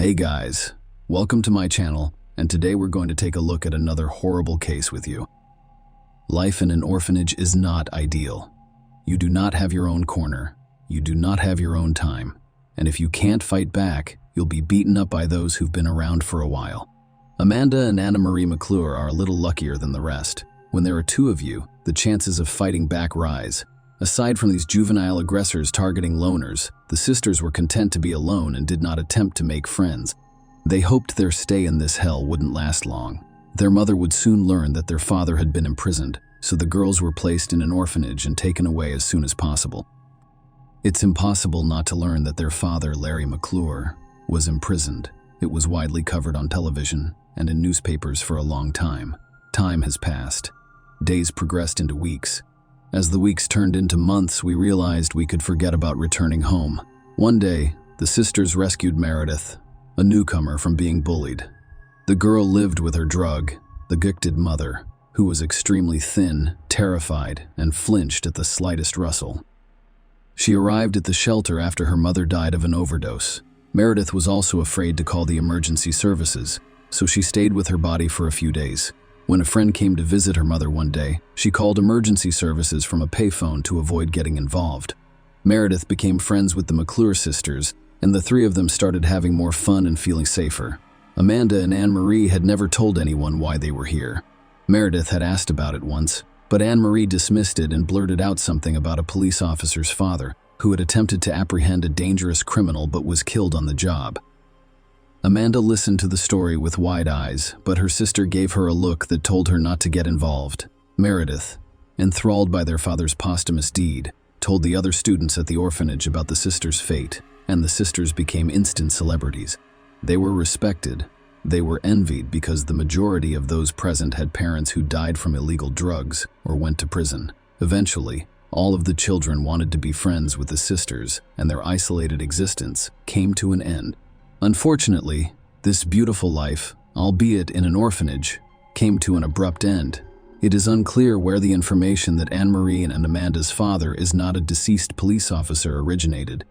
Hey guys, welcome to my channel, and today we're going to take a look at another horrible case with you. Life in an orphanage is not ideal. You do not have your own corner, you do not have your own time, and if you can't fight back, you'll be beaten up by those who've been around for a while. Amanda and Anna Marie McClure are a little luckier than the rest. When there are two of you, the chances of fighting back rise. Aside from these juvenile aggressors targeting loners, the sisters were content to be alone and did not attempt to make friends. They hoped their stay in this hell wouldn't last long. Their mother would soon learn that their father had been imprisoned, so the girls were placed in an orphanage and taken away as soon as possible. It's impossible not to learn that their father, Larry McClure, was imprisoned. It was widely covered on television and in newspapers for a long time. Time has passed. Days progressed into weeks. As the weeks turned into months, we realized we could forget about returning home. One day, the sisters rescued Meredith, a newcomer, from being bullied. The girl lived with her drug-addicted mother, who was extremely thin, terrified, and flinched at the slightest rustle. She arrived at the shelter after her mother died of an overdose. Meredith was also afraid to call the emergency services, so she stayed with her body for a few days. When a friend came to visit her mother one day, she called emergency services from a payphone to avoid getting involved. Meredith became friends with the McClure sisters, and the three of them started having more fun and feeling safer. Amanda and Anne-Marie had never told anyone why they were here. Meredith had asked about it once, but Anne-Marie dismissed it and blurted out something about a police officer's father who had attempted to apprehend a dangerous criminal but was killed on the job. Amanda listened to the story with wide eyes, but her sister gave her a look that told her not to get involved. Meredith, enthralled by their father's posthumous deed, told the other students at the orphanage about the sisters' fate, and the sisters became instant celebrities. They were respected. They were envied because the majority of those present had parents who died from illegal drugs or went to prison. Eventually, all of the children wanted to be friends with the sisters, and their isolated existence came to an end. Unfortunately, this beautiful life, albeit in an orphanage, came to an abrupt end. It is unclear where the information that Anne-Marie and Amanda's father is not a deceased police officer originated.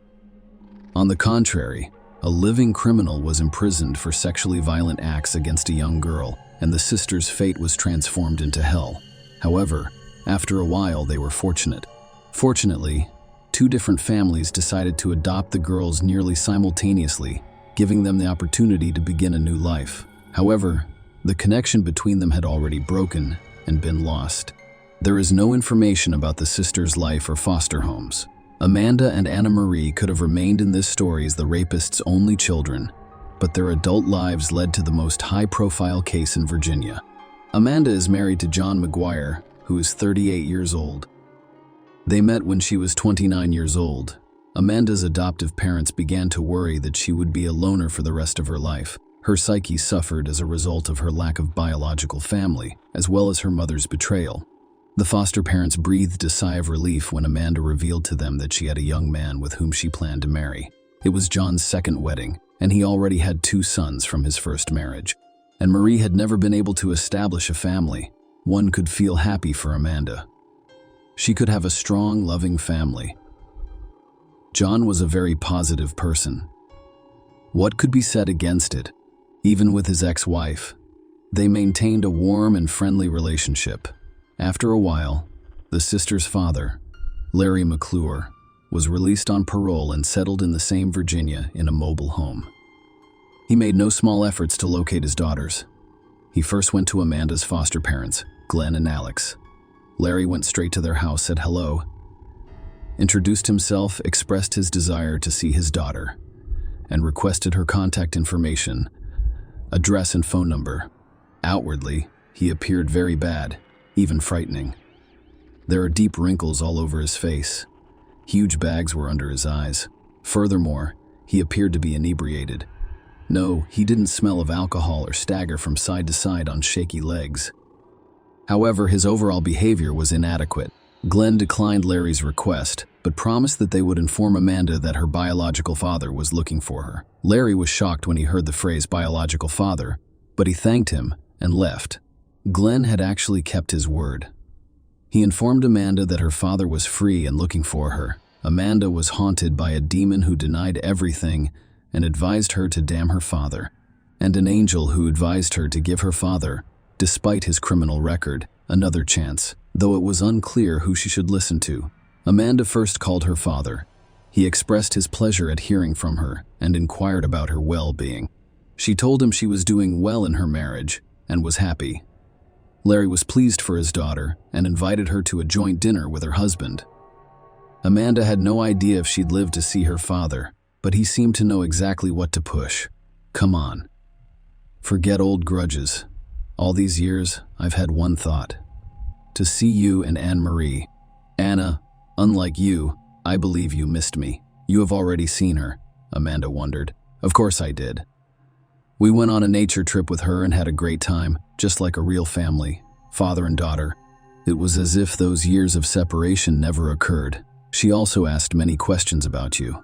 On the contrary, a living criminal was imprisoned for sexually violent acts against a young girl, and the sisters' fate was transformed into hell. However, after a while they were fortunate. Fortunately, two different families decided to adopt the girls nearly simultaneously, giving them the opportunity to begin a new life. However, the connection between them had already broken and been lost. There is no information about the sisters' life or foster homes. Amanda and Anna Marie could have remained in this story as the rapist's only children, but their adult lives led to the most high-profile case in Virginia. Amanda is married to John McGuire, who is 38 years old. They met when she was 29 years old. Amanda's adoptive parents began to worry that she would be a loner for the rest of her life. Her psyche suffered as a result of her lack of biological family, as well as her mother's betrayal. The foster parents breathed a sigh of relief when Amanda revealed to them that she had a young man with whom she planned to marry. It was John's second wedding, and he already had 2 sons from his first marriage. And Marie had never been able to establish a family. One could feel happy for Amanda. She could have a strong, loving family. John was a very positive person. What could be said against it? Even with his ex-wife, they maintained a warm and friendly relationship. After a while, the sisters' father, Larry McClure, was released on parole and settled in the same Virginia in a mobile home. He made no small efforts to locate his daughters. He first went to Amanda's foster parents, Glenn and Alex. Larry went straight to their house, said hello, introduced himself, expressed his desire to see his daughter, and requested her contact information, address and phone number. Outwardly, he appeared very bad, even frightening. There are deep wrinkles all over his face. Huge bags were under his eyes. Furthermore, he appeared to be inebriated. No, he didn't smell of alcohol or stagger from side to side on shaky legs. However, his overall behavior was inadequate. Glenn declined Larry's request, but promised that they would inform Amanda that her biological father was looking for her. Larry was shocked when he heard the phrase biological father, but he thanked him and left. Glenn had actually kept his word. He informed Amanda that her father was free and looking for her. Amanda was haunted by a demon who denied everything and advised her to damn her father, and an angel who advised her to give her father, despite his criminal record, another chance, though it was unclear who she should listen to. Amanda first called her father. He expressed his pleasure at hearing from her and inquired about her well-being. She told him she was doing well in her marriage and was happy. Larry was pleased for his daughter and invited her to a joint dinner with her husband. Amanda had no idea if she'd live to see her father, but he seemed to know exactly what to push. Come on. Forget old grudges. All these years, I've had one thought. To see you and Anne-Marie. Anna, unlike you, I believe you missed me. You have already seen her, Amanda wondered. Of course I did. We went on a nature trip with her and had a great time, just like a real family, father and daughter. It was as if those years of separation never occurred. She also asked many questions about you.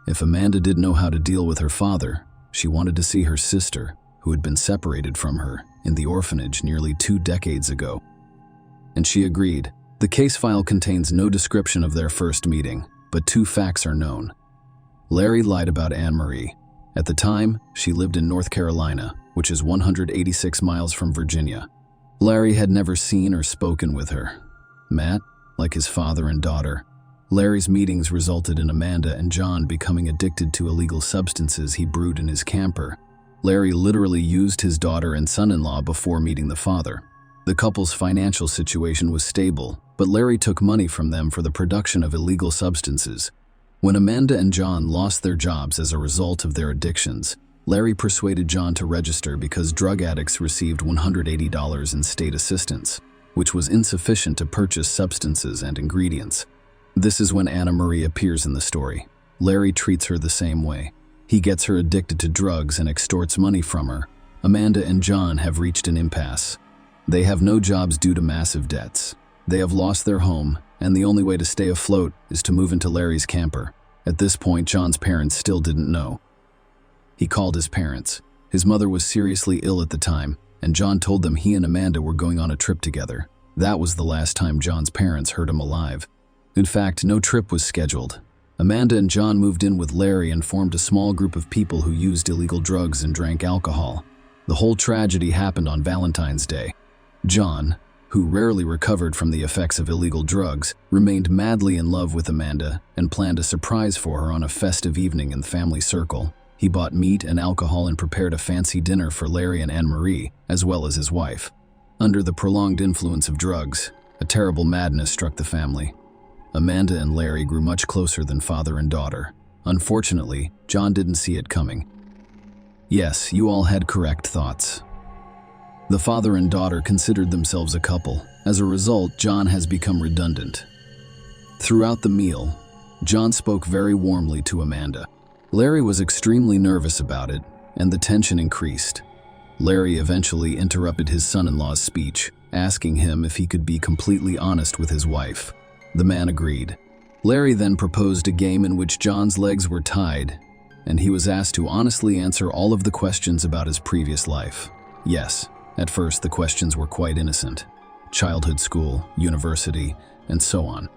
If Amanda didn't know how to deal with her father, she wanted to see her sister, who had been separated from her in the orphanage nearly 2 decades ago. And she agreed. The case file contains no description of their first meeting, but 2 facts are known. Larry lied about Anne-Marie. At the time, she lived in North Carolina, which is 186 miles from Virginia. Larry had never seen or spoken with her. Matt, like his father and daughter, Larry's meetings resulted in Amanda and John becoming addicted to illegal substances he brewed in his camper. Larry literally used his daughter and son-in-law before meeting the father. The couple's financial situation was stable, but Larry took money from them for the production of illegal substances. When Amanda and John lost their jobs as a result of their addictions, Larry persuaded John to register because drug addicts received $180 in state assistance, which was insufficient to purchase substances and ingredients. This is when Anna-Marie appears in the story. Larry treats her the same way. He gets her addicted to drugs and extorts money from her. Amanda and John have reached an impasse. They have no jobs due to massive debts. They have lost their home, and the only way to stay afloat is to move into Larry's camper. At this point, John's parents still didn't know. He called his parents. His mother was seriously ill at the time, and John told them he and Amanda were going on a trip together. That was the last time John's parents heard him alive. In fact, no trip was scheduled. Amanda and John moved in with Larry and formed a small group of people who used illegal drugs and drank alcohol. The whole tragedy happened on Valentine's Day. John, who rarely recovered from the effects of illegal drugs, remained madly in love with Amanda and planned a surprise for her on a festive evening in the family circle. He bought meat and alcohol and prepared a fancy dinner for Larry and Anne-Marie, as well as his wife. Under the prolonged influence of drugs, a terrible madness struck the family. Amanda and Larry grew much closer than father and daughter. Unfortunately, John didn't see it coming. Yes, you all had correct thoughts. The father and daughter considered themselves a couple. As a result, John has become redundant. Throughout the meal, John spoke very warmly to Amanda. Larry was extremely nervous about it, and the tension increased. Larry eventually interrupted his son-in-law's speech, asking him if he could be completely honest with his wife. The man agreed. Larry then proposed a game in which John's legs were tied, and he was asked to honestly answer all of the questions about his previous life. Yes, at first the questions were quite innocent. Childhood, school, university, and so on.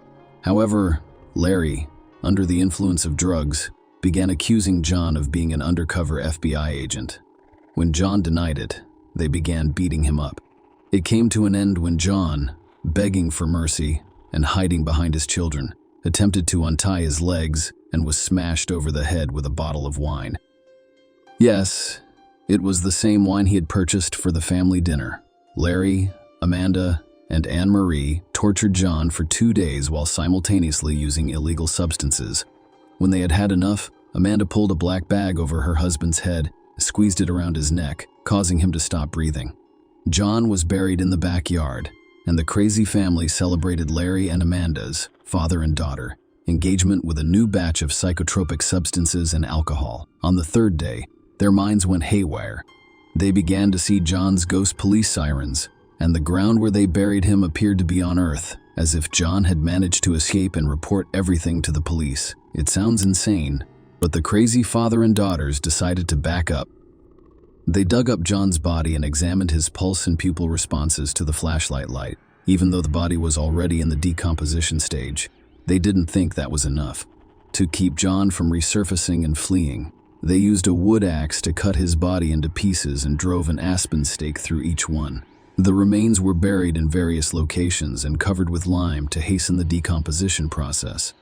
However, Larry, under the influence of drugs, began accusing John of being an undercover FBI agent. When John denied it, they began beating him up. It came to an end when John, begging for mercy and hiding behind his children, attempted to untie his legs and was smashed over the head with a bottle of wine. Yes, it was the same wine he had purchased for the family dinner. Larry, Amanda, and Anne-Marie tortured John for 2 days while simultaneously using illegal substances. When they had had enough, Amanda pulled a black bag over her husband's head, squeezed it around his neck, causing him to stop breathing. John was buried in the backyard, and the crazy family celebrated Larry and Amanda's, father and daughter, engagement with a new batch of psychotropic substances and alcohol. On the 3rd day, their minds went haywire. They began to see John's ghost police sirens, and the ground where they buried him appeared to be on Earth, as if John had managed to escape and report everything to the police. It sounds insane, but the crazy father and daughters decided to back up. They dug up John's body and examined his pulse and pupil responses to the flashlight light. Even though the body was already in the decomposition stage, they didn't think that was enough. To keep John from resurfacing and fleeing, They used a wood axe to cut his body into pieces and drove an aspen stake through each one. The remains were buried in various locations and covered with lime to hasten the decomposition process.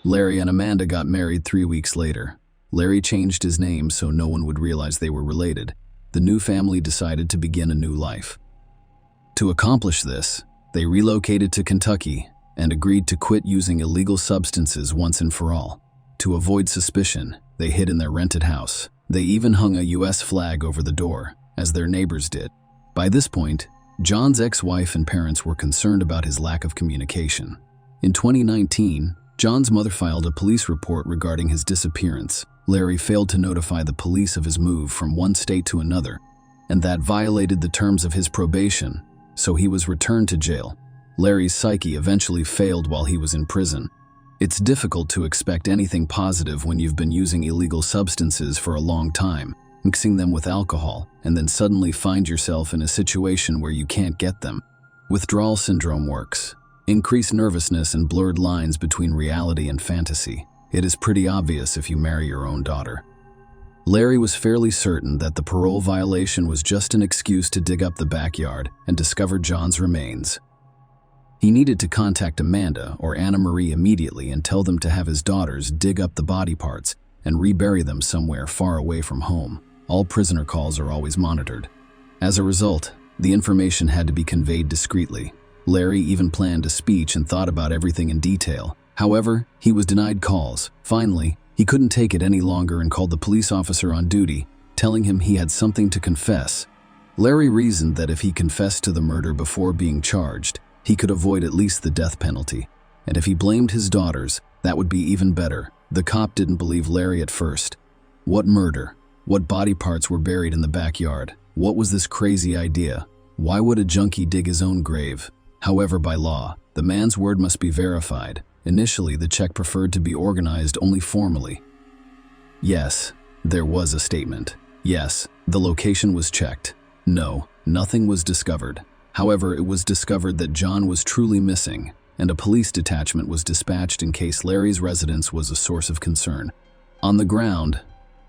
Larry and Amanda got married 3 weeks later. Larry changed his name so no one would realize they were related. The new family decided to begin a new life. To accomplish this, they relocated to Kentucky and agreed to quit using illegal substances once and for all. To avoid suspicion, they hid in their rented house. They even hung a U.S. flag over the door, as their neighbors did. By this point, John's ex-wife and parents were concerned about his lack of communication. In 2019, John's mother filed a police report regarding his disappearance. Larry failed to notify the police of his move from one state to another, and that violated the terms of his probation, so he was returned to jail. Larry's psyche eventually failed while he was in prison. It's difficult to expect anything positive when you've been using illegal substances for a long time, mixing them with alcohol, and then suddenly find yourself in a situation where you can't get them. Withdrawal syndrome works. Increased nervousness and blurred lines between reality and fantasy. It is pretty obvious if you marry your own daughter. Larry was fairly certain that the parole violation was just an excuse to dig up the backyard and discover John's remains. He needed to contact Amanda or Anna Marie immediately and tell them to have his daughters dig up the body parts and rebury them somewhere far away from home. All prisoner calls are always monitored. As a result, the information had to be conveyed discreetly. Larry even planned a speech and thought about everything in detail. However, he was denied calls. Finally, he couldn't take it any longer and called the police officer on duty, telling him he had something to confess. Larry reasoned that if he confessed to the murder before being charged, he could avoid at least the death penalty. And if he blamed his daughters, that would be even better. The cop didn't believe Larry at first. What murder? What body parts were buried in the backyard? What was this crazy idea? Why would a junkie dig his own grave? However, by law, the man's word must be verified. Initially, the check preferred to be organized only formally. Yes, there was a statement. Yes, the location was checked. No, nothing was discovered. However, it was discovered that John was truly missing, and a police detachment was dispatched in case Larry's residence was a source of concern. On the ground,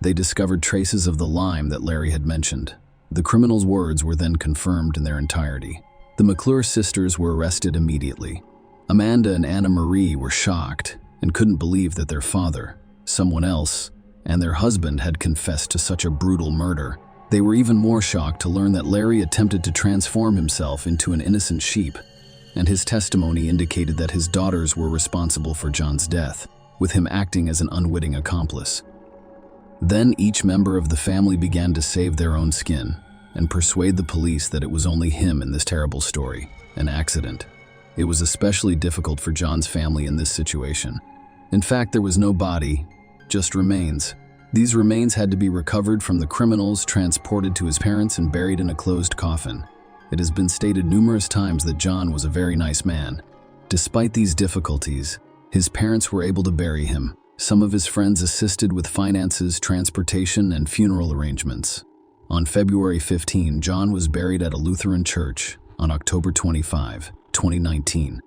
they discovered traces of the lime that Larry had mentioned. The criminal's words were then confirmed in their entirety. The McClure sisters were arrested immediately. Amanda and Anna Marie were shocked and couldn't believe that their father, someone else, and their husband had confessed to such a brutal murder. They were even more shocked to learn that Larry attempted to transform himself into an innocent sheep, and his testimony indicated that his daughters were responsible for John's death, with him acting as an unwitting accomplice. Then each member of the family began to save their own skin and persuade the police that it was only him in this terrible story, an accident. It was especially difficult for John's family in this situation. In fact, there was no body, just remains. These remains had to be recovered from the criminals, transported to his parents, and buried in a closed coffin. It has been stated numerous times that John was a very nice man. Despite these difficulties, his parents were able to bury him. Some of his friends assisted with finances, transportation, and funeral arrangements. On February 15, John was buried at a Lutheran church on October 25, 2019.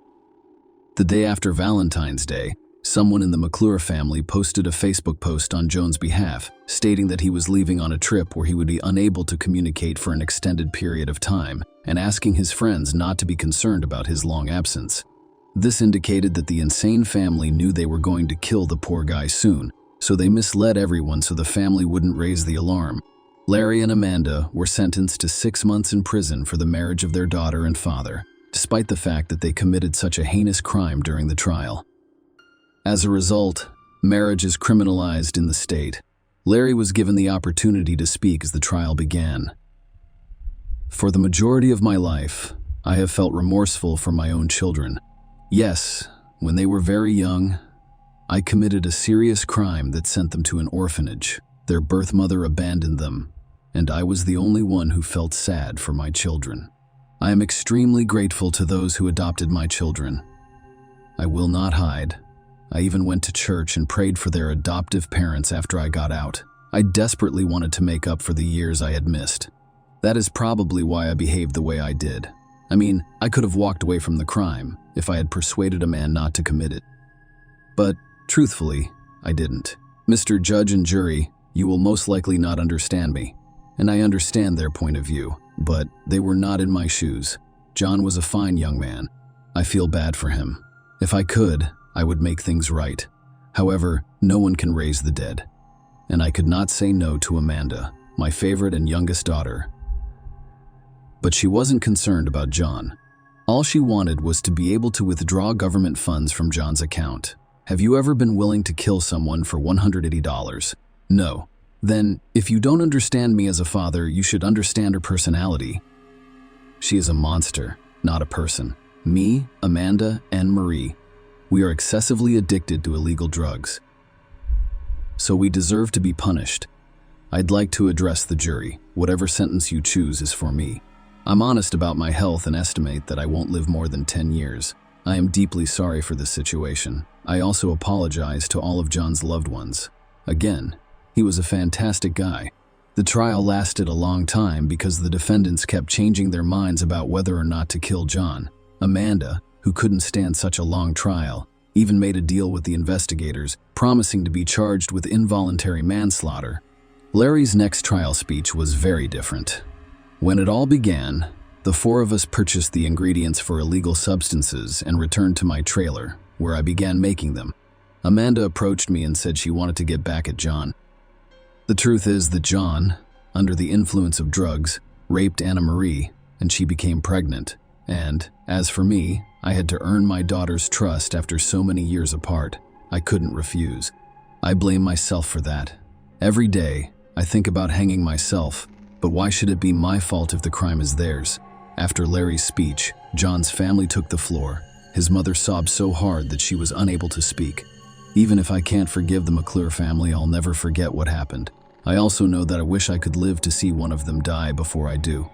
The day after Valentine's Day, someone in the McClure family posted a Facebook post on John's behalf, stating that he was leaving on a trip where he would be unable to communicate for an extended period of time, and asking his friends not to be concerned about his long absence. This indicated that the insane family knew they were going to kill the poor guy soon, so they misled everyone so the family wouldn't raise the alarm. Larry and Amanda were sentenced to 6 months in prison for the marriage of their daughter and father, despite the fact that they committed such a heinous crime during the trial. As a result, marriage is criminalized in the state. Larry was given the opportunity to speak as the trial began. For the majority of my life, I have felt remorseful for my own children. Yes, when they were very young, I committed a serious crime that sent them to an orphanage. Their birth mother abandoned them, and I was the only one who felt sad for my children. I am extremely grateful to those who adopted my children. I will not hide. I even went to church and prayed for their adoptive parents after I got out. I desperately wanted to make up for the years I had missed. That is probably why I behaved the way I did. I mean, I could have walked away from the crime if I had persuaded a man not to commit it. But, truthfully, I didn't. Mr. Judge and Jury, You will most likely not understand me, and I understand their point of view, but they were not in my shoes. John was a fine young man. I feel bad for him. If I could, I would make things right. However, no one can raise the dead. And I could not say no to Amanda, my favorite and youngest daughter. But she wasn't concerned about John. All she wanted was to be able to withdraw government funds from John's account. Have you ever been willing to kill someone for $180? No. Then, if you don't understand me as a father, you should understand her personality. She is a monster, not a person. Me, Amanda, and Marie, we are excessively addicted to illegal drugs. So we deserve to be punished. I'd like to address the jury. Whatever sentence you choose is for me. I'm honest about my health and estimate that I won't live more than 10 years. I am deeply sorry for this situation. I also apologize to all of John's loved ones. Again, he was a fantastic guy. The trial lasted a long time because the defendants kept changing their minds about whether or not to kill John. Amanda, who couldn't stand such a long trial, even made a deal with the investigators, promising to be charged with involuntary manslaughter. Larry's next trial speech was very different. When it all began, the four of us purchased the ingredients for illegal substances and returned to my trailer, where I began making them. Amanda approached me and said she wanted to get back at John. The truth is that John, under the influence of drugs, raped Anna Marie, and she became pregnant. And, as for me, I had to earn my daughter's trust after so many years apart. I couldn't refuse. I blame myself for that. Every day, I think about hanging myself, but why should it be my fault if the crime is theirs? After Larry's speech, John's family took the floor. His mother sobbed so hard that she was unable to speak. Even if I can't forgive the McClure family, I'll never forget what happened. I also know that I wish I could live to see one of them die before I do.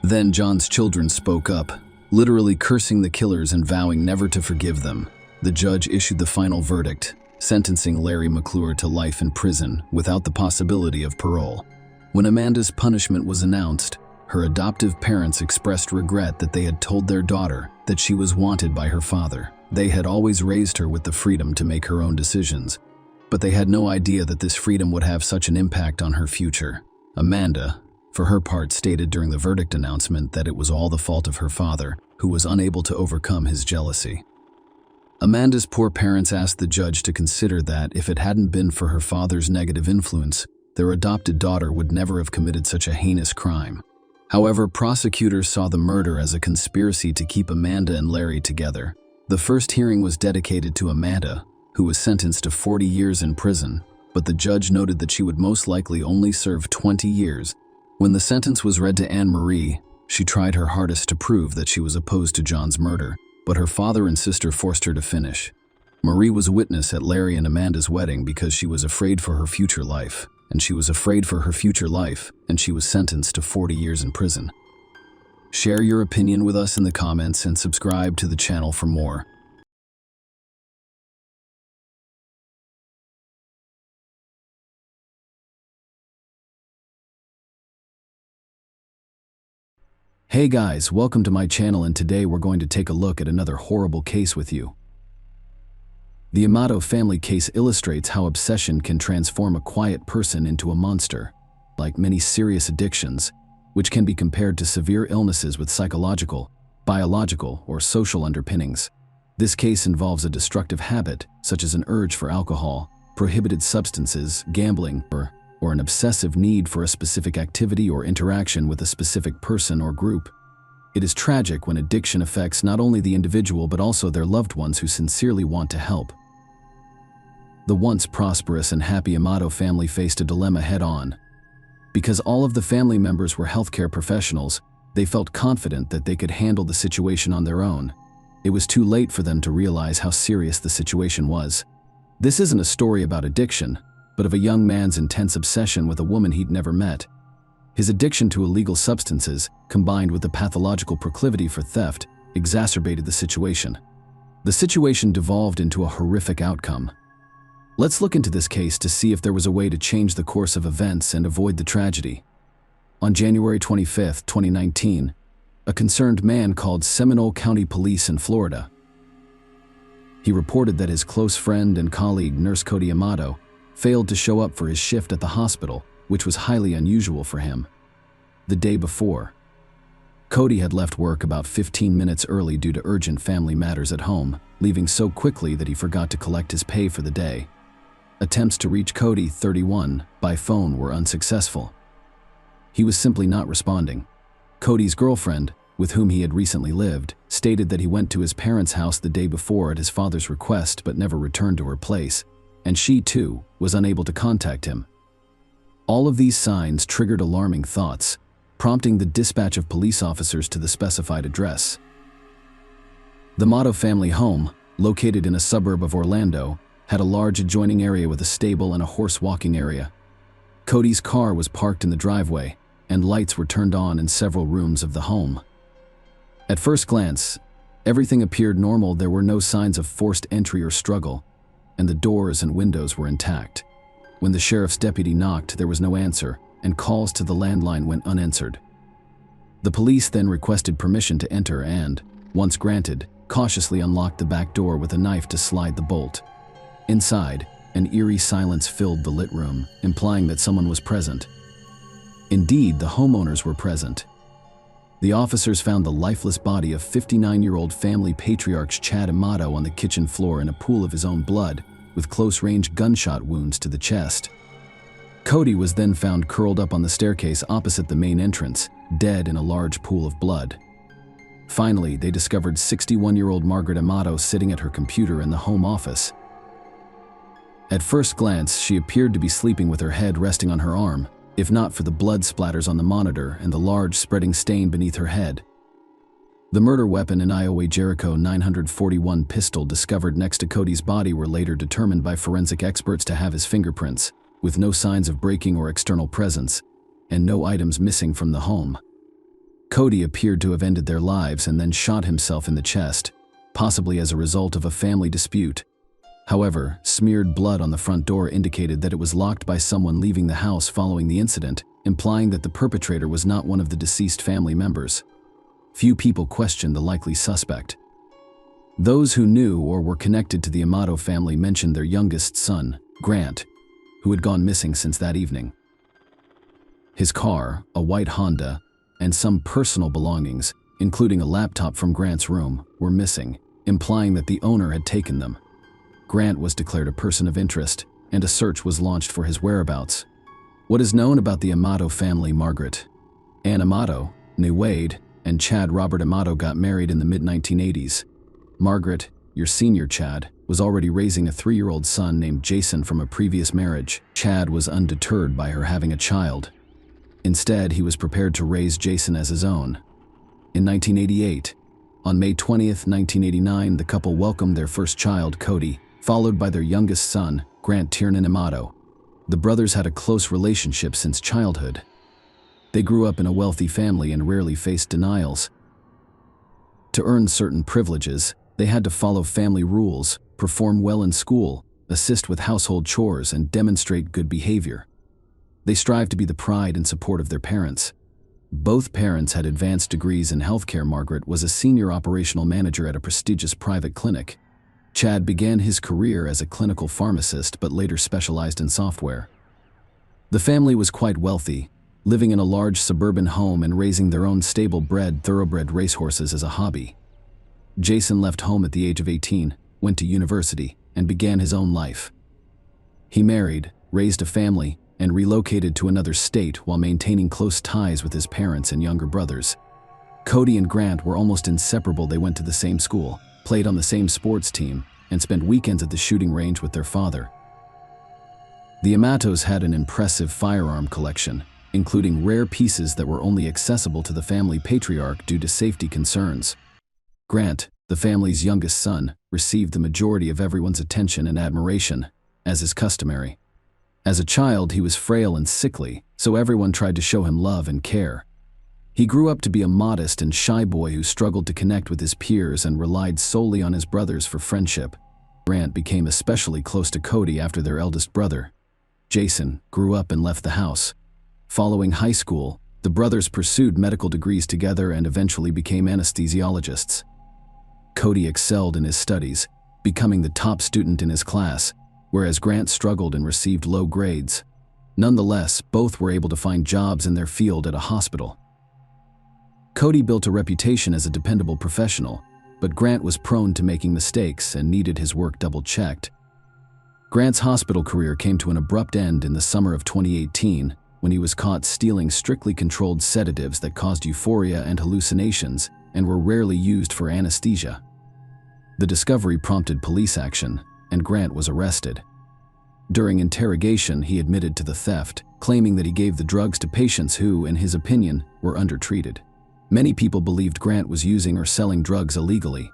Then John's children spoke up, literally cursing the killers and vowing never to forgive them. The judge issued the final verdict, sentencing Larry McClure to life in prison without the possibility of parole. When Amanda's punishment was announced, her adoptive parents expressed regret that they had told their daughter that she was wanted by her father. They had always raised her with the freedom to make her own decisions, but they had no idea that this freedom would have such an impact on her future. Amanda, for her part, stated during the verdict announcement that it was all the fault of her father, who was unable to overcome his jealousy. Amanda's poor parents asked the judge to consider that if it hadn't been for her father's negative influence, their adopted daughter would never have committed such a heinous crime. However, prosecutors saw the murder as a conspiracy to keep Amanda and Larry together. The first hearing was dedicated to Amanda, who was sentenced to 40 years in prison, but the judge noted that she would most likely only serve 20 years. When the sentence was read to Anne Marie, she tried her hardest to prove that she was opposed to John's murder, but her father and sister forced her to finish. Marie was a witness at Larry and Amanda's wedding because she was afraid for her future life, and she was sentenced to 40 years in prison. Share your opinion with us in the comments and subscribe to the channel for more. Hey guys, welcome to my channel, and today we're going to take a look at another horrible case with you. The Amato family case illustrates how obsession can transform a quiet person into a monster. Like many serious addictions, which can be compared to severe illnesses with psychological, biological, or social underpinnings. This case involves a destructive habit, such as an urge for alcohol, prohibited substances, gambling, or an obsessive need for a specific activity or interaction with a specific person or group. It is tragic when addiction affects not only the individual but also their loved ones who sincerely want to help. The once prosperous and happy Amato family faced a dilemma head-on. Because all of the family members were healthcare professionals, they felt confident that they could handle the situation on their own. It was too late for them to realize how serious the situation was. This isn't a story about addiction, but of a young man's intense obsession with a woman he'd never met. His addiction to illegal substances, combined with a pathological proclivity for theft, exacerbated the situation. The situation devolved into a horrific outcome. Let's look into this case to see if there was a way to change the course of events and avoid the tragedy. On January 25, 2019, a concerned man called Seminole County Police in Florida. He reported that his close friend and colleague, Nurse Cody Amato, failed to show up for his shift at the hospital, which was highly unusual for him. The day before, Cody had left work about 15 minutes early due to urgent family matters at home, leaving so quickly that he forgot to collect his pay for the day. Attempts to reach Cody, 31, by phone were unsuccessful. He was simply not responding. Cody's girlfriend, with whom he had recently lived, stated that he went to his parents' house the day before at his father's request but never returned to her place, and she, too, was unable to contact him. All of these signs triggered alarming thoughts, prompting the dispatch of police officers to the specified address. The Amato family home, located in a suburb of Orlando, had a large adjoining area with a stable and a horse walking area. Cody's car was parked in the driveway, and lights were turned on in several rooms of the home. At first glance, everything appeared normal. There were no signs of forced entry or struggle, and the doors and windows were intact. When the sheriff's deputy knocked, there was no answer, and calls to the landline went unanswered. The police then requested permission to enter and, once granted, cautiously unlocked the back door with a knife to slide the bolt. Inside, an eerie silence filled the lit room, implying that someone was present. Indeed, the homeowners were present. The officers found the lifeless body of 59-year-old family patriarch Chad Amato on the kitchen floor in a pool of his own blood, with close-range gunshot wounds to the chest. Cody was then found curled up on the staircase opposite the main entrance, dead in a large pool of blood. Finally, they discovered 61-year-old Margaret Amato sitting at her computer in the home office. At first glance, she appeared to be sleeping with her head resting on her arm, if not for the blood splatters on the monitor and the large spreading stain beneath her head. The murder weapon, an Iowa Jericho 941 pistol discovered next to Cody's body, were later determined by forensic experts to have his fingerprints, with no signs of breaking or external presence, and no items missing from the home. Cody appeared to have ended their lives and then shot himself in the chest, possibly as a result of a family dispute. However, smeared blood on the front door indicated that it was locked by someone leaving the house following the incident, implying that the perpetrator was not one of the deceased family members. Few people questioned the likely suspect. Those who knew or were connected to the Amato family mentioned their youngest son, Grant, who had gone missing since that evening. His car, a white Honda, and some personal belongings, including a laptop from Grant's room, were missing, implying that the owner had taken them. Grant was declared a person of interest, and a search was launched for his whereabouts. What is known about the Amato family? Margaret Ann Amato, née Wade, and Chad Robert Amato got married in the mid-1980s. Margaret, your senior Chad, was already raising a 3-year-old son named Jason from a previous marriage. Chad was undeterred by her having a child. Instead, he was prepared to raise Jason as his own. In 1988, on May 20th, 1989, the couple welcomed their first child, Cody, followed by their youngest son, Grant Tiernan Amato. The brothers had a close relationship since childhood. They grew up in a wealthy family and rarely faced denials. To earn certain privileges, they had to follow family rules, perform well in school, assist with household chores, and demonstrate good behavior. They strived to be the pride and support of their parents. Both parents had advanced degrees in healthcare. Margaret was a senior operational manager at a prestigious private clinic. Chad began his career as a clinical pharmacist but later specialized in software. The family was quite wealthy, living in a large suburban home and raising their own stable-bred thoroughbred racehorses as a hobby. Jason left home at the age of 18, went to university, and began his own life. He married, raised a family, and relocated to another state while maintaining close ties with his parents and younger brothers. Cody and Grant were almost inseparable. They went to the same school, played on the same sports team, and spent weekends at the shooting range with their father. The Amatos had an impressive firearm collection, including rare pieces that were only accessible to the family patriarch due to safety concerns. Grant, the family's youngest son, received the majority of everyone's attention and admiration, as is customary. As a child, he was frail and sickly, so everyone tried to show him love and care. He grew up to be a modest and shy boy who struggled to connect with his peers and relied solely on his brothers for friendship. Grant became especially close to Cody after their eldest brother, Jason, grew up and left the house. Following high school, the brothers pursued medical degrees together and eventually became anesthesiologists. Cody excelled in his studies, becoming the top student in his class, whereas Grant struggled and received low grades. Nonetheless, both were able to find jobs in their field at a hospital. Cody built a reputation as a dependable professional, but Grant was prone to making mistakes and needed his work double-checked. Grant's hospital career came to an abrupt end in the summer of 2018 when he was caught stealing strictly controlled sedatives that caused euphoria and hallucinations and were rarely used for anesthesia. The discovery prompted police action, and Grant was arrested. During interrogation, he admitted to the theft, claiming that he gave the drugs to patients who, in his opinion, were undertreated. Many people believed Grant was using or selling drugs illegally.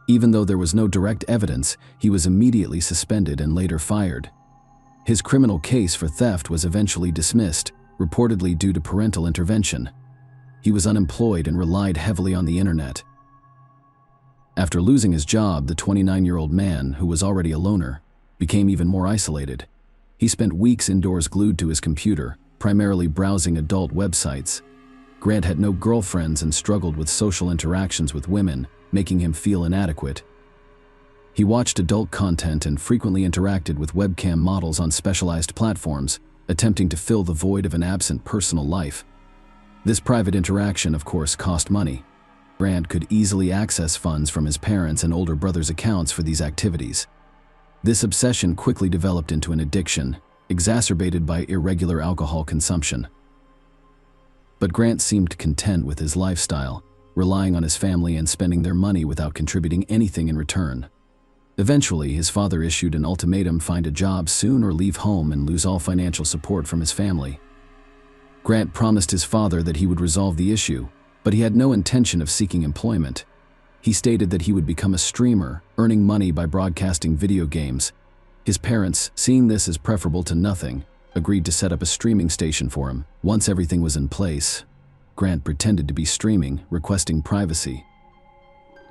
Even though there was no direct evidence, he was immediately suspended and later fired. His criminal case for theft was eventually dismissed, reportedly due to parental intervention. He was unemployed and relied heavily on the internet. After losing his job, the 29-year-old man, who was already a loner, became even more isolated. He spent weeks indoors glued to his computer, primarily browsing adult websites. Grant had no girlfriends and struggled with social interactions with women, making him feel inadequate. He watched adult content and frequently interacted with webcam models on specialized platforms, attempting to fill the void of an absent personal life. This private interaction, of course, cost money. Grant could easily access funds from his parents' and older brother's accounts for these activities. This obsession quickly developed into an addiction, exacerbated by irregular alcohol consumption. But Grant seemed content with his lifestyle, relying on his family and spending their money without contributing anything in return. Eventually, his father issued an ultimatum: find a job soon or leave home and lose all financial support from his family. Grant promised his father that he would resolve the issue, but he had no intention of seeking employment. He stated that he would become a streamer, earning money by broadcasting video games. His parents, seeing this as preferable to nothing, agreed to set up a streaming station for him. Once everything was in place, Grant pretended to be streaming, requesting privacy.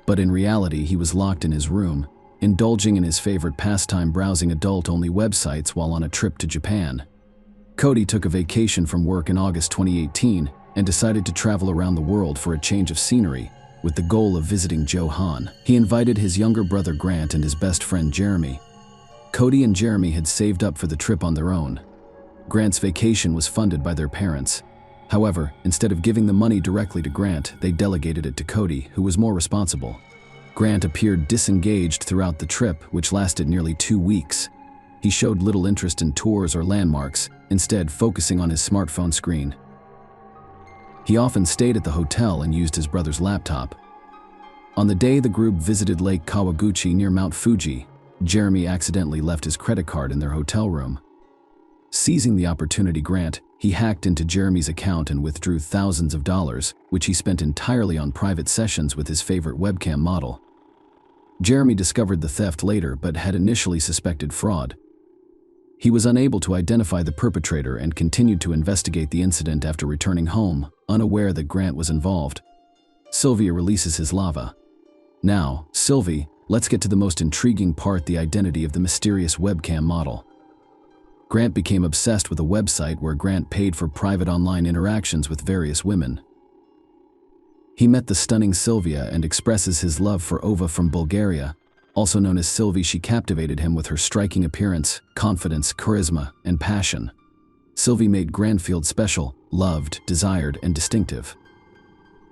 But in reality, he was locked in his room, indulging in his favorite pastime, browsing adult-only websites while on a trip to Japan. Cody took a vacation from work in August 2018 and decided to travel around the world for a change of scenery, with the goal of visiting Johan. He invited his younger brother Grant and his best friend Jeremy. Cody and Jeremy had saved up for the trip on their own. Grant's vacation was funded by their parents. However, instead of giving the money directly to Grant, they delegated it to Cody, who was more responsible. Grant appeared disengaged throughout the trip, which lasted nearly 2 weeks. He showed little interest in tours or landmarks, instead focusing on his smartphone screen. He often stayed at the hotel and used his brother's laptop. On the day the group visited Lake Kawaguchi near Mount Fuji, Jeremy accidentally left his credit card in their hotel room. Seizing the opportunity, he hacked into Jeremy's account and withdrew thousands of dollars, which he spent entirely on private sessions with his favorite webcam model. Jeremy discovered the theft later but had initially suspected fraud. He was unable to identify the perpetrator and continued to investigate the incident after returning home, unaware that Grant was involved. Sylvia releases his lava. Now, Sylvie, let's get to the most intriguing part: the identity of the mysterious webcam model. Grant became obsessed with a website where Grant paid for private online interactions with various women. He met the stunning Sylvia and expresses his love for Ova from Bulgaria. Also known as Sylvie, she captivated him with her striking appearance, confidence, charisma, and passion. Sylvie made Grant feel special, loved, desired, and distinctive.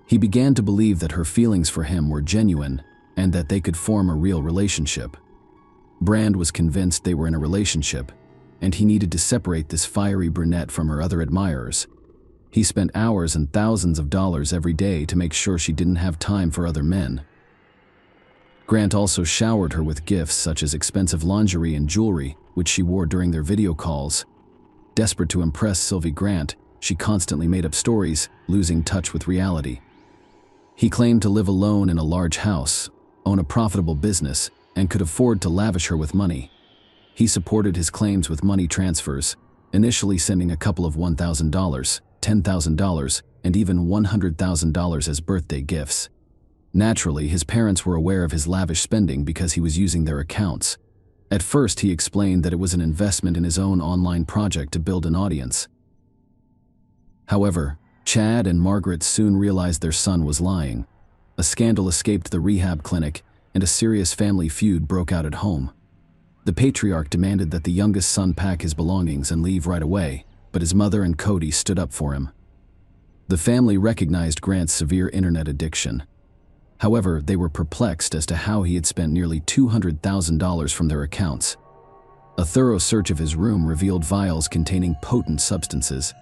He began to believe that her feelings for him were genuine and that they could form a real relationship. Brand was convinced they were in a relationship, and he needed to separate this fiery brunette from her other admirers. He spent hours and thousands of dollars every day to make sure she didn't have time for other men. Grant also showered her with gifts such as expensive lingerie and jewelry, which she wore during their video calls. Desperate to impress Sylvie Grant, she constantly made up stories, losing touch with reality. He claimed to live alone in a large house, own a profitable business, and could afford to lavish her with money. He supported his claims with money transfers, initially sending a couple of $1,000, $10,000, and even $100,000 as birthday gifts. Naturally, his parents were aware of his lavish spending because he was using their accounts. At first, he explained that it was an investment in his own online project to build an audience. However, Chad and Margaret soon realized their son was lying. A scandal escaped the rehab clinic, and a serious family feud broke out at home. The patriarch demanded that the youngest son pack his belongings and leave right away, but his mother and Cody stood up for him. The family recognized Grant's severe internet addiction. However, they were perplexed as to how he had spent nearly $200,000 from their accounts. A thorough search of his room revealed vials containing potent substances.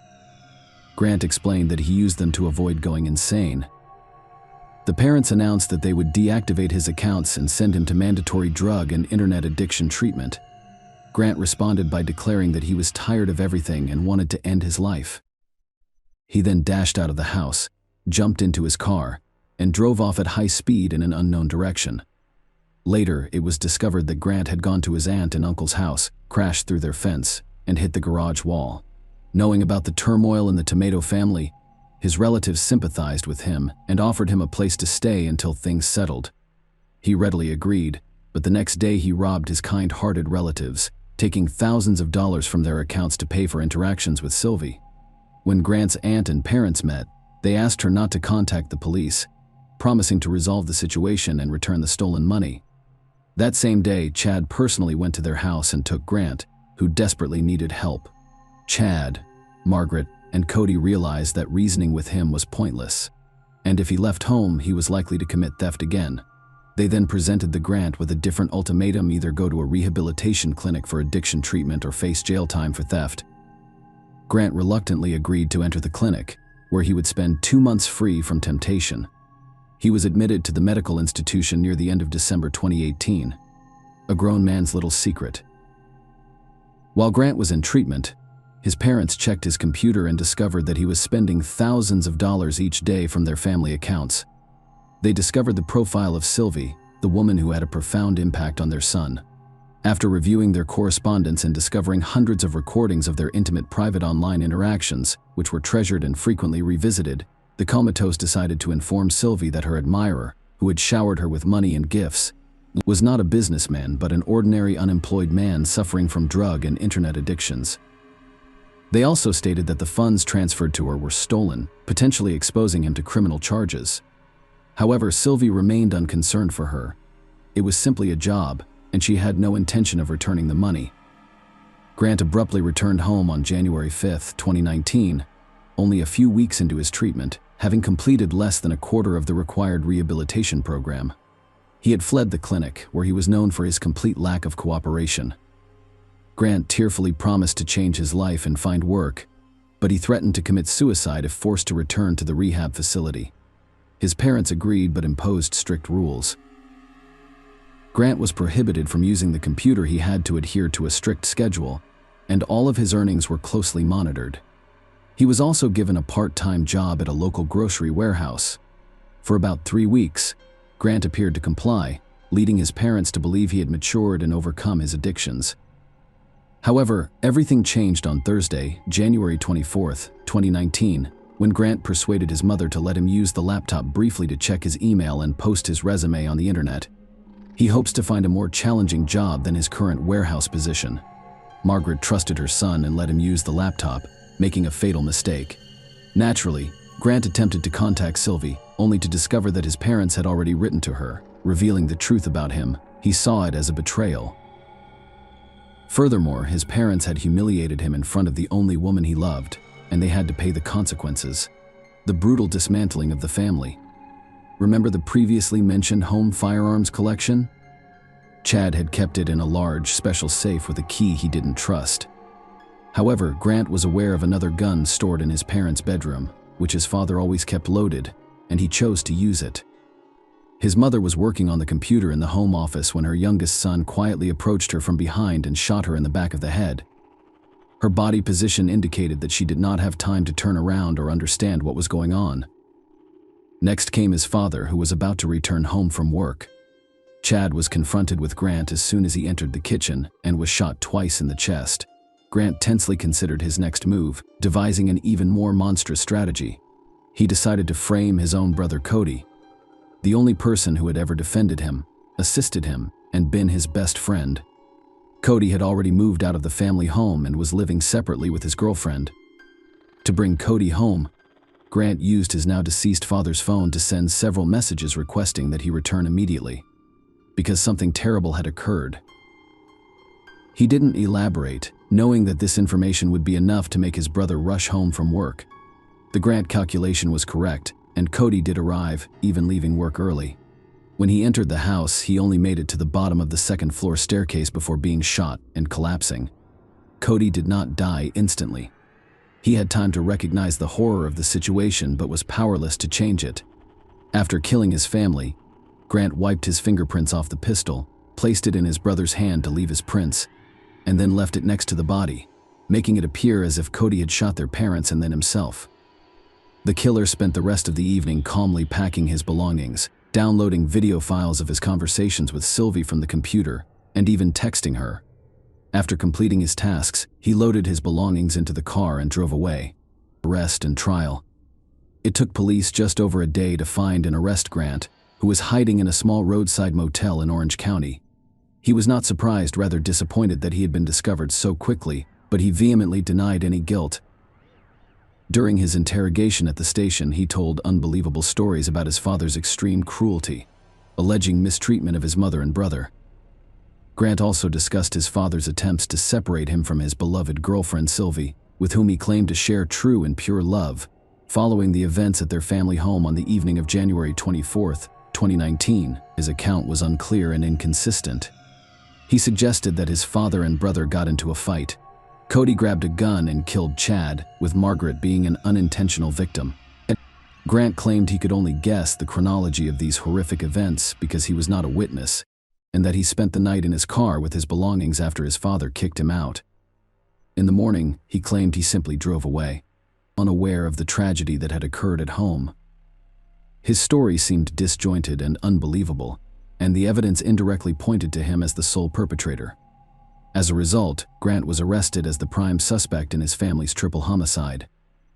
Grant explained that he used them to avoid going insane. The parents announced that they would deactivate his accounts and send him to mandatory drug and internet addiction treatment. Grant responded by declaring that he was tired of everything and wanted to end his life. He then dashed out of the house, jumped into his car, and drove off at high speed in an unknown direction. Later, it was discovered that Grant had gone to his aunt and uncle's house, crashed through their fence, and hit the garage wall. Knowing about the turmoil in the Tomato family, his relatives sympathized with him and offered him a place to stay until things settled. He readily agreed, but the next day he robbed his kind-hearted relatives, taking thousands of dollars from their accounts to pay for interactions with Sylvie. When Grant's aunt and parents met, they asked her not to contact the police, promising to resolve the situation and return the stolen money. That same day, Chad personally went to their house and took Grant, who desperately needed help. Chad, Margaret, and Cody realized that reasoning with him was pointless, and if he left home, he was likely to commit theft again. They then presented the Grant with a different ultimatum: either go to a rehabilitation clinic for addiction treatment or face jail time for theft. Grant reluctantly agreed to enter the clinic, where he would spend 2 months free from temptation. He was admitted to the medical institution near the end of December 2018, a grown man's little secret. While Grant was in treatment, his parents checked his computer and discovered that he was spending thousands of dollars each day from their family accounts. They discovered the profile of Sylvie, the woman who had a profound impact on their son. After reviewing their correspondence and discovering hundreds of recordings of their intimate private online interactions, which were treasured and frequently revisited, the comatose decided to inform Sylvie that her admirer, who had showered her with money and gifts, was not a businessman but an ordinary unemployed man suffering from drug and internet addictions. They also stated that the funds transferred to her were stolen, potentially exposing him to criminal charges. However, Sylvie remained unconcerned for her. It was simply a job, and she had no intention of returning the money. Grant abruptly returned home on January 5, 2019, only a few weeks into his treatment, having completed less than a quarter of the required rehabilitation program. He had fled the clinic, where he was known for his complete lack of cooperation. Grant tearfully promised to change his life and find work, but he threatened to commit suicide if forced to return to the rehab facility. His parents agreed but imposed strict rules. Grant was prohibited from using the computer. He had to adhere to a strict schedule, and all of his earnings were closely monitored. He was also given a part-time job at a local grocery warehouse. For about 3 weeks, Grant appeared to comply, leading his parents to believe he had matured and overcome his addictions. However, everything changed on Thursday, January 24, 2019, when Grant persuaded his mother to let him use the laptop briefly to check his email and post his resume on the internet. He hopes to find a more challenging job than his current warehouse position. Margaret trusted her son and let him use the laptop, making a fatal mistake. Naturally, Grant attempted to contact Sylvie, only to discover that his parents had already written to her, revealing the truth about him. He saw it as a betrayal. Furthermore, his parents had humiliated him in front of the only woman he loved, and they had to pay the consequences. The brutal dismantling of the family. Remember the previously mentioned home firearms collection? Chad had kept it in a large, special safe with a key he didn't trust. However, Grant was aware of another gun stored in his parents' bedroom, which his father always kept loaded, and he chose to use it. His mother was working on the computer in the home office when her youngest son quietly approached her from behind and shot her in the back of the head. Her body position indicated that she did not have time to turn around or understand what was going on. Next came his father, who was about to return home from work. Chad was confronted with Grant as soon as he entered the kitchen and was shot twice in the chest. Grant tensely considered his next move, devising an even more monstrous strategy. He decided to frame his own brother Cody, the only person who had ever defended him, assisted him, and been his best friend. Cody had already moved out of the family home and was living separately with his girlfriend. To bring Cody home, Grant used his now deceased father's phone to send several messages requesting that he return immediately, because something terrible had occurred. He didn't elaborate, knowing that this information would be enough to make his brother rush home from work. The Grant calculation was correct, and Cody did arrive, even leaving work early. When he entered the house, he only made it to the bottom of the second-floor staircase before being shot and collapsing. Cody did not die instantly. He had time to recognize the horror of the situation but was powerless to change it. After killing his family, Grant wiped his fingerprints off the pistol, placed it in his brother's hand to leave his prints, and then left it next to the body, making it appear as if Cody had shot their parents and then himself. The killer spent the rest of the evening calmly packing his belongings, downloading video files of his conversations with Sylvie from the computer, and even texting her. After completing his tasks, he loaded his belongings into the car and drove away. Arrest and trial. It took police just over a day to find and arrest Grant, who was hiding in a small roadside motel in Orange County. He was not surprised, rather disappointed that he had been discovered so quickly, but he vehemently denied any guilt. During his interrogation at the station, he told unbelievable stories about his father's extreme cruelty, alleging mistreatment of his mother and brother. Grant also discussed his father's attempts to separate him from his beloved girlfriend Sylvie, with whom he claimed to share true and pure love, following the events at their family home on the evening of January 24, 2019. His account was unclear and inconsistent. He suggested that his father and brother got into a fight. Cody grabbed a gun and killed Chad, with Margaret being an unintentional victim. Grant claimed he could only guess the chronology of these horrific events because he was not a witness, and that he spent the night in his car with his belongings after his father kicked him out. In the morning, he claimed he simply drove away, unaware of the tragedy that had occurred at home. His story seemed disjointed and unbelievable, and the evidence indirectly pointed to him as the sole perpetrator. As a result, Grant was arrested as the prime suspect in his family's triple homicide.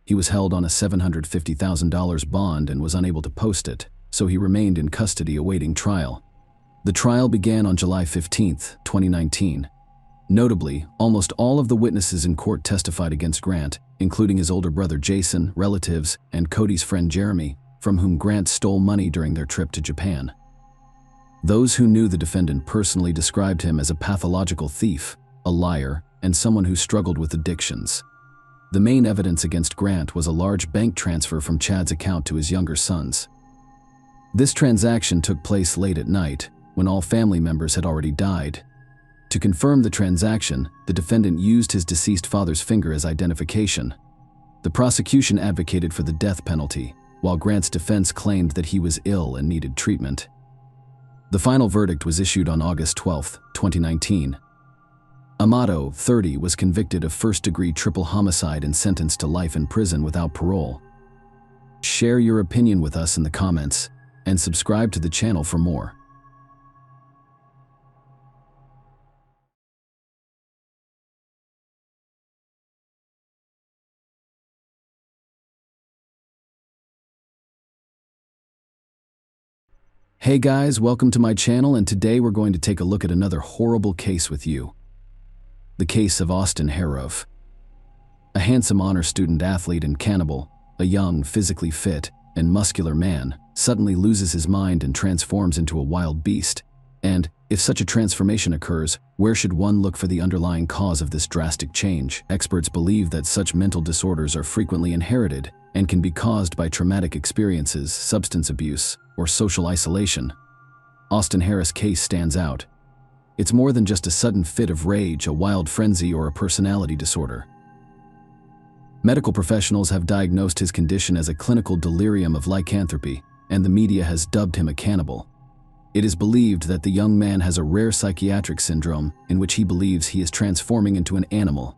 He was held on a $750,000 bond and was unable to post it, so he remained in custody awaiting trial. The trial began on July 15, 2019. Notably, almost all of the witnesses in court testified against Grant, including his older brother Jason, relatives, and Cody's friend Jeremy, from whom Grant stole money during their trip to Japan. Those who knew the defendant personally described him as a pathological thief, a liar, and someone who struggled with addictions. The main evidence against Grant was a large bank transfer from Chad's account to his younger sons. This transaction took place late at night, when all family members had already died. To confirm the transaction, the defendant used his deceased father's finger as identification. The prosecution advocated for the death penalty, while Grant's defense claimed that he was ill and needed treatment. The final verdict was issued on August 12, 2019. Amato, 30, was convicted of first-degree triple homicide and sentenced to life in prison without parole. Share your opinion with us in the comments, and subscribe to the channel for more. Hey guys, welcome to my channel, and today we're going to take a look at another horrible case with you. The case of Austin Harroff. A handsome honor student athlete and cannibal, a young, physically fit, and muscular man, suddenly loses his mind and transforms into a wild beast. And, if such a transformation occurs, where should one look for the underlying cause of this drastic change? Experts believe that such mental disorders are frequently inherited and can be caused by traumatic experiences, substance abuse, or social isolation. Austin Harroff's case stands out. It's more than just a sudden fit of rage, a wild frenzy, or a personality disorder. Medical professionals have diagnosed his condition as a clinical delirium of lycanthropy, and the media has dubbed him a cannibal. It is believed that the young man has a rare psychiatric syndrome in which he believes he is transforming into an animal.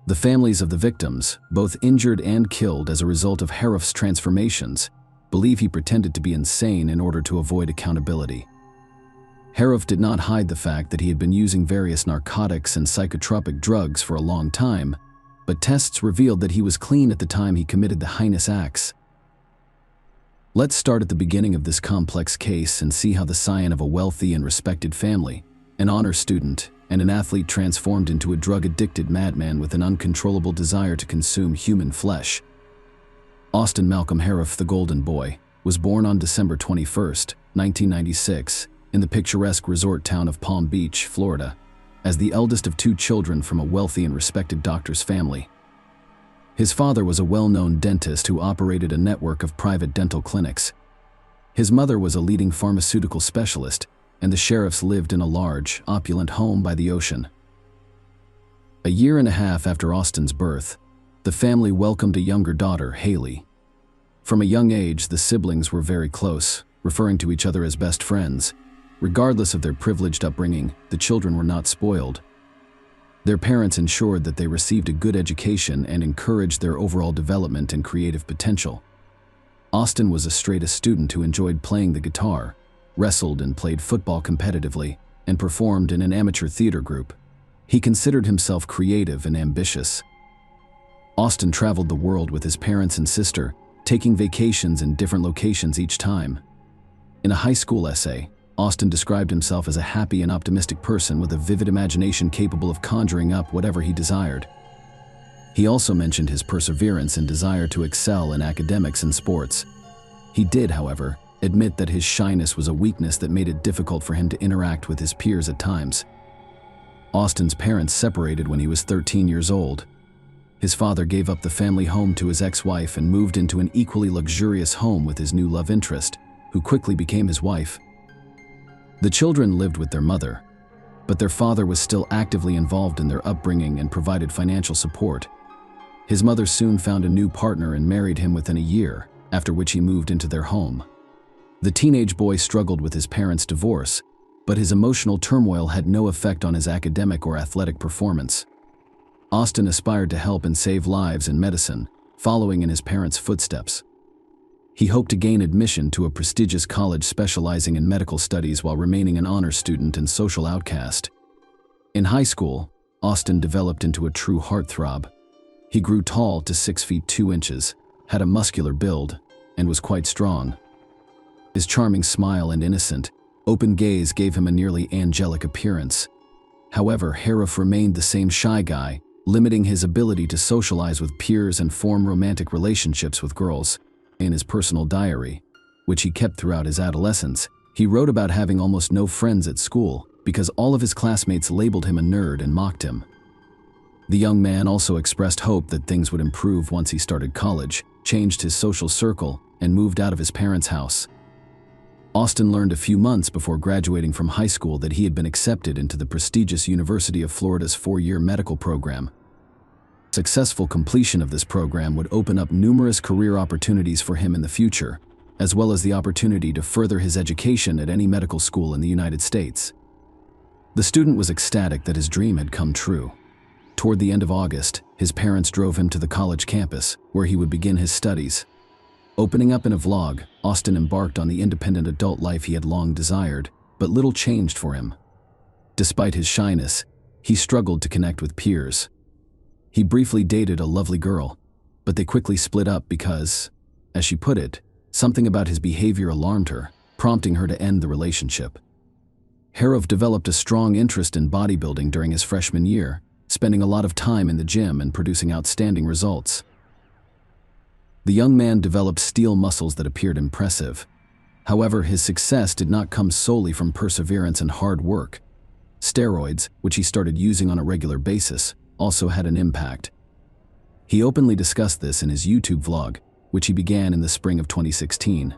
The families of the victims, both injured and killed as a result of Harroff's transformations, believe he pretended to be insane in order to avoid accountability. Harroff did not hide the fact that he had been using various narcotics and psychotropic drugs for a long time, but tests revealed that he was clean at the time he committed the heinous acts. Let's start at the beginning of this complex case and see how the scion of a wealthy and respected family, an honor student, and an athlete transformed into a drug-addicted madman with an uncontrollable desire to consume human flesh. Austin Malcolm Harroff, the Golden Boy, was born on December 21, 1996, in the picturesque resort town of Palm Beach, Florida. as the eldest of 2 children from a wealthy and respected doctor's family. His father was a well-known dentist who operated a network of private dental clinics. His mother was a leading pharmaceutical specialist, and the Sheriffs lived in a large, opulent home by the ocean. A year and a half after Austin's birth, the family welcomed a younger daughter, Haley. From a young age, the siblings were very close, referring to each other as best friends. Regardless of their privileged upbringing, the children were not spoiled. Their parents ensured that they received a good education and encouraged their overall development and creative potential. Austin was a straight-A student who enjoyed playing the guitar, wrestled and played football competitively, and performed in an amateur theater group. He considered himself creative and ambitious. Austin traveled the world with his parents and sister, taking vacations in different locations each time. In a high school essay, Austin described himself as a happy and optimistic person with a vivid imagination capable of conjuring up whatever he desired. He also mentioned his perseverance and desire to excel in academics and sports. He did, however, admit that his shyness was a weakness that made it difficult for him to interact with his peers at times. Austin's parents separated when he was 13 years old. His father gave up the family home to his ex-wife and moved into an equally luxurious home with his new love interest, who quickly became his wife. The children lived with their mother, but their father was still actively involved in their upbringing and provided financial support. His mother soon found a new partner and married him within a year, after which he moved into their home. The teenage boy struggled with his parents' divorce, but his emotional turmoil had no effect on his academic or athletic performance. Austin aspired to help and save lives in medicine, following in his parents' footsteps. He hoped to gain admission to a prestigious college specializing in medical studies while remaining an honor student and social outcast. In high school, Austin developed into a true heartthrob. He grew tall to 6 feet 2 inches, had a muscular build, and was quite strong. His charming smile and innocent, open gaze gave him a nearly angelic appearance. However, Harif remained the same shy guy, limiting his ability to socialize with peers and form romantic relationships with girls. In his personal diary, which he kept throughout his adolescence, he wrote about having almost no friends at school because all of his classmates labeled him a nerd and mocked him. The young man also expressed hope that things would improve once he started college, changed his social circle, and moved out of his parents' house. Austin learned a few months before graduating from high school that he had been accepted into the prestigious University of Florida's 4-year medical program. Successful completion of this program would open up numerous career opportunities for him in the future, as well as the opportunity to further his education at any medical school in the United States. The student was ecstatic that his dream had come true. Toward the end of August, his parents drove him to the college campus, where he would begin his studies. Opening up in a vlog, Austin embarked on the independent adult life he had long desired, but little changed for him. Despite his shyness, he struggled to connect with peers. He briefly dated a lovely girl, but they quickly split up because, as she put it, something about his behavior alarmed her, prompting her to end the relationship. Harif developed a strong interest in bodybuilding during his freshman year, spending a lot of time in the gym and producing outstanding results. The young man developed steel muscles that appeared impressive. However, his success did not come solely from perseverance and hard work. Steroids, which he started using on a regular basis, also had an impact. He openly discussed this in his YouTube vlog, which he began in the spring of 2016.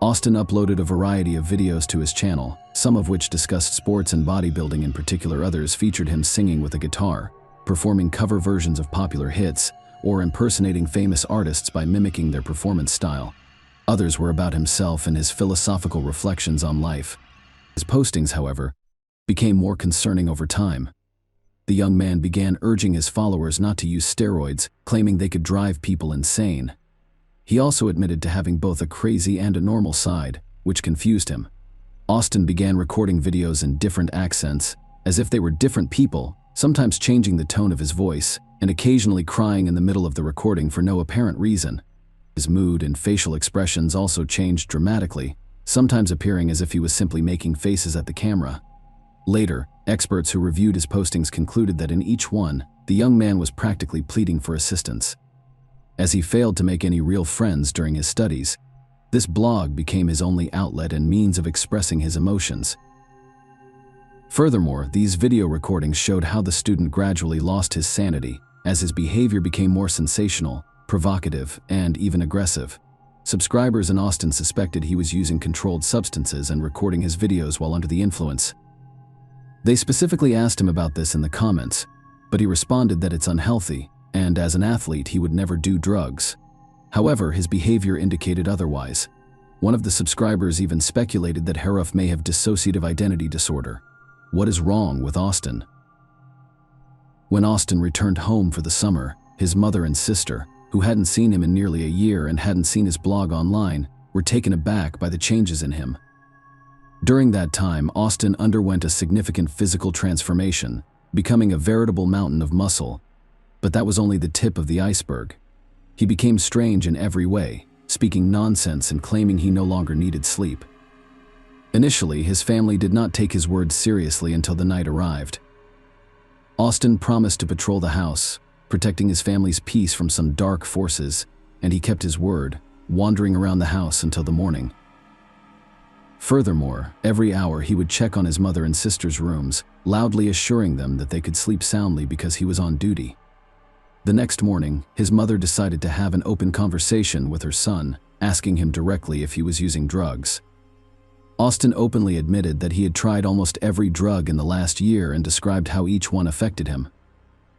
Austin uploaded a variety of videos to his channel, some of which discussed sports and bodybuilding in particular. Others featured him singing with a guitar, performing cover versions of popular hits, or impersonating famous artists by mimicking their performance style. Others were about himself and his philosophical reflections on life. His postings, however, became more concerning over time. The young man began urging his followers not to use steroids, claiming they could drive people insane. He also admitted to having both a crazy and a normal side, which confused him. Austin began recording videos in different accents, as if they were different people, sometimes changing the tone of his voice, and occasionally crying in the middle of the recording for no apparent reason. His mood and facial expressions also changed dramatically, sometimes appearing as if he was simply making faces at the camera. Later, experts who reviewed his postings concluded that in each one, the young man was practically pleading for assistance. As he failed to make any real friends during his studies, this blog became his only outlet and means of expressing his emotions. Furthermore, these video recordings showed how the student gradually lost his sanity as his behavior became more sensational, provocative, and even aggressive. Subscribers in Austin suspected he was using controlled substances and recording his videos while under the influence. They specifically asked him about this in the comments, but he responded that it's unhealthy, and as an athlete he would never do drugs. However, his behavior indicated otherwise. One of the subscribers even speculated that Haruf may have dissociative identity disorder. What is wrong with Austin? When Austin returned home for the summer, his mother and sister, who hadn't seen him in nearly a year and hadn't seen his blog online, were taken aback by the changes in him. During that time, Austin underwent a significant physical transformation, becoming a veritable mountain of muscle. But that was only the tip of the iceberg. He became strange in every way, speaking nonsense and claiming he no longer needed sleep. Initially, his family did not take his words seriously until the night arrived. Austin promised to patrol the house, protecting his family's peace from some dark forces, and he kept his word, wandering around the house until the morning. Furthermore, every hour he would check on his mother and sister's rooms, loudly assuring them that they could sleep soundly because he was on duty. The next morning, his mother decided to have an open conversation with her son, asking him directly if he was using drugs. Austin openly admitted that he had tried almost every drug in the last year and described how each one affected him.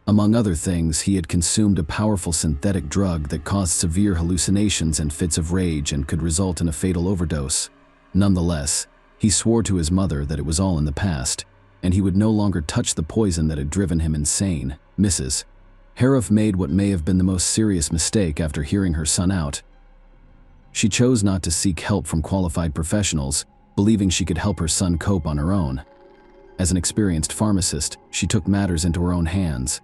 Among other things, he had consumed a powerful synthetic drug that caused severe hallucinations and fits of rage and could result in a fatal overdose. Nonetheless, he swore to his mother that it was all in the past, and he would no longer touch the poison that had driven him insane. Mrs. Haruf made what may have been the most serious mistake after hearing her son out. She chose not to seek help from qualified professionals, believing she could help her son cope on her own. As an experienced pharmacist, she took matters into her own hands.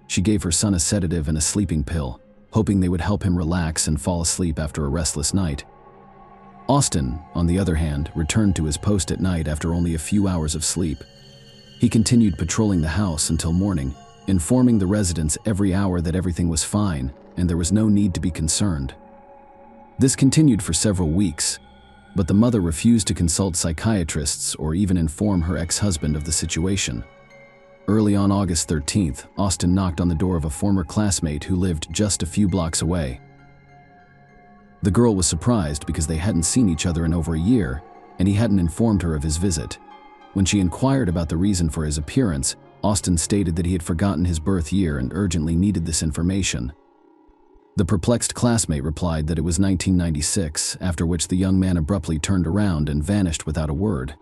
She gave her son a sedative and a sleeping pill, hoping they would help him relax and fall asleep after a restless night. Austin, on the other hand, returned to his post at night after only a few hours of sleep. He continued patrolling the house until morning, informing the residents every hour that everything was fine and there was no need to be concerned. This continued for several weeks, but the mother refused to consult psychiatrists or even inform her ex-husband of the situation. Early on August 13th, Austin knocked on the door of a former classmate who lived just a few blocks away. The girl was surprised because they hadn't seen each other in over a year, and he hadn't informed her of his visit. When she inquired about the reason for his appearance, Austin stated that he had forgotten his birth year and urgently needed this information. The perplexed classmate replied that it was 1996, after which the young man abruptly turned around and vanished without a word.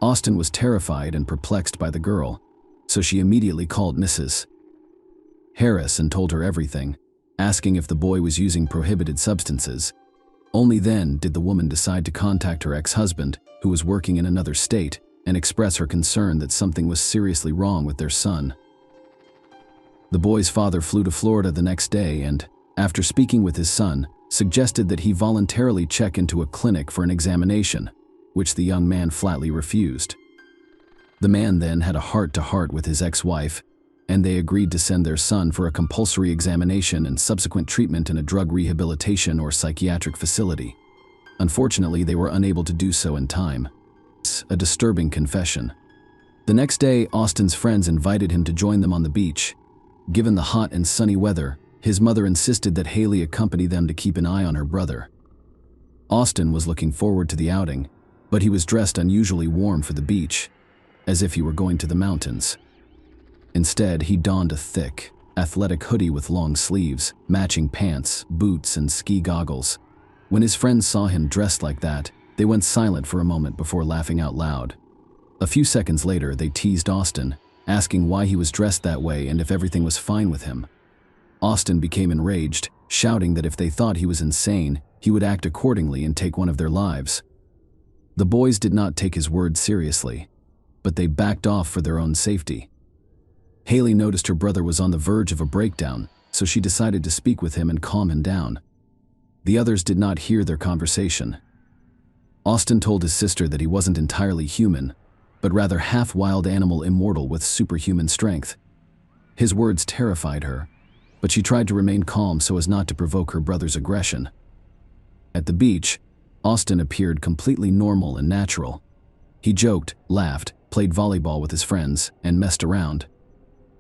Austin was terrified and perplexed by the girl, so she immediately called Mrs. Harris and told her everything, asking if the boy was using prohibited substances. Only then did the woman decide to contact her ex-husband, who was working in another state, and express her concern that something was seriously wrong with their son. The boy's father flew to Florida the next day and, after speaking with his son, suggested that he voluntarily check into a clinic for an examination, which the young man flatly refused. The man then had a heart-to-heart with his ex-wife, and they agreed to send their son for a compulsory examination and subsequent treatment in a drug rehabilitation or psychiatric facility. Unfortunately, they were unable to do so in time. It's a disturbing confession. The next day, Austin's friends invited him to join them on the beach. Given the hot and sunny weather, his mother insisted that Haley accompany them to keep an eye on her brother. Austin was looking forward to the outing, but he was dressed unusually warm for the beach, as if he were going to the mountains. Instead, he donned a thick, athletic hoodie with long sleeves, matching pants, boots, and ski goggles. When his friends saw him dressed like that, they went silent for a moment before laughing out loud. A few seconds later, they teased Austin, asking why he was dressed that way and if everything was fine with him. Austin became enraged, shouting that if they thought he was insane, he would act accordingly and take one of their lives. The boys did not take his words seriously, but they backed off for their own safety. Haley noticed her brother was on the verge of a breakdown, so she decided to speak with him and calm him down. The others did not hear their conversation. Austin told his sister that he wasn't entirely human, but rather half-wild animal immortal with superhuman strength. His words terrified her, but she tried to remain calm so as not to provoke her brother's aggression. At the beach, Austin appeared completely normal and natural. He joked, laughed, played volleyball with his friends, and messed around.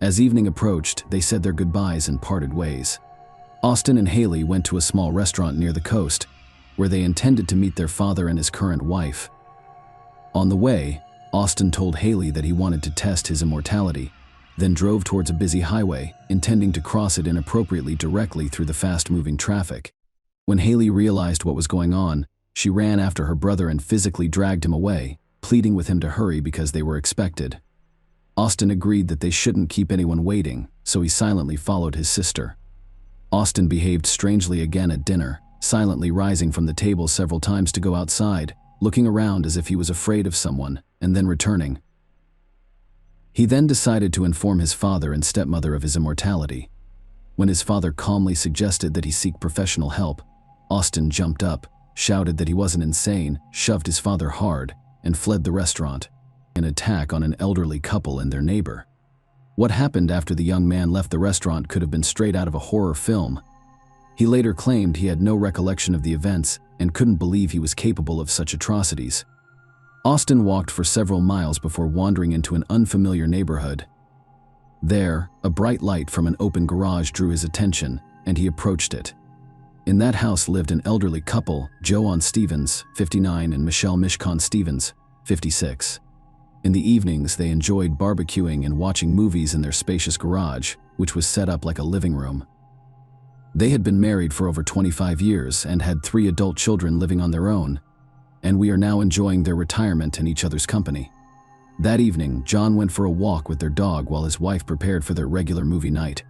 As evening approached, they said their goodbyes and parted ways. Austin and Haley went to a small restaurant near the coast, where they intended to meet their father and his current wife. On the way, Austin told Haley that he wanted to test his immortality, then drove towards a busy highway, intending to cross it inappropriately directly through the fast-moving traffic. When Haley realized what was going on, she ran after her brother and physically dragged him away, pleading with him to hurry because they were expected. Austin agreed that they shouldn't keep anyone waiting, so he silently followed his sister. Austin behaved strangely again at dinner, silently rising from the table several times to go outside, looking around as if he was afraid of someone, and then returning. He then decided to inform his father and stepmother of his immortality. When his father calmly suggested that he seek professional help, Austin jumped up, shouted that he wasn't insane, shoved his father hard, and fled the restaurant, an attack on an elderly couple and their neighbor. What happened after the young man left the restaurant could have been straight out of a horror film. He later claimed he had no recollection of the events and couldn't believe he was capable of such atrocities. Austin walked for several miles before wandering into an unfamiliar neighborhood. There, a bright light from an open garage drew his attention, and he approached it. In that house lived an elderly couple, Joanne Stevens, 59, and Michelle Mishcon Stevens, 56. In the evenings, they enjoyed barbecuing and watching movies in their spacious garage, which was set up like a living room. They had been married for over 25 years and had 3 adult children living on their own, and we are now enjoying their retirement in each other's company. That evening, John went for a walk with their dog while his wife prepared for their regular movie night.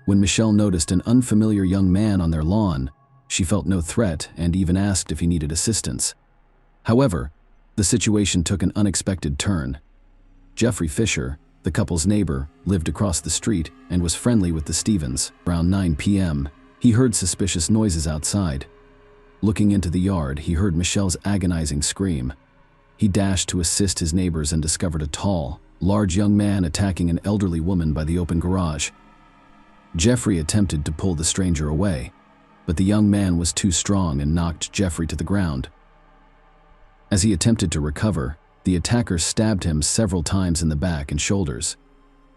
When Michelle noticed an unfamiliar young man on their lawn, she felt no threat and even asked if he needed assistance. However, the situation took an unexpected turn. Jeffrey Fisher, the couple's neighbor, lived across the street and was friendly with the Stevens. Around 9 p.m., he heard suspicious noises outside. Looking into the yard, he heard Michelle's agonizing scream. He dashed to assist his neighbors and discovered a tall, large young man attacking an elderly woman by the open garage. Jeffrey attempted to pull the stranger away, but the young man was too strong and knocked Jeffrey to the ground. As he attempted to recover, the attacker stabbed him several times in the back and shoulders.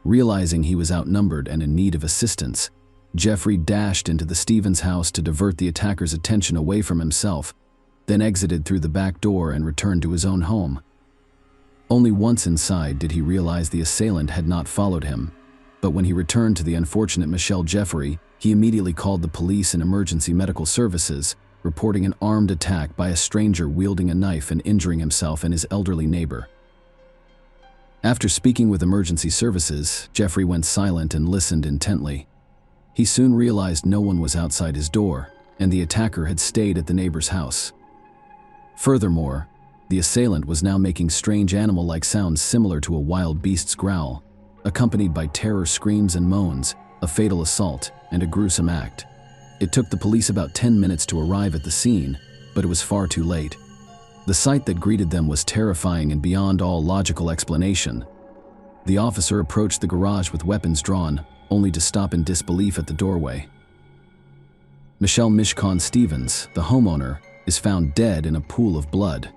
Realizing he was outnumbered and in need of assistance, Jeffrey dashed into the Stevens house to divert the attacker's attention away from himself, then exited through the back door and returned to his own home. Only once inside did he realize the assailant had not followed him, but when he returned to the unfortunate Michelle Jeffrey, he immediately called the police and emergency medical services, reporting an armed attack by a stranger wielding a knife and injuring himself and his elderly neighbor. After speaking with emergency services, Jeffrey went silent and listened intently. He soon realized no one was outside his door, and the attacker had stayed at the neighbor's house. Furthermore, the assailant was now making strange animal-like sounds similar to a wild beast's growl, accompanied by terror screams and moans, a fatal assault, and a gruesome act. It took the police about 10 minutes to arrive at the scene, but it was far too late. The sight that greeted them was terrifying and beyond all logical explanation. The officer approached the garage with weapons drawn, only to stop in disbelief at the doorway. Michelle Mishcon Stevens, the homeowner, is found dead in a pool of blood.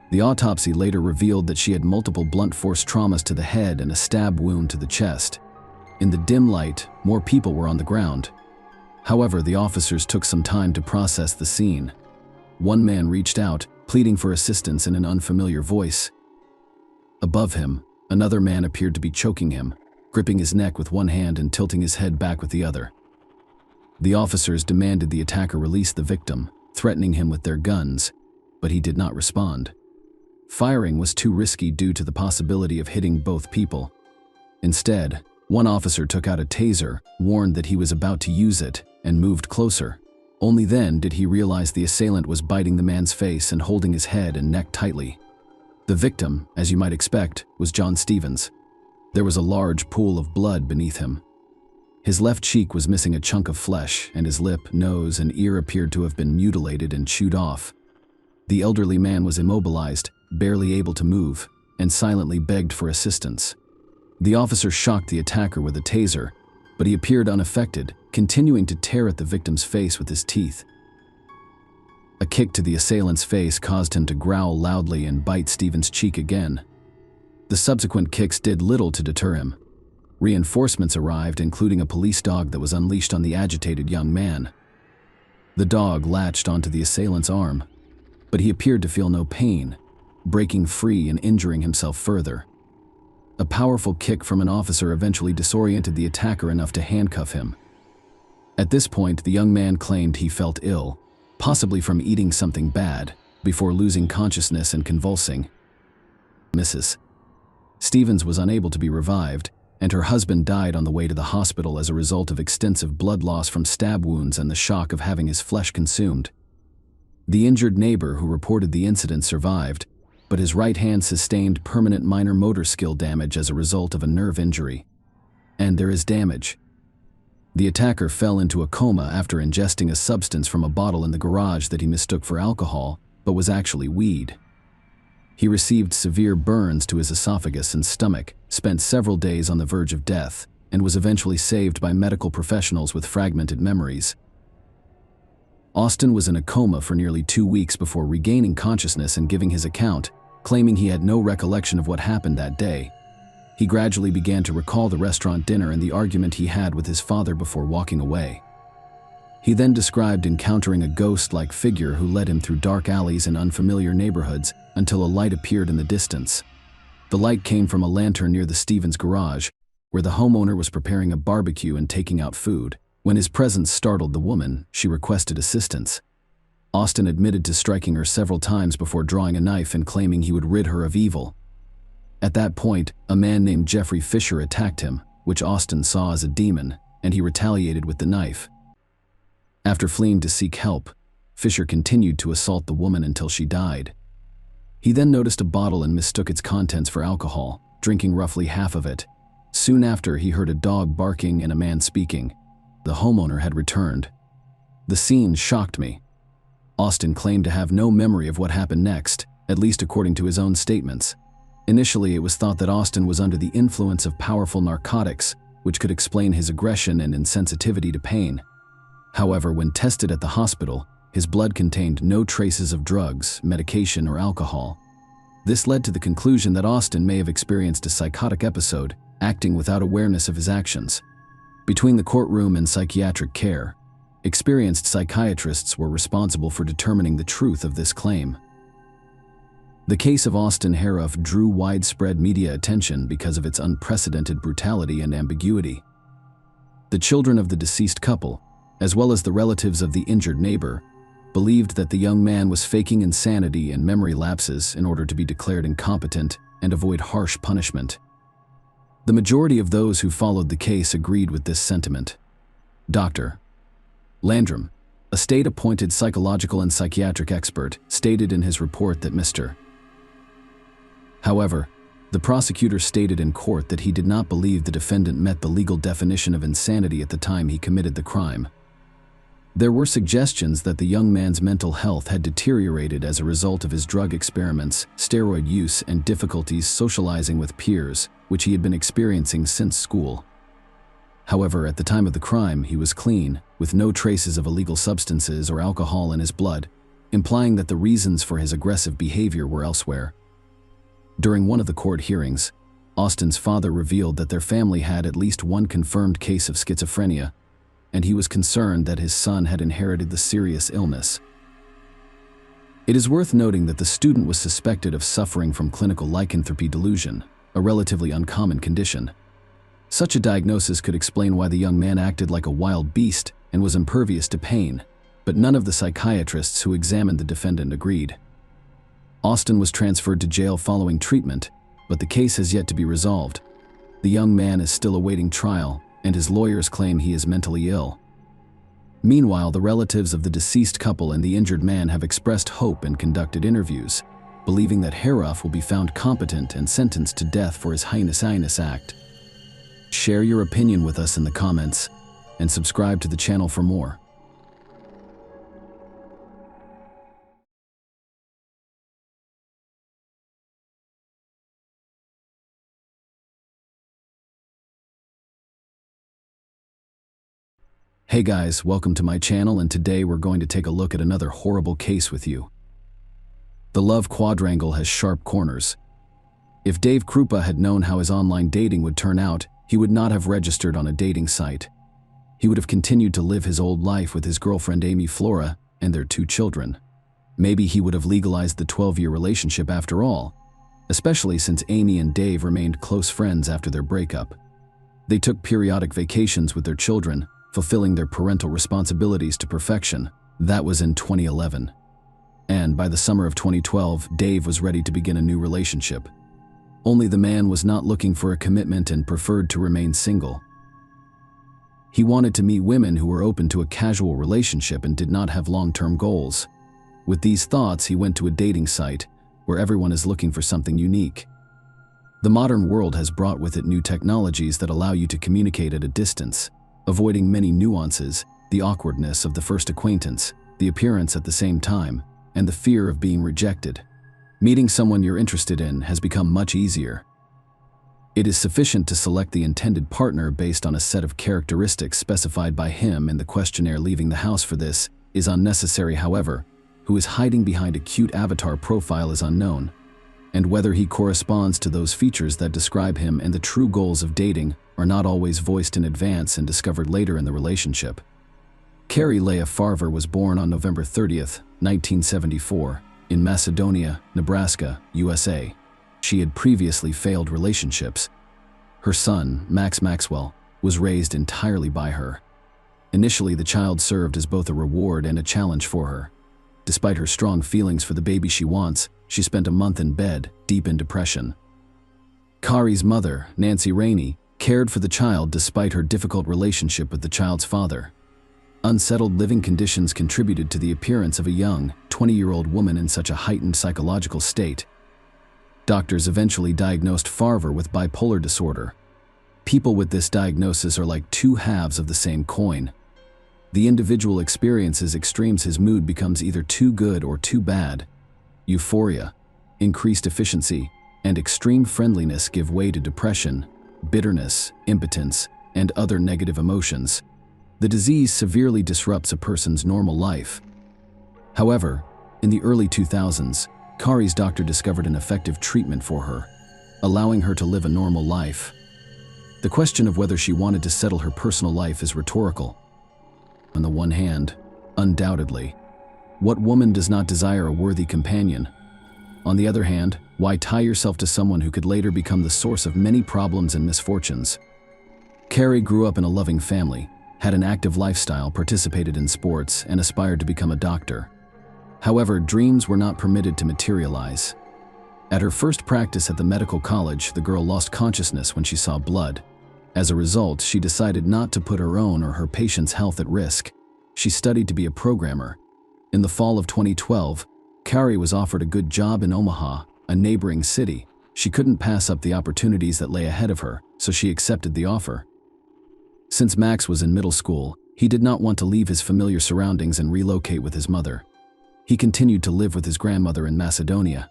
The autopsy later revealed that she had multiple blunt force traumas to the head and a stab wound to the chest. In the dim light, more people were on the ground. However, the officers took some time to process the scene. One man reached out, pleading for assistance in an unfamiliar voice. Above him, another man appeared to be choking him, gripping his neck with one hand and tilting his head back with the other. The officers demanded the attacker release the victim, threatening him with their guns, but he did not respond. Firing was too risky due to the possibility of hitting both people. Instead, one officer took out a taser, warned that he was about to use it, and moved closer. Only then did he realize the assailant was biting the man's face and holding his head and neck tightly. The victim, as you might expect, was John Stevens. There was a large pool of blood beneath him. His left cheek was missing a chunk of flesh, and his lip, nose, and ear appeared to have been mutilated and chewed off. The elderly man was immobilized, barely able to move, and silently begged for assistance. The officer shocked the attacker with a taser, but he appeared unaffected, continuing to tear at the victim's face with his teeth. A kick to the assailant's face caused him to growl loudly and bite Stevens' cheek again. The subsequent kicks did little to deter him. Reinforcements arrived, including a police dog that was unleashed on the agitated young man. The dog latched onto the assailant's arm, but he appeared to feel no pain, breaking free and injuring himself further. A powerful kick from an officer eventually disoriented the attacker enough to handcuff him. At this point, the young man claimed he felt ill, possibly from eating something bad, before losing consciousness and convulsing. Mrs. Stevens was unable to be revived, and her husband died on the way to the hospital as a result of extensive blood loss from stab wounds and the shock of having his flesh consumed. The injured neighbor who reported the incident survived, but his right hand sustained permanent minor motor skill damage as a result of a nerve injury. And there is damage. The attacker fell into a coma after ingesting a substance from a bottle in the garage that he mistook for alcohol, but was actually weed. He received severe burns to his esophagus and stomach, spent several days on the verge of death, and was eventually saved by medical professionals with fragmented memories. Austin was in a coma for nearly 2 weeks before regaining consciousness and giving his account, claiming he had no recollection of what happened that day. He gradually began to recall the restaurant dinner and the argument he had with his father before walking away. He then described encountering a ghost-like figure who led him through dark alleys and unfamiliar neighborhoods until a light appeared in the distance. The light came from a lantern near the Stevens garage, where the homeowner was preparing a barbecue and taking out food. When his presence startled the woman, she requested assistance. Austin admitted to striking her several times before drawing a knife and claiming he would rid her of evil. At that point, a man named Jeffrey Fisher attacked him, which Austin saw as a demon, and he retaliated with the knife. After fleeing to seek help, Fisher continued to assault the woman until she died. He then noticed a bottle and mistook its contents for alcohol, drinking roughly half of it. Soon after, he heard a dog barking and a man speaking. The homeowner had returned. The scene shocked me. Austin claimed to have no memory of what happened next, at least according to his own statements. Initially, it was thought that Austin was under the influence of powerful narcotics, which could explain his aggression and insensitivity to pain. However, when tested at the hospital, his blood contained no traces of drugs, medication, or alcohol. This led to the conclusion that Austin may have experienced a psychotic episode, acting without awareness of his actions. Between the courtroom and psychiatric care, experienced psychiatrists were responsible for determining the truth of this claim. The case of Austin Harrouff drew widespread media attention because of its unprecedented brutality and ambiguity. The children of the deceased couple, as well as the relatives of the injured neighbor, believed that the young man was faking insanity and memory lapses in order to be declared incompetent and avoid harsh punishment. The majority of those who followed the case agreed with this sentiment. Dr. Landrum, a state-appointed psychological and psychiatric expert, stated in his report that Mr. However, the prosecutor stated in court that he did not believe the defendant met the legal definition of insanity at the time he committed the crime. There were suggestions that the young man's mental health had deteriorated as a result of his drug experiments, steroid use, and difficulties socializing with peers, which he had been experiencing since school. However, at the time of the crime, he was clean, with no traces of illegal substances or alcohol in his blood, implying that the reasons for his aggressive behavior were elsewhere. During one of the court hearings, Austin's father revealed that their family had at least one confirmed case of schizophrenia, and he was concerned that his son had inherited the serious illness. It is worth noting that the student was suspected of suffering from clinical lycanthropy delusion, a relatively uncommon condition. Such a diagnosis could explain why the young man acted like a wild beast and was impervious to pain, but none of the psychiatrists who examined the defendant agreed. Austin was transferred to jail following treatment, but the case has yet to be resolved. The young man is still awaiting trial, and his lawyers claim he is mentally ill. Meanwhile, the relatives of the deceased couple and the injured man have expressed hope and conducted interviews, believing that Harrouff will be found competent and sentenced to death for his heinous act. Share your opinion with us in the comments, and subscribe to the channel for more. Hey guys, welcome to my channel, and today we're going to take a look at another horrible case with you. The love quadrangle has sharp corners. If Dave Krupa had known how his online dating would turn out, he would not have registered on a dating site. He would have continued to live his old life with his girlfriend Amy Flora and their 2 children. Maybe he would have legalized the 12-year relationship after all, especially since Amy and Dave remained close friends after their breakup. They took periodic vacations with their children, fulfilling their parental responsibilities to perfection. That was in 2011. And by the summer of 2012, Dave was ready to begin a new relationship. Only the man was not looking for a commitment and preferred to remain single. He wanted to meet women who were open to a casual relationship and did not have long-term goals. With these thoughts, he went to a dating site where everyone is looking for something unique. The modern world has brought with it new technologies that allow you to communicate at a distance, avoiding many nuances, the awkwardness of the first acquaintance, the appearance at the same time, and the fear of being rejected. Meeting someone you're interested in has become much easier. It is sufficient to select the intended partner based on a set of characteristics specified by him in the questionnaire. Leaving the house for this is unnecessary, however. Who is hiding behind a cute avatar profile is unknown, and whether he corresponds to those features that describe him and the true goals of dating are not always voiced in advance and discovered later in the relationship. Carrie Leah Farver was born on November 30th, 1974, in Macedonia, Nebraska, USA. She had previously failed relationships. Her son, Max Maxwell, was raised entirely by her. Initially, the child served as both a reward and a challenge for her. Despite her strong feelings for the baby she wants, she spent a month in bed, deep in depression. Kari's mother, Nancy Rainey, cared for the child despite her difficult relationship with the child's father. Unsettled living conditions contributed to the appearance of a young, 20-year-old woman in such a heightened psychological state. Doctors eventually diagnosed Farver with bipolar disorder. People with this diagnosis are like 2 halves of the same coin. The individual experiences extremes. His mood becomes either too good or too bad. Euphoria, increased efficiency, and extreme friendliness give way to depression, bitterness, impotence, and other negative emotions. The disease severely disrupts a person's normal life. However, in the early 2000s, Kari's doctor discovered an effective treatment for her, allowing her to live a normal life. The question of whether she wanted to settle her personal life is rhetorical. On the one hand, undoubtedly, what woman does not desire a worthy companion? On the other hand, why tie yourself to someone who could later become the source of many problems and misfortunes? Kari grew up in a loving family, had an active lifestyle, participated in sports, and aspired to become a doctor. However, dreams were not permitted to materialize. At her first practice at the medical college, the girl lost consciousness when she saw blood. As a result, she decided not to put her own or her patient's health at risk. She studied to be a programmer. In the fall of 2012, Kari was offered a good job in Omaha, a neighboring city. She couldn't pass up the opportunities that lay ahead of her, so she accepted the offer. Since Max was in middle school, he did not want to leave his familiar surroundings and relocate with his mother. He continued to live with his grandmother in Macedonia.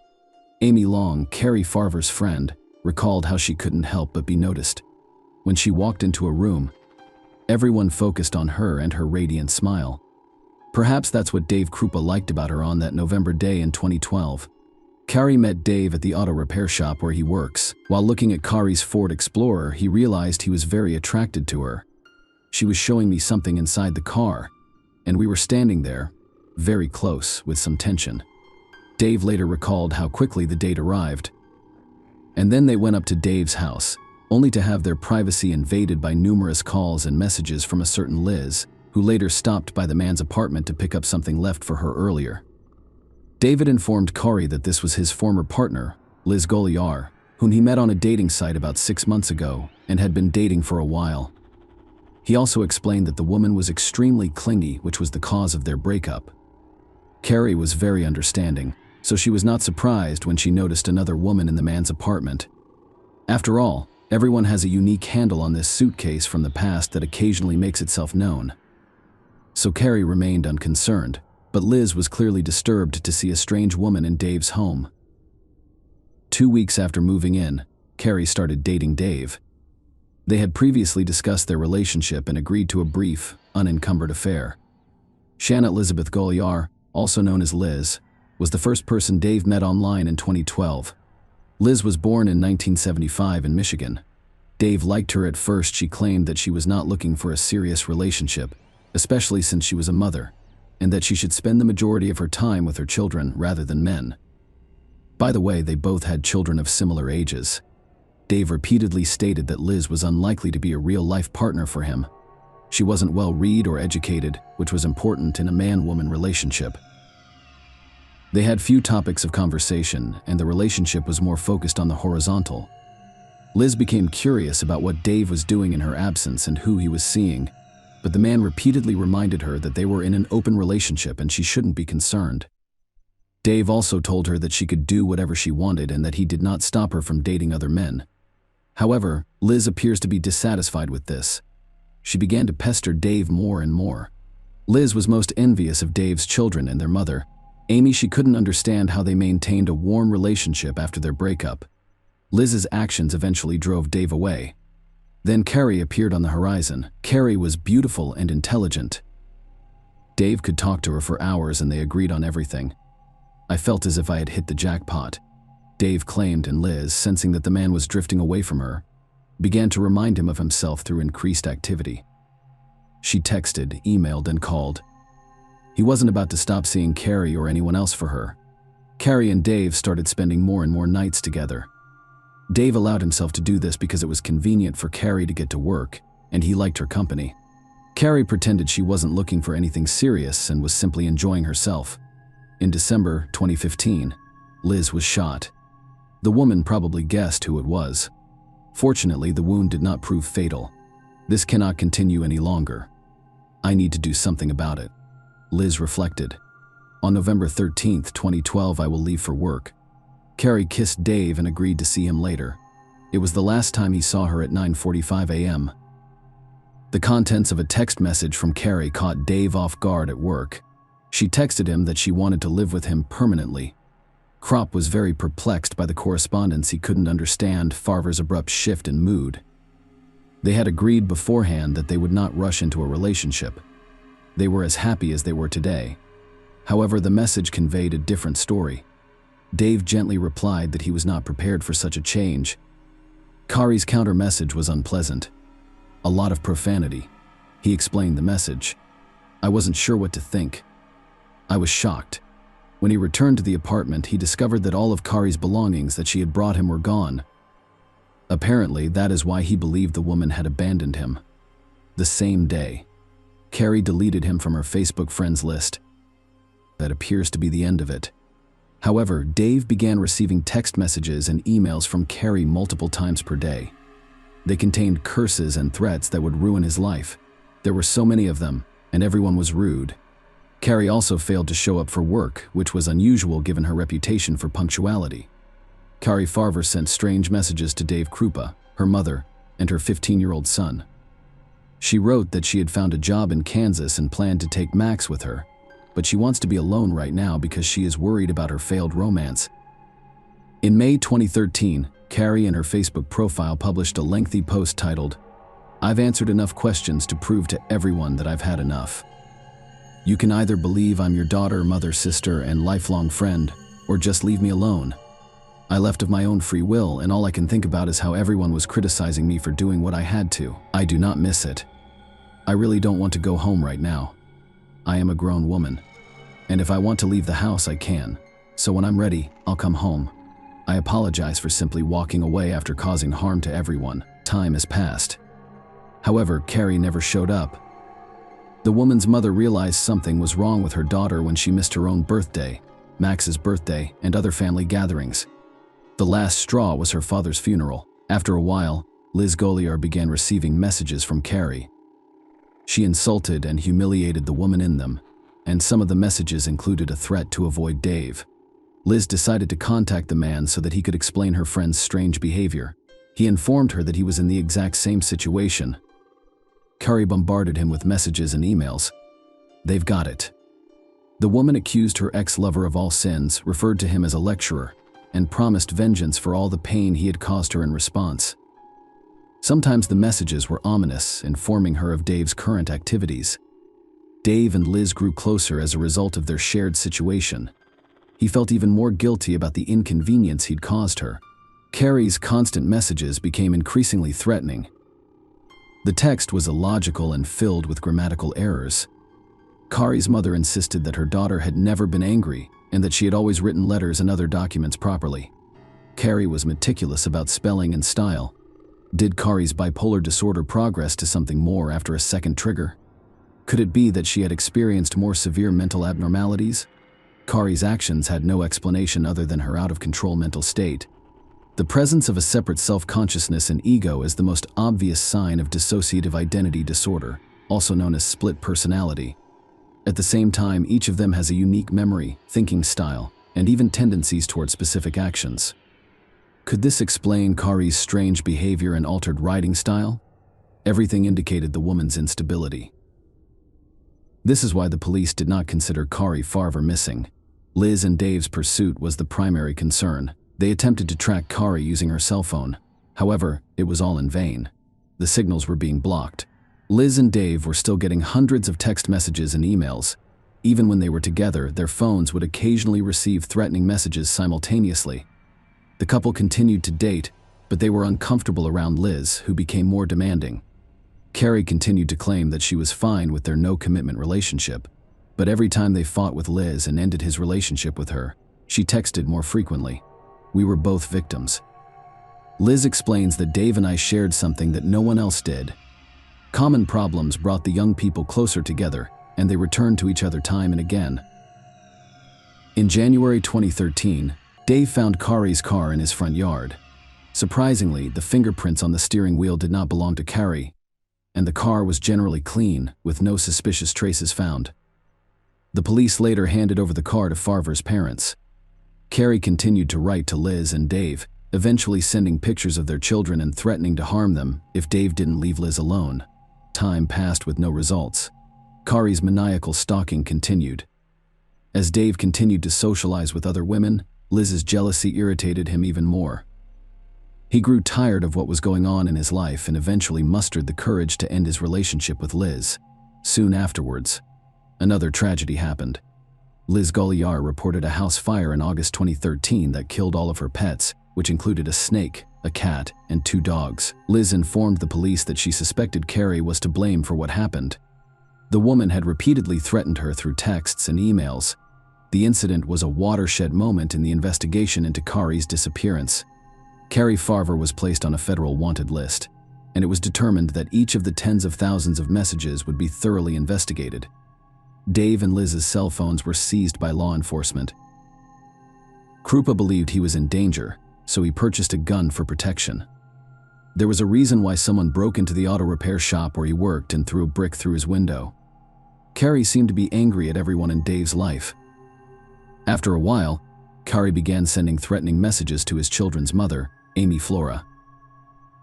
Amy Long, Kari Farver's friend, recalled how she couldn't help but be noticed. When she walked into a room, everyone focused on her and her radiant smile. Perhaps that's what Dave Krupa liked about her on that November day in 2012. Kari met Dave at the auto repair shop where he works. While looking at Kari's Ford Explorer, he realized he was very attracted to her. She was showing me something inside the car, and we were standing there, very close, with some tension. Dave later recalled how quickly the date arrived. And then they went up to Dave's house, only to have their privacy invaded by numerous calls and messages from a certain Liz, who later stopped by the man's apartment to pick up something left for her earlier. David informed Kari that this was his former partner, Liz Goliar, whom he met on a dating site about 6 months ago and had been dating for a while. He also explained that the woman was extremely clingy, which was the cause of their breakup. Kari was very understanding, so she was not surprised when she noticed another woman in the man's apartment. After all, everyone has a unique handle on this suitcase from the past that occasionally makes itself known. So Kari remained unconcerned, but Liz was clearly disturbed to see a strange woman in Dave's home. 2 weeks after moving in, Kari started dating Dave. They had previously discussed their relationship and agreed to a brief, unencumbered affair. Shanna Elizabeth Goliar, also known as Liz, was the first person Dave met online in 2012. Liz was born in 1975 in Michigan. Dave liked her at first. She claimed that she was not looking for a serious relationship, especially since she was a mother, and that she should spend the majority of her time with her children rather than men. By the way, they both had children of similar ages. Dave repeatedly stated that Liz was unlikely to be a real-life partner for him. She wasn't well-read or educated, which was important in a man-woman relationship. They had few topics of conversation, and the relationship was more focused on the horizontal. Liz became curious about what Dave was doing in her absence and who he was seeing, but the man repeatedly reminded her that they were in an open relationship and she shouldn't be concerned. Dave also told her that she could do whatever she wanted and that he did not stop her from dating other men. However, Liz appears to be dissatisfied with this. She began to pester Dave more and more. Liz was most envious of Dave's children and their mother, Amy. She couldn't understand how they maintained a warm relationship after their breakup. Liz's actions eventually drove Dave away. Then Carrie appeared on the horizon. Carrie was beautiful and intelligent. Dave could talk to her for hours and they agreed on everything. I felt as if I had hit the jackpot, Dave claimed, and Liz, sensing that the man was drifting away from her, began to remind him of himself through increased activity. She texted, emailed, and called. He wasn't about to stop seeing Carrie or anyone else for her. Carrie and Dave started spending more and more nights together. Dave allowed himself to do this because it was convenient for Carrie to get to work, and he liked her company. Carrie pretended she wasn't looking for anything serious and was simply enjoying herself. In December 2015, Liz was shot. The woman probably guessed who it was. Fortunately, the wound did not prove fatal. This cannot continue any longer. I need to do something about it, Liz reflected. On November 13, 2012, I will leave for work. Carrie kissed Dave and agreed to see him later. It was the last time he saw her at 9:45 a.m. The contents of a text message from Carrie caught Dave off guard at work. She texted him that she wanted to live with him permanently. Kropp was very perplexed by the correspondence. He couldn't understand Farver's abrupt shift in mood. They had agreed beforehand that they would not rush into a relationship. They were as happy as they were today. However, the message conveyed a different story. Dave gently replied that he was not prepared for such a change. Kari's counter message was unpleasant. A lot of profanity. He explained the message. I wasn't sure what to think. I was shocked. When he returned to the apartment, he discovered that all of Kari's belongings that she had brought him were gone. Apparently, that is why he believed the woman had abandoned him. The same day, Carrie deleted him from her Facebook friends list. That appears to be the end of it. However, Dave began receiving text messages and emails from Carrie multiple times per day. They contained curses and threats that would ruin his life. There were so many of them, and everyone was rude. Carrie also failed to show up for work, which was unusual given her reputation for punctuality. Kari Farver sent strange messages to Dave Krupa, her mother, and her 15-year-old son. She wrote that she had found a job in Kansas and planned to take Max with her, but she wants to be alone right now because she is worried about her failed romance. In May 2013, Carrie in her Facebook profile published a lengthy post titled, "I've answered enough questions to prove to everyone that I've had enough. You can either believe I'm your daughter, mother, sister, and lifelong friend, or just leave me alone. I left of my own free will, and all I can think about is how everyone was criticizing me for doing what I had to. I do not miss it. I really don't want to go home right now. I am a grown woman, and if I want to leave the house, I can. So when I'm ready, I'll come home. I apologize for simply walking away after causing harm to everyone. Time has passed." However, Carrie never showed up. The woman's mother realized something was wrong with her daughter when she missed her own birthday, Max's birthday, and other family gatherings. The last straw was her father's funeral. After a while, Liz Goliar began receiving messages from Carrie. She insulted and humiliated the woman in them, and some of the messages included a threat to avoid Dave. Liz decided to contact the man so that he could explain her friend's strange behavior. He informed her that he was in the exact same situation. Carrie bombarded him with messages and emails. They've got it. The woman accused her ex-lover of all sins, referred to him as a lecturer, and promised vengeance for all the pain he had caused her in response. Sometimes the messages were ominous, informing her of Dave's current activities. Dave and Liz grew closer as a result of their shared situation. He felt even more guilty about the inconvenience he'd caused her. Carrie's constant messages became increasingly threatening. The text was illogical and filled with grammatical errors. Carrie's mother insisted that her daughter had never been angry and that she had always written letters and other documents properly. Carrie was meticulous about spelling and style. Did Carrie's bipolar disorder progress to something more after a second trigger? Could it be that she had experienced more severe mental abnormalities? Carrie's actions had no explanation other than her out-of-control mental state. The presence of a separate self-consciousness and ego is the most obvious sign of dissociative identity disorder, also known as split personality. At the same time, each of them has a unique memory, thinking style, and even tendencies toward specific actions. Could this explain Carrie's strange behavior and altered writing style? Everything indicated the woman's instability. This is why the police did not consider Carrie Farver missing. Liz and Dave's pursuit was the primary concern. They attempted to track Carrie using her cell phone. However, it was all in vain. The signals were being blocked. Liz and Dave were still getting hundreds of text messages and emails. Even when they were together, their phones would occasionally receive threatening messages simultaneously. The couple continued to date, but they were uncomfortable around Liz, who became more demanding. Carrie continued to claim that she was fine with their no-commitment relationship, but every time they fought with Liz and ended his relationship with her, she texted more frequently. "We were both victims." Liz explains that Dave and I shared something that no one else did. Common problems brought the young people closer together, and they returned to each other time and again. In January 2013, Dave found Carrie's car in his front yard. Surprisingly, the fingerprints on the steering wheel did not belong to Carrie, and the car was generally clean, with no suspicious traces found. The police later handed over the car to Farver's parents. Carrie continued to write to Liz and Dave, eventually sending pictures of their children and threatening to harm them if Dave didn't leave Liz alone. Time passed with no results. Carrie's maniacal stalking continued. As Dave continued to socialize with other women, Liz's jealousy irritated him even more. He grew tired of what was going on in his life and eventually mustered the courage to end his relationship with Liz. Soon afterwards, another tragedy happened. Liz Goliar reported a house fire in August 2013 that killed all of her pets, which included a snake, a cat, and 2 dogs. Liz informed the police that she suspected Carrie was to blame for what happened. The woman had repeatedly threatened her through texts and emails. The incident was a watershed moment in the investigation into Carrie's disappearance. Carrie Farver was placed on a federal wanted list, and it was determined that each of the tens of thousands of messages would be thoroughly investigated. Dave and Liz's cell phones were seized by law enforcement. Krupa believed he was in danger, so he purchased a gun for protection. There was a reason why someone broke into the auto repair shop where he worked and threw a brick through his window. Carrie seemed to be angry at everyone in Dave's life. After a while, Carrie began sending threatening messages to his children's mother, Amy Flora.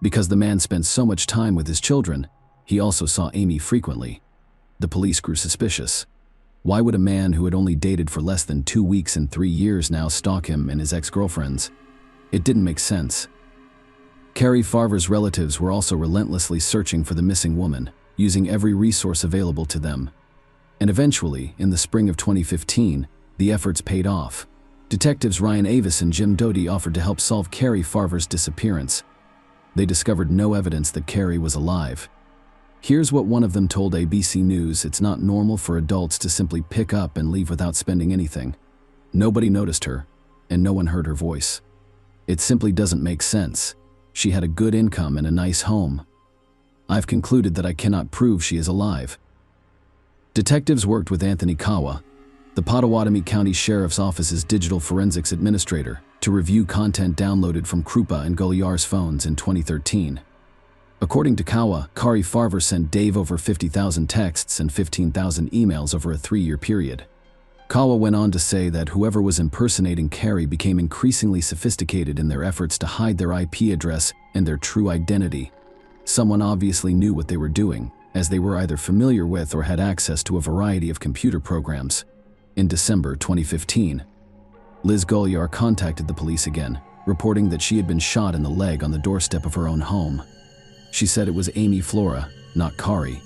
Because the man spent so much time with his children, he also saw Amy frequently. The police grew suspicious. Why would a man who had only dated for less than 2 weeks and 3 years now stalk him and his ex-girlfriends? It didn't make sense. Carrie Farver's relatives were also relentlessly searching for the missing woman, using every resource available to them. And eventually, in the spring of 2015, the efforts paid off. Detectives Ryan Avis and Jim Doty offered to help solve Carrie Farver's disappearance. They discovered no evidence that Carrie was alive. Here's what one of them told ABC News: "It's not normal for adults to simply pick up and leave without spending anything. Nobody noticed her, and no one heard her voice. It simply doesn't make sense. She had a good income and a nice home. I've concluded that I cannot prove she is alive." Detectives worked with Anthony Kawa, the Potawatomi County Sheriff's Office's digital forensics administrator, to review content downloaded from Krupa and Goliar's phones in 2013. According to Kawa, Carrie Farver sent Dave over 50,000 texts and 15,000 emails over a 3-year period. Kawa went on to say that whoever was impersonating Carrie became increasingly sophisticated in their efforts to hide their IP address and their true identity. Someone obviously knew what they were doing, as they were either familiar with or had access to a variety of computer programs. In December 2015, Liz Goliar contacted the police again, reporting that she had been shot in the leg on the doorstep of her own home. She said it was Amy Flora, not Carrie.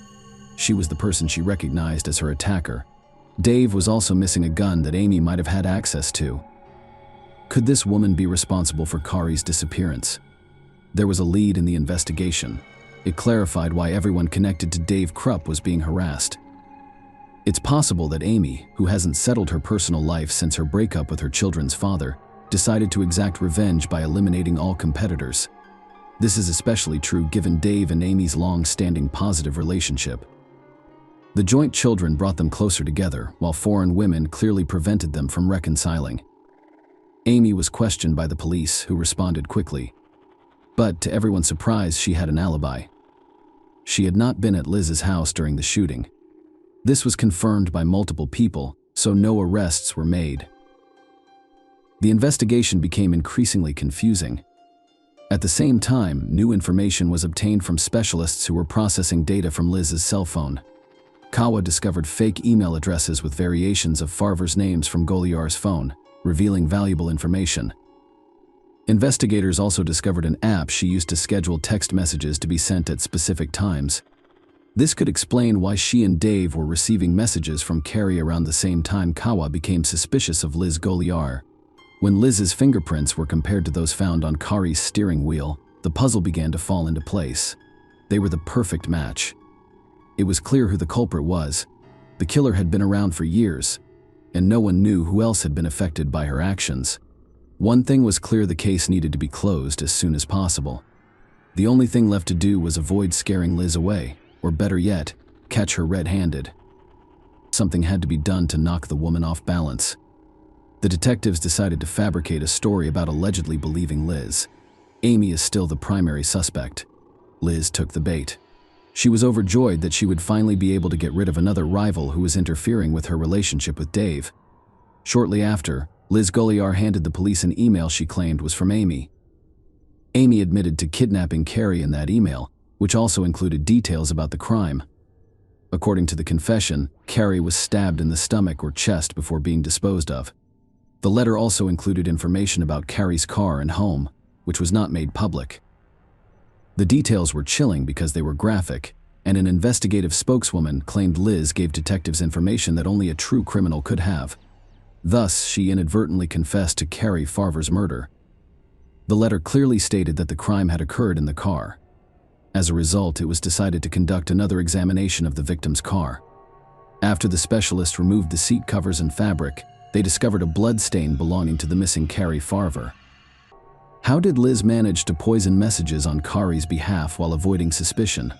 She was the person she recognized as her attacker. Dave was also missing a gun that Amy might have had access to. Could this woman be responsible for Kari's disappearance? There was a lead in the investigation. It clarified why everyone connected to Dave Krupp was being harassed. It's possible that Amy, who hasn't settled her personal life since her breakup with her children's father, decided to exact revenge by eliminating all competitors. This is especially true given Dave and Amy's long-standing positive relationship. The joint children brought them closer together, while foreign women clearly prevented them from reconciling. Amy was questioned by the police, who responded quickly. But to everyone's surprise, she had an alibi. She had not been at Liz's house during the shooting. This was confirmed by multiple people, so no arrests were made. The investigation became increasingly confusing. At the same time, new information was obtained from specialists who were processing data from Liz's cell phone. Kawa discovered fake email addresses with variations of Farver's names from Goliar's phone, revealing valuable information. Investigators also discovered an app she used to schedule text messages to be sent at specific times. This could explain why she and Dave were receiving messages from Carrie around the same time. Kawa became suspicious of Liz Goliar. When Liz's fingerprints were compared to those found on Kari's steering wheel, the puzzle began to fall into place. They were the perfect match. It was clear who the culprit was. The killer had been around for years, and no one knew who else had been affected by her actions. One thing was clear: the case needed to be closed as soon as possible. The only thing left to do was avoid scaring Liz away, or better yet, catch her red-handed. Something had to be done to knock the woman off balance. The detectives decided to fabricate a story about allegedly believing Liz. Amy is still the primary suspect. Liz took the bait. She was overjoyed that she would finally be able to get rid of another rival who was interfering with her relationship with Dave. Shortly after, Liz Goliar handed the police an email she claimed was from Amy. Amy admitted to kidnapping Carrie in that email, which also included details about the crime. According to the confession, Carrie was stabbed in the stomach or chest before being disposed of. The letter also included information about Carrie's car and home, which was not made public. The details were chilling because they were graphic, and an investigative spokeswoman claimed Liz gave detectives information that only a true criminal could have. Thus, she inadvertently confessed to Carrie Farver's murder. The letter clearly stated that the crime had occurred in the car. As a result, it was decided to conduct another examination of the victim's car. After the specialist removed the seat covers and fabric, they discovered a blood stain belonging to the missing Carrie Farver. How did Liz manage to poison messages on Kari's behalf while avoiding suspicion?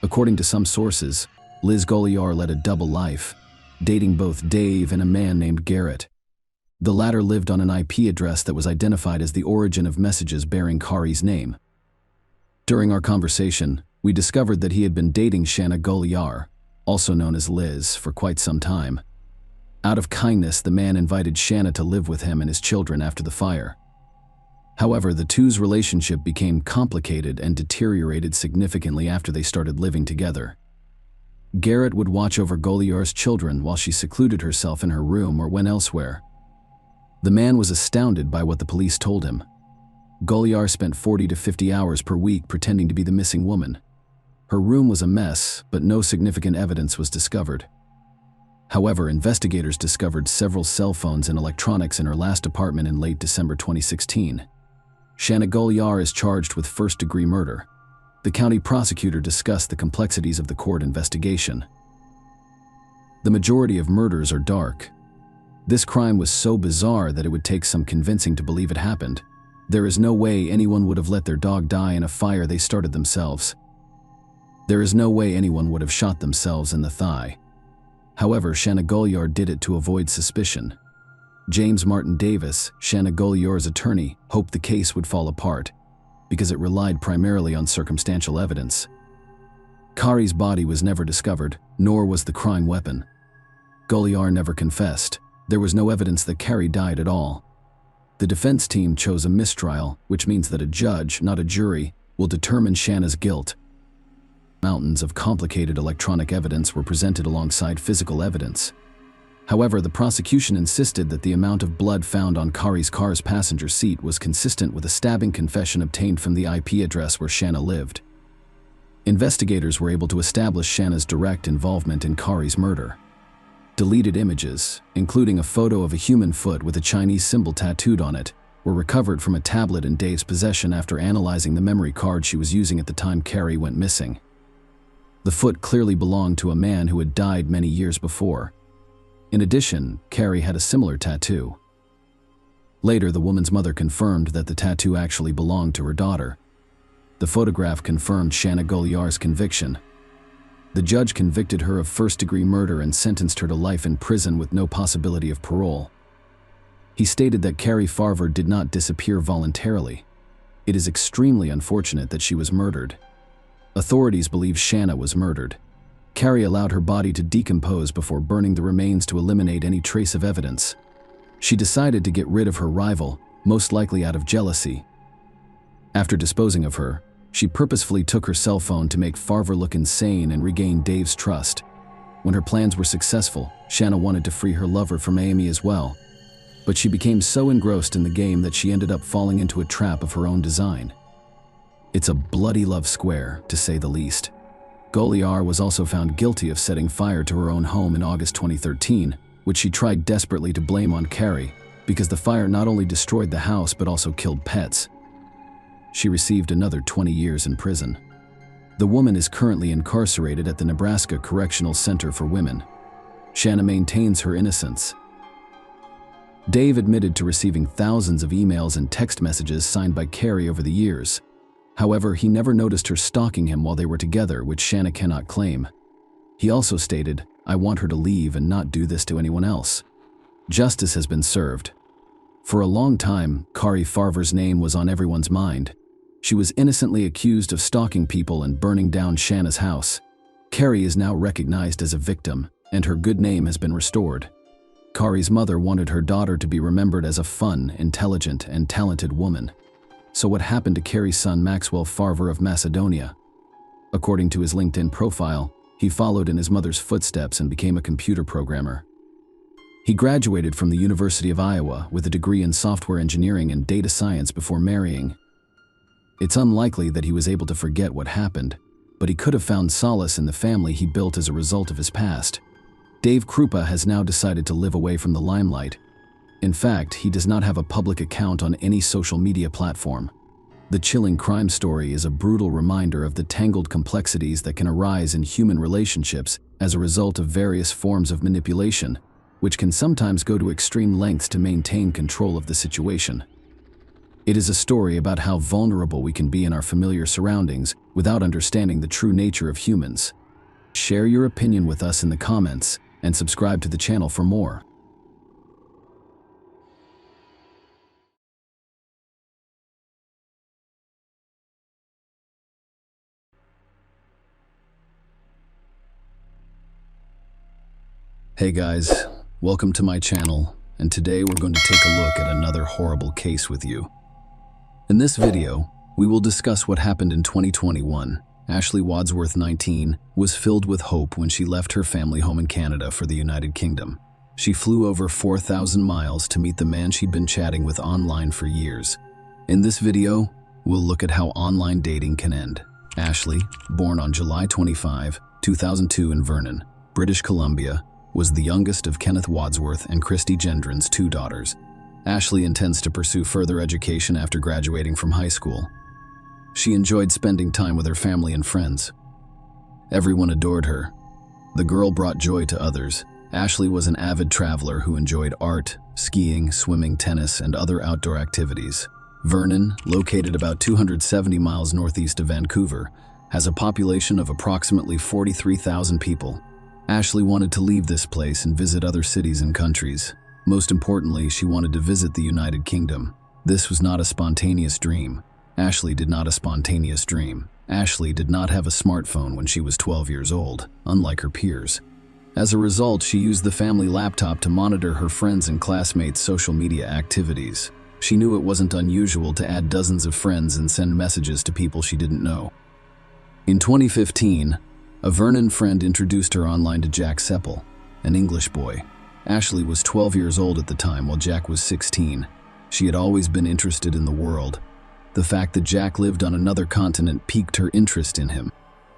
According to some sources, Liz Goliar led a double life, dating both Dave and a man named Garrett. The latter lived on an IP address that was identified as the origin of messages bearing Kari's name. During our conversation, we discovered that he had been dating Shanna Goliar, also known as Liz, for quite some time. Out of kindness, the man invited Shanna to live with him and his children after the fire. However, the two's relationship became complicated and deteriorated significantly after they started living together. Garrett would watch over Goliar's children while she secluded herself in her room or went elsewhere. The man was astounded by what the police told him. Goliar spent 40 to 50 hours per week pretending to be the missing woman. Her room was a mess, but no significant evidence was discovered. However, investigators discovered several cell phones and electronics in her last apartment in late December 2016. Shanna Goliar is charged with first-degree murder. The county prosecutor discussed the complexities of the court investigation. The majority of murders are dark. This crime was so bizarre that it would take some convincing to believe it happened. There is no way anyone would have let their dog die in a fire they started themselves. There is no way anyone would have shot themselves in the thigh. However, Shanna Goliar did it to avoid suspicion. James Martin Davis, Shanna Goliar's attorney, hoped the case would fall apart because it relied primarily on circumstantial evidence. Kari's body was never discovered, nor was the crime weapon. Goliar never confessed. There was no evidence that Carrie died at all. The defense team chose a mistrial, which means that a judge, not a jury, will determine Shanna's guilt. Mountains of complicated electronic evidence were presented alongside physical evidence. However, the prosecution insisted that the amount of blood found on Kari's car's passenger seat was consistent with a stabbing confession obtained from the IP address where Shanna lived. Investigators were able to establish Shanna's direct involvement in Kari's murder. Deleted images, including a photo of a human foot with a Chinese symbol tattooed on it, were recovered from a tablet in Dave's possession after analyzing the memory card she was using at the time Carrie went missing. The foot clearly belonged to a man who had died many years before. In addition, Carrie had a similar tattoo. Later, the woman's mother confirmed that the tattoo actually belonged to her daughter. The photograph confirmed Shanna Goliar's conviction. The judge convicted her of first-degree murder and sentenced her to life in prison with no possibility of parole. He stated that Carrie Farver did not disappear voluntarily. It is extremely unfortunate that she was murdered. Authorities believe Shanna was murdered. Carrie allowed her body to decompose before burning the remains to eliminate any trace of evidence. She decided to get rid of her rival, most likely out of jealousy. After disposing of her, she purposefully took her cell phone to make Farver look insane and regain Dave's trust. When her plans were successful, Shanna wanted to free her lover from Amy as well. But she became so engrossed in the game that she ended up falling into a trap of her own design. It's a bloody love square, to say the least. Goliar was also found guilty of setting fire to her own home in August 2013, which she tried desperately to blame on Carrie, because the fire not only destroyed the house but also killed pets. She received another 20 years in prison. The woman is currently incarcerated at the Nebraska Correctional Center for Women. Shanna maintains her innocence. Dave admitted to receiving thousands of emails and text messages signed by Carrie over the years. However, he never noticed her stalking him while they were together, which Shanna cannot claim. He also stated, "I want her to leave and not do this to anyone else." Justice has been served. For a long time, Carrie Farver's name was on everyone's mind. She was innocently accused of stalking people and burning down Shanna's house. Carrie is now recognized as a victim, and her good name has been restored. Carrie's mother wanted her daughter to be remembered as a fun, intelligent, and talented woman. So what happened to Carrie's son Maxwell Farver of Macedonia? According to his LinkedIn profile, he followed in his mother's footsteps and became a computer programmer. He graduated from the University of Iowa with a degree in software engineering and data science before marrying. It's unlikely that he was able to forget what happened, but he could have found solace in the family he built as a result of his past. Dave Krupa has now decided to live away from the limelight. In fact, he does not have a public account on any social media platform. The chilling crime story is a brutal reminder of the tangled complexities that can arise in human relationships as a result of various forms of manipulation, which can sometimes go to extreme lengths to maintain control of the situation. It is a story about how vulnerable we can be in our familiar surroundings without understanding the true nature of humans. Share your opinion with us in the comments and subscribe to the channel for more. Hey guys, welcome to my channel, and today we're going to take a look at another horrible case with you. In this video, we will discuss what happened in 2021. Ashley Wadsworth, 19, was filled with hope when she left her family home in Canada for the United Kingdom. She flew over 4,000 miles to meet the man she'd been chatting with online for years. In this video, we'll look at how online dating can end. Ashley, born on July 25, 2002 in Vernon, British Columbia, was the youngest of Kenneth Wadsworth and Christy Gendron's 2 daughters. Ashley intends to pursue further education after graduating from high school. She enjoyed spending time with her family and friends. Everyone adored her. The girl brought joy to others. Ashley was an avid traveler who enjoyed art, skiing, swimming, tennis, and other outdoor activities. Vernon, located about 270 miles northeast of Vancouver, has a population of approximately 43,000 people. Ashley wanted to leave this place and visit other cities and countries. Most importantly, she wanted to visit the United Kingdom. This was not a spontaneous dream. Ashley did not have a smartphone when she was 12 years old, unlike her peers. As a result, she used the family laptop to monitor her friends' and classmates' social media activities. She knew it wasn't unusual to add dozens of friends and send messages to people she didn't know. In 2015, a Vernon friend introduced her online to Jack Seppel, an English boy. Ashley was 12 years old at the time, while Jack was 16. She had always been interested in the world. The fact that Jack lived on another continent piqued her interest in him.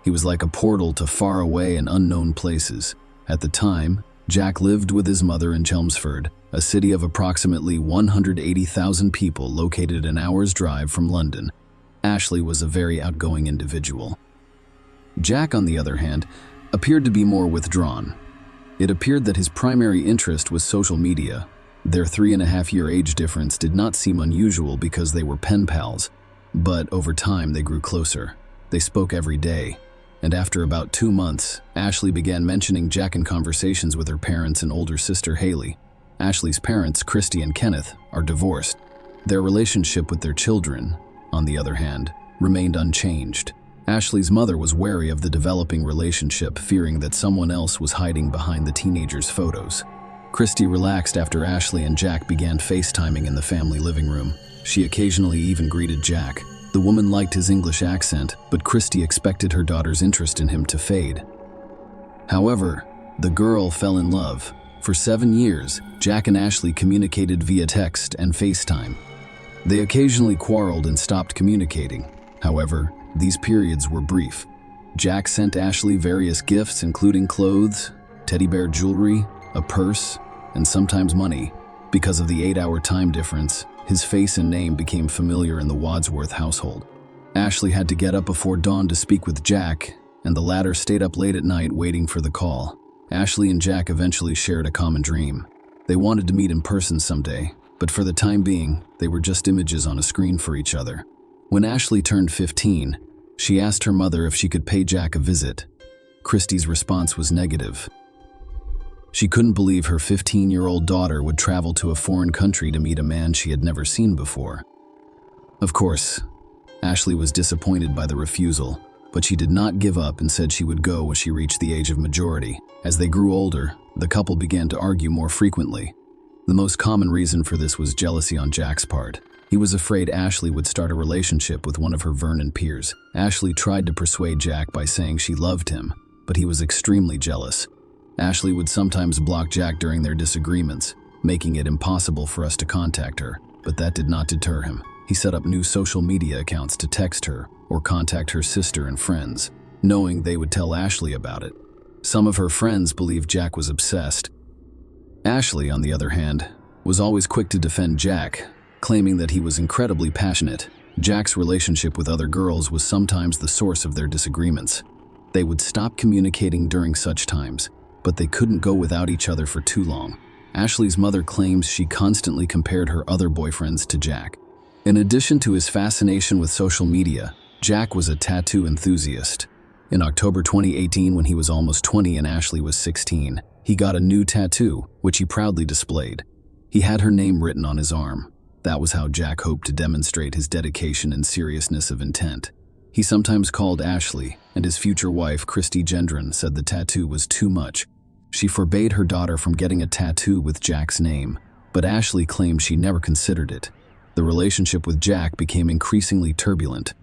He was like a portal to faraway and unknown places. At the time, Jack lived with his mother in Chelmsford, a city of approximately 180,000 people located an hour's drive from London. Ashley was a very outgoing individual. Jack, on the other hand, appeared to be more withdrawn. It appeared that his primary interest was social media. Their 3.5-year age difference did not seem unusual because they were pen pals, but over time they grew closer. They spoke every day, and after about 2 months, Ashley began mentioning Jack in conversations with her parents and older sister Haley. Ashley's parents, Christy and Kenneth, are divorced. Their relationship with their children, on the other hand, remained unchanged. Ashley's mother was wary of the developing relationship, fearing that someone else was hiding behind the teenager's photos. Christy relaxed after Ashley and Jack began FaceTiming in the family living room. She occasionally even greeted Jack. The woman liked his English accent, but Christy expected her daughter's interest in him to fade. However, the girl fell in love. For 7 years, Jack and Ashley communicated via text and FaceTime. They occasionally quarreled and stopped communicating. However, these periods were brief. Jack sent Ashley various gifts, including clothes, teddy bear jewelry, a purse, and sometimes money. Because of the 8-hour time difference, his face and name became familiar in the Wadsworth household. Ashley had to get up before dawn to speak with Jack, and the latter stayed up late at night waiting for the call. Ashley and Jack eventually shared a common dream. They wanted to meet in person someday, but for the time being, they were just images on a screen for each other. When Ashley turned 15, she asked her mother if she could pay Jack a visit. Christy's response was negative. She couldn't believe her 15-year-old daughter would travel to a foreign country to meet a man she had never seen before. Of course, Ashley was disappointed by the refusal, but she did not give up and said she would go when she reached the age of majority. As they grew older, the couple began to argue more frequently. The most common reason for this was jealousy on Jack's part. He was afraid Ashley would start a relationship with one of her Vernon peers. Ashley tried to persuade Jack by saying she loved him, but he was extremely jealous. Ashley would sometimes block Jack during their disagreements, making it impossible for us to contact her, but that did not deter him. He set up new social media accounts to text her or contact her sister and friends, knowing they would tell Ashley about it. Some of her friends believed Jack was obsessed. Ashley, on the other hand, was always quick to defend Jack, claiming that he was incredibly passionate. Jack's relationship with other girls was sometimes the source of their disagreements. They would stop communicating during such times, but they couldn't go without each other for too long. Ashley's mother claims she constantly compared her other boyfriends to Jack. In addition to his fascination with social media, Jack was a tattoo enthusiast. In October 2018, when he was almost 20 and Ashley was 16, he got a new tattoo, which he proudly displayed. He had her name written on his arm. That was how Jack hoped to demonstrate his dedication and seriousness of intent. He sometimes called Ashley, and his future wife, Christy Gendron, said the tattoo was too much. She forbade her daughter from getting a tattoo with Jack's name, but Ashley claimed she never considered it. The relationship with Jack became increasingly turbulent.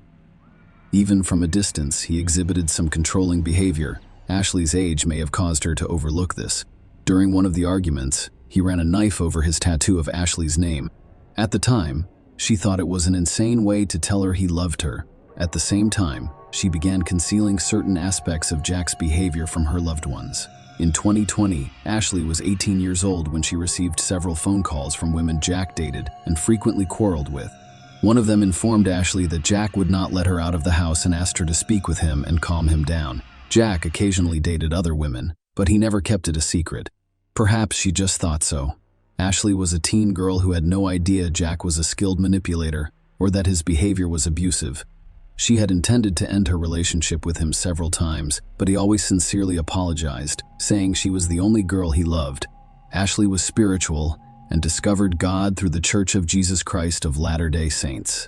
Even from a distance, he exhibited some controlling behavior. Ashley's age may have caused her to overlook this. During one of the arguments, he ran a knife over his tattoo of Ashley's name. At the time, she thought it was an insane way to tell her he loved her. At the same time, she began concealing certain aspects of Jack's behavior from her loved ones. In 2020, Ashley was 18 years old when she received several phone calls from women Jack dated and frequently quarreled with. One of them informed Ashley that Jack would not let her out of the house and asked her to speak with him and calm him down. Jack occasionally dated other women, but he never kept it a secret. Perhaps she just thought so. Ashley was a teen girl who had no idea Jack was a skilled manipulator or that his behavior was abusive. She had intended to end her relationship with him several times, but he always sincerely apologized, saying she was the only girl he loved. Ashley was spiritual and discovered God through the Church of Jesus Christ of Latter-day Saints.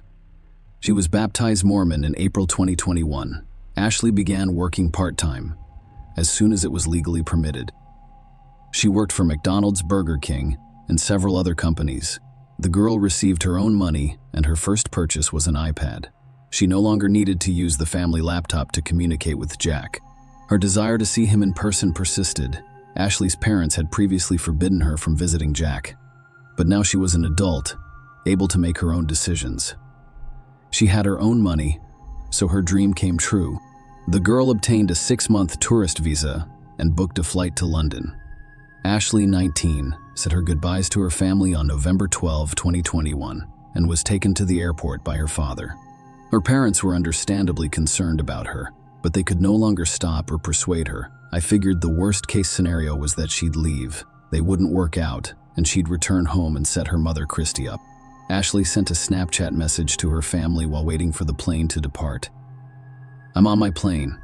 She was baptized Mormon in April 2021. Ashley began working part-time, as soon as it was legally permitted. She worked for McDonald's, Burger King, and several other companies. The girl received her own money, and her first purchase was an iPad. She no longer needed to use the family laptop to communicate with Jack. Her desire to see him in person persisted. Ashley's parents had previously forbidden her from visiting Jack, but now she was an adult, able to make her own decisions. She had her own money, so her dream came true. The girl obtained a 6-month tourist visa and booked a flight to London. Ashley, 19, said her goodbyes to her family on November 12, 2021, and was taken to the airport by her father. Her parents were understandably concerned about her, but they could no longer stop or persuade her. I figured the worst-case scenario was that she'd leave, they wouldn't work out, and she'd return home and set her mother Christy up. Ashley sent a Snapchat message to her family while waiting for the plane to depart. "I'm on my plane,"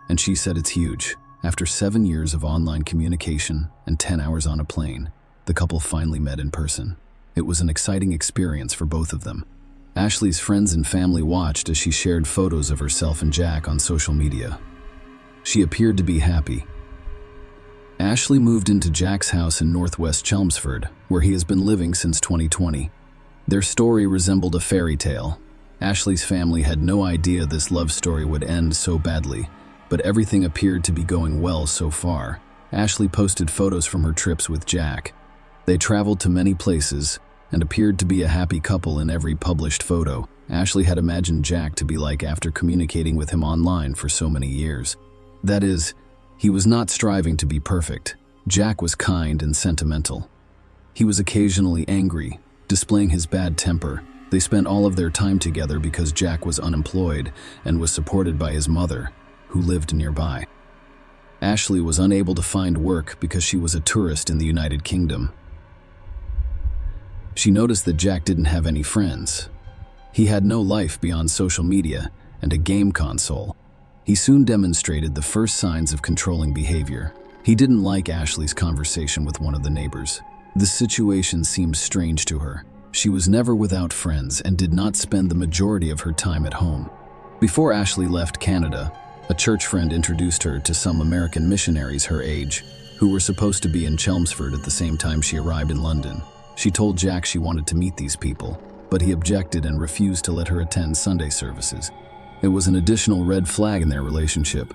and she said it's huge. After 7 years of online communication and 10 hours on a plane, the couple finally met in person. It was an exciting experience for both of them. Ashley's friends and family watched as she shared photos of herself and Jack on social media. She appeared to be happy. Ashley moved into Jack's house in northwest Chelmsford, where he has been living since 2020. Their story resembled a fairy tale. Ashley's family had no idea this love story would end so badly, but everything appeared to be going well so far. Ashley posted photos from her trips with Jack. They traveled to many places and appeared to be a happy couple in every published photo. Ashley had imagined Jack to be like after communicating with him online for so many years. That is, he was not striving to be perfect. Jack was kind and sentimental. He was occasionally angry, displaying his bad temper. They spent all of their time together because Jack was unemployed and was supported by his mother, who lived nearby. Ashley was unable to find work because she was a tourist in the United Kingdom. She noticed that Jack didn't have any friends. He had no life beyond social media and a game console. He soon demonstrated the first signs of controlling behavior. He didn't like Ashley's conversation with one of the neighbors. The situation seemed strange to her. She was never without friends and did not spend the majority of her time at home. Before Ashley left Canada, a church friend introduced her to some American missionaries her age, who were supposed to be in Chelmsford at the same time she arrived in London. She told Jack she wanted to meet these people, but he objected and refused to let her attend Sunday services. It was an additional red flag in their relationship.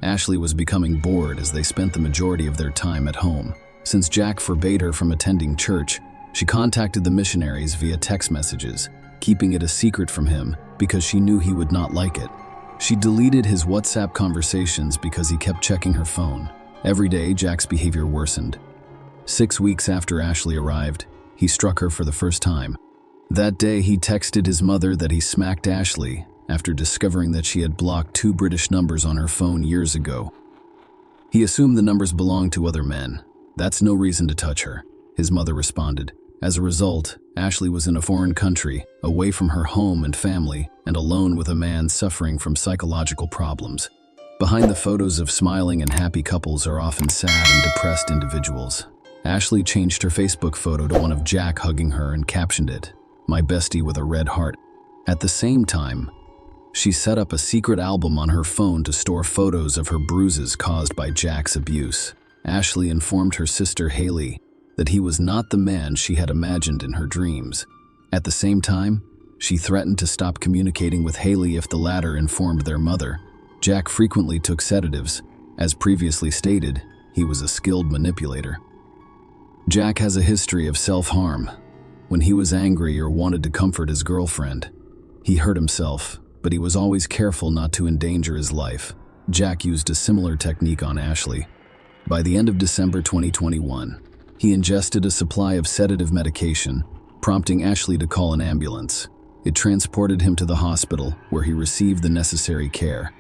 Ashley was becoming bored as they spent the majority of their time at home. Since Jack forbade her from attending church, she contacted the missionaries via text messages, keeping it a secret from him because she knew he would not like it. She deleted his WhatsApp conversations because he kept checking her phone. Every day, Jack's behavior worsened. 6 weeks after Ashley arrived, he struck her for the first time. That day, he texted his mother that he smacked Ashley after discovering that she had blocked 2 British numbers on her phone years ago. He assumed the numbers belonged to other men. "That's no reason to touch her," his mother responded. As a result, Ashley was in a foreign country, away from her home and family, and alone with a man suffering from psychological problems. Behind the photos of smiling and happy couples are often sad and depressed individuals. Ashley changed her Facebook photo to one of Jack hugging her and captioned it, "My bestie with a red heart." At the same time, she set up a secret album on her phone to store photos of her bruises caused by Jack's abuse. Ashley informed her sister Haley that he was not the man she had imagined in her dreams. At the same time, she threatened to stop communicating with Haley if the latter informed their mother. Jack frequently took sedatives. As previously stated, he was a skilled manipulator. Jack has a history of self-harm. When he was angry or wanted to comfort his girlfriend, he hurt himself, but he was always careful not to endanger his life. Jack used a similar technique on Ashley. By the end of December 2021, he ingested a supply of sedative medication, prompting Ashley to call an ambulance. It transported him to the hospital, where he received the necessary care.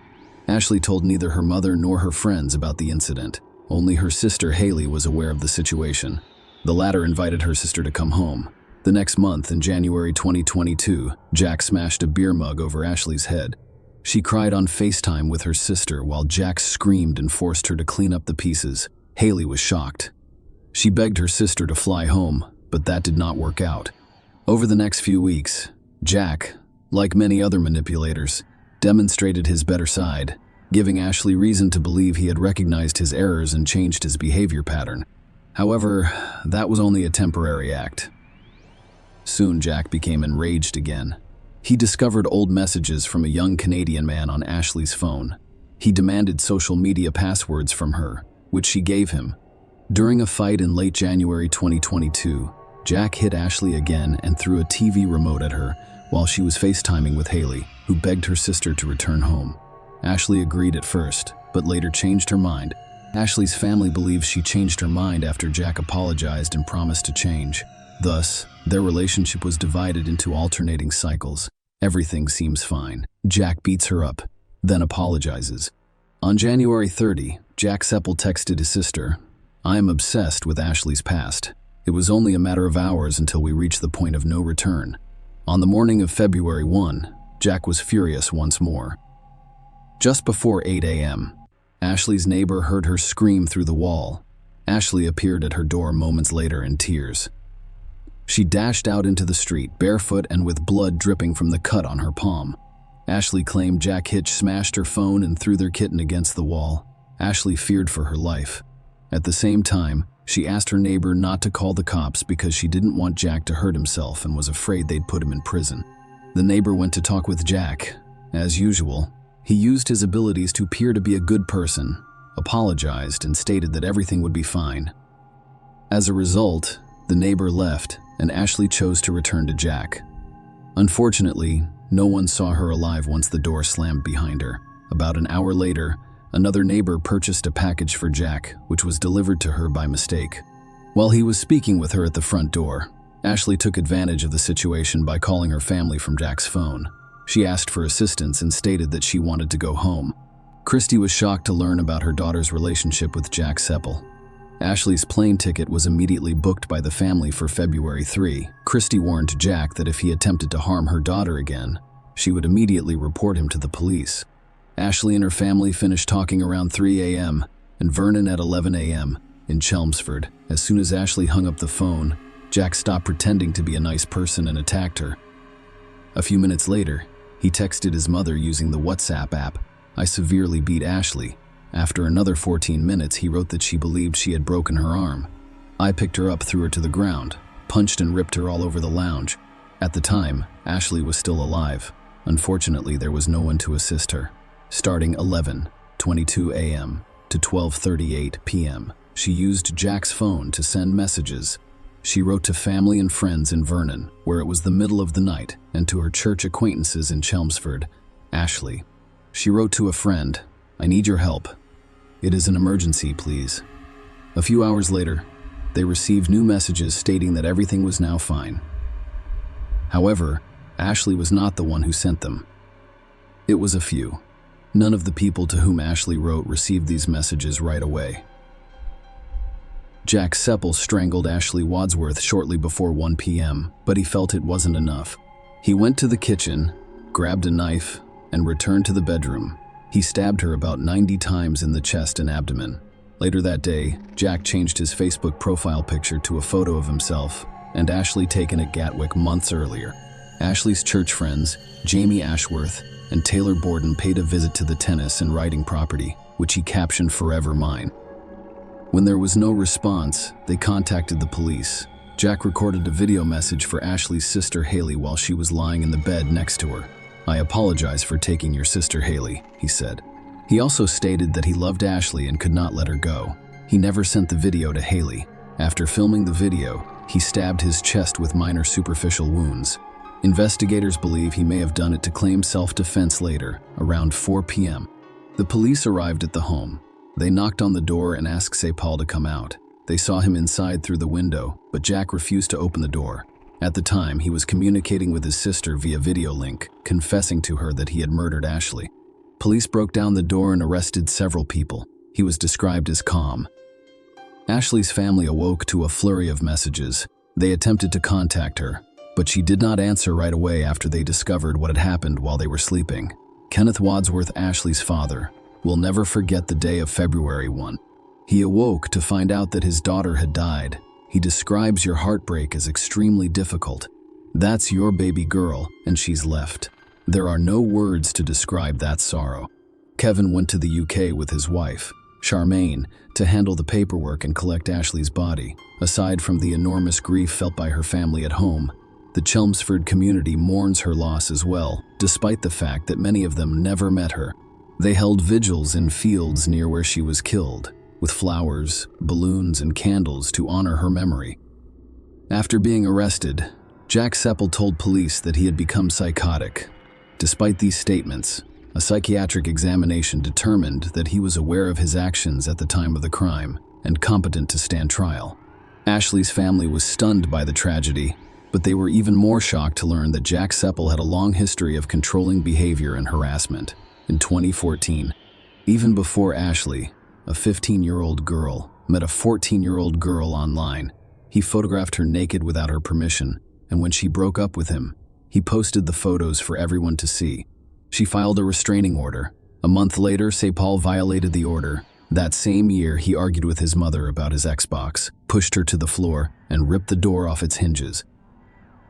Ashley told neither her mother nor her friends about the incident. Only her sister Haley was aware of the situation. The latter invited her sister to come home. The next month, in January 2022, Jack smashed a beer mug over Ashley's head. She cried on FaceTime with her sister while Jack screamed and forced her to clean up the pieces. Haley was shocked. She begged her sister to fly home, but that did not work out. Over the next few weeks, Jack, like many other manipulators, demonstrated his better side, giving Ashley reason to believe he had recognized his errors and changed his behavior pattern. However, that was only a temporary act. Soon Jack became enraged again. He discovered old messages from a young Canadian man on Ashley's phone. He demanded social media passwords from her, which she gave him. During a fight in late January 2022, Jack hit Ashley again and threw a TV remote at her while she was FaceTiming with Haley, who begged her sister to return home. Ashley agreed at first, but later changed her mind. Ashley's family believes she changed her mind after Jack apologized and promised to change. Thus, their relationship was divided into alternating cycles. Everything seems fine. Jack beats her up, then apologizes. On January 30, Jack Seppel texted his sister, "I am obsessed with Ashley's past. It was only a matter of hours until we reached the point of no return." On the morning of February 1, Jack was furious once more. Just before 8 a.m., Ashley's neighbor heard her scream through the wall. Ashley appeared at her door moments later in tears. She dashed out into the street, barefoot and with blood dripping from the cut on her palm. Ashley claimed Jack Hitch smashed her phone and threw their kitten against the wall. Ashley feared for her life. At the same time, she asked her neighbor not to call the cops because she didn't want Jack to hurt himself and was afraid they'd put him in prison. The neighbor went to talk with Jack. As usual, he used his abilities to appear to be a good person, apologized, and stated that everything would be fine. As a result, the neighbor left, and Ashley chose to return to Jack. Unfortunately, no one saw her alive once the door slammed behind her. About an hour later, another neighbor purchased a package for Jack, which was delivered to her by mistake. While he was speaking with her at the front door, Ashley took advantage of the situation by calling her family from Jack's phone. She asked for assistance and stated that she wanted to go home. Christy was shocked to learn about her daughter's relationship with Jack Seppel. Ashley's plane ticket was immediately booked by the family for February 3. Christy warned Jack that if he attempted to harm her daughter again, she would immediately report him to the police. Ashley and her family finished talking around 3 a.m. and Vernon at 11 a.m. in Chelmsford. As soon as Ashley hung up the phone, Jack stopped pretending to be a nice person and attacked her. A few minutes later, he texted his mother using the WhatsApp app, "I severely beat Ashley." After another 14 minutes, he wrote that she believed she had broken her arm. "I picked her up, threw her to the ground, punched and ripped her all over the lounge." At the time, Ashley was still alive. Unfortunately, there was no one to assist her. Starting 11:22 a.m. to 12:38 p.m., she used Jack's phone to send messages. She wrote to family and friends in Vernon, where it was the middle of the night, and to her church acquaintances in Chelmsford. Ashley. She wrote to a friend, "I need your help. It is an emergency, please." A few hours later, they received new messages stating that everything was now fine. However, Ashley was not the one who sent them. It was a few. None of the people to whom Ashley wrote received these messages right away. Jack Seppel strangled Ashley Wadsworth shortly before 1 p.m., but he felt it wasn't enough. He went to the kitchen, grabbed a knife, and returned to the bedroom. He stabbed her about 90 times in the chest and abdomen. Later that day, Jack changed his Facebook profile picture to a photo of himself and Ashley taken at Gatwick months earlier. Ashley's church friends, Jamie Ashworth and Taylor Borden, paid a visit to the tennis and riding property, which he captioned "Forever Mine." When there was no response, they contacted the police. Jack recorded a video message for Ashley's sister Haley while she was lying in the bed next to her. "I apologize for taking your sister Haley," he said. He also stated that he loved Ashley and could not let her go. He never sent the video to Haley. After filming the video, he stabbed his chest with minor superficial wounds. Investigators believe he may have done it to claim self-defense later, around 4 p.m. The police arrived at the home. They knocked on the door and asked Seppel to come out. They saw him inside through the window, but Jack refused to open the door. At the time, he was communicating with his sister via video link, confessing to her that he had murdered Ashley. Police broke down the door and arrested several people. He was described as calm. Ashley's family awoke to a flurry of messages. They attempted to contact her, but she did not answer right away after they discovered what had happened while they were sleeping. Kenneth Wadsworth, Ashley's father, will never forget the day of February 1. He awoke to find out that his daughter had died. He describes your heartbreak as extremely difficult. That's your baby girl, and she's left. There are no words to describe that sorrow. Kevin went to the UK with his wife, Charmaine, to handle the paperwork and collect Ashley's body. Aside from the enormous grief felt by her family at home, the Chelmsford community mourns her loss as well, despite the fact that many of them never met her. They held vigils in fields near where she was killed, with flowers, balloons, and candles to honor her memory. After being arrested, Jack Seppel told police that he had become psychotic. Despite these statements, A psychiatric examination determined that he was aware of his actions at the time of the crime and competent to stand trial. Ashley's family was stunned by the tragedy, but they were even more shocked to learn that Jack Seppel had a long history of controlling behavior and harassment. In 2014, even before Ashley, a 15-year-old girl, met a 14-year-old girl online, he photographed her naked without her permission, and when she broke up with him, he posted the photos for everyone to see. She filed a restraining order. A month later, Seppel violated the order. That same year, he argued with his mother about his Xbox, pushed her to the floor, and ripped the door off its hinges.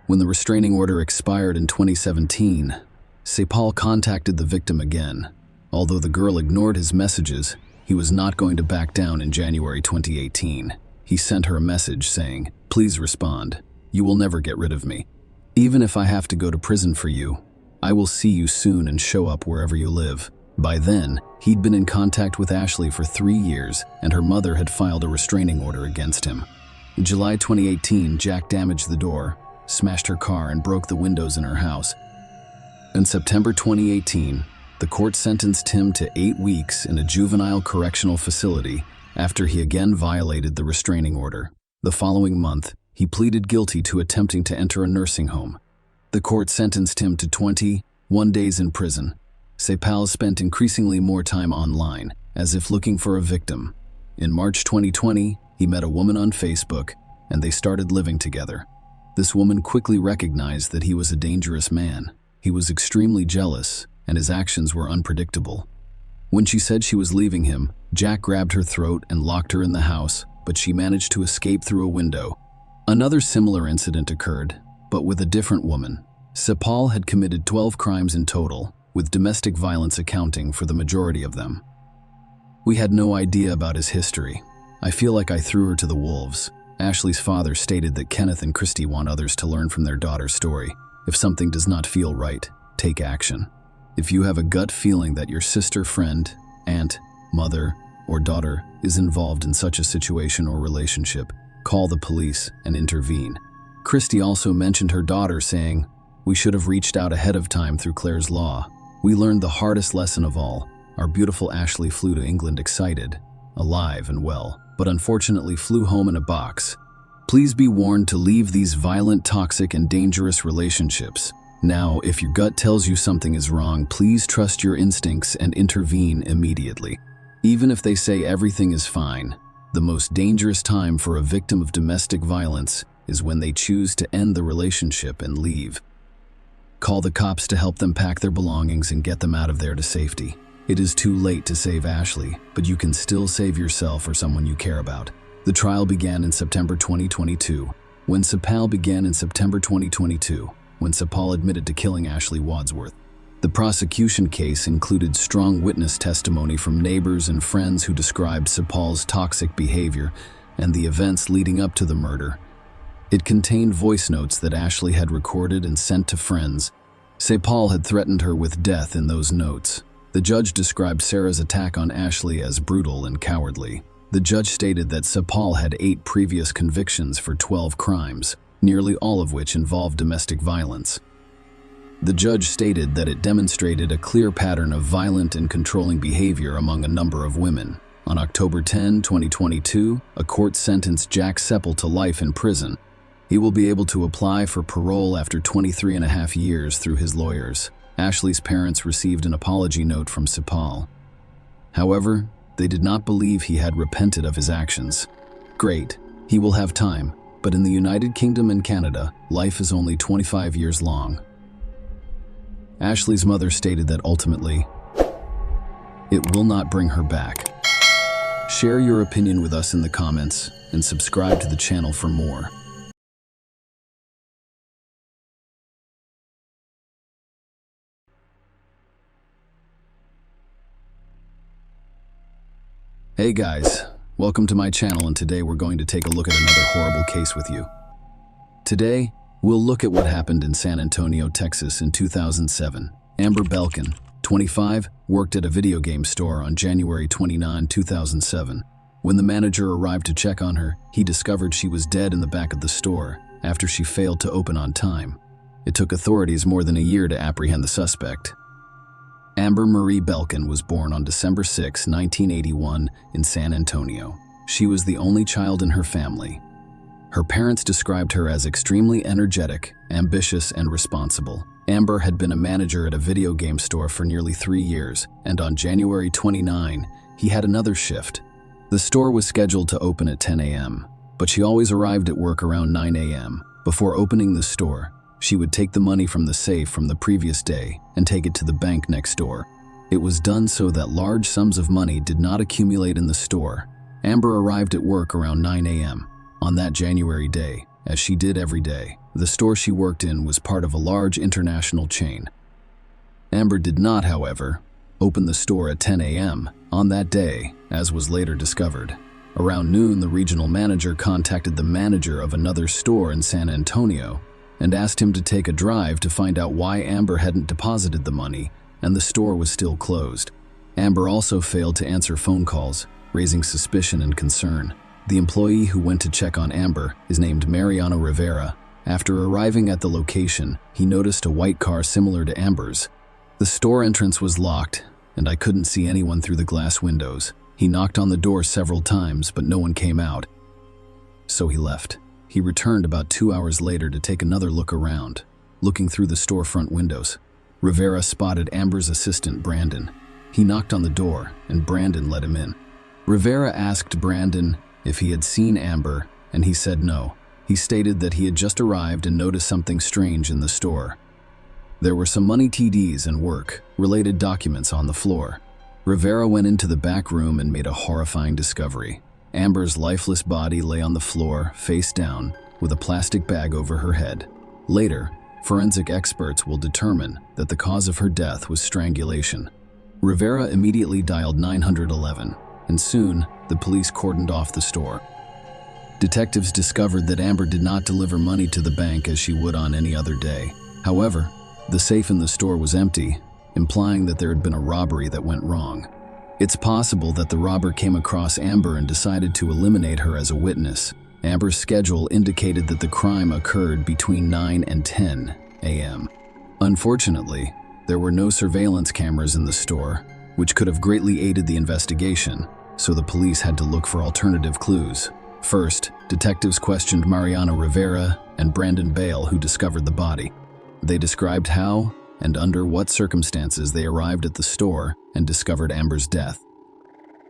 When the restraining order expired in 2017, Seppel contacted the victim again. Although the girl ignored his messages, he was not going to back down. In January 2018. He sent her a message saying, "Please respond. You will never get rid of me. Even if I have to go to prison for you, I will see you soon and show up wherever you live." By then, he'd been in contact with Ashley for 3 years, and her mother had filed a restraining order against him. In July 2018, Jack damaged the door, smashed her car, and broke the windows in her house. In September 2018, the court sentenced him to 8 weeks in a juvenile correctional facility after he again violated the restraining order. The following month, he pleaded guilty to attempting to enter a nursing home. The court sentenced him to 21 days in prison. Seppel spent increasingly more time online, as if looking for a victim. In March 2020, he met a woman on Facebook, and they started living together. This woman quickly recognized that he was a dangerous man. He was extremely jealous, and his actions were unpredictable. When she said she was leaving him, Jack grabbed her throat and locked her in the house, but she managed to escape through a window. Another similar incident occurred, but with a different woman. Seppel had committed 12 crimes in total, with domestic violence accounting for the majority of them. We had no idea about his history. "I feel like I threw her to the wolves." Ashley's father stated that Kenneth and Christy want others to learn from their daughter's story. If something does not feel right, take action. If you have a gut feeling that your sister, friend, aunt, mother, or daughter is involved in such a situation or relationship, call the police and intervene. Christy also mentioned her daughter, saying, "We should have reached out ahead of time through Claire's law. We learned the hardest lesson of all. Our beautiful Ashley flew to England excited, alive and well, but unfortunately flew home in a box. Please be warned to leave these violent, toxic, and dangerous relationships. Now, if your gut tells you something is wrong, please trust your instincts and intervene immediately. Even if they say everything is fine, the most dangerous time for a victim of domestic violence is when they choose to end the relationship and leave. Call the cops to help them pack their belongings and get them out of there to safety. It is too late to save Ashley, but you can still save yourself or someone you care about." The trial began in September 2022. When Seppel admitted to killing Ashley Wadsworth. The prosecution case included strong witness testimony from neighbors and friends who described Seppel's toxic behavior and the events leading up to the murder. It contained voice notes that Ashley had recorded and sent to friends. Seppel had threatened her with death in those notes. The judge described Sarah's attack on Ashley as brutal and cowardly. The judge stated that Seppel had 8 previous convictions for 12 crimes, nearly all of which involved domestic violence. The judge stated that it demonstrated a clear pattern of violent and controlling behavior among a number of women. On October 10, 2022, a court sentenced Jack Seppel to life in prison. He will be able to apply for parole after 23.5 years through his lawyers. Ashley's parents received an apology note from Seppel. However, they did not believe he had repented of his actions. Great, he will have time, but in the United Kingdom and Canada, life is only 25 years long. Ashley's mother stated that ultimately, it will not bring her back. Share your opinion with us in the comments and subscribe to the channel for more. Hey guys, welcome to my channel, and today we're going to take a look at another horrible case with you. Today, we'll look at what happened in San Antonio, Texas in 2007. Amber Belkin, 25, worked at a video game store on January 29, 2007. When the manager arrived to check on her, he discovered she was dead in the back of the store after she failed to open on time. It took authorities more than a year to apprehend the suspect. Amber Marie Belkin was born on December 6, 1981, in San Antonio. She was the only child in her family. Her parents described her as extremely energetic, ambitious, and responsible. Amber had been a manager at a video game store for nearly 3 years, and on January 29, he had another shift. The store was scheduled to open at 10 a.m., but she always arrived at work around 9 a.m. Before opening the store, she would take the money from the safe from the previous day and take it to the bank next door. It was done so that large sums of money did not accumulate in the store. Amber arrived at work around 9 a.m. on that January day, as she did every day. The store she worked in was part of a large international chain. Amber did not, however, open the store at 10 a.m. on that day, as was later discovered. Around noon, the regional manager contacted the manager of another store in San Antonio and asked him to take a drive to find out why Amber hadn't deposited the money and the store was still closed. Amber also failed to answer phone calls, raising suspicion and concern. The employee who went to check on Amber is named Mariano Rivera. After arriving at the location, he noticed a white car similar to Amber's. The store entrance was locked, and I couldn't see anyone through the glass windows. He knocked on the door several times, but no one came out. So he left. He returned about 2 hours later to take another look around, looking through the storefront windows. Rivera spotted Amber's assistant, Brandon. He knocked on the door, and Brandon let him in. Rivera asked Brandon if he had seen Amber, and he said no. He stated that he had just arrived and noticed something strange in the store. There were some money TDs and work-related documents on the floor. Rivera went into the back room and made a horrifying discovery. Amber's lifeless body lay on the floor, face down, with a plastic bag over her head. Later, forensic experts will determine that the cause of her death was strangulation. Rivera immediately dialed 911, and soon, the police cordoned off the store. Detectives discovered that Amber did not deliver money to the bank as she would on any other day. However, the safe in the store was empty, implying that there had been a robbery that went wrong. It's possible that the robber came across Amber and decided to eliminate her as a witness. Amber's schedule indicated that the crime occurred between 9 and 10 a.m. Unfortunately, there were no surveillance cameras in the store, which could have greatly aided the investigation, so the police had to look for alternative clues. First, detectives questioned Mariano Rivera and Brandon Bale, who discovered the body. They described how and under what circumstances they arrived at the store and discovered Amber's death.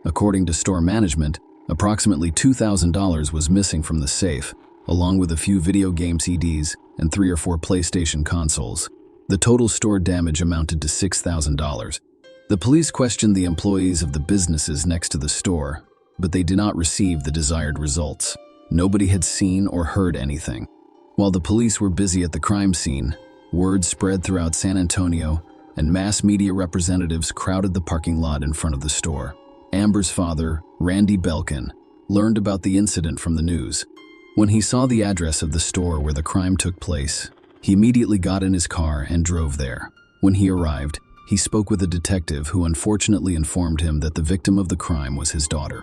According to store management, approximately $2,000 was missing from the safe, along with a few video game CDs and 3 or 4 PlayStation consoles. The total store damage amounted to $6,000. The police questioned the employees of the businesses next to the store, but they did not receive the desired results. Nobody had seen or heard anything. While the police were busy at the crime scene, word spread throughout San Antonio, and mass media representatives crowded the parking lot in front of the store. Amber's father, Randy Belkin, learned about the incident from the news. When he saw the address of the store where the crime took place, he immediately got in his car and drove there. When he arrived, he spoke with a detective who unfortunately informed him that the victim of the crime was his daughter.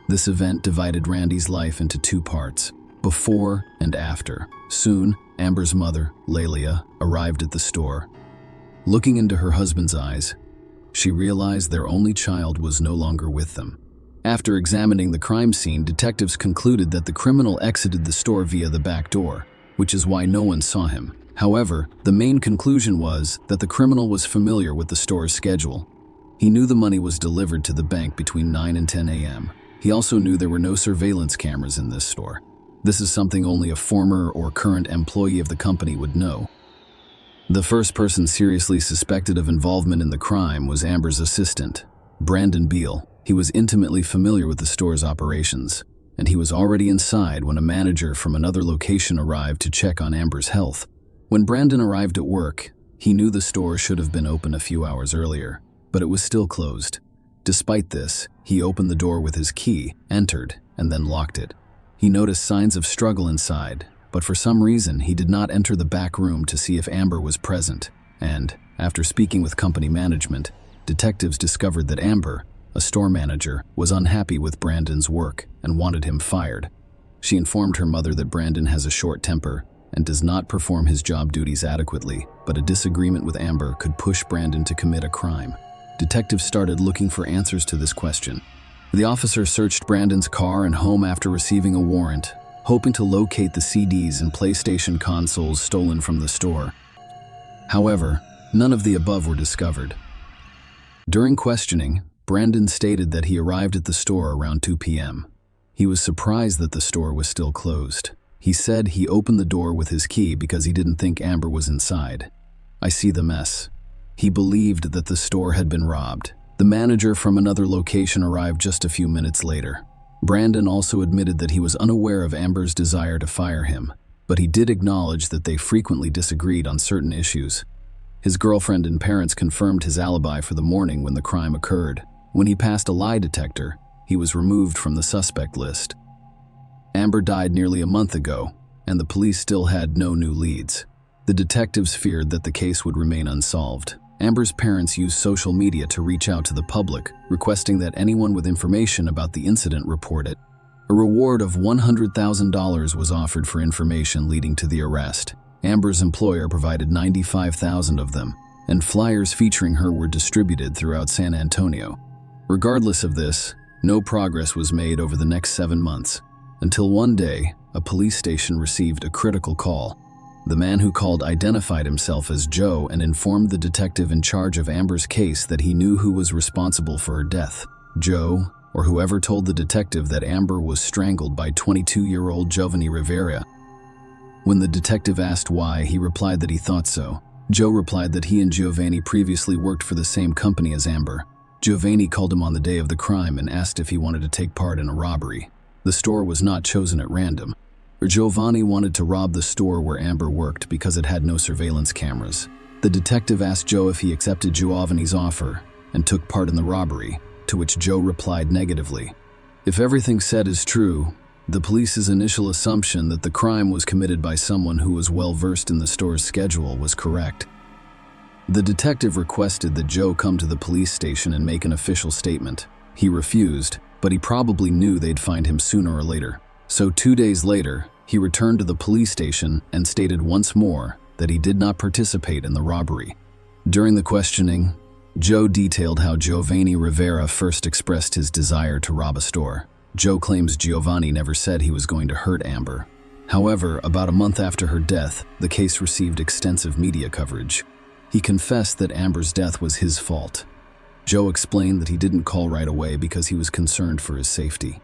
This event divided Randy's life into 2 parts, before and after. Soon, Amber's mother, Lelia, arrived at the store. Looking into her husband's eyes, she realized their only child was no longer with them. After examining the crime scene, detectives concluded that the criminal exited the store via the back door, which is why no one saw him. However, the main conclusion was that the criminal was familiar with the store's schedule. He knew the money was delivered to the bank between 9 and 10 a.m. He also knew there were no surveillance cameras in this store. This is something only a former or current employee of the company would know. The first person seriously suspected of involvement in the crime was Amber's assistant, Brandon Beal. He was intimately familiar with the store's operations, and he was already inside when a manager from another location arrived to check on Amber's health. When Brandon arrived at work, he knew the store should have been open a few hours earlier, but it was still closed. Despite this, he opened the door with his key, entered, and then locked it. He noticed signs of struggle inside, but for some reason he did not enter the back room to see if Amber was present, and, after speaking with company management, detectives discovered that Amber, a store manager, was unhappy with Brandon's work and wanted him fired. She informed her mother that Brandon has a short temper and does not perform his job duties adequately, but a disagreement with Amber could push Brandon to commit a crime. Detectives started looking for answers to this question. The officer searched Brandon's car and home after receiving a warrant, hoping to locate the CDs and PlayStation consoles stolen from the store. However, none of the above were discovered. During questioning, Brandon stated that he arrived at the store around 2 p.m. He was surprised that the store was still closed. He said he opened the door with his key because he didn't think Amber was inside. "I see the mess." He believed that the store had been robbed. The manager from another location arrived just a few minutes later. Brandon also admitted that he was unaware of Amber's desire to fire him, but he did acknowledge that they frequently disagreed on certain issues. His girlfriend and parents confirmed his alibi for the morning when the crime occurred. When he passed a lie detector, he was removed from the suspect list. Amber died nearly a month ago, and the police still had no new leads. The detectives feared that the case would remain unsolved. Amber's parents used social media to reach out to the public, requesting that anyone with information about the incident report it. A reward of $100,000 was offered for information leading to the arrest. Amber's employer provided 95,000 of them, and flyers featuring her were distributed throughout San Antonio. Regardless of this, no progress was made over the next 7 months, until one day, a police station received a critical call. The man who called identified himself as Joe and informed the detective in charge of Amber's case that he knew who was responsible for her death. Joe, or whoever, told the detective that Amber was strangled by 22-year-old Giovanni Rivera. When the detective asked why, he replied that he thought so. Joe replied that he and Giovanni previously worked for the same company as Amber. Giovanni called him on the day of the crime and asked if he wanted to take part in a robbery. The store was not chosen at random. Giovanni wanted to rob the store where Amber worked because it had no surveillance cameras. The detective asked Joe if he accepted Giovanni's offer and took part in the robbery, to which Joe replied negatively. If everything said is true, the police's initial assumption that the crime was committed by someone who was well versed in the store's schedule was correct. The detective requested that Joe come to the police station and make an official statement. He refused, but he probably knew they'd find him sooner or later. So 2 days later, he returned to the police station and stated once more that he did not participate in the robbery. During the questioning, Joe detailed how Giovanni Rivera first expressed his desire to rob a store. Joe claims Giovanni never said he was going to hurt Amber. However, about a month after her death, the case received extensive media coverage. He confessed that Amber's death was his fault. Joe explained that he didn't call right away because he was concerned for his safety.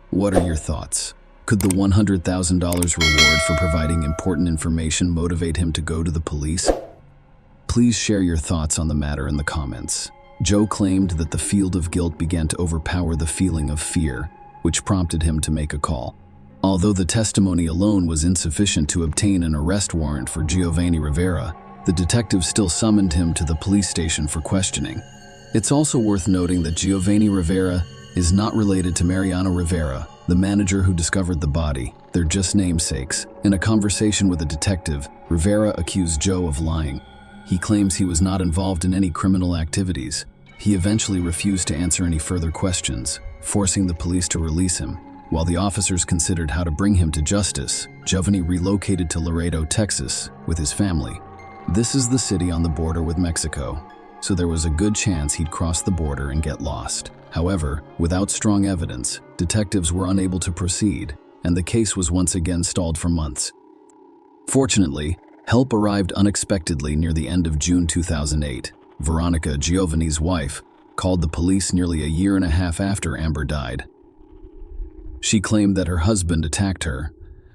What are your thoughts? Could the $100,000 reward for providing important information motivate him to go to the police? Please share your thoughts on the matter in the comments. Joe claimed that the field of guilt began to overpower the feeling of fear, which prompted him to make a call. Although the testimony alone was insufficient to obtain an arrest warrant for Giovanni Rivera, the detective still summoned him to the police station for questioning. It's also worth noting that Giovanni Rivera is not related to Mariano Rivera, the manager who discovered the body. They're just namesakes. In a conversation with a detective, Rivera accused Joe of lying. He claims he was not involved in any criminal activities. He eventually refused to answer any further questions, forcing the police to release him. While the officers considered how to bring him to justice, Giovanni relocated to Laredo, Texas, with his family. This is the city on the border with Mexico, so there was a good chance he'd cross the border and get lost. However, without strong evidence, detectives were unable to proceed, and the case was once again stalled for months. Fortunately, help arrived unexpectedly near the end of June 2008. Veronica, Giovanni's wife, called the police nearly a year and a half after Amber died. She claimed that her husband attacked her,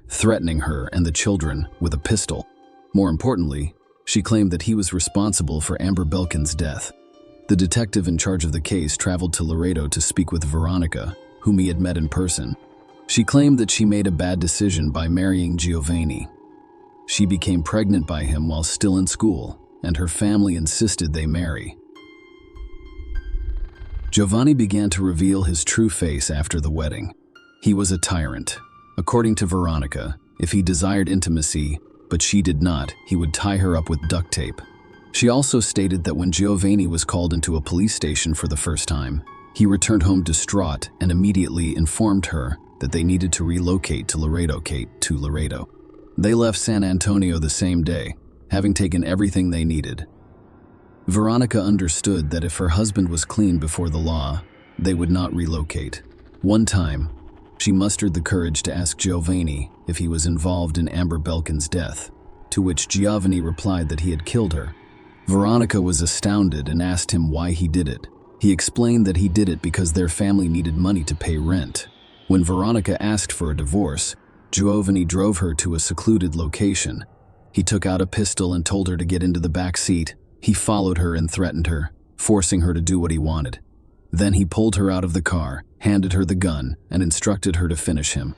threatening her and the children with a pistol. More importantly, she claimed that he was responsible for Amber Belkin's death. The detective in charge of the case traveled to Laredo to speak with Veronica, whom he had met in person. She claimed that she made a bad decision by marrying Giovanni. She became pregnant by him while still in school, and her family insisted they marry. Giovanni began to reveal his true face after the wedding. He was a tyrant. According to Veronica, if he desired intimacy, but she did not, he would tie her up with duct tape. She also stated that when Giovanni was called into a police station for the first time, he returned home distraught and immediately informed her that they needed to relocate to Laredo. They left San Antonio the same day, having taken everything they needed. Veronica understood that if her husband was clean before the law, they would not relocate. One time, she mustered the courage to ask Giovanni if he was involved in Amber Belkin's death, to which Giovanni replied that he had killed her. Veronica was astounded and asked him why he did it. He explained that he did it because their family needed money to pay rent. When Veronica asked for a divorce, Giovanni drove her to a secluded location. He took out a pistol and told her to get into the back seat. He followed her and threatened her, forcing her to do what he wanted. Then he pulled her out of the car, handed her the gun, and instructed her to finish him.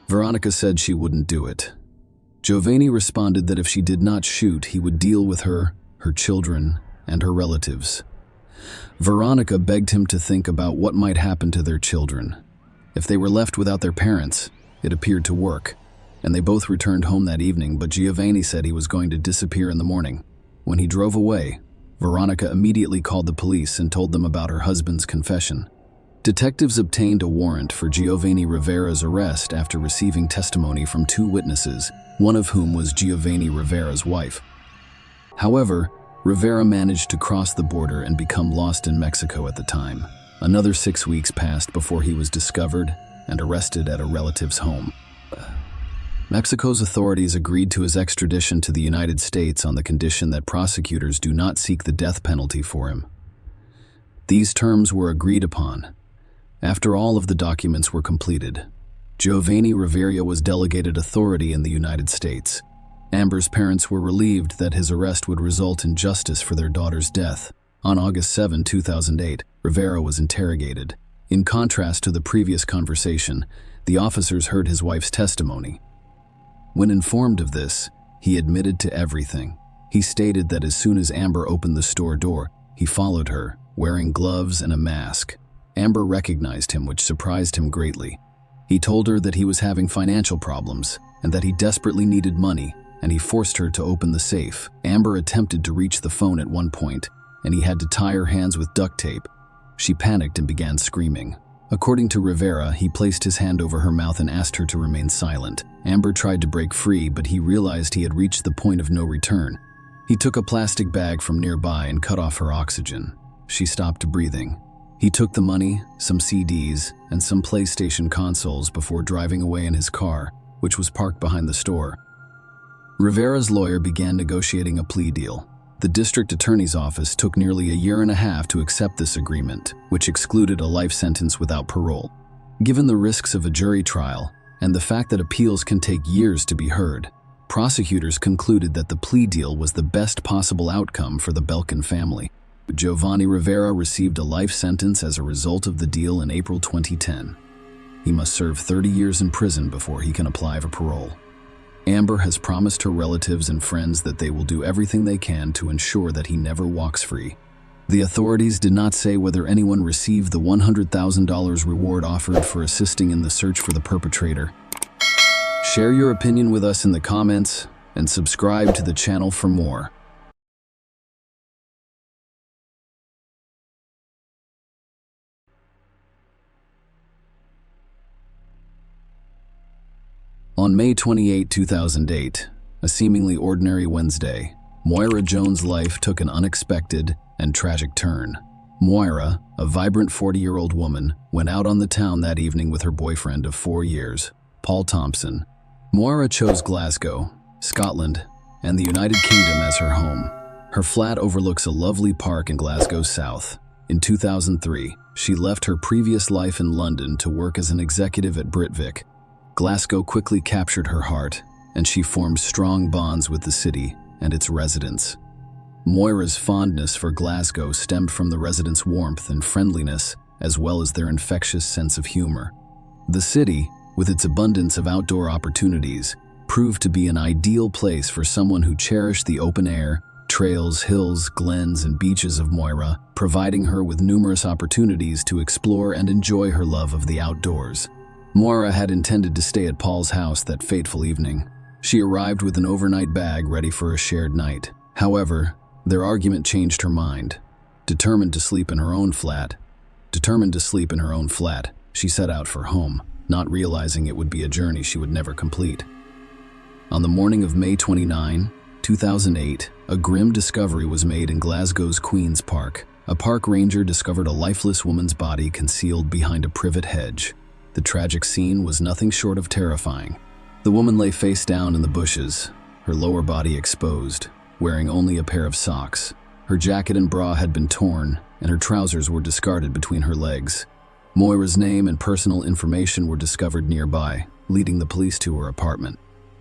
Veronica said she wouldn't do it. Giovanni responded that if she did not shoot, he would deal with her, her children, and her relatives. Veronica begged him to think about what might happen to their children. If they were left without their parents, it appeared to work, and they both returned home that evening, but Giovanni said he was going to disappear in the morning. When he drove away, Veronica immediately called the police and told them about her husband's confession. Detectives obtained a warrant for Giovanni Rivera's arrest after receiving testimony from 2 witnesses, one of whom was Giovanni Rivera's wife. However, Rivera managed to cross the border and become lost in Mexico at the time. Another 6 weeks passed before he was discovered and arrested at a relative's home. Mexico's authorities agreed to his extradition to the United States on the condition that prosecutors do not seek the death penalty for him. These terms were agreed upon. After all of the documents were completed, Giovanni Rivera was delegated authority in the United States. Amber's parents were relieved that his arrest would result in justice for their daughter's death. On August 7, 2008, Rivera was interrogated. In contrast to the previous conversation, the officers heard his wife's testimony. When informed of this, he admitted to everything. He stated that as soon as Amber opened the store door, he followed her, wearing gloves and a mask. Amber recognized him, which surprised him greatly. He told her that he was having financial problems and that he desperately needed money, and he forced her to open the safe. Amber attempted to reach the phone at one point, and he had to tie her hands with duct tape. She panicked and began screaming. According to Rivera, he placed his hand over her mouth and asked her to remain silent. Amber tried to break free, but he realized he had reached the point of no return. He took a plastic bag from nearby and cut off her oxygen. She stopped breathing. He took the money, some CDs, and some PlayStation consoles before driving away in his car, which was parked behind the store. Rivera's lawyer began negotiating a plea deal. The district attorney's office took nearly a year and a half to accept this agreement, which excluded a life sentence without parole. Given the risks of a jury trial and the fact that appeals can take years to be heard, prosecutors concluded that the plea deal was the best possible outcome for the Belkin family. Giovanni Rivera received a life sentence as a result of the deal in April 2010. He must serve 30 years in prison before he can apply for parole. Amber has promised her relatives and friends that they will do everything they can to ensure that he never walks free. The authorities did not say whether anyone received the $100,000 reward offered for assisting in the search for the perpetrator. Share your opinion with us in the comments and subscribe to the channel for more. On May 28, 2008, a seemingly ordinary Wednesday, Moira Jones' life took an unexpected and tragic turn. Moira, a vibrant 40-year-old woman, went out on the town that evening with her boyfriend of 4 years, Paul Thompson. Moira chose Glasgow, Scotland, and the United Kingdom as her home. Her flat overlooks a lovely park in Glasgow's south. In 2003, she left her previous life in London to work as an executive at Britvic. Glasgow quickly captured her heart, and she formed strong bonds with the city and its residents. Moira's fondness for Glasgow stemmed from the residents' warmth and friendliness, as well as their infectious sense of humor. The city, with its abundance of outdoor opportunities, proved to be an ideal place for someone who cherished the open air, trails, hills, glens, and beaches of Moira, providing her with numerous opportunities to explore and enjoy her love of the outdoors. Moira had intended to stay at Paul's house that fateful evening. She arrived with an overnight bag ready for a shared night. However, their argument changed her mind. Determined to sleep in her own flat, she set out for home, not realizing it would be a journey she would never complete. On the morning of May 29, 2008, a grim discovery was made in Glasgow's Queen's Park. A park ranger discovered a lifeless woman's body concealed behind a privet hedge. The tragic scene was nothing short of terrifying. The woman lay face down in the bushes, her lower body exposed, wearing only a pair of socks. Her jacket and bra had been torn, and her trousers were discarded between her legs. Moira's name and personal information were discovered nearby, leading the police to her apartment.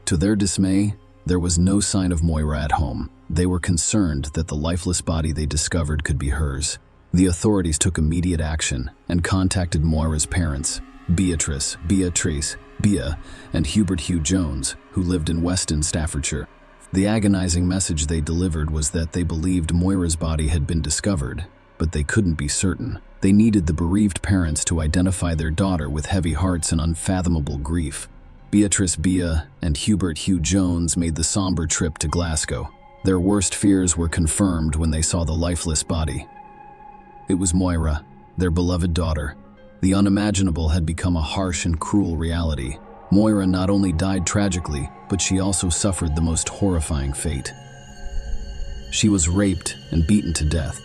To their dismay, there was no sign of Moira at home. They were concerned that the lifeless body they discovered could be hers. The authorities took immediate action and contacted Moira's parents, Beatrice, Bea, and Hubert Hugh Jones, who lived in Weston, Staffordshire. The agonizing message they delivered was that they believed Moira's body had been discovered, but they couldn't be certain. They needed the bereaved parents to identify their daughter with heavy hearts and unfathomable grief. Beatrice, Bea, and Hubert Hugh Jones made the somber trip to Glasgow. Their worst fears were confirmed when they saw the lifeless body. It was Moira, their beloved daughter. The unimaginable had become a harsh and cruel reality. Moira not only died tragically, but she also suffered the most horrifying fate. She was raped and beaten to death.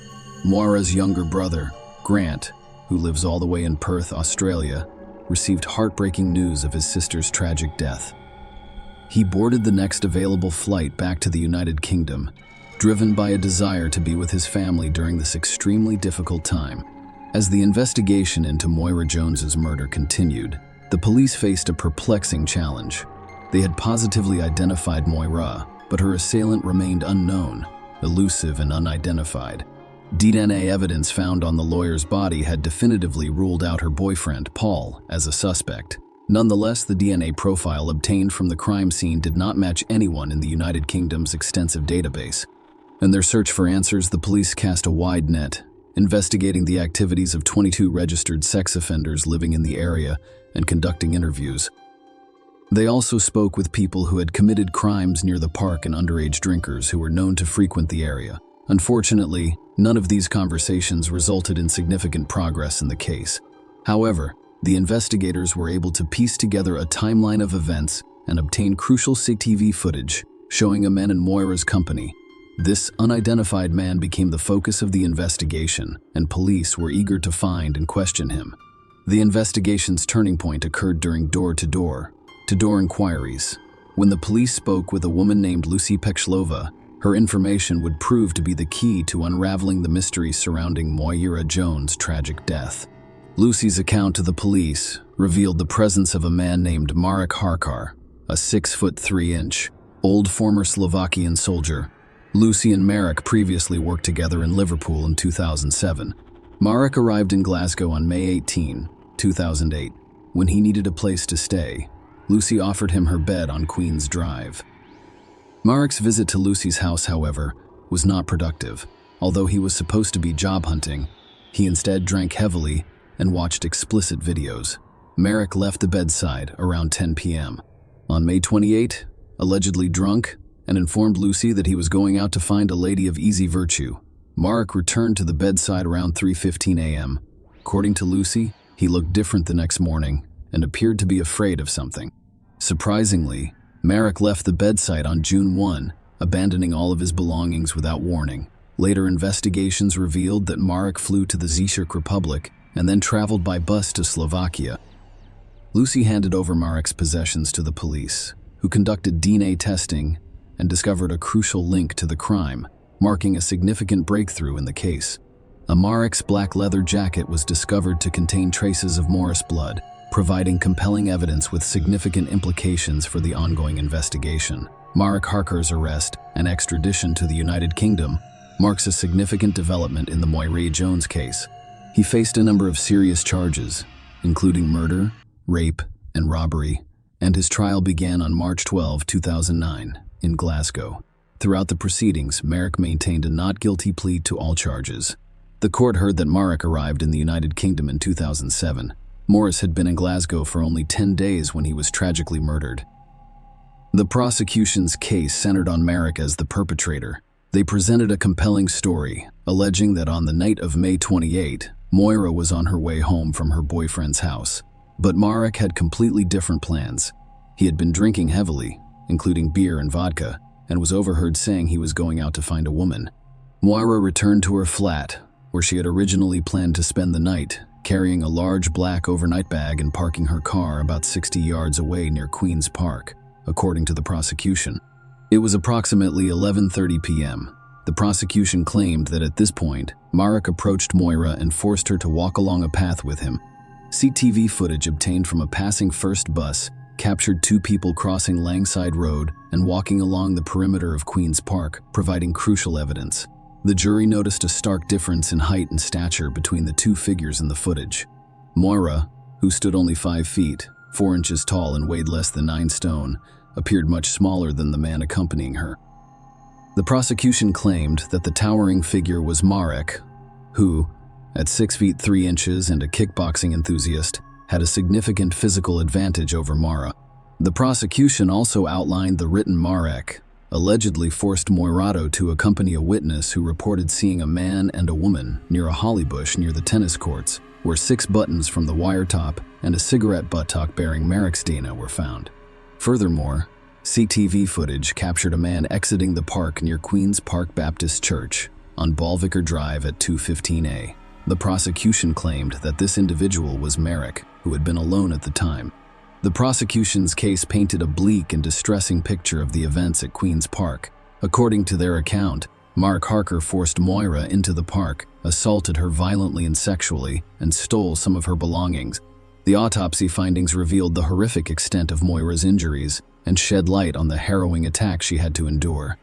Moira's younger brother, Grant, who lives all the way in Perth, Australia, received heartbreaking news of his sister's tragic death. He boarded the next available flight back to the United Kingdom, driven by a desire to be with his family during this extremely difficult time. As the investigation into Moira Jones's murder continued, the police faced a perplexing challenge. They had positively identified Moira, but her assailant remained unknown, elusive and unidentified. DNA evidence found on the lawyer's body had definitively ruled out her boyfriend, Paul, as a suspect. Nonetheless, the DNA profile obtained from the crime scene did not match anyone in the United Kingdom's extensive database. In their search for answers, the police cast a wide net, investigating the activities of 22 registered sex offenders living in the area and conducting interviews. They also spoke with people who had committed crimes near the park and underage drinkers who were known to frequent the area. Unfortunately, none of these conversations resulted in significant progress in the case. However, the investigators were able to piece together a timeline of events and obtain crucial CCTV footage showing a man in Moira's company. This unidentified man became the focus of the investigation, and police were eager to find and question him. The investigation's turning point occurred during door-to-door inquiries. When the police spoke with a woman named Lucy Pechlova, her information would prove to be the key to unraveling the mystery surrounding Moira Jones' tragic death. Lucy's account to the police revealed the presence of a man named Marek Harkar, a 6'3" old former Slovakian soldier. Lucy and Marek previously worked together in Liverpool in 2007. Marek arrived in Glasgow on May 18, 2008. When he needed a place to stay, Lucy offered him her bed on Queen's Drive. Marek's visit to Lucy's house, however, was not productive. Although he was supposed to be job hunting, he instead drank heavily and watched explicit videos. Marek left the bedside around 10 p.m. On May 28, allegedly drunk, and informed Lucy that he was going out to find a lady of easy virtue. Marek returned to the bedside around 3:15 a.m. According to Lucy, he looked different the next morning and appeared to be afraid of something. Surprisingly, Marek left the bedside on June 1, abandoning all of his belongings without warning. Later investigations revealed that Marek flew to the Czech Republic and then traveled by bus to Slovakia. Lucy handed over Marek's possessions to the police, who conducted DNA testing and discovered a crucial link to the crime, marking a significant breakthrough in the case. A Marek's black leather jacket was discovered to contain traces of Morris blood, providing compelling evidence with significant implications for the ongoing investigation. Marek Harkar's arrest and extradition to the United Kingdom marks a significant development in the Moira Jones case. He faced a number of serious charges, including murder, rape, and robbery, and his trial began on March 12, 2009, in Glasgow. Throughout the proceedings, Marek maintained a not guilty plea to all charges. The court heard that Marek arrived in the United Kingdom in 2007. Morris had been in Glasgow for only 10 days when he was tragically murdered. The prosecution's case centered on Marek as the perpetrator. They presented a compelling story, alleging that on the night of May 28, Moira was on her way home from her boyfriend's house. But Marek had completely different plans. He had been drinking heavily, including beer and vodka, and was overheard saying he was going out to find a woman. Moira returned to her flat, where she had originally planned to spend the night, carrying a large black overnight bag and parking her car about 60 yards away near Queen's Park, according to the prosecution. It was approximately 11:30 p.m. The prosecution claimed that at this point, Marek approached Moira and forced her to walk along a path with him. CCTV footage obtained from a passing first bus captured two people crossing Langside Road and walking along the perimeter of Queen's Park, providing crucial evidence. The jury noticed a stark difference in height and stature between the two figures in the footage. Moira, who stood only 5 feet, 4 inches tall and weighed less than 9 stone, appeared much smaller than the man accompanying her. The prosecution claimed that the towering figure was Marek, who, at 6 feet 3 inches and a kickboxing enthusiast, had a significant physical advantage over Moira. The prosecution also outlined the written Marek allegedly forced Moirato to accompany a witness who reported seeing a man and a woman near a holly bush near the tennis courts, where 6 buttons from the wire top and a cigarette buttock bearing Marek's DNA were found. Furthermore, CCTV footage captured a man exiting the park near Queen's Park Baptist Church on Ballvicker Drive at 2:15 a. The prosecution claimed that this individual was Marek, who had been alone at the time. The prosecution's case painted a bleak and distressing picture of the events at Queen's Park. According to their account, Mark Harker forced Moira into the park, assaulted her violently and sexually, and stole some of her belongings. The autopsy findings revealed the horrific extent of Moira's injuries and shed light on the harrowing attack she had to endure.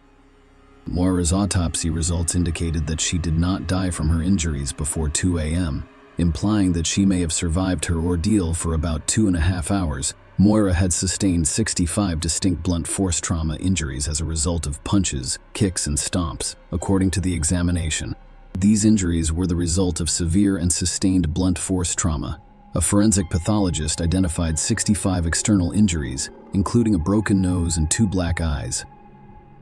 Moira's autopsy results indicated that she did not die from her injuries before 2 a.m., implying that she may have survived her ordeal for about 2.5 hours. Moira had sustained 65 distinct blunt force trauma injuries as a result of punches, kicks, and stomps, according to the examination. These injuries were the result of severe and sustained blunt force trauma. A forensic pathologist identified 65 external injuries, including a broken nose and 2 black eyes.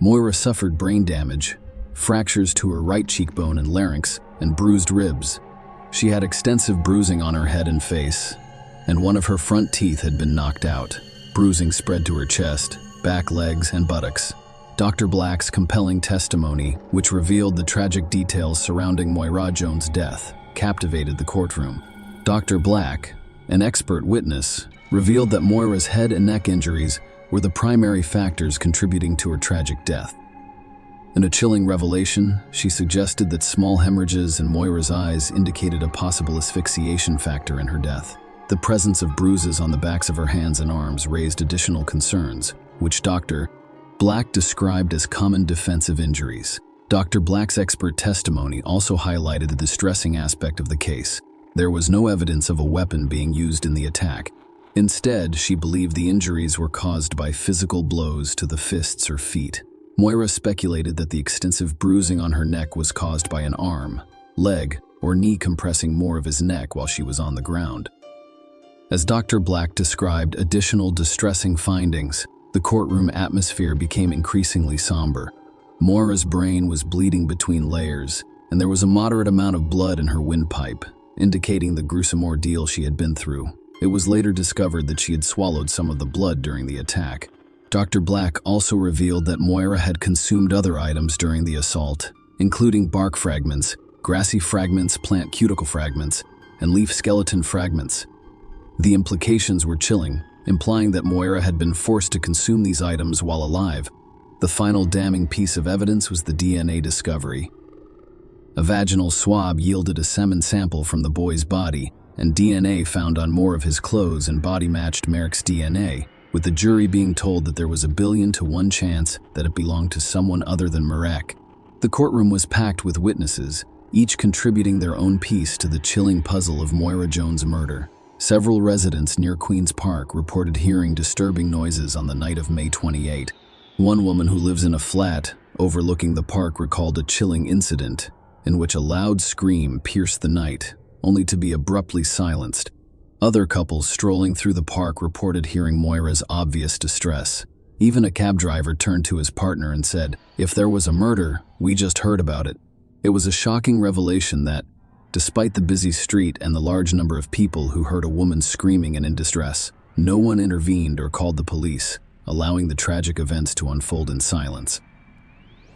Moira suffered brain damage, fractures to her right cheekbone and larynx, and bruised ribs. She had extensive bruising on her head and face, and one of her front teeth had been knocked out. Bruising spread to her chest, back, legs, and buttocks. Dr. Black's compelling testimony, which revealed the tragic details surrounding Moira Jones' death, captivated the courtroom. Dr. Black, an expert witness, revealed that Moira's head and neck injuries were the primary factors contributing to her tragic death. In a chilling revelation, she suggested that small hemorrhages in Moira's eyes indicated a possible asphyxiation factor in her death. The presence of bruises on the backs of her hands and arms raised additional concerns, which Dr. Black described as common defensive injuries. Dr. Black's expert testimony also highlighted the distressing aspect of the case. There was no evidence of a weapon being used in the attack. Instead, she believed the injuries were caused by physical blows to the fists or feet. Moira speculated that the extensive bruising on her neck was caused by an arm, leg, or knee compressing more of his neck while she was on the ground. As Dr. Black described additional distressing findings, the courtroom atmosphere became increasingly somber. Moira's brain was bleeding between layers, and there was a moderate amount of blood in her windpipe, indicating the gruesome ordeal she had been through. It was later discovered that she had swallowed some of the blood during the attack. Dr. Black also revealed that Moira had consumed other items during the assault, including bark fragments, grassy fragments, plant cuticle fragments, and leaf skeleton fragments. The implications were chilling, implying that Moira had been forced to consume these items while alive. The final damning piece of evidence was the DNA discovery. A vaginal swab yielded a semen sample from the boy's body, and DNA found on more of his clothes and body matched Marek's DNA, with the jury being told that there was a 1,000,000 to 1 chance that it belonged to someone other than Marek. The courtroom was packed with witnesses, each contributing their own piece to the chilling puzzle of Moira Jones' murder. Several residents near Queen's Park reported hearing disturbing noises on the night of May 28. One woman who lives in a flat overlooking the park recalled a chilling incident in which a loud scream pierced the night, only to be abruptly silenced. Other couples strolling through the park reported hearing Moira's obvious distress. Even a cab driver turned to his partner and said, "If there was a murder, we just heard about it." It was a shocking revelation that, despite the busy street and the large number of people who heard a woman screaming and in distress, no one intervened or called the police. allowing the tragic events to unfold in silence.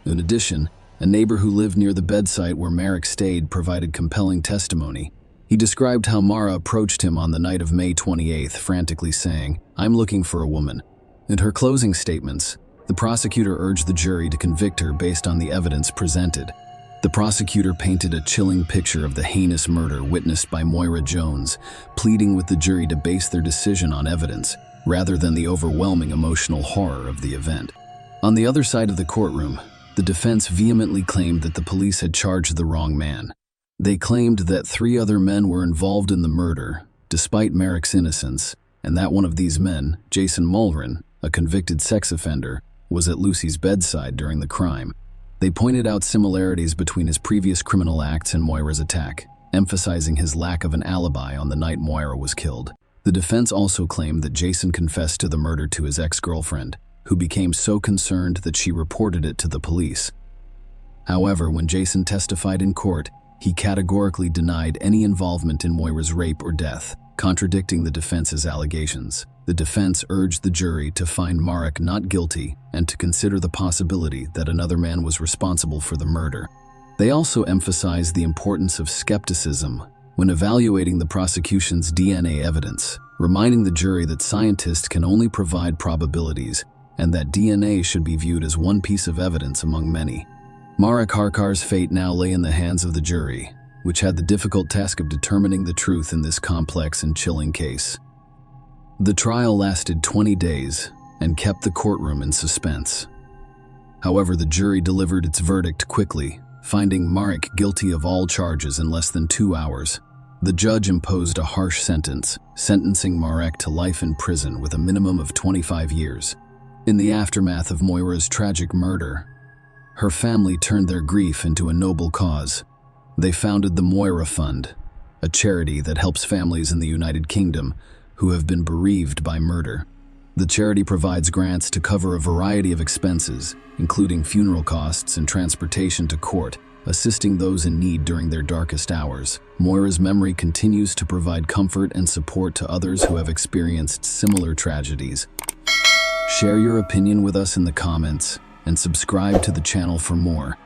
In addition, a neighbor who lived near the bedside where Merrick stayed provided compelling testimony. He described how Mara approached him on the night of May 28th, frantically saying, "I'm looking for a woman." In her closing statements, the prosecutor urged the jury to convict her based on the evidence presented. The prosecutor painted a chilling picture of the heinous murder witnessed by Moira Jones, pleading with the jury to base their decision on evidence, rather than the overwhelming emotional horror of the event. On the other side of the courtroom, the defense vehemently claimed that the police had charged the wrong man. They claimed that 3 other men were involved in the murder, despite Merrick's innocence, and that one of these men, Jason Mulrin, a convicted sex offender, was at Lucy's bedside during the crime. They pointed out similarities between his previous criminal acts and Moira's attack, emphasizing his lack of an alibi on the night Moira was killed. The defense also claimed that Jason confessed to the murder to his ex-girlfriend, who became so concerned that she reported it to the police. However, when Jason testified in court, he categorically denied any involvement in Moira's rape or death, contradicting the defense's allegations. The defense urged the jury to find Marek not guilty and to consider the possibility that another man was responsible for the murder. They also emphasized the importance of skepticism when evaluating the prosecution's DNA evidence, reminding the jury that scientists can only provide probabilities and that DNA should be viewed as one piece of evidence among many. Marek Harkar's fate now lay in the hands of the jury, which had the difficult task of determining the truth in this complex and chilling case. The trial lasted 20 days and kept the courtroom in suspense. However, the jury delivered its verdict quickly, finding Marek guilty of all charges in less than 2 hours. The judge imposed a harsh sentence, sentencing Marek to life in prison with a minimum of 25 years. In the aftermath of Moira's tragic murder, her family turned their grief into a noble cause. They founded the Moira Fund, a charity that helps families in the United Kingdom who have been bereaved by murder. The charity provides grants to cover a variety of expenses, including funeral costs and transportation to court, assisting those in need during their darkest hours. Moira's memory continues to provide comfort and support to others who have experienced similar tragedies. Share your opinion with us in the comments and subscribe to the channel for more.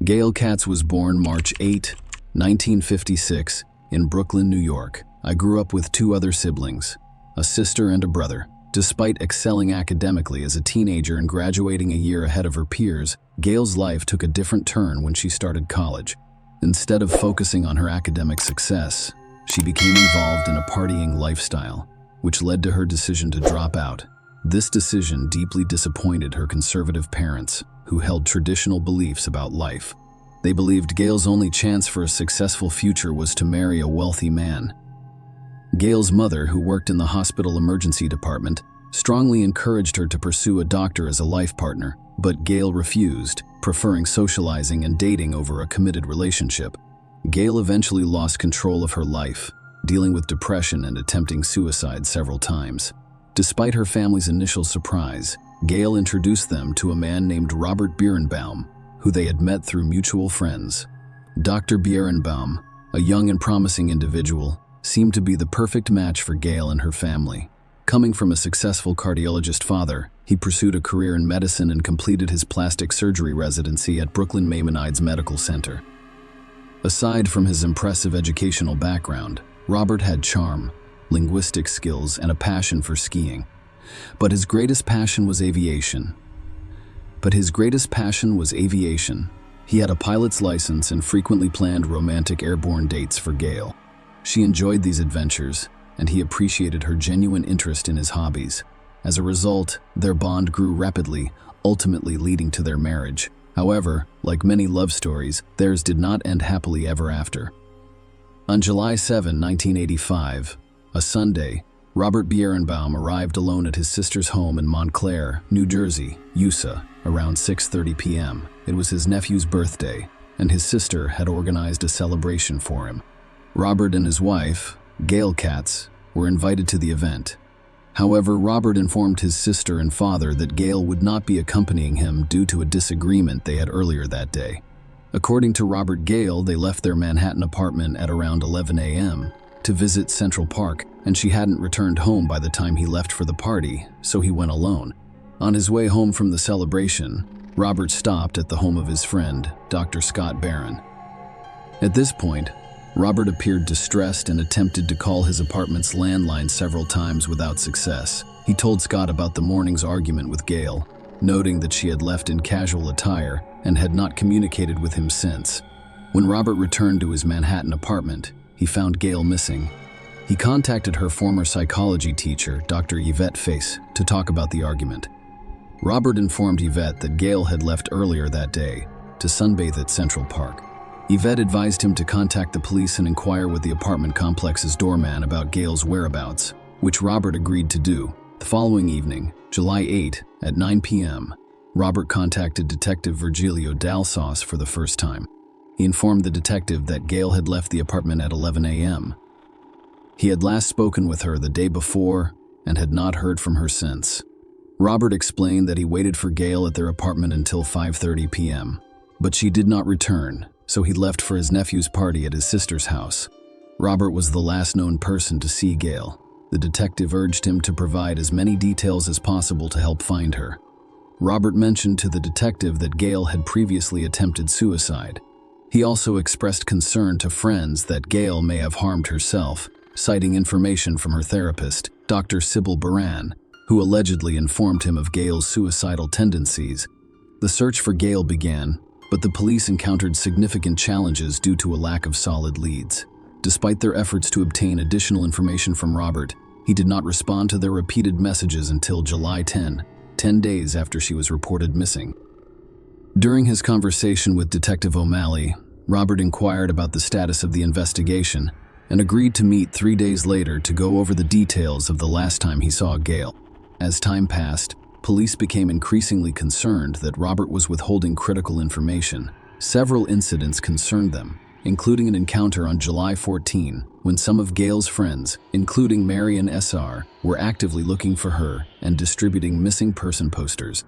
Gail Katz was born March 8, 1956, in Brooklyn, New York. I grew up with 2 other siblings, a sister and a brother. Despite excelling academically as a teenager and graduating a year ahead of her peers, Gail's life took a different turn when she started college. Instead of focusing on her academic success, she became involved in a partying lifestyle, which led to her decision to drop out. This decision deeply disappointed her conservative parents, who held traditional beliefs about life. They believed Gail's only chance for a successful future was to marry a wealthy man. Gail's mother, who worked in the hospital emergency department, strongly encouraged her to pursue a doctor as a life partner, but Gail refused, preferring socializing and dating over a committed relationship. Gail eventually lost control of her life, dealing with depression and attempting suicide several times. Despite her family's initial surprise, Gail introduced them to a man named Robert Birnbaum, who they had met through mutual friends. Dr. Birnbaum, a young and promising individual, seemed to be the perfect match for Gail and her family. Coming from a successful cardiologist father, he pursued a career in medicine and completed his plastic surgery residency at Brooklyn Maimonides Medical Center. Aside from his impressive educational background, Robert had charm, linguistic skills, and a passion for skiing. But his greatest passion was aviation. He had a pilot's license and frequently planned romantic airborne dates for Gail. She enjoyed these adventures, and he appreciated her genuine interest in his hobbies. As a result, their bond grew rapidly, ultimately leading to their marriage. However, like many love stories, theirs did not end happily ever after. On July 7, 1985, a Sunday, Robert Birnbaum arrived alone at his sister's home in Montclair, New Jersey, USA, around 6:30 p.m. It was his nephew's birthday, and his sister had organized a celebration for him. Robert and his wife, Gail Katz, were invited to the event. However, Robert informed his sister and father that Gail would not be accompanying him due to a disagreement they had earlier that day. According to Robert Gale, they left their Manhattan apartment at around 11 a.m. to visit Central Park, and she hadn't returned home by the time he left for the party, so he went alone. On his way home from the celebration, Robert stopped at the home of his friend, Dr. Scott Barron. At this point, Robert appeared distressed and attempted to call his apartment's landline several times without success. He told Scott about the morning's argument with Gale, noting that she had left in casual attire and had not communicated with him since. When Robert returned to his Manhattan apartment, he found Gale missing. He contacted her former psychology teacher, Dr. Yvette Face, to talk about the argument. Robert informed Yvette that Gale had left earlier that day to sunbathe at Central Park. Yvette advised him to contact the police and inquire with the apartment complex's doorman about Gale's whereabouts, which Robert agreed to do. The following evening, July 8, at 9 p.m., Robert contacted Detective Virgilio Dalsauce for the first time. He informed the detective that Gale had left the apartment at 11 a.m. He had last spoken with her the day before and had not heard from her since. Robert explained that he waited for Gale at their apartment until 5:30 p.m., but she did not return, so he left for his nephew's party at his sister's house. Robert was the last known person to see Gale. The detective urged him to provide as many details as possible to help find her. Robert mentioned to the detective that Gale had previously attempted suicide. He also expressed concern to friends that Gale may have harmed herself, citing information from her therapist, Dr. Sybil Baran, who allegedly informed him of Gale's suicidal tendencies. The search for Gale began, but the police encountered significant challenges due to a lack of solid leads. Despite their efforts to obtain additional information from Robert, he did not respond to their repeated messages until July 10 days after she was reported missing. During his conversation with Detective O'Malley, Robert inquired about the status of the investigation and agreed to meet 3 days later to go over the details of the last time he saw Gale. As time passed, police became increasingly concerned that Robert was withholding critical information. Several incidents concerned them, including an encounter on July 14 when some of Gale's friends, including Marian S.R., were actively looking for her and distributing missing person posters.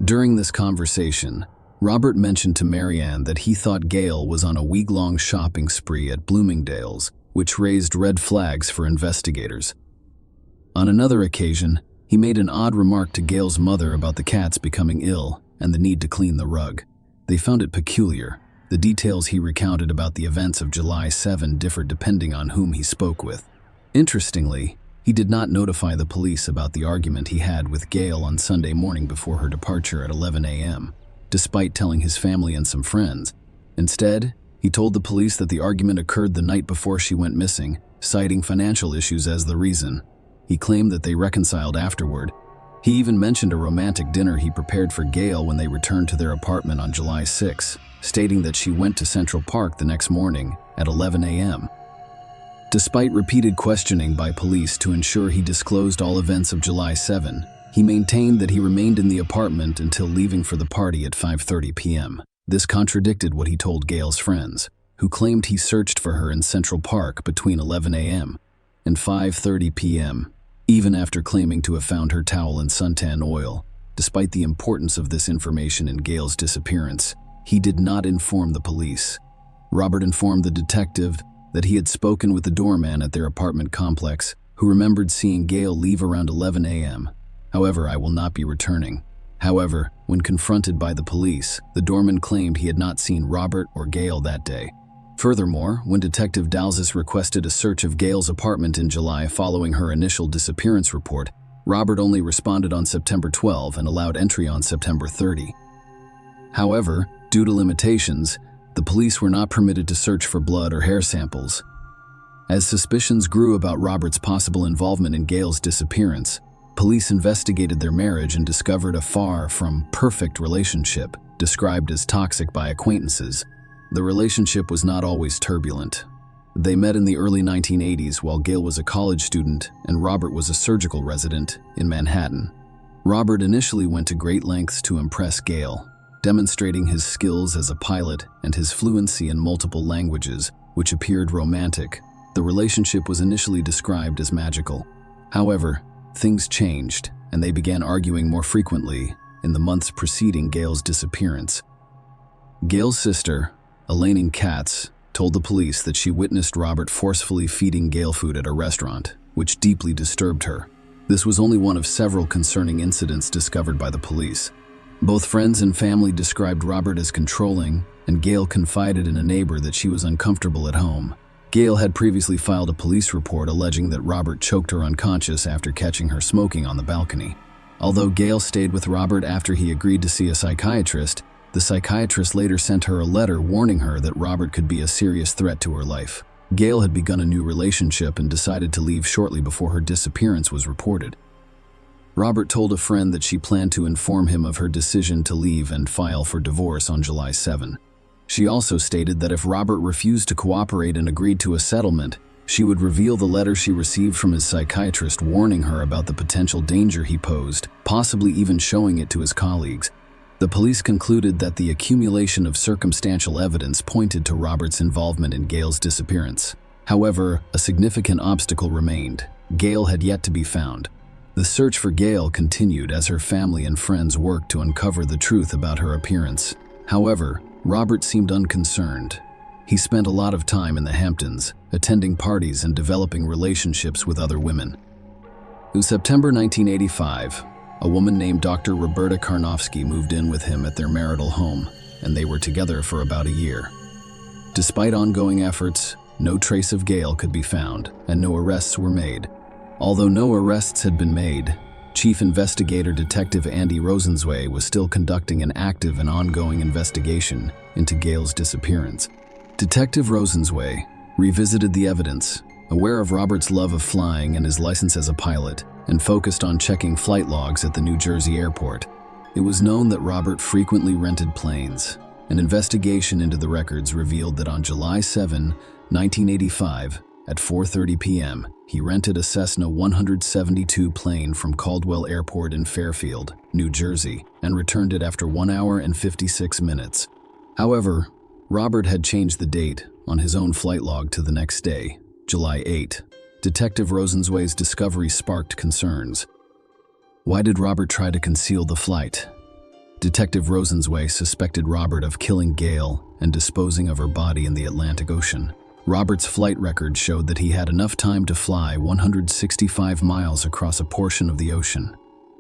During this conversation, Robert mentioned to Marianne that he thought Gale was on a week-long shopping spree at Bloomingdale's, which raised red flags for investigators. On another occasion, he made an odd remark to Gale's mother about the cats becoming ill and the need to clean the rug. They found it peculiar. The details he recounted about the events of July 7 differed depending on whom he spoke with. Interestingly, he did not notify the police about the argument he had with Gale on Sunday morning before her departure at 11 a.m., despite telling his family and some friends. Instead, he told the police that the argument occurred the night before she went missing, citing financial issues as the reason. He claimed that they reconciled afterward. He even mentioned a romantic dinner he prepared for Gale when they returned to their apartment on July 6, stating that she went to Central Park the next morning at 11 a.m. Despite repeated questioning by police to ensure he disclosed all events of July 7, he maintained that he remained in the apartment until leaving for the party at 5:30 p.m. This contradicted what he told Gale's friends, who claimed he searched for her in Central Park between 11 a.m. and 5:30 p.m., even after claiming to have found her towel and suntan oil. Despite the importance of this information in Gale's disappearance, he did not inform the police. Robert informed the detective that he had spoken with the doorman at their apartment complex, who remembered seeing Gale leave around 11 a.m. However, I will not be returning. However, when confronted by the police, the doorman claimed he had not seen Robert or Gale that day. Furthermore, when Detective Dalsauce requested a search of Gale's apartment in July following her initial disappearance report, Robert only responded on September 12 and allowed entry on September 30. However, due to limitations, the police were not permitted to search for blood or hair samples. As suspicions grew about Robert's possible involvement in Gale's disappearance, police investigated their marriage and discovered a far from perfect relationship, described as toxic by acquaintances. The relationship was not always turbulent. They met in the early 1980s while Gale was a college student and Robert was a surgical resident in Manhattan. Robert initially went to great lengths to impress Gale, demonstrating his skills as a pilot and his fluency in multiple languages, which appeared romantic. The relationship was initially described as magical. However, things changed, and they began arguing more frequently in the months preceding Gale's disappearance. Gale's sister, Elaine Katz told the police that she witnessed Robert forcefully feeding Gail food at a restaurant, which deeply disturbed her. This was only one of several concerning incidents discovered by the police. Both friends and family described Robert as controlling, and Gail confided in a neighbor that she was uncomfortable at home. Gail had previously filed a police report alleging that Robert choked her unconscious after catching her smoking on the balcony. Although Gail stayed with Robert after he agreed to see a psychiatrist, the psychiatrist later sent her a letter warning her that Robert could be a serious threat to her life. Gail had begun a new relationship and decided to leave shortly before her disappearance was reported. Robert told a friend that she planned to inform him of her decision to leave and file for divorce on July 7. She also stated that if Robert refused to cooperate and agreed to a settlement, she would reveal the letter she received from his psychiatrist warning her about the potential danger he posed, possibly even showing it to his colleagues. The police concluded that the accumulation of circumstantial evidence pointed to Robert's involvement in Gail's disappearance. However, a significant obstacle remained. Gail had yet to be found. The search for Gail continued as her family and friends worked to uncover the truth about her appearance. However, Robert seemed unconcerned. He spent a lot of time in the Hamptons, attending parties and developing relationships with other women. In September 1985, a woman named Dr. Roberta Karnofsky moved in with him at their marital home, and they were together for about a year. Despite ongoing efforts, no trace of Gail could be found, and no arrests were made. Although no arrests had been made, Chief Investigator Detective Andy Rosenzweig was still conducting an active and ongoing investigation into Gail's disappearance. Detective Rosenzweig revisited the evidence, aware of Robert's love of flying and his license as a pilot, and focused on checking flight logs at the New Jersey airport. It was known that Robert frequently rented planes. An investigation into the records revealed that on July 7, 1985, at 4:30 p.m., he rented a Cessna 172 plane from Caldwell Airport in Fairfield, New Jersey, and returned it after 1 hour and 56 minutes. However, Robert had changed the date on his own flight log to the next day, July 8. Detective Rosenzweig's discovery sparked concerns. Why did Robert try to conceal the flight? Detective Rosenzweig suspected Robert of killing Gail and disposing of her body in the Atlantic Ocean. Robert's flight record showed that he had enough time to fly 165 miles across a portion of the ocean.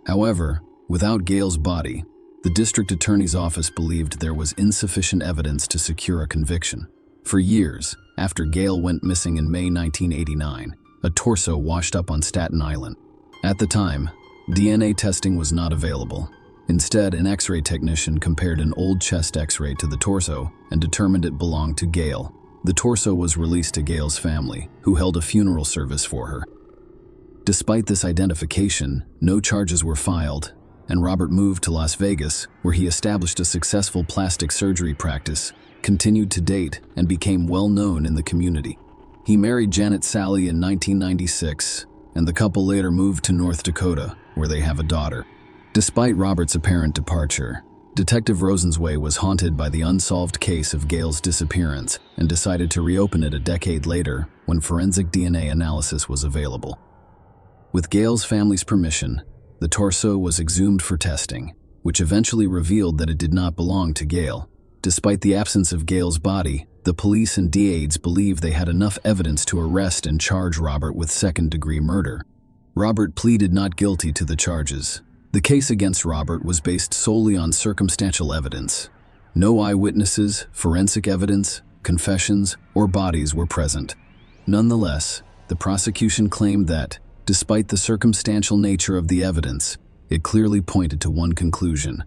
However, without Gail's body, the district attorney's office believed there was insufficient evidence to secure a conviction. For years, after Gail went missing in May 1989, a torso washed up on Staten Island. At the time, DNA testing was not available. Instead, an X-ray technician compared an old chest X-ray to the torso and determined it belonged to Gail. The torso was released to Gail's family, who held a funeral service for her. Despite this identification, no charges were filed, and Robert moved to Las Vegas, where he established a successful plastic surgery practice, continued to date, and became well known in the community. He married Janet Sally in 1996, and the couple later moved to North Dakota, where they have a daughter. Despite Robert's apparent departure, Detective Rosenzweig was haunted by the unsolved case of Gail's disappearance and decided to reopen it a decade later when forensic DNA analysis was available. With Gail's family's permission, the torso was exhumed for testing, which eventually revealed that it did not belong to Gail. Despite the absence of Gail's body, the police and DAs believed they had enough evidence to arrest and charge Robert with second-degree murder. Robert pleaded not guilty to the charges. The case against Robert was based solely on circumstantial evidence. No eyewitnesses, forensic evidence, confessions, or bodies were present. Nonetheless, the prosecution claimed that, despite the circumstantial nature of the evidence, it clearly pointed to one conclusion.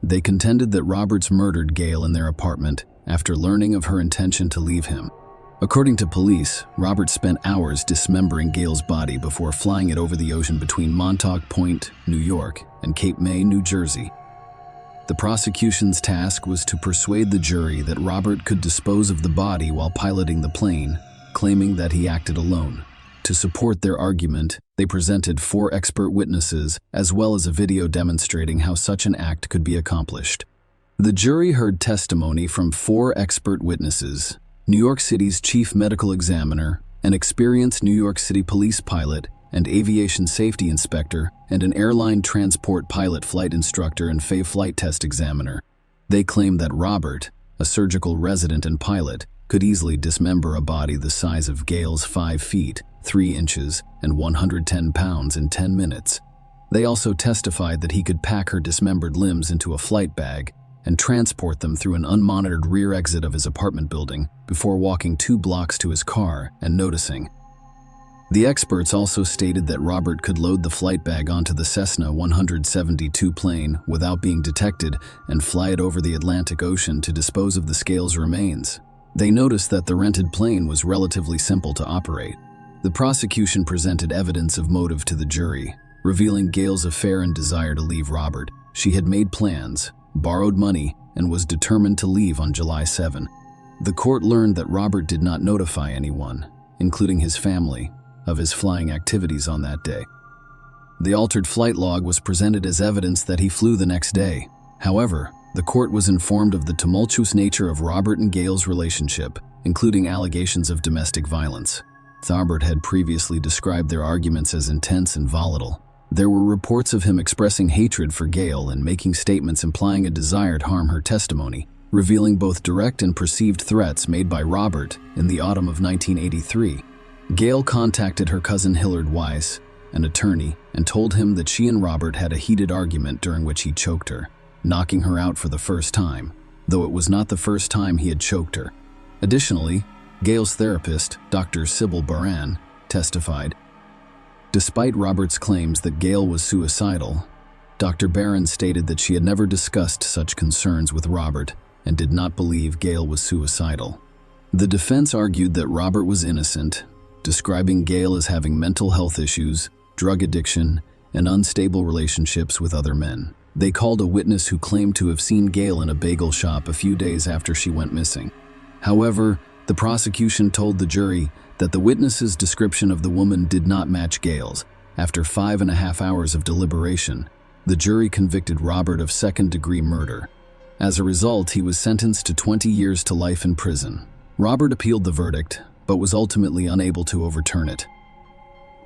They contended that Roberts murdered Gail in their apartment after learning of her intention to leave him. According to police, Robert spent hours dismembering Gail's body before flying it over the ocean between Montauk Point, New York, and Cape May, New Jersey. The prosecution's task was to persuade the jury that Robert could dispose of the body while piloting the plane, claiming that he acted alone. To support their argument, they presented 4 expert witnesses as well as a video demonstrating how such an act could be accomplished. The jury heard testimony from 4 expert witnesses: New York City's chief medical examiner, an experienced New York City police pilot and aviation safety inspector, and an airline transport pilot flight instructor and flight test examiner. They claimed that Robert, a surgical resident and pilot, could easily dismember a body the size of Gale's 5 feet, 3 inches, and 110 pounds in 10 minutes. They also testified that he could pack her dismembered limbs into a flight bag and transport them through an unmonitored rear exit of his apartment building before walking 2 blocks to his car and noticing. The experts also stated that Robert could load the flight bag onto the Cessna 172 plane without being detected and fly it over the Atlantic Ocean to dispose of the Scales' remains. They noticed that the rented plane was relatively simple to operate. The prosecution presented evidence of motive to the jury, revealing Gale's affair and desire to leave Robert. She had made plans, borrowed money, and was determined to leave on July 7. The court learned that Robert did not notify anyone, including his family, of his flying activities on that day. The altered flight log was presented as evidence that he flew the next day. However, the court was informed of the tumultuous nature of Robert and Gale's relationship, including allegations of domestic violence. Robert had previously described their arguments as intense and volatile. There were reports of him expressing hatred for Gale and making statements implying a desire to harm her testimony, revealing both direct and perceived threats made by Robert in the autumn of 1983. Gale contacted her cousin Hillard Weiss, an attorney, and told him that she and Robert had a heated argument during which he choked her, knocking her out for the first time, though it was not the first time he had choked her. Additionally, Gale's therapist, Dr. Sybil Baran, testified. Despite Robert's claims that Gale was suicidal, Dr. Baran stated that she had never discussed such concerns with Robert and did not believe Gale was suicidal. The defense argued that Robert was innocent, describing Gale as having mental health issues, drug addiction, and unstable relationships with other men. They called a witness who claimed to have seen Gale in a bagel shop a few days after she went missing. However, the prosecution told the jury that the witness's description of the woman did not match Gale's. After 5.5 hours of deliberation, the jury convicted Robert of second-degree murder. As a result, he was sentenced to 20 years to life in prison. Robert appealed the verdict, but was ultimately unable to overturn it.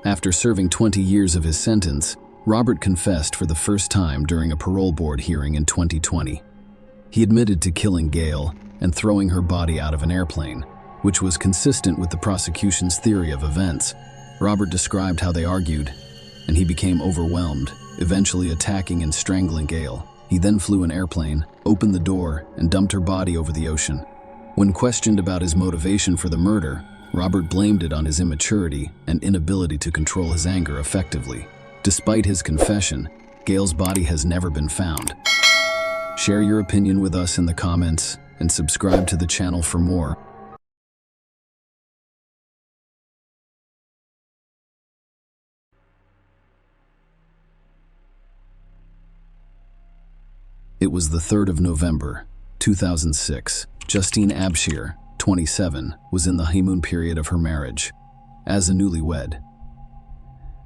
After serving 20 years of his sentence, Robert confessed for the first time during a parole board hearing in 2020. He admitted to killing Gale and throwing her body out of an airplane, which was consistent with the prosecution's theory of events. Robert described how they argued, and he became overwhelmed, eventually attacking and strangling Gale. He then flew an airplane, opened the door, and dumped her body over the ocean. When questioned about his motivation for the murder, Robert blamed it on his immaturity and inability to control his anger effectively. Despite his confession, Gale's body has never been found. Share your opinion with us in the comments and subscribe to the channel for more. It was the 3rd of November, 2006. Justine Abshir, 27, was in the honeymoon period of her marriage. As a newlywed,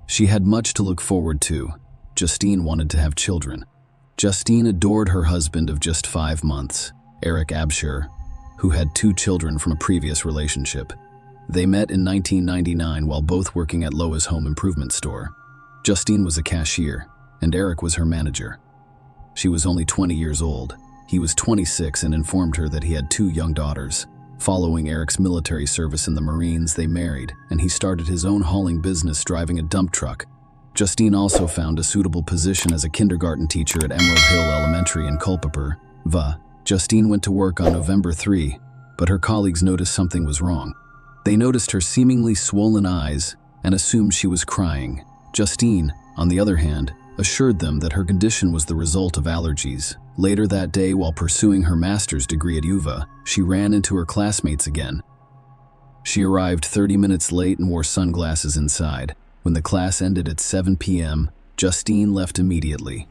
she had much to look forward to. Justine wanted to have children. Justine adored her husband of just 5 months, Eric Abshir, who had 2 children from a previous relationship. They met in 1999 while both working at Lowe's home improvement store. Justine was a cashier, and Eric was her manager. She was only 20 years old. He was 26 and informed her that he had 2 young daughters. Following Eric's military service in the Marines, they married, and he started his own hauling business driving a dump truck. Justine also found a suitable position as a kindergarten teacher at Emerald Hill Elementary in Culpeper, VA. Justine went to work on November 3, but her colleagues noticed something was wrong. They noticed her seemingly swollen eyes and assumed she was crying. Justine, on the other hand, assured them that her condition was the result of allergies. Later that day, while pursuing her master's degree at UVA, she ran into her classmates again. She arrived 30 minutes late and wore sunglasses inside. When the class ended at 7 p.m., Justine left immediately.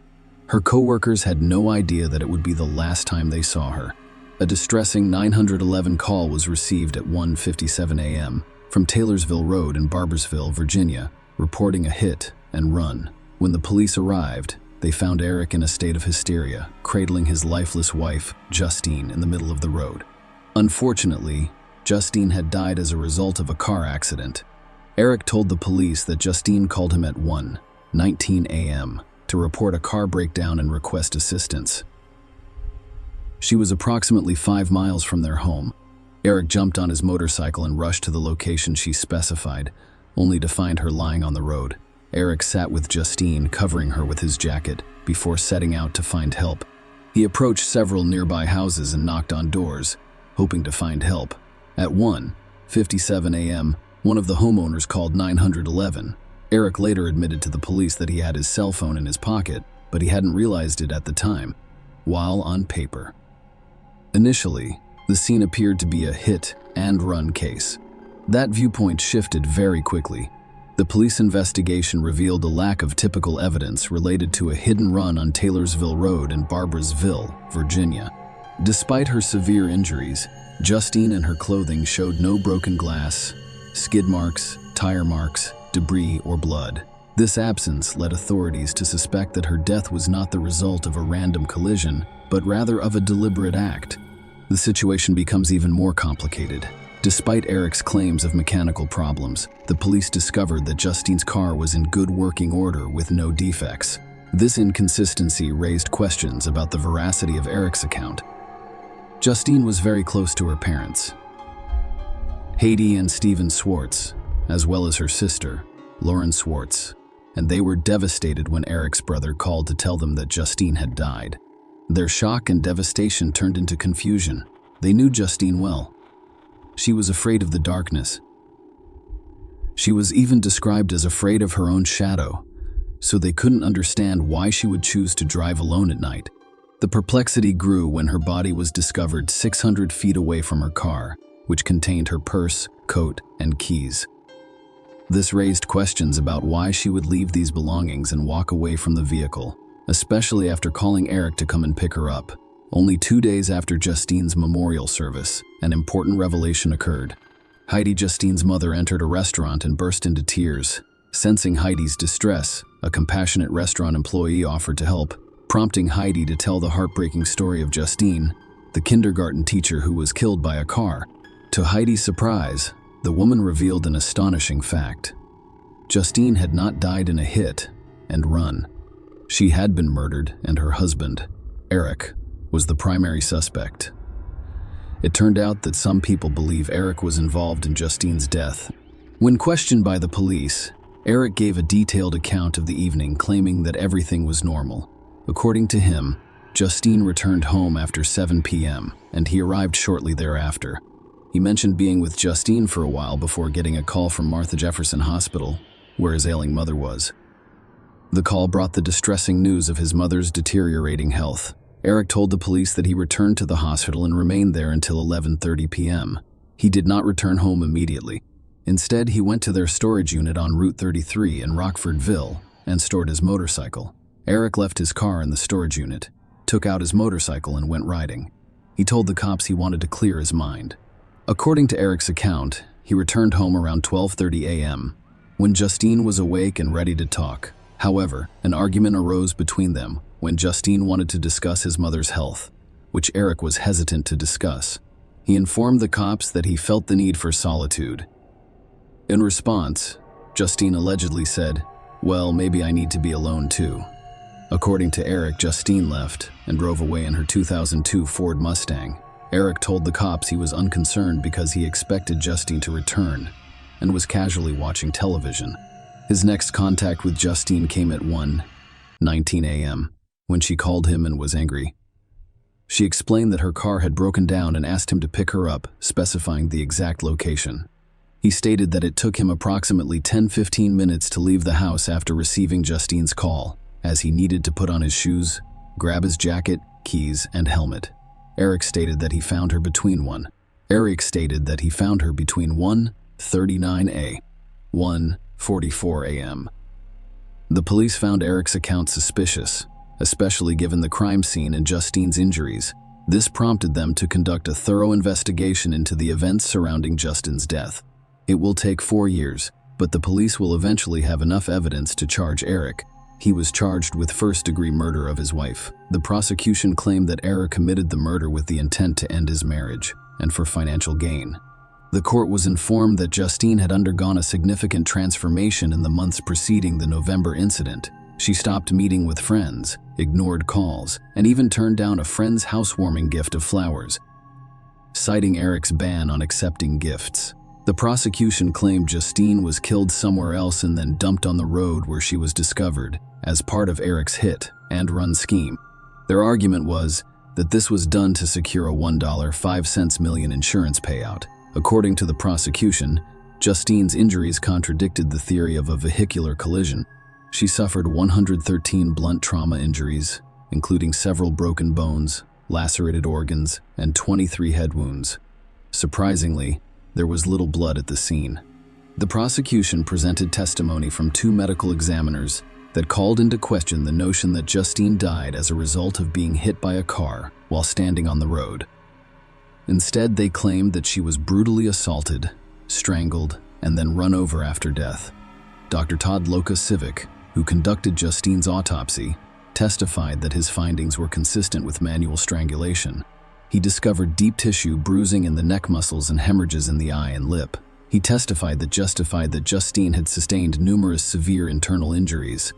Her coworkers had no idea that it would be the last time they saw her. A distressing 911 call was received at 1:57 a.m. from Taylorsville Road in Barboursville, Virginia, reporting a hit and run. When the police arrived, they found Eric in a state of hysteria, cradling his lifeless wife, Justine, in the middle of the road. Unfortunately, Justine had died as a result of a car accident. Eric told the police that Justine called him at 1:19 a.m. to report a car breakdown and request assistance. She was approximately 5 miles from their home. Eric jumped on his motorcycle and rushed to the location she specified, only to find her lying on the road. Eric sat with Justine, covering her with his jacket, before setting out to find help. He approached several nearby houses and knocked on doors, hoping to find help. At 1:57 a.m., one of the homeowners called 911. Eric later admitted to the police that he had his cell phone in his pocket, but he hadn't realized it at the time, while on paper. Initially, the scene appeared to be a hit-and-run case. That viewpoint shifted very quickly. The police investigation revealed a lack of typical evidence related to a hidden run on Taylorsville Road in Barbersville, Virginia. Despite her severe injuries, Justine and her clothing showed no broken glass, skid marks, tire marks, debris, or blood. This absence led authorities to suspect that her death was not the result of a random collision, but rather of a deliberate act. The situation becomes even more complicated. Despite Eric's claims of mechanical problems, the police discovered that Justine's car was in good working order with no defects. This inconsistency raised questions about the veracity of Eric's account. Justine was very close to her parents, Heidi and Stephen Swartz, as well as her sister, Lauren Swartz, and they were devastated when Eric's brother called to tell them that Justine had died. Their shock and devastation turned into confusion. They knew Justine well. She was afraid of the darkness. She was even described as afraid of her own shadow, so they couldn't understand why she would choose to drive alone at night. The perplexity grew when her body was discovered 600 feet away from her car, which contained her purse, coat, and keys. This raised questions about why she would leave these belongings and walk away from the vehicle, especially after calling Eric to come and pick her up. Only 2 days after Justine's memorial service, an important revelation occurred. Heidi, Justine's mother, entered a restaurant and burst into tears. Sensing Heidi's distress, a compassionate restaurant employee offered to help, prompting Heidi to tell the heartbreaking story of Justine, the kindergarten teacher who was killed by a car. To Heidi's surprise, the woman revealed an astonishing fact. Justine had not died in a hit and run. She had been murdered, and her husband, Eric, was the primary suspect. It turned out that some people believe Eric was involved in Justine's death. When questioned by the police, Eric gave a detailed account of the evening, claiming that everything was normal. According to him, Justine returned home after 7 p.m., and he arrived shortly thereafter. He mentioned being with Justine for a while before getting a call from Martha Jefferson Hospital, where his ailing mother was. The call brought the distressing news of his mother's deteriorating health. Eric told the police that he returned to the hospital and remained there until 11:30 p.m. He did not return home immediately. Instead, he went to their storage unit on Route 33 in Rockfordville and stored his motorcycle. Eric left his car in the storage unit, took out his motorcycle, and went riding. He told the cops he wanted to clear his mind. According to Eric's account, he returned home around 12:30 a.m. when Justine was awake and ready to talk. However, an argument arose between them when Justine wanted to discuss his mother's health, which Eric was hesitant to discuss. He informed the cops that he felt the need for solitude. In response, Justine allegedly said, "Well, maybe I need to be alone too." According to Eric, Justine left and drove away in her 2002 Ford Mustang. Eric told the cops he was unconcerned because he expected Justine to return and was casually watching television. His next contact with Justine came at 1:19 a.m. when she called him and was angry. She explained that her car had broken down and asked him to pick her up, specifying the exact location. He stated that it took him approximately 10-15 minutes to leave the house after receiving Justine's call, as he needed to put on his shoes, grab his jacket, keys, and helmet. Eric stated that he found her between 1:39 a.m. 1:44 a.m. The police found Eric's account suspicious, especially given the crime scene and Justine's injuries. This prompted them to conduct a thorough investigation into the events surrounding Justine's death. It will take 4 years, but the police will eventually have enough evidence to charge Eric. He was charged with first-degree murder of his wife. The prosecution claimed that Eric committed the murder with the intent to end his marriage and for financial gain. The court was informed that Justine had undergone a significant transformation in the months preceding the November incident. She stopped meeting with friends, ignored calls, and even turned down a friend's housewarming gift of flowers, citing Eric's ban on accepting gifts. The prosecution claimed Justine was killed somewhere else and then dumped on the road where she was discovered, as part of Eric's hit and run scheme. Their argument was that this was done to secure a $1.05 million insurance payout. According to the prosecution, Justine's injuries contradicted the theory of a vehicular collision. She suffered 113 blunt trauma injuries, including several broken bones, lacerated organs, and 23 head wounds. Surprisingly, there was little blood at the scene. The prosecution presented testimony from 2 medical examiners that called into question the notion that Justine died as a result of being hit by a car while standing on the road. Instead, they claimed that she was brutally assaulted, strangled, and then run over after death. Dr. Todd Lokasiewicz, who conducted Justine's autopsy, testified that his findings were consistent with manual strangulation. He discovered deep tissue bruising in the neck muscles and hemorrhages in the eye and lip. He testified that Justine had sustained numerous severe internal injuries.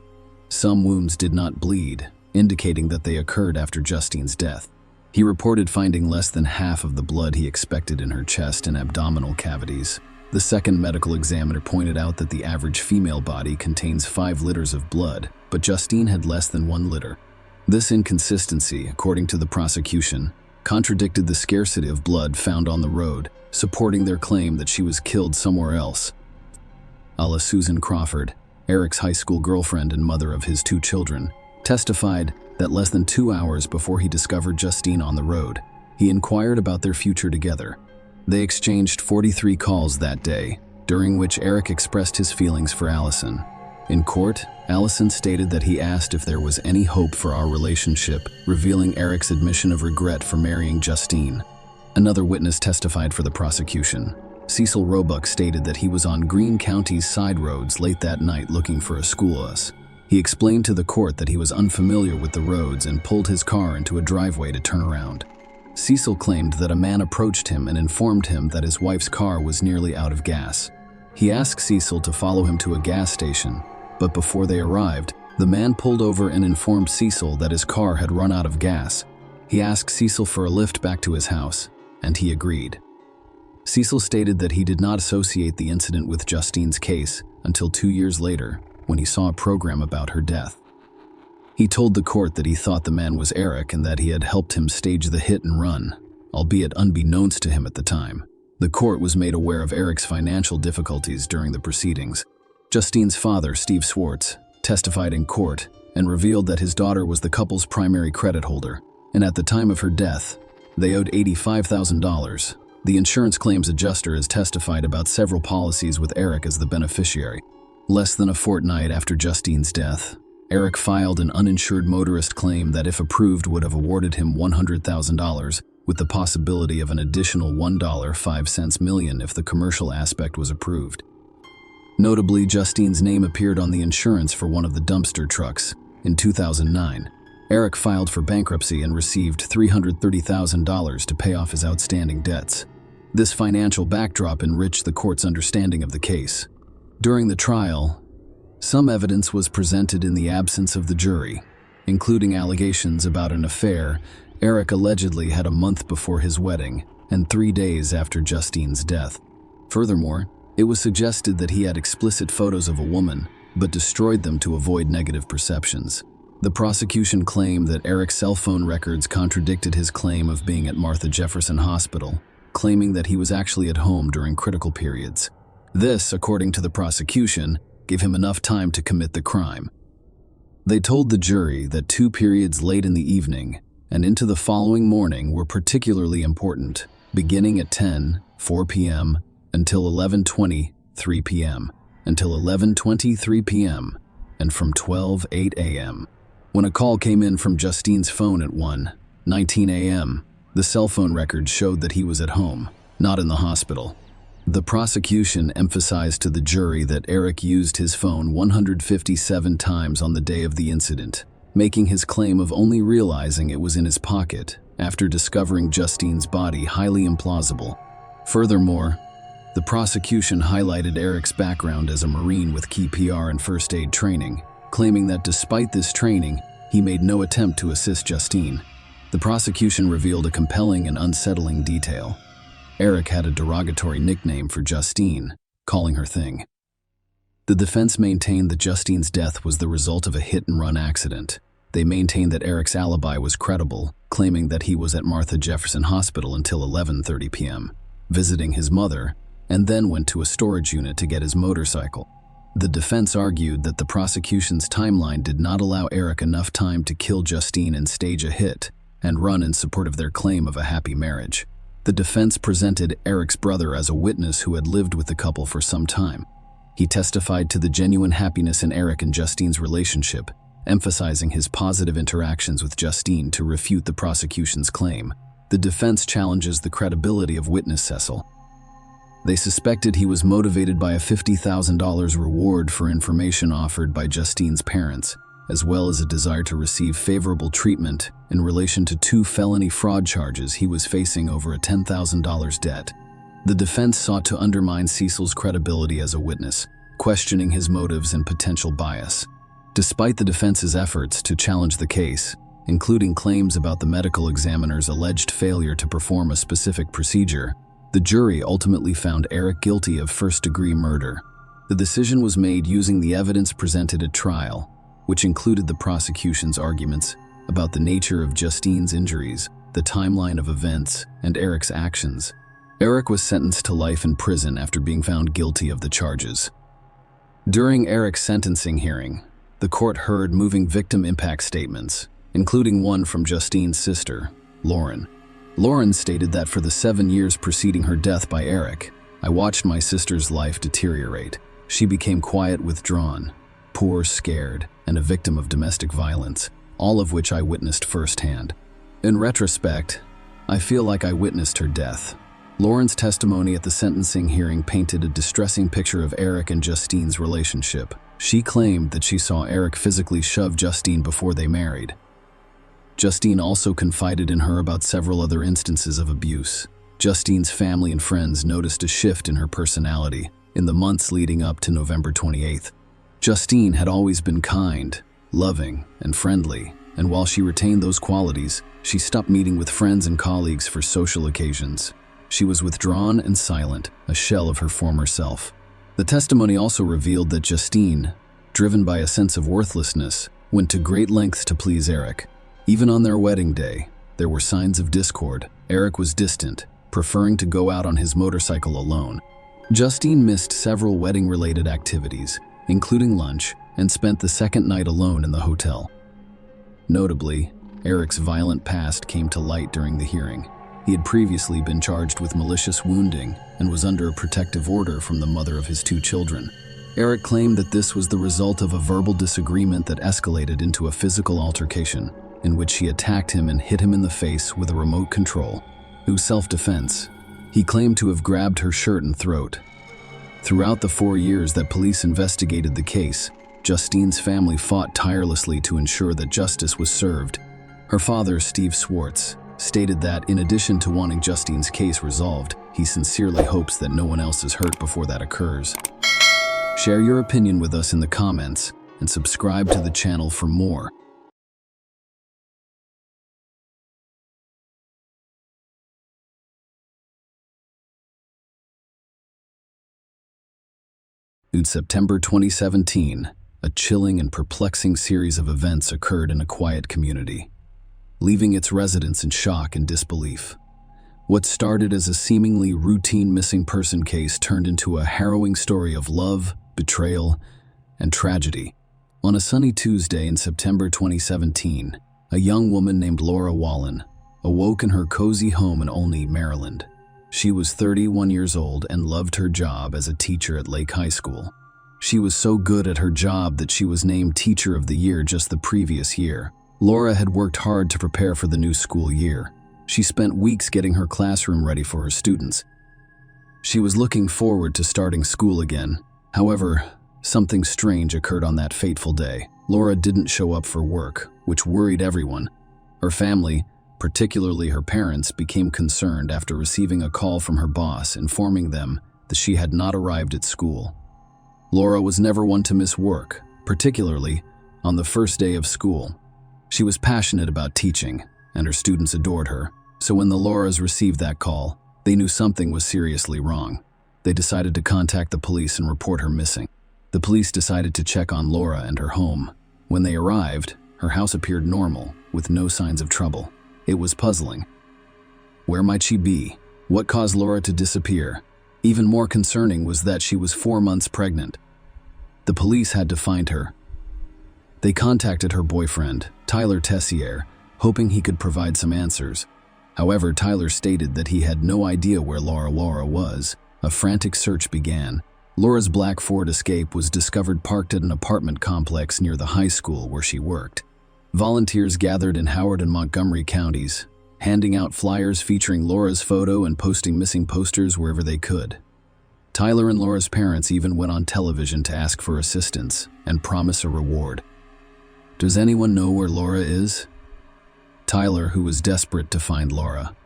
Some wounds did not bleed, indicating that they occurred after Justine's death. He reported finding less than half of the blood he expected in her chest and abdominal cavities. The second medical examiner pointed out that the average female body contains 5 liters of blood, but Justine had less than 1 liter. This inconsistency, according to the prosecution, contradicted the scarcity of blood found on the road, supporting their claim that she was killed somewhere else. Alla Susan Crawford, Eric's high school girlfriend and mother of his 2 children, testified that less than 2 hours before he discovered Justine on the road, he inquired about their future together. They exchanged 43 calls that day, during which Eric expressed his feelings for Allison. In court, Allison stated that he asked if there was any hope for our relationship, revealing Eric's admission of regret for marrying Justine. Another witness testified for the prosecution. Cecil Roebuck stated that he was on Greene County's side roads late that night looking for a school bus. He explained to the court that he was unfamiliar with the roads and pulled his car into a driveway to turn around. Cecil claimed that a man approached him and informed him that his wife's car was nearly out of gas. He asked Cecil to follow him to a gas station, but before they arrived, the man pulled over and informed Cecil that his car had run out of gas. He asked Cecil for a lift back to his house, and he agreed. Cecil stated that he did not associate the incident with Justine's case until 2 years later, when he saw a program about her death. He told the court that he thought the man was Eric and that he had helped him stage the hit and run, albeit unbeknownst to him at the time. The court was made aware of Eric's financial difficulties during the proceedings. Justine's father, Steve Swartz, testified in court and revealed that his daughter was the couple's primary credit holder, and at the time of her death, they owed $85,000. The insurance claims adjuster has testified about several policies with Eric as the beneficiary. Less than a fortnight after Justine's death, Eric filed an uninsured motorist claim that, if approved, would have awarded him $100,000, with the possibility of an additional $1.05 million if the commercial aspect was approved. Notably, Justine's name appeared on the insurance for one of the dumpster trucks. In 2009, Eric filed for bankruptcy and received $330,000 to pay off his outstanding debts. This financial backdrop enriched the court's understanding of the case. During the trial, some evidence was presented in the absence of the jury, including allegations about an affair Eric allegedly had a month before his wedding and 3 days after Justine's death. Furthermore, it was suggested that he had explicit photos of a woman, but destroyed them to avoid negative perceptions. The prosecution claimed that Eric's cell phone records contradicted his claim of being at Martha Jefferson Hospital, claiming that he was actually at home during critical periods. This, according to the prosecution, gave him enough time to commit the crime. They told the jury that 2 periods late in the evening and into the following morning were particularly important, beginning at 10:04 p.m. until 11:20, 3 p.m., until 11:23 p.m., and from 12:08 a.m. When a call came in from Justine's phone at 1:19 a.m., the cell phone records showed that he was at home, not in the hospital. The prosecution emphasized to the jury that Eric used his phone 157 times on the day of the incident, making his claim of only realizing it was in his pocket after discovering Justine's body highly implausible. Furthermore, the prosecution highlighted Eric's background as a Marine with key PR and first aid training, claiming that despite this training, he made no attempt to assist Justine. The prosecution revealed a compelling and unsettling detail. Eric had a derogatory nickname for Justine, calling her Thing. The defense maintained that Justine's death was the result of a hit-and-run accident. They maintained that Eric's alibi was credible, claiming that he was at Martha Jefferson Hospital until 11:30 p.m., visiting his mother, and then went to a storage unit to get his motorcycle. The defense argued that the prosecution's timeline did not allow Eric enough time to kill Justine and stage a hit and run in support of their claim of a happy marriage. The defense presented Eric's brother as a witness who had lived with the couple for some time. He testified to the genuine happiness in Eric and Justine's relationship, emphasizing his positive interactions with Justine to refute the prosecution's claim. The defense challenges the credibility of witness Cecil. They suspected he was motivated by a $50,000 reward for information offered by Justine's parents, as well as a desire to receive favorable treatment in relation to 2 felony fraud charges he was facing over a $10,000 debt. The defense sought to undermine Cecil's credibility as a witness, questioning his motives and potential bias. Despite the defense's efforts to challenge the case, including claims about the medical examiner's alleged failure to perform a specific procedure, the jury ultimately found Eric guilty of first-degree murder. The decision was made using the evidence presented at trial, which included the prosecution's arguments about the nature of Justine's injuries, the timeline of events, and Eric's actions. Eric was sentenced to life in prison after being found guilty of the charges. During Eric's sentencing hearing, the court heard moving victim impact statements, including one from Justine's sister, Lauren. Lauren stated that for the 7 years preceding her death by Eric, I watched my sister's life deteriorate. She became quiet, withdrawn, poor, scared, and a victim of domestic violence, all of which I witnessed firsthand. In retrospect, I feel like I witnessed her death. Lauren's testimony at the sentencing hearing painted a distressing picture of Eric and Justine's relationship. She claimed that she saw Eric physically shove Justine before they married. Justine also confided in her about several other instances of abuse. Justine's family and friends noticed a shift in her personality in the months leading up to November 28th. Justine had always been kind, loving, and friendly, and while she retained those qualities, she stopped meeting with friends and colleagues for social occasions. She was withdrawn and silent, a shell of her former self. The testimony also revealed that Justine, driven by a sense of worthlessness, went to great lengths to please Eric. Even on their wedding day, there were signs of discord. Eric was distant, preferring to go out on his motorcycle alone. Justine missed several wedding-related activities, including lunch, and spent the second night alone in the hotel. Notably, Eric's violent past came to light during the hearing. He had previously been charged with malicious wounding and was under a protective order from the mother of his 2 children. Eric claimed that this was the result of a verbal disagreement that escalated into a physical altercation, in which she attacked him and hit him in the face with a remote control. It was self-defense. He claimed to have grabbed her shirt and throat. Throughout the 4 years that police investigated the case, Justine's family fought tirelessly to ensure that justice was served. Her father, Steve Swartz, stated that in addition to wanting Justine's case resolved, he sincerely hopes that no one else is hurt before that occurs. Share your opinion with us in the comments and subscribe to the channel for more. In September 2017, a chilling and perplexing series of events occurred in a quiet community, leaving its residents in shock and disbelief. What started as a seemingly routine missing person case turned into a harrowing story of love, betrayal, and tragedy. On a sunny Tuesday in September 2017, a young woman named Laura Wallen awoke in her cozy home in Olney, Maryland. She was 31 years old and loved her job as a teacher at Lake High School. She was so good at her job that she was named Teacher of the Year just the previous year. Laura had worked hard to prepare for the new school year. She spent weeks getting her classroom ready for her students. She was looking forward to starting school again. However, something strange occurred on that fateful day. Laura didn't show up for work, which worried everyone. Her family, particularly her parents, became concerned after receiving a call from her boss informing them that she had not arrived at school. Laura was never one to miss work, particularly on the first day of school. She was passionate about teaching, and her students adored her, so when the Lauras received that call, they knew something was seriously wrong. They decided to contact the police and report her missing. The police decided to check on Laura and her home. When they arrived, her house appeared normal, with no signs of trouble. It was puzzling. Where might she be? What caused Laura to disappear? Even more concerning was that she was 4 months pregnant. The police had to find her. They contacted her boyfriend, Tyler Tessier, hoping he could provide some answers. However, Tyler stated that he had no idea where Laura was. A frantic search began. Laura's black Ford Escape was discovered parked at an apartment complex near the high school where she worked. Volunteers gathered in Howard and Montgomery counties, handing out flyers featuring Laura's photo and posting missing posters wherever they could. Tyler and Laura's parents even went on television to ask for assistance and promise a reward. Does anyone know where Laura is? Tyler, who was desperate to find Laura,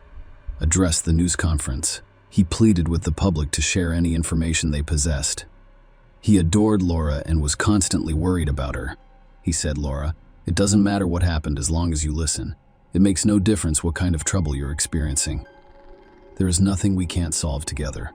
addressed the news conference. He pleaded with the public to share any information they possessed. He adored Laura and was constantly worried about her. He said, "Laura, it doesn't matter what happened as long as you listen. It makes no difference what kind of trouble you're experiencing. There is nothing we can't solve together.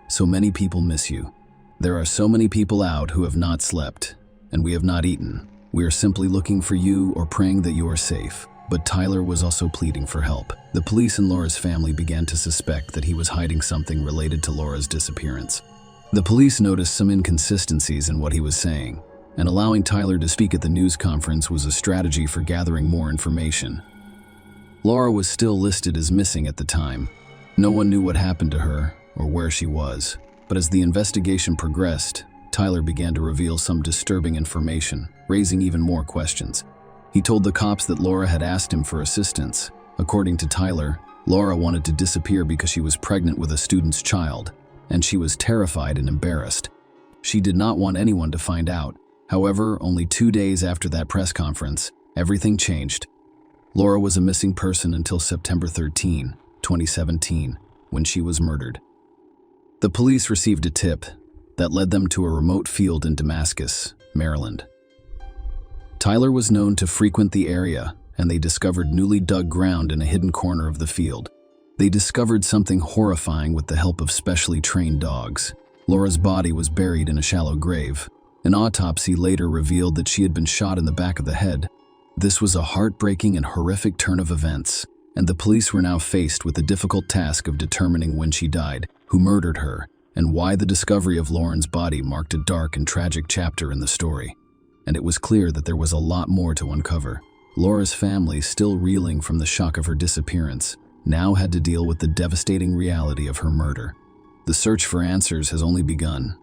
So many people miss you. There are so many people out who have not slept, and we have not eaten. We are simply looking for you or praying that you are safe." But Tyler was also pleading for help. The police and Laura's family began to suspect that he was hiding something related to Laura's disappearance. The police noticed some inconsistencies in what he was saying, and allowing Tyler to speak at the news conference was a strategy for gathering more information. Laura was still listed as missing at the time. No one knew what happened to her or where she was, but as the investigation progressed, Tyler began to reveal some disturbing information, raising even more questions. He told the cops that Laura had asked him for assistance. According to Tyler, Laura wanted to disappear because she was pregnant with a student's child, and she was terrified and embarrassed. She did not want anyone to find out. However, only 2 days after that press conference, everything changed. Laura was a missing person until September 13, 2017, when she was murdered. The police received a tip that led them to a remote field in Damascus, Maryland. Tyler was known to frequent the area, and they discovered newly dug ground in a hidden corner of the field. They discovered something horrifying with the help of specially trained dogs. Laura's body was buried in a shallow grave. An autopsy later revealed that she had been shot in the back of the head. This was a heartbreaking and horrific turn of events, and the police were now faced with the difficult task of determining when she died, who murdered her, and why the discovery of Lauren's body marked a dark and tragic chapter in the story. And it was clear that there was a lot more to uncover. Laura's family, still reeling from the shock of her disappearance, now had to deal with the devastating reality of her murder. The search for answers has only begun.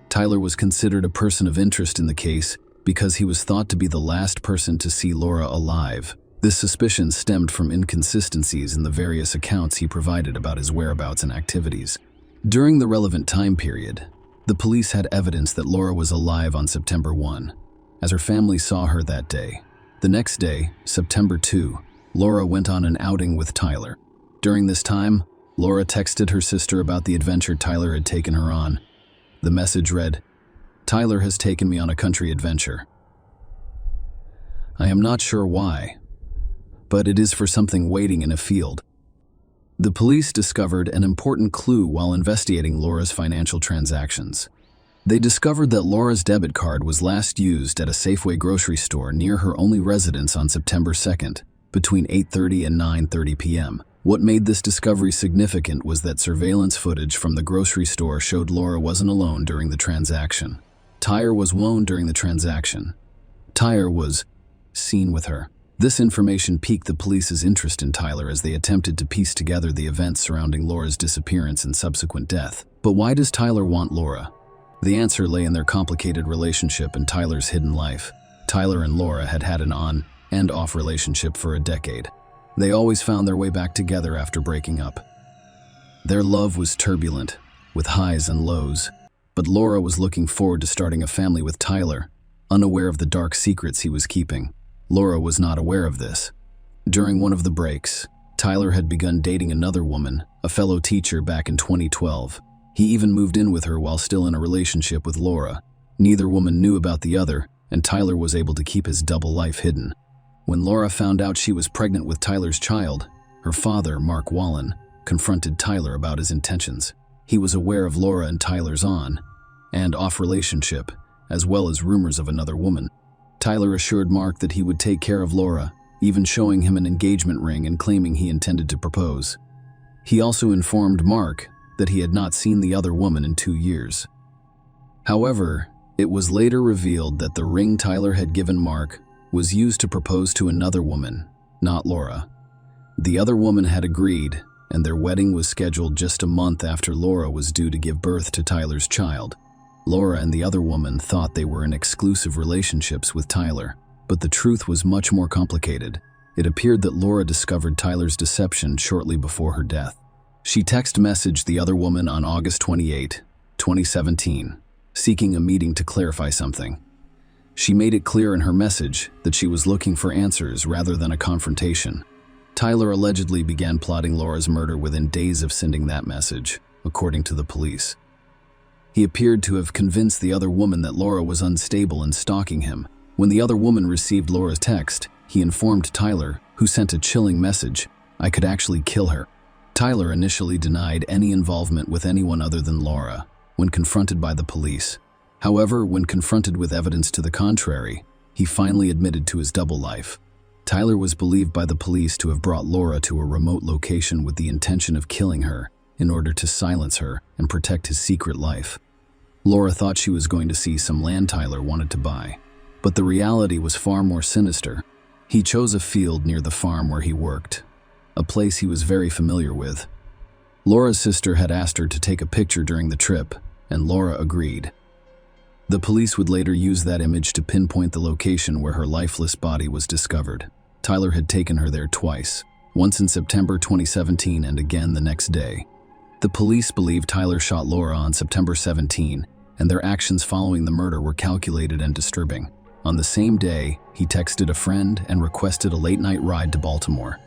Tyler was considered a person of interest in the case because he was thought to be the last person to see Laura alive. This suspicion stemmed from inconsistencies in the various accounts he provided about his whereabouts and activities. During the relevant time period, the police had evidence that Laura was alive on September 1, as her family saw her that day. The next day, September 2, Laura went on an outing with Tyler. During this time, Laura texted her sister about the adventure Tyler had taken her on. The message read, "Tyler has taken me on a country adventure. I am not sure why, but it is for something waiting in a field." The police discovered an important clue while investigating Laura's financial transactions. They discovered that Laura's debit card was last used at a Safeway grocery store near her only residence on September 2nd, between 8:30 and 9:30 p.m. What made this discovery significant was that surveillance footage from the grocery store showed Laura wasn't alone during the transaction. Tyler was alone during the transaction. Tyler was seen with her. This information piqued the police's interest in Tyler as they attempted to piece together the events surrounding Laura's disappearance and subsequent death. But why does Tyler want Laura? The answer lay in their complicated relationship and Tyler's hidden life. Tyler and Laura had had an on and off relationship for a decade. They always found their way back together after breaking up. Their love was turbulent, with highs and lows, but Laura was looking forward to starting a family with Tyler, unaware of the dark secrets he was keeping. Laura was not aware of this. During one of the breaks, Tyler had begun dating another woman, a fellow teacher, back in 2012. He even moved in with her while still in a relationship with Laura. Neither woman knew about the other, and Tyler was able to keep his double life hidden. When Laura found out she was pregnant with Tyler's child, her father, Mark Wallen, confronted Tyler about his intentions. He was aware of Laura and Tyler's on and off relationship, as well as rumors of another woman. Tyler assured Mark that he would take care of Laura, even showing him an engagement ring and claiming he intended to propose. He also informed Mark that he had not seen the other woman in 2 years. However, it was later revealed that the ring Tyler had given Mark was used to propose to another woman, not Laura. The other woman had agreed, and their wedding was scheduled just a month after Laura was due to give birth to Tyler's child. Laura and the other woman thought they were in exclusive relationships with Tyler, but the truth was much more complicated. It appeared that Laura discovered Tyler's deception shortly before her death. She text messaged the other woman on August 28, 2017, seeking a meeting to clarify something. She made it clear in her message that she was looking for answers rather than a confrontation. Tyler allegedly began plotting Laura's murder within days of sending that message, according to the police. He appeared to have convinced the other woman that Laura was unstable and stalking him. When the other woman received Laura's text, he informed Tyler, who sent a chilling message, "I could actually kill her." Tyler initially denied any involvement with anyone other than Laura when confronted by the police. However, when confronted with evidence to the contrary, he finally admitted to his double life. Tyler was believed by the police to have brought Laura to a remote location with the intention of killing her in order to silence her and protect his secret life. Laura thought she was going to see some land Tyler wanted to buy, but the reality was far more sinister. He chose a field near the farm where he worked, a place he was very familiar with. Laura's sister had asked her to take a picture during the trip, and Laura agreed. The police would later use that image to pinpoint the location where her lifeless body was discovered. Tyler had taken her there twice, once in September 2017 and again the next day. The police believe Tyler shot Laura on September 17, and their actions following the murder were calculated and disturbing. On the same day, he texted a friend and requested a late-night ride to Baltimore.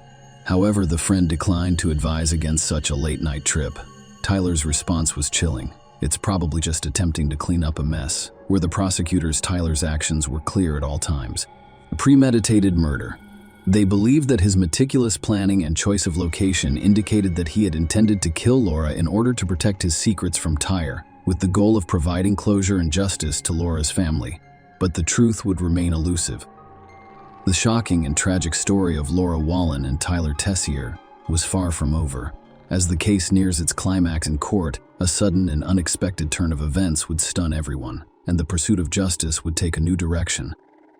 However, the friend declined to advise against such a late-night trip. Tyler's response was chilling. It's probably just attempting to clean up a mess, where the prosecutors Tyler's actions were clear at all times. A premeditated murder. They believed that his meticulous planning and choice of location indicated that he had intended to kill Laura in order to protect his secrets from Tyler, with the goal of providing closure and justice to Laura's family. But the truth would remain elusive. The shocking and tragic story of Laura Wallen and Tyler Tessier was far from over. As the case nears its climax in court, a sudden and unexpected turn of events would stun everyone, and the pursuit of justice would take a new direction.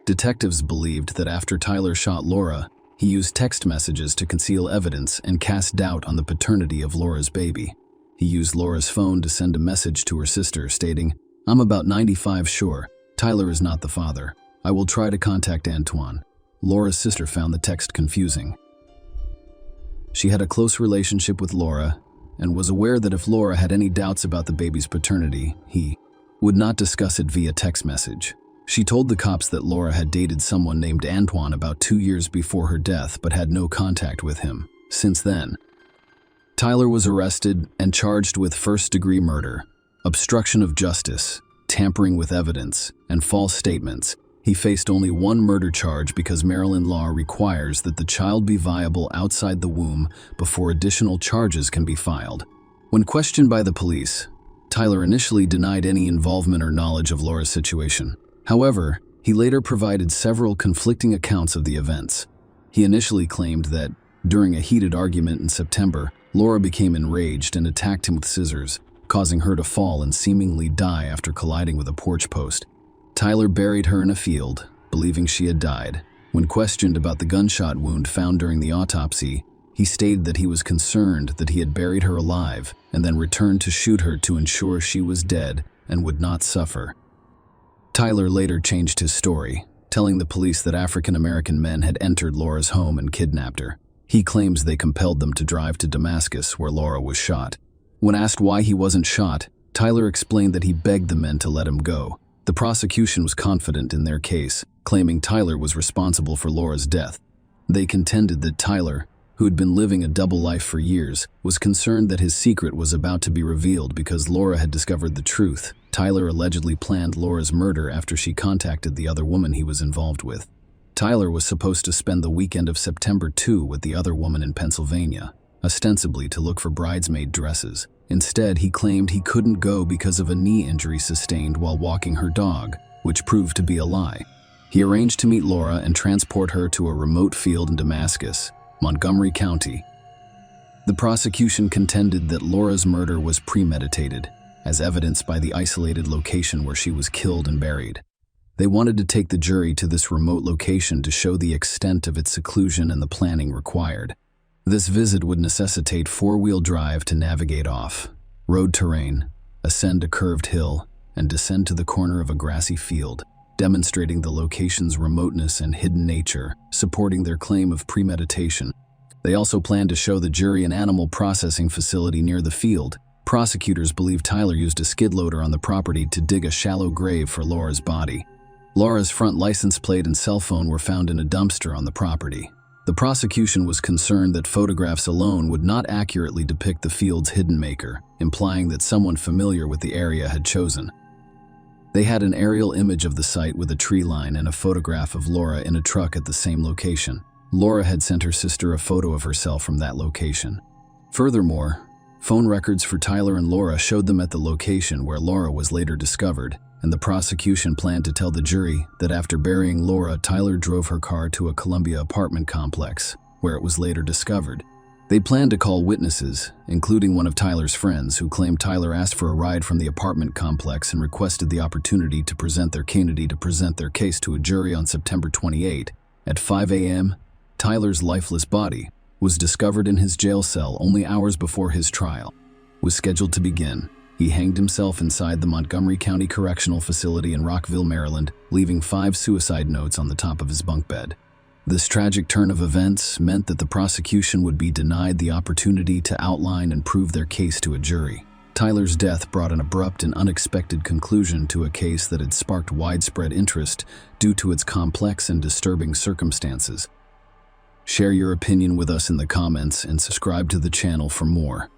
Detectives believed that after Tyler shot Laura, he used text messages to conceal evidence and cast doubt on the paternity of Laura's baby. He used Laura's phone to send a message to her sister stating, "I'm about 95 sure Tyler is not the father. I will try to contact Antoine." Laura's sister found the text confusing. She had a close relationship with Laura and was aware that if Laura had any doubts about the baby's paternity, he would not discuss it via text message. She told the cops that Laura had dated someone named Antoine about 2 years before her death but had no contact with him since then. Tyler was arrested and charged with first-degree murder, obstruction of justice, tampering with evidence, and false statements. He faced only one murder charge because Maryland law requires that the child be viable outside the womb before additional charges can be filed. When questioned by the police, Tyler initially denied any involvement or knowledge of Laura's situation. However, he later provided several conflicting accounts of the events. He initially claimed that, during a heated argument in September, Laura became enraged and attacked him with scissors, causing her to fall and seemingly die after colliding with a porch post. Tyler buried her in a field, believing she had died. When questioned about the gunshot wound found during the autopsy, he stated that he was concerned that he had buried her alive and then returned to shoot her to ensure she was dead and would not suffer. Tyler later changed his story, telling the police that African-American men had entered Laura's home and kidnapped her. He claims they compelled them to drive to Damascus, where Laura was shot. When asked why he wasn't shot, Tyler explained that he begged the men to let him go. The prosecution was confident in their case, claiming Tyler was responsible for Laura's death. They contended that Tyler who had been living a double life for years, was concerned that his secret was about to be revealed because Laura had discovered the truth. Tyler allegedly planned Laura's murder after she contacted the other woman he was involved with. Tyler was supposed to spend the weekend of September 2 with the other woman in Pennsylvania, ostensibly to look for bridesmaid dresses. Instead, he claimed he couldn't go because of a knee injury sustained while walking her dog, which proved to be a lie. He arranged to meet Laura and transport her to a remote field in Damascus, Montgomery County. The prosecution contended that Laura's murder was premeditated, as evidenced by the isolated location where she was killed and buried. They wanted to take the jury to this remote location to show the extent of its seclusion and the planning required. This visit would necessitate four-wheel drive to navigate off road terrain, ascend a curved hill, and descend to the corner of a grassy field, demonstrating the location's remoteness and hidden nature, supporting their claim of premeditation. They also planned to show the jury an animal processing facility near the field. Prosecutors believe Tyler used a skid loader on the property to dig a shallow grave for Laura's body. Laura's front license plate and cell phone were found in a dumpster on the property. The prosecution was concerned that photographs alone would not accurately depict the field's hidden maker, implying that someone familiar with the area had chosen. They had an aerial image of the site with a tree line and a photograph of Laura in a truck at the same location. Laura had sent her sister a photo of herself from that location. Furthermore, phone records for Tyler and Laura showed them at the location where Laura was later discovered, and the prosecution planned to tell the jury that after burying Laura, Tyler drove her car to a Columbia apartment complex, where it was later discovered. They planned to call witnesses, including one of Tyler's friends, who claimed Tyler asked for a ride from the apartment complex and requested the opportunity to present their case to a jury on September 28. At 5 a.m., Tyler's lifeless body was discovered in his jail cell only hours before his trial was scheduled to begin. He hanged himself inside the Montgomery County Correctional Facility in Rockville, Maryland, leaving 5 suicide notes on the top of his bunk bed. This tragic turn of events meant that the prosecution would be denied the opportunity to outline and prove their case to a jury. Tyler's death brought an abrupt and unexpected conclusion to a case that had sparked widespread interest due to its complex and disturbing circumstances. Share your opinion with us in the comments and subscribe to the channel for more.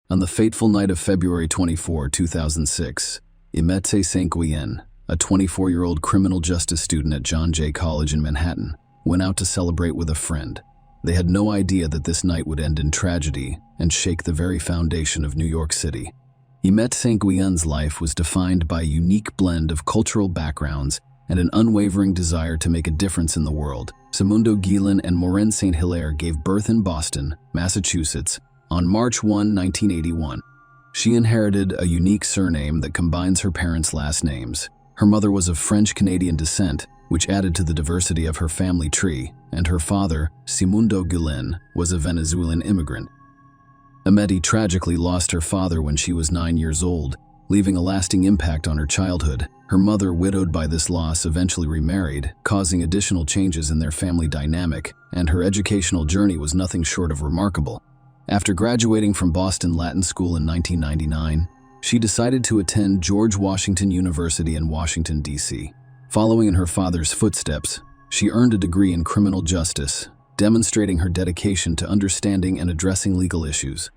On the fateful night of February 24, 2006, Imetse St. Guyen, a 24-year-old criminal justice student at John Jay College in Manhattan, went out to celebrate with a friend. They had no idea that this night would end in tragedy and shake the very foundation of New York City. Imetse St. Guyen's life was defined by a unique blend of cultural backgrounds and an unwavering desire to make a difference in the world. Simundo Guillain and Maureen St. Hilaire gave birth in Boston, Massachusetts, on March 1, 1981. She inherited a unique surname that combines her parents' last names. Her mother was of French-Canadian descent, which added to the diversity of her family tree, and her father, Simundo Guillain, was a Venezuelan immigrant. Imetse tragically lost her father when she was 9 years old, leaving a lasting impact on her childhood. Her mother, widowed by this loss, eventually remarried, causing additional changes in their family dynamic, and her educational journey was nothing short of remarkable. After graduating from Boston Latin School in 1999, she decided to attend George Washington University in Washington, D.C. Following in her father's footsteps, she earned a degree in criminal justice, demonstrating her dedication to understanding and addressing legal issues.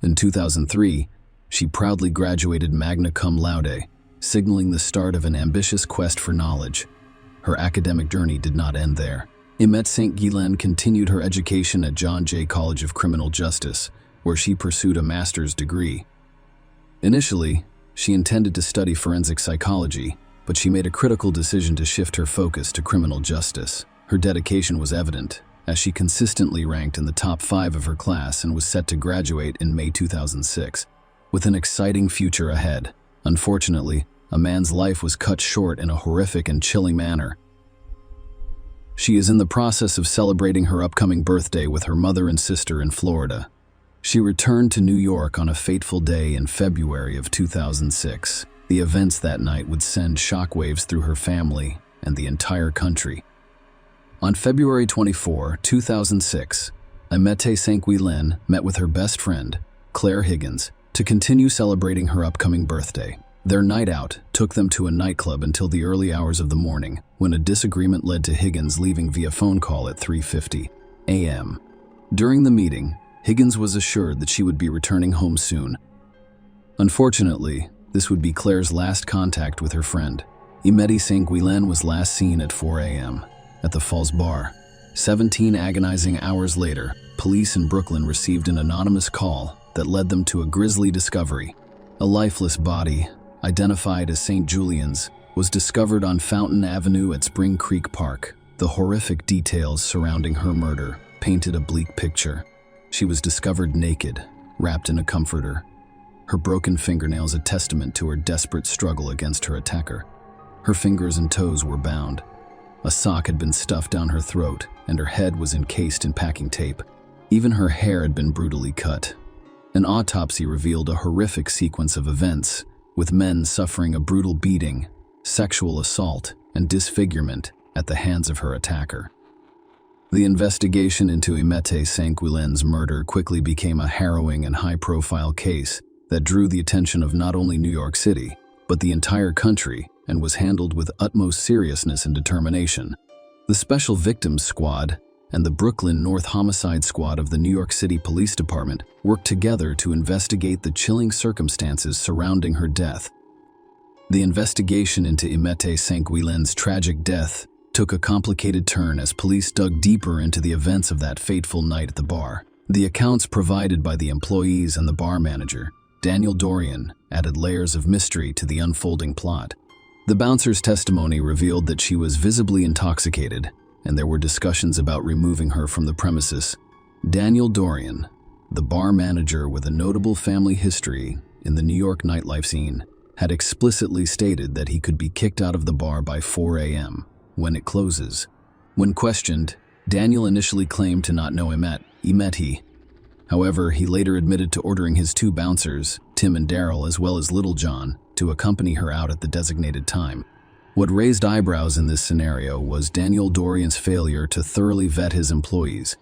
In 2003, she proudly graduated magna cum laude, signaling the start of an ambitious quest for knowledge. Her academic journey did not end there. Imetse St. Guyen continued her education at John Jay College of Criminal Justice, where she pursued a master's degree. Initially, she intended to study forensic psychology, but she made a critical decision to shift her focus to criminal justice. Her dedication was evident, as she consistently ranked in the top 5 of her class and was set to graduate in May 2006. With an exciting future ahead, unfortunately, a man's life was cut short in a horrific and chilling manner. She is in the process of celebrating her upcoming birthday with her mother and sister in Florida. She returned to New York on a fateful day in February of 2006. The events that night would send shockwaves through her family and the entire country. On February 24, 2006, Imette Saint-Guilain met with her best friend, Claire Higgins, to continue celebrating her upcoming birthday. Their night out took them to a nightclub until the early hours of the morning, when a disagreement led to Higgins leaving via phone call at 3:50 a.m. During the meeting, Higgins was assured that she would be returning home soon. Unfortunately, this would be Claire's last contact with her friend. Imette Saint-Guilain was last seen at 4 a.m. at the Falls Bar. 17 agonizing hours later, police in Brooklyn received an anonymous call that led them to a grisly discovery. A lifeless body, identified as St. Julian's, was discovered on Fountain Avenue at Spring Creek Park. The horrific details surrounding her murder painted a bleak picture. She was discovered naked, wrapped in a comforter. Her broken fingernails a testament to her desperate struggle against her attacker. Her fingers and toes were bound. A sock had been stuffed down her throat, and her head was encased in packing tape. Even her hair had been brutally cut. An autopsy revealed a horrific sequence of events, with men suffering a brutal beating, sexual assault, and disfigurement at the hands of her attacker. The investigation into Imette Saint-Guilain's murder quickly became a harrowing and high-profile case that drew the attention of not only New York City, but the entire country, and was handled with utmost seriousness and determination. The Special Victims Squad and the Brooklyn North Homicide Squad of the New York City Police Department worked together to investigate the chilling circumstances surrounding her death. The investigation into Imette Saint-Guilain's tragic death took a complicated turn as police dug deeper into the events of that fateful night at the bar. The accounts provided by the employees and the bar manager, Daniel Dorian, added layers of mystery to the unfolding plot. The bouncer's testimony revealed that she was visibly intoxicated, and there were discussions about removing her from the premises. Daniel Dorian, the bar manager with a notable family history in the New York nightlife scene, had explicitly stated that he could be kicked out of the bar by 4 a.m. when it closes. When questioned, Daniel initially claimed to not know Imette. However, he later admitted to ordering his two bouncers, Tim and Daryl, as well as Little John, to accompany her out at the designated time. What raised eyebrows in this scenario was Daniel Dorian's failure to thoroughly vet his employees.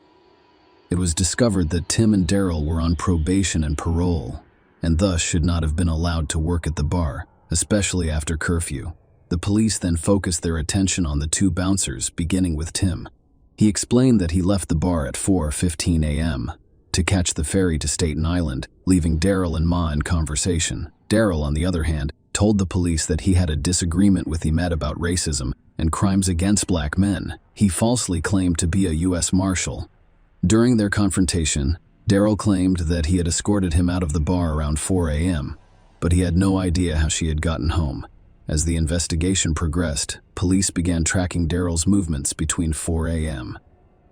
It was discovered that Tim and Daryl were on probation and parole, and thus should not have been allowed to work at the bar, especially after curfew. The police then focused their attention on the two bouncers, beginning with Tim. He explained that he left the bar at 4:15 a.m. to catch the ferry to Staten Island, leaving Daryl and Ma in conversation. Daryl, on the other hand, told the police that he had a disagreement with Imette about racism and crimes against black men. He falsely claimed to be a U.S. Marshal. During their confrontation, Daryl claimed that he had escorted him out of the bar around 4 a.m., but he had no idea how she had gotten home. As the investigation progressed, police began tracking Daryl's movements between 4 a.m.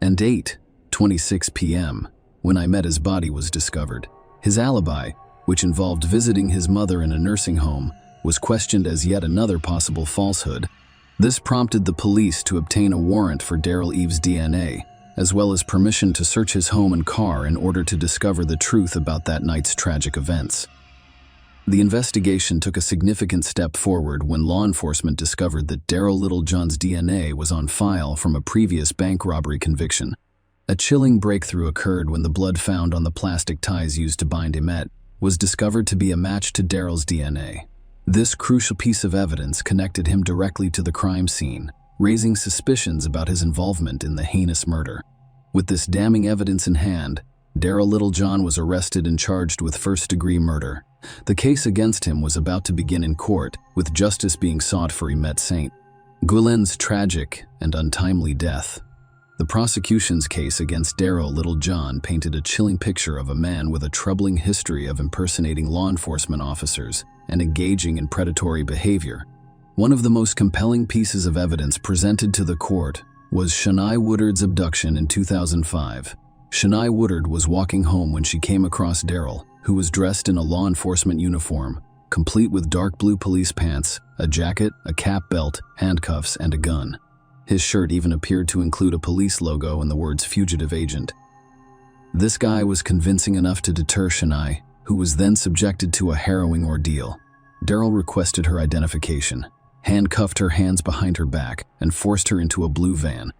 and 8:26 p.m., when Imette's body was discovered. His alibi, which involved visiting his mother in a nursing home, was questioned as yet another possible falsehood. This prompted the police to obtain a warrant for Daryl Eves' DNA, as well as permission to search his home and car in order to discover the truth about that night's tragic events. The investigation took a significant step forward when law enforcement discovered that Daryl Littlejohn's DNA was on file from a previous bank robbery conviction. A chilling breakthrough occurred when the blood found on the plastic ties used to bind Imette was discovered to be a match to Daryl's DNA. This crucial piece of evidence connected him directly to the crime scene, raising suspicions about his involvement in the heinous murder. With this damning evidence in hand, Daryl Littlejohn was arrested and charged with first-degree murder. The case against him was about to begin in court, with justice being sought for Imette Saint-Guilain's tragic and untimely death. The prosecution's case against Daryl Littlejohn painted a chilling picture of a man with a troubling history of impersonating law enforcement officers and engaging in predatory behavior. One of the most compelling pieces of evidence presented to the court was Shania Woodard's abduction in 2005. Shania Woodard was walking home when she came across Daryl, who was dressed in a law enforcement uniform, complete with dark blue police pants, a jacket, a cap belt, handcuffs, and a gun. His shirt even appeared to include a police logo and the words "fugitive agent." This guy was convincing enough to deter Shania, who was then subjected to a harrowing ordeal. Daryl requested her identification, handcuffed her hands behind her back, and forced her into a blue van.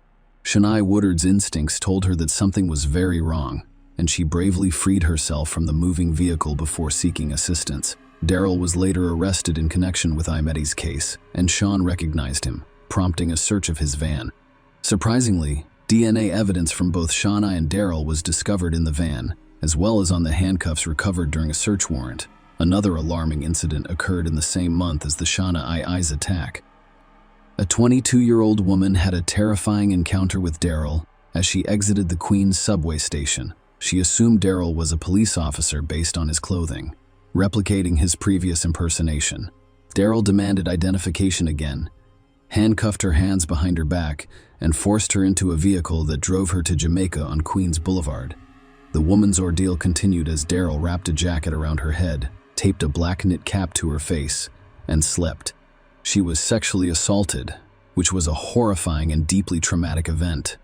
Shania Woodard's instincts told her that something was very wrong, and she bravely freed herself from the moving vehicle before seeking assistance. Daryl was later arrested in connection with Imetti's case, and Sean recognized him, prompting a search of his van. Surprisingly, DNA evidence from both Shania and Daryl was discovered in the van, as well as on the handcuffs recovered during a search warrant. Another alarming incident occurred in the same month as the Shania's attack. A 22-year-old woman had a terrifying encounter with Daryl as she exited the Queens subway station. She assumed Daryl was a police officer based on his clothing, replicating his previous impersonation. Daryl demanded identification again, handcuffed her hands behind her back, and forced her into a vehicle that drove her to Jamaica on Queens Boulevard. The woman's ordeal continued as Daryl wrapped a jacket around her head, taped a black knit cap to her face, and slept. She was sexually assaulted, which was a horrifying and deeply traumatic event.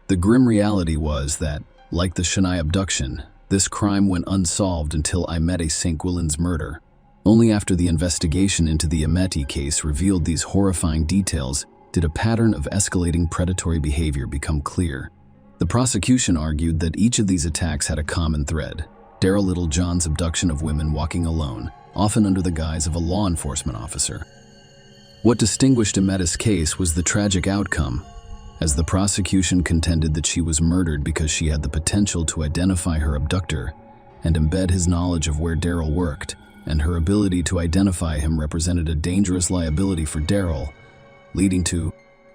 The grim reality was that, like the Shania abduction, this crime went unsolved until Imetti St. Gwilyn's murder. Only after the investigation into the Imetti case revealed these horrifying details did a pattern of escalating predatory behavior become clear. The prosecution argued that each of these attacks had a common thread: Daryl Littlejohn's abduction of women walking alone, often under the guise of a law enforcement officer. What distinguished Imetti's case was the tragic outcome, as the prosecution contended that she was murdered because she had the potential to identify her abductor and embed his knowledge of where Daryl worked, and her ability to identify him represented a dangerous liability for Daryl, leading to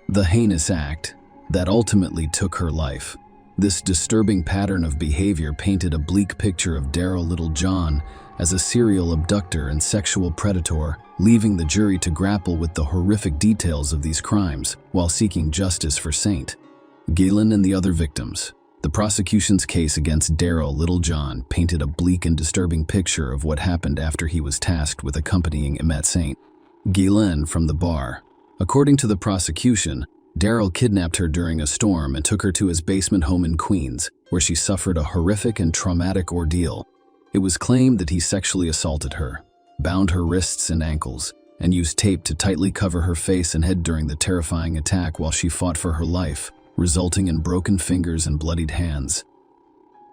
the heinous act that ultimately took her life. This disturbing pattern of behavior painted a bleak picture of Daryl Littlejohn as a serial abductor and sexual predator, leaving the jury to grapple with the horrific details of these crimes while seeking justice for St. Gwilyn and the other victims. The prosecution's case against Daryl Littlejohn painted a bleak and disturbing picture of what happened after he was tasked with accompanying Imetti St. Gwilyn from the bar. According to the prosecution, Daryl kidnapped her during a storm and took her to his basement home in Queens, where she suffered a horrific and traumatic ordeal. It was claimed that he sexually assaulted her, bound her wrists and ankles, and used tape to tightly cover her face and head during the terrifying attack while she fought for her life, resulting in broken fingers and bloodied hands.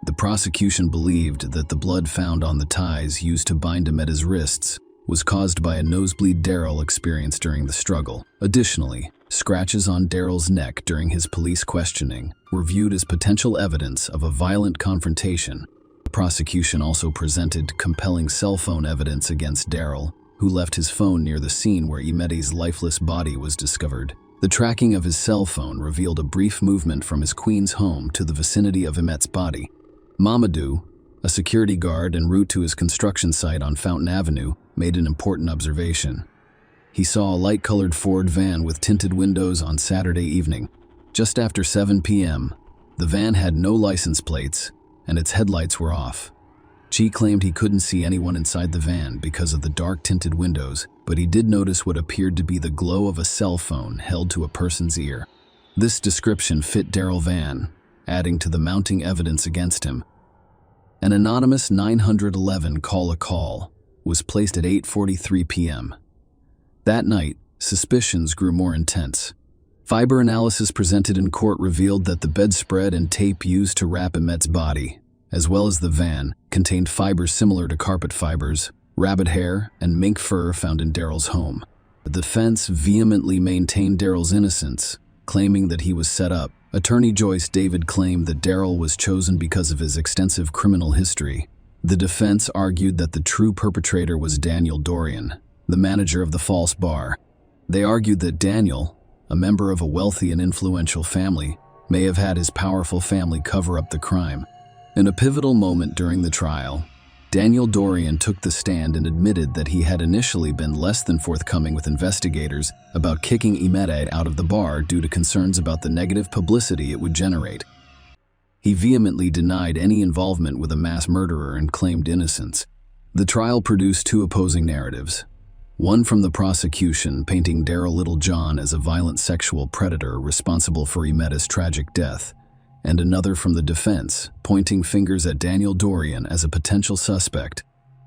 The prosecution believed that the blood found on the ties used to bind Imetti's wrists was caused by a nosebleed Daryl experienced during the struggle. Additionally, scratches on Daryl's neck during his police questioning were viewed as potential evidence of a violent confrontation. The prosecution also presented compelling cell phone evidence against Daryl, who left his phone near the scene where Imetti's lifeless body was discovered. The tracking of his cell phone revealed a brief movement from his Queens home to the vicinity of Imetti's body. Mamadou, a security guard en route to his construction site on Fountain Avenue, made an important observation. He saw a light-colored Ford van with tinted windows on Saturday evening. Just after 7 p.m., the van had no license plates, and its headlights were off. G claimed he couldn't see anyone inside the van because of the dark tinted windows, but he did notice what appeared to be the glow of a cell phone held to a person's ear. This description fit Daryl Van, adding to the mounting evidence against him. An anonymous 911 call was placed at 8:43 p.m. That night, suspicions grew more intense. Fiber analysis presented in court revealed that the bedspread and tape used to wrap Imetti's body, as well as the van, contained fibers similar to carpet fibers, rabbit hair, and mink fur found in Daryl's home. The defense vehemently maintained Daryl's innocence, claiming that he was set up. Attorney Joyce David claimed that Daryl was chosen because of his extensive criminal history. The defense argued that the true perpetrator was Daniel Dorian, the manager of the false bar. They argued that Daniel, a member of a wealthy and influential family, may have had his powerful family cover up the crime. In a pivotal moment during the trial, Daniel Dorian took the stand and admitted that he had initially been less than forthcoming with investigators about kicking Imetti out of the bar due to concerns about the negative publicity it would generate. He vehemently denied any involvement with a mass murderer and claimed innocence. The trial produced two opposing narratives. One from the prosecution painting Daryl Littlejohn as a violent sexual predator responsible for Imetti's tragic death, and another from the defense, pointing fingers at Daniel Dorian as a potential suspect.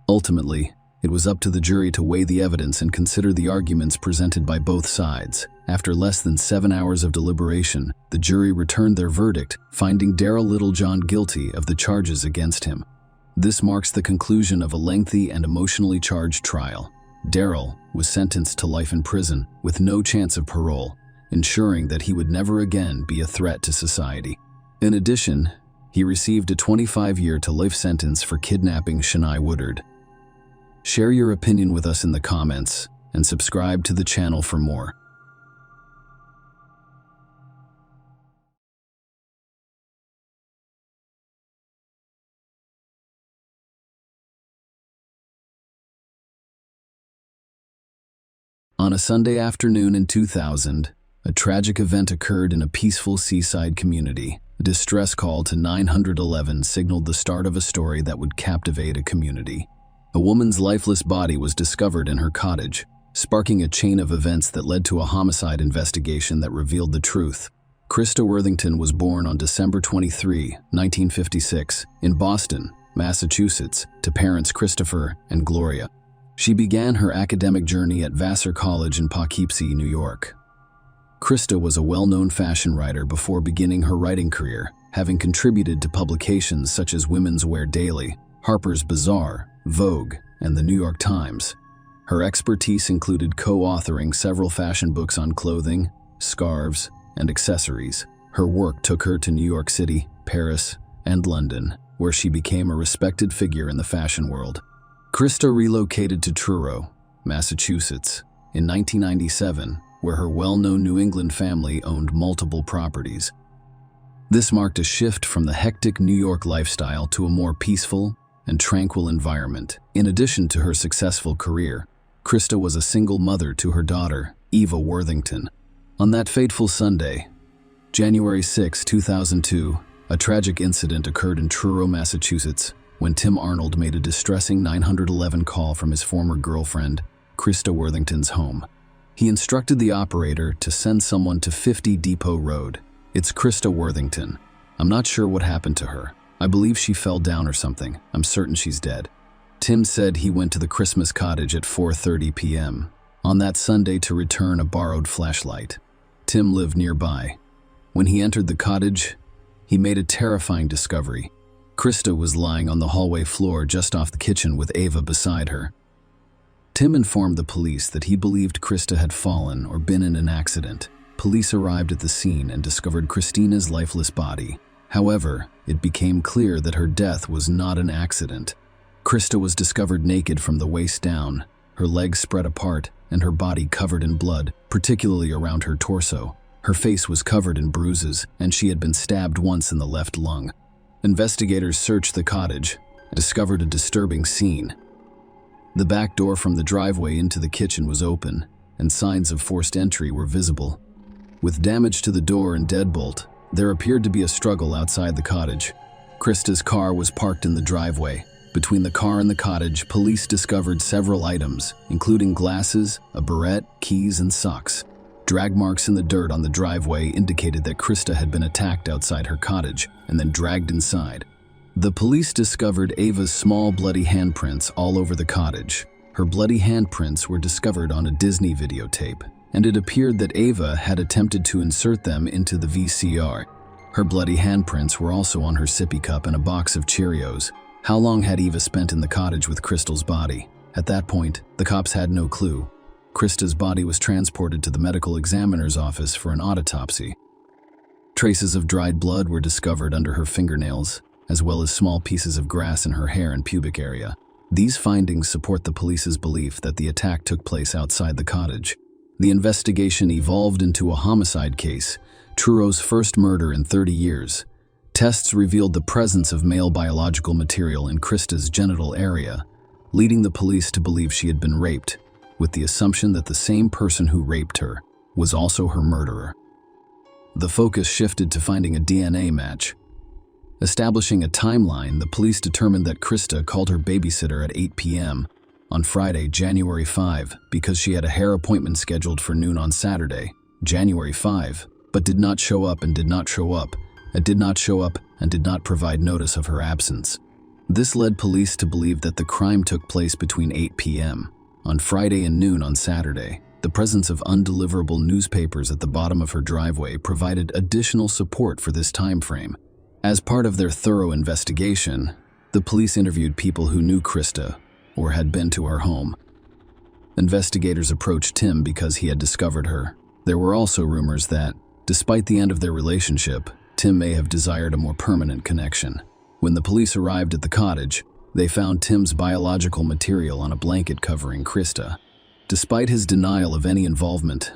Ultimately, It was up to the jury to weigh the evidence and consider the arguments presented by both sides. After less than 7 hours of deliberation, the jury returned their verdict, finding Darrell Littlejohn guilty of the charges against him. This marks the conclusion of a lengthy and emotionally charged trial. Darrell was sentenced to life in prison with no chance of parole, ensuring that he would never again be a threat to society. In addition, he received a 25-year to life sentence for kidnapping Shania Woodard. Share your opinion with us in the comments and subscribe to the channel for more. On a Sunday afternoon in 2000, a tragic event occurred in a peaceful seaside community. A distress call to 911 signaled the start of a story that would captivate a community. A woman's lifeless body was discovered in her cottage, sparking a chain of events that led to a homicide investigation that revealed the truth. Krista Worthington was born on December 23, 1956, in Boston, Massachusetts, to parents Christopher and Gloria. She began her academic journey at Vassar College in Poughkeepsie, New York. Krista was a well-known fashion writer before beginning her writing career, having contributed to publications such as Women's Wear Daily, Harper's Bazaar, Vogue, and the New York Times. Her expertise included co-authoring several fashion books on clothing, scarves, and accessories. Her work took her to New York City, Paris, and London, where she became a respected figure in the fashion world. Krista relocated to Truro, Massachusetts, in 1997, where her well-known New England family owned multiple properties. This marked a shift from the hectic New York lifestyle to a more peaceful and tranquil environment. In addition to her successful career, Krista was a single mother to her daughter, Eva Worthington. On that fateful Sunday, January 6, 2002, a tragic incident occurred in Truro, Massachusetts, when Tim Arnold made a distressing 911 call from his former girlfriend, Krista Worthington's home. He instructed the operator to send someone to 50 Depot Road. "It's Krista Worthington. I'm not sure what happened to her. I believe she fell down or something. I'm certain she's dead." Tim said he went to the Christmas cottage at 4:30 p.m. on that Sunday to return a borrowed flashlight. Tim lived nearby. When he entered the cottage, he made a terrifying discovery. Krista was lying on the hallway floor just off the kitchen with Ava beside her. Tim informed the police that he believed Krista had fallen or been in an accident. Police arrived at the scene and discovered Christina's lifeless body. However, it became clear that her death was not an accident. Krista was discovered naked from the waist down, her legs spread apart, and her body covered in blood, particularly around her torso. Her face was covered in bruises, and she had been stabbed once in the left lung. Investigators searched the cottage and discovered a disturbing scene. The back door from the driveway into the kitchen was open, and signs of forced entry were visible. With damage to the door and deadbolt, there appeared to be a struggle outside the cottage. Krista's car was parked in the driveway. Between the car and the cottage, police discovered several items, including glasses, a barrette, keys, and socks. Drag marks in the dirt on the driveway indicated that Krista had been attacked outside her cottage and then dragged inside. The police discovered Ava's small bloody handprints all over the cottage. Her bloody handprints were discovered on a Disney videotape, and it appeared that Ava had attempted to insert them into the VCR. Her bloody handprints were also on her sippy cup and a box of Cheerios. How long had Eva spent in the cottage with Crystal's body? At that point, the cops had no clue. Krista's body was transported to the medical examiner's office for an autopsy. Traces of dried blood were discovered under her fingernails, as well as small pieces of grass in her hair and pubic area. These findings support the police's belief that the attack took place outside the cottage. The investigation evolved into a homicide case, Truro's first murder in 30 years. Tests revealed the presence of male biological material in Krista's genital area, leading the police to believe she had been raped, with the assumption that the same person who raped her was also her murderer. The focus shifted to finding a DNA match. Establishing a timeline, the police determined that Krista called her babysitter at 8 p.m. on Friday, January 5, because she had a hair appointment scheduled for noon on Saturday, January 5, but did not show up and did not show up, and did not show up and did not provide notice of her absence. This led police to believe that the crime took place between 8 p.m. on Friday and noon on Saturday. The presence of undeliverable newspapers at the bottom of her driveway provided additional support for this time frame. As part of their thorough investigation, the police interviewed people who knew Krista or had been to her home. Investigators approached Tim because he had discovered her. There were also rumors that, despite the end of their relationship, Tim may have desired a more permanent connection. When the police arrived at the cottage, they found Tim's biological material on a blanket covering Krista. Despite his denial of any involvement,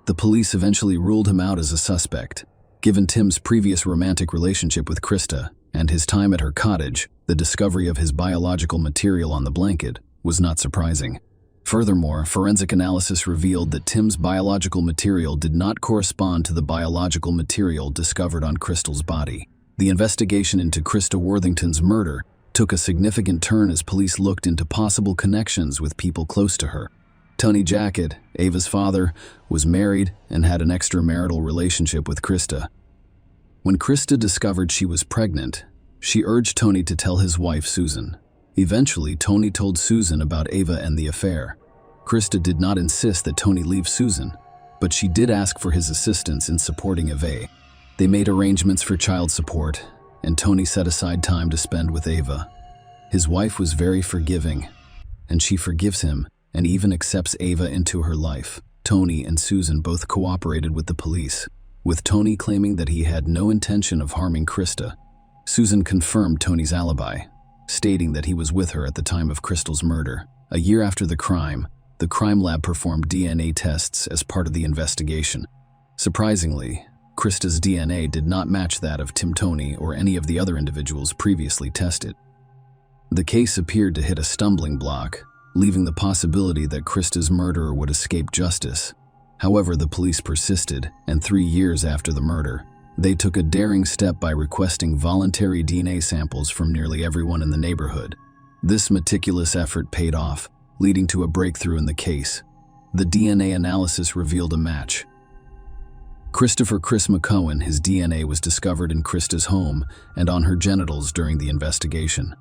the police eventually ruled him out as a suspect. Given Tim's previous romantic relationship with Krista and his time at her cottage, the discovery of his biological material on the blanket was not surprising. Furthermore, forensic analysis revealed that Tim's biological material did not correspond to the biological material discovered on Crystal's body. The investigation into Krista Worthington's murder took a significant turn as police looked into possible connections with people close to her. Tony Jackett, Ava's father, was married and had an extramarital relationship with Krista. When Krista discovered she was pregnant, she urged Tony to tell his wife Susan. Eventually, Tony told Susan about Ava and the affair. Krista did not insist that Tony leave Susan, but she did ask for his assistance in supporting Ava. They made arrangements for child support, and Tony set aside time to spend with Ava. His wife was very forgiving, and she forgives him and even accepts Ava into her life. Tony and Susan both cooperated with the police, with Tony claiming that he had no intention of harming Krista. Susan confirmed Tony's alibi, stating that he was with her at the time of Crystal's murder. A year after the crime lab performed DNA tests as part of the investigation. Surprisingly, Krista's DNA did not match that of Tim Tony or any of the other individuals previously tested. The case appeared to hit a stumbling block, leaving the possibility that Krista's murderer would escape justice. However, the police persisted, and 3 years after the murder, they took a daring step by requesting voluntary DNA samples from nearly everyone in the neighborhood. This meticulous effort paid off, leading to a breakthrough in the case. The DNA analysis revealed a match. Christopher Chris McCohen, his DNA was discovered in Krista's home and on her genitals during the investigation.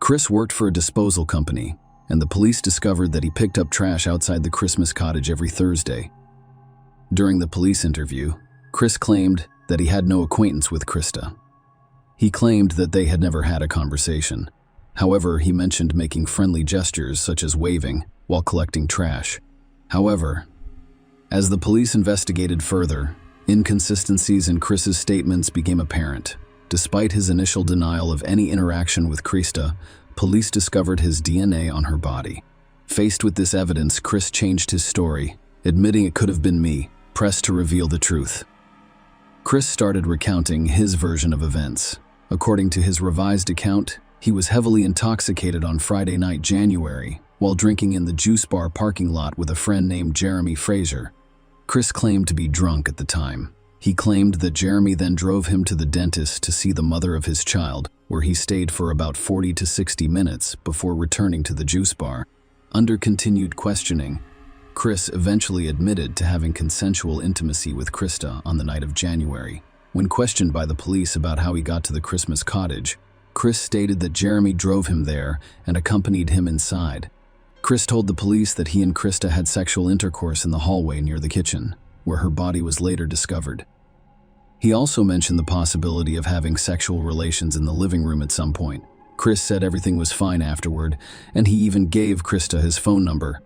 Chris worked for a disposal company, and the police discovered that he picked up trash outside the Christmas cottage every Thursday. During the police interview, Chris claimed that he had no acquaintance with Krista. He claimed that they had never had a conversation. However, he mentioned making friendly gestures such as waving while collecting trash. However, as the police investigated further, inconsistencies in Chris's statements became apparent. Despite his initial denial of any interaction with Krista, police discovered his DNA on her body. Faced with this evidence, Chris changed his story, admitting it could have been me, pressed to reveal the truth. Chris started recounting his version of events. According to his revised account, he was heavily intoxicated on Friday night, January, while drinking in the juice bar parking lot with a friend named Jeremy Fraser. Chris claimed to be drunk at the time. He claimed that Jeremy then drove him to the dentist to see the mother of his child, where he stayed for about 40 to 60 minutes before returning to the juice bar. Under continued questioning, Chris eventually admitted to having consensual intimacy with Krista on the night of January. When questioned by the police about how he got to the Christmas cottage, Chris stated that Jeremy drove him there and accompanied him inside. Chris told the police that he and Krista had sexual intercourse in the hallway near the kitchen, where her body was later discovered. He also mentioned the possibility of having sexual relations in the living room at some point. Chris said everything was fine afterward, and he even gave Krista his phone number.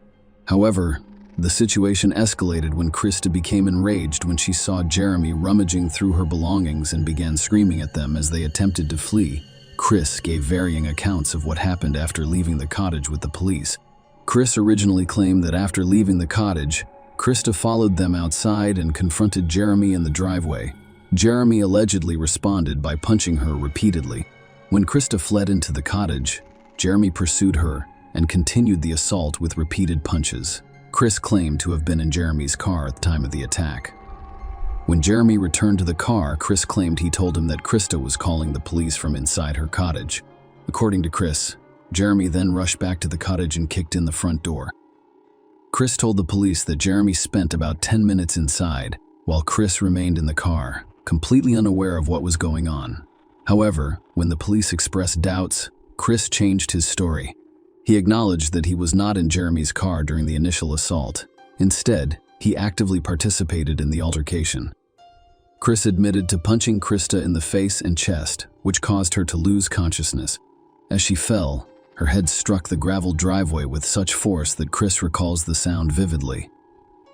However, the situation escalated when Krista became enraged when she saw Jeremy rummaging through her belongings and began screaming at them as they attempted to flee. Chris gave varying accounts of what happened after leaving the cottage with the police. Chris originally claimed that after leaving the cottage, Krista followed them outside and confronted Jeremy in the driveway. Jeremy allegedly responded by punching her repeatedly. When Krista fled into the cottage, Jeremy pursued her and continued the assault with repeated punches. Chris claimed to have been in Jeremy's car at the time of the attack. When Jeremy returned to the car, Chris claimed he told him that Krista was calling the police from inside her cottage. According to Chris, Jeremy then rushed back to the cottage and kicked in the front door. Chris told the police that Jeremy spent about 10 minutes inside, while Chris remained in the car, completely unaware of what was going on. However, when the police expressed doubts, Chris changed his story. He acknowledged that he was not in Jeremy's car during the initial assault. Instead, he actively participated in the altercation. Chris admitted to punching Krista in the face and chest, which caused her to lose consciousness. As she fell, her head struck the gravel driveway with such force that Chris recalls the sound vividly.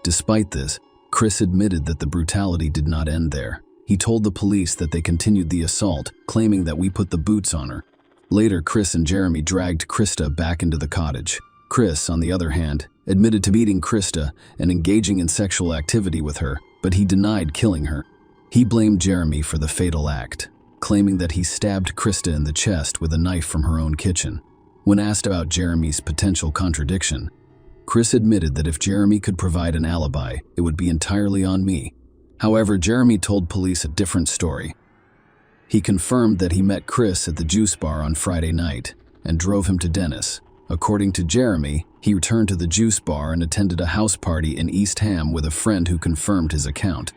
Despite this, Chris admitted that the brutality did not end there. He told the police that they continued the assault, claiming that we put the boots on her. Later, Chris and Jeremy dragged Krista back into the cottage. Chris, on the other hand, admitted to beating Krista and engaging in sexual activity with her, but he denied killing her. He blamed Jeremy for the fatal act, claiming that he stabbed Krista in the chest with a knife from her own kitchen. When asked about Jeremy's potential contradiction, Chris admitted that if Jeremy could provide an alibi, it would be entirely on me. However, Jeremy told police a different story. He confirmed that he met Chris at the juice bar on Friday night and drove him to Dennis. According to Jeremy, he returned to the juice bar and attended a house party in East Ham with a friend who confirmed his account.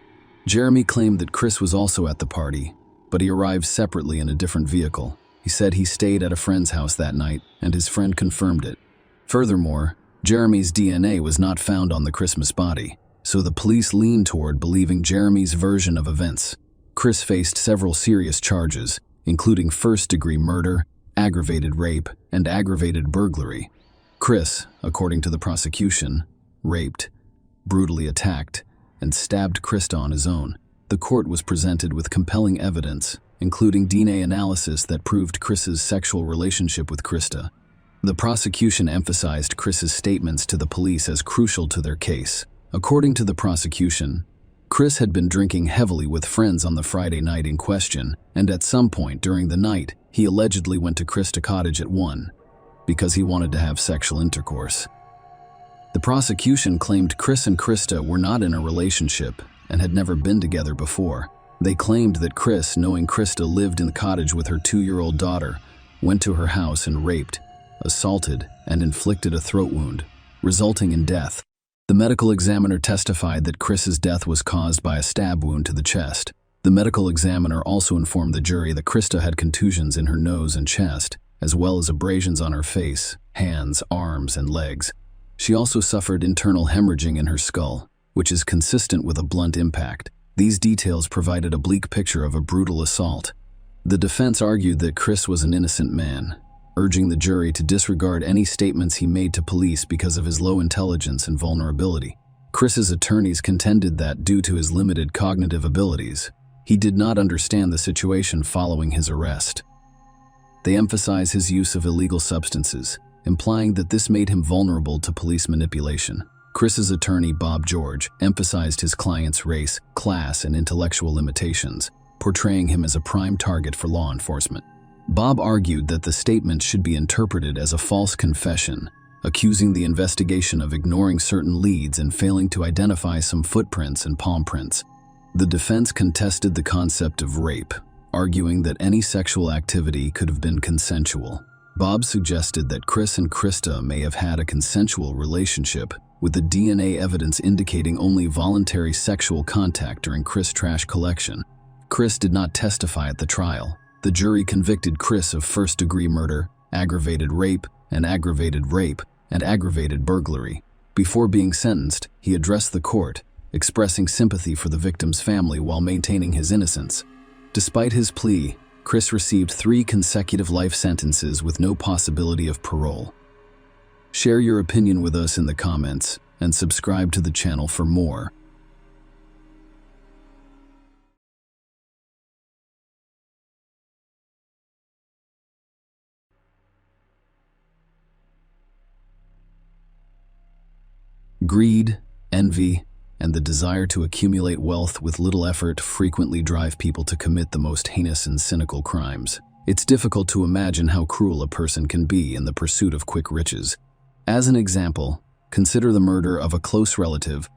Jeremy claimed that Chris was also at the party, but he arrived separately in a different vehicle. He said he stayed at a friend's house that night, and his friend confirmed it. Furthermore, Jeremy's DNA was not found on the Christmas body, so the police leaned toward believing Jeremy's version of events. Chris faced several serious charges, including first-degree murder, aggravated rape, and aggravated burglary. Chris, according to the prosecution, raped, brutally attacked, and stabbed Krista on his own. The court was presented with compelling evidence, including DNA analysis that proved Chris's sexual relationship with Krista. The prosecution emphasized Chris's statements to the police as crucial to their case. According to the prosecution, Chris had been drinking heavily with friends on the Friday night in question, and at some point during the night, he allegedly went to Krista Cottage at 1 because he wanted to have sexual intercourse. The prosecution claimed Chris and Krista were not in a relationship and had never been together before. They claimed that Chris, knowing Krista lived in the cottage with her 2-year-old daughter, went to her house and raped, assaulted, and inflicted a throat wound, resulting in death. The medical examiner testified that Chris's death was caused by a stab wound to the chest. The medical examiner also informed the jury that Krista had contusions in her nose and chest, as well as abrasions on her face, hands, arms, and legs. She also suffered internal hemorrhaging in her skull, which is consistent with a blunt impact. These details provided a bleak picture of a brutal assault. The defense argued that Chris was an innocent man, urging the jury to disregard any statements he made to police because of his low intelligence and vulnerability. Chris's attorneys contended that, due to his limited cognitive abilities, he did not understand the situation following his arrest. They emphasize his use of illegal substances, implying that this made him vulnerable to police manipulation. Chris's attorney, Bob George, emphasized his client's race, class, and intellectual limitations, portraying him as a prime target for law enforcement. Bob argued that the statement should be interpreted as a false confession, accusing the investigation of ignoring certain leads and failing to identify some footprints and palm prints. The defense contested the concept of rape, arguing that any sexual activity could have been consensual. Bob suggested that Chris and Krista may have had a consensual relationship, with the DNA evidence indicating only voluntary sexual contact during Chris' trash collection. Chris did not testify at the trial. The jury convicted Chris of first-degree murder, aggravated rape, and aggravated burglary. Before being sentenced, he addressed the court, expressing sympathy for the victim's family while maintaining his innocence. Despite his plea, Chris received 3 consecutive life sentences with no possibility of parole. Share your opinion with us in the comments and subscribe to the channel for more. Greed, envy, and the desire to accumulate wealth with little effort frequently drive people to commit the most heinous and cynical crimes. It's difficult to imagine how cruel a person can be in the pursuit of quick riches. As an example, consider the murder of a close relative.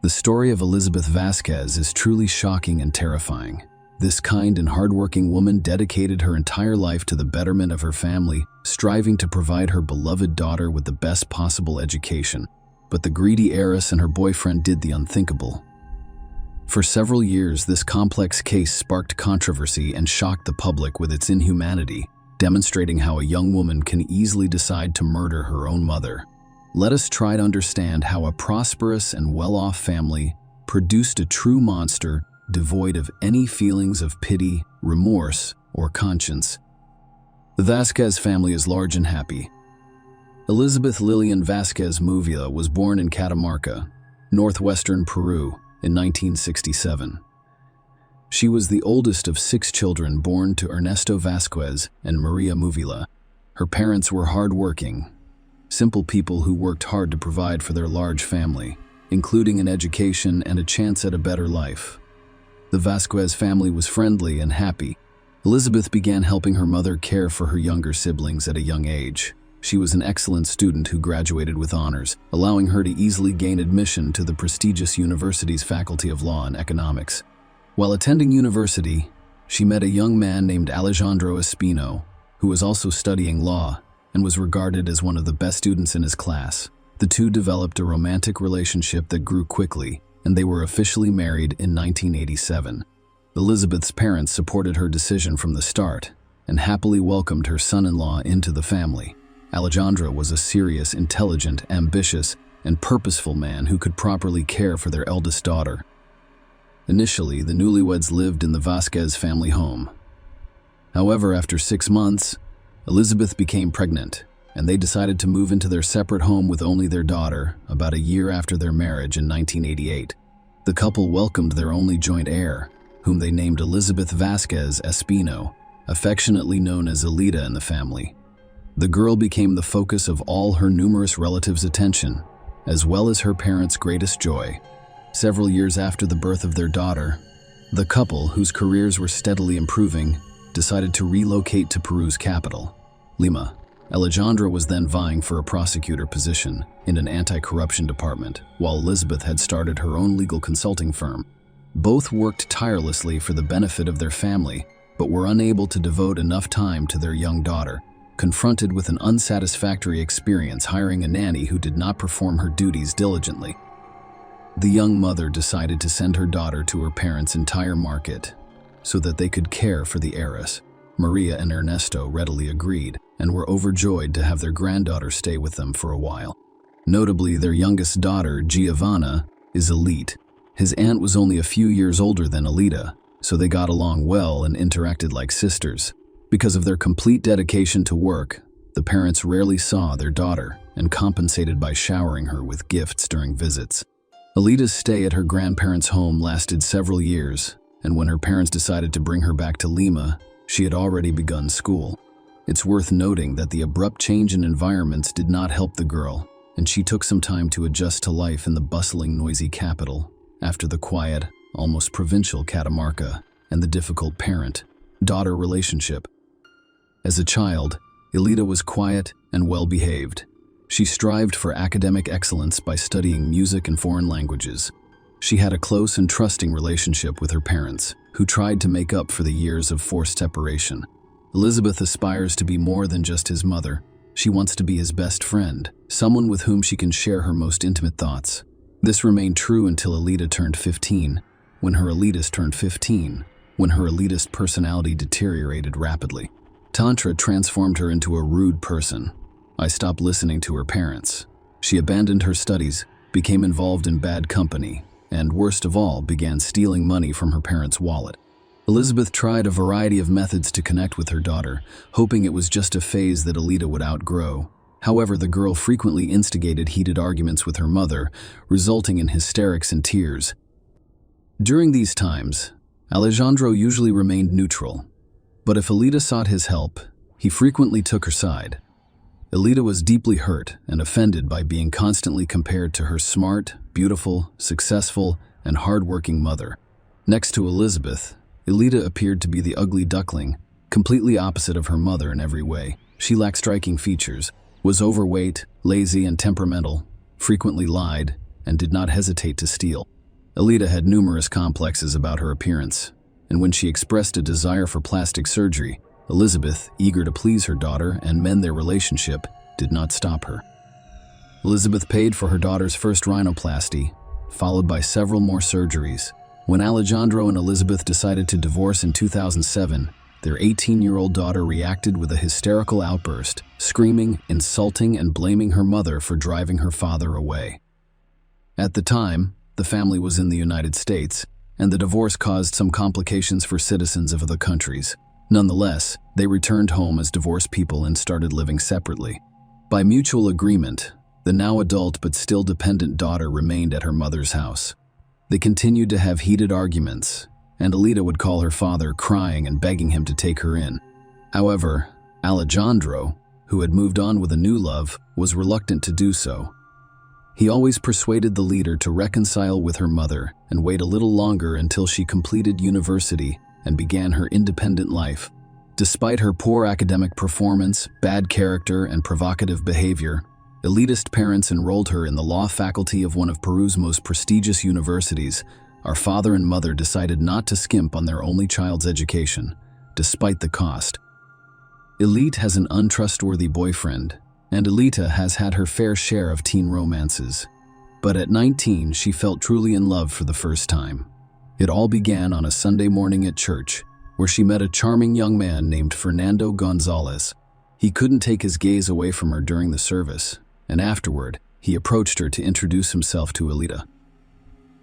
The story of Elizabeth Vasquez is truly shocking and terrifying. This kind and hardworking woman dedicated her entire life to the betterment of her family, striving to provide her beloved daughter with the best possible education. But the greedy heiress and her boyfriend did the unthinkable. For several years, this complex case sparked controversy and shocked the public with its inhumanity. demonstrating how a young woman can easily decide to murder her own mother. Let us try to understand how a prosperous and well-off family produced a true monster devoid of any feelings of pity, remorse, or conscience. The Vasquez family is large and happy. Elizabeth Lillian Vasquez Movilla was born in Catamarca, northwestern Peru, in 1967. She was the oldest of 6 children born to Ernesto Vasquez and Maria Movilla. Her parents were hardworking, simple people who worked hard to provide for their large family, including an education and a chance at a better life. The Vasquez family was friendly and happy. Elizabeth began helping her mother care for her younger siblings at a young age. She was an excellent student who graduated with honors, allowing her to easily gain admission to the prestigious university's Faculty of Law and Economics. While attending university, she met a young man named Alejandro Espino, who was also studying law and was regarded as one of the best students in his class. The two developed a romantic relationship that grew quickly, and they were officially married in 1987. Elizabeth's parents supported her decision from the start and happily welcomed her son-in-law into the family. Alejandro was a serious, intelligent, ambitious, and purposeful man who could properly care for their eldest daughter. Initially, the newlyweds lived in the Vasquez family home. However, after 6 months, Elizabeth became pregnant, and they decided to move into their separate home with only their daughter about a year after their marriage in 1988. The couple welcomed their only joint heir, whom they named Elizabeth Vasquez Espino, affectionately known as Elita in the family. The girl became the focus of all her numerous relatives' attention, as well as her parents' greatest joy. Several years after the birth of their daughter, the couple, whose careers were steadily improving, decided to relocate to Peru's capital, Lima. Alejandro was then vying for a prosecutor position in an anti-corruption department, while Elizabeth had started her own legal consulting firm. Both worked tirelessly for the benefit of their family, but were unable to devote enough time to their young daughter, confronted with an unsatisfactory experience hiring a nanny who did not perform her duties diligently. The young mother decided to send her daughter to her parents' entire market so that they could care for the heiress. Maria and Ernesto readily agreed and were overjoyed to have their granddaughter stay with them for a while. Notably, their youngest daughter, Giovanna, is elite. His aunt was only a few years older than Elita, so they got along well and interacted like sisters. Because of their complete dedication to work, the parents rarely saw their daughter and compensated by showering her with gifts during visits. Elita's stay at her grandparents' home lasted several years, and when her parents decided to bring her back to Lima, she had already begun school. It's worth noting that the abrupt change in environments did not help the girl, and she took some time to adjust to life in the bustling, noisy capital, after the quiet, almost provincial Catamarca and the difficult parent-daughter relationship. As a child, Elita was quiet and well-behaved. She strived for academic excellence by studying music and foreign languages. She had a close and trusting relationship with her parents, who tried to make up for the years of forced separation. Elizabeth aspires to be more than just his mother. She wants to be his best friend, someone with whom she can share her most intimate thoughts. This remained true until Elita turned 15, when her elitist personality deteriorated rapidly. Tantra transformed her into a rude person. I stopped listening to her parents. She abandoned her studies, became involved in bad company, and worst of all, began stealing money from her parents' wallet. Elizabeth tried a variety of methods to connect with her daughter, hoping it was just a phase that Elita would outgrow. However, the girl frequently instigated heated arguments with her mother, resulting in hysterics and tears. During these times, Alejandro usually remained neutral, but if Elita sought his help, he frequently took her side. Elita was deeply hurt and offended by being constantly compared to her smart, beautiful, successful, and hardworking mother. Next to Elizabeth, Elita appeared to be the ugly duckling, completely opposite of her mother in every way. She lacked striking features, was overweight, lazy, and temperamental, frequently lied, and did not hesitate to steal. Elita had numerous complexes about her appearance, and when she expressed a desire for plastic surgery, Elizabeth, eager to please her daughter and mend their relationship, did not stop her. Elizabeth paid for her daughter's first rhinoplasty, followed by several more surgeries. When Alejandro and Elizabeth decided to divorce in 2007, their 18-year-old daughter reacted with a hysterical outburst, screaming, insulting, and blaming her mother for driving her father away. At the time, the family was in the United States, and the divorce caused some complications for citizens of other countries. Nonetheless, they returned home as divorced people and started living separately. By mutual agreement, the now adult but still dependent daughter remained at her mother's house. They continued to have heated arguments, and Alita would call her father crying and begging him to take her in. However, Alejandro, who had moved on with a new love, was reluctant to do so. He always persuaded the leader to reconcile with her mother and wait a little longer until she completed university and began her independent life. Despite her poor academic performance, bad character, and provocative behavior, elitist parents enrolled her in the law faculty of one of Peru's most prestigious universities. Our father and mother decided not to skimp on their only child's education, despite the cost. Elite has an untrustworthy boyfriend, and Alita has had her fair share of teen romances. But at 19, she felt truly in love for the first time. It all began on a Sunday morning at church, where she met a charming young man named Fernando Gonzalez. He couldn't take his gaze away from her during the service, and afterward, he approached her to introduce himself to Alita.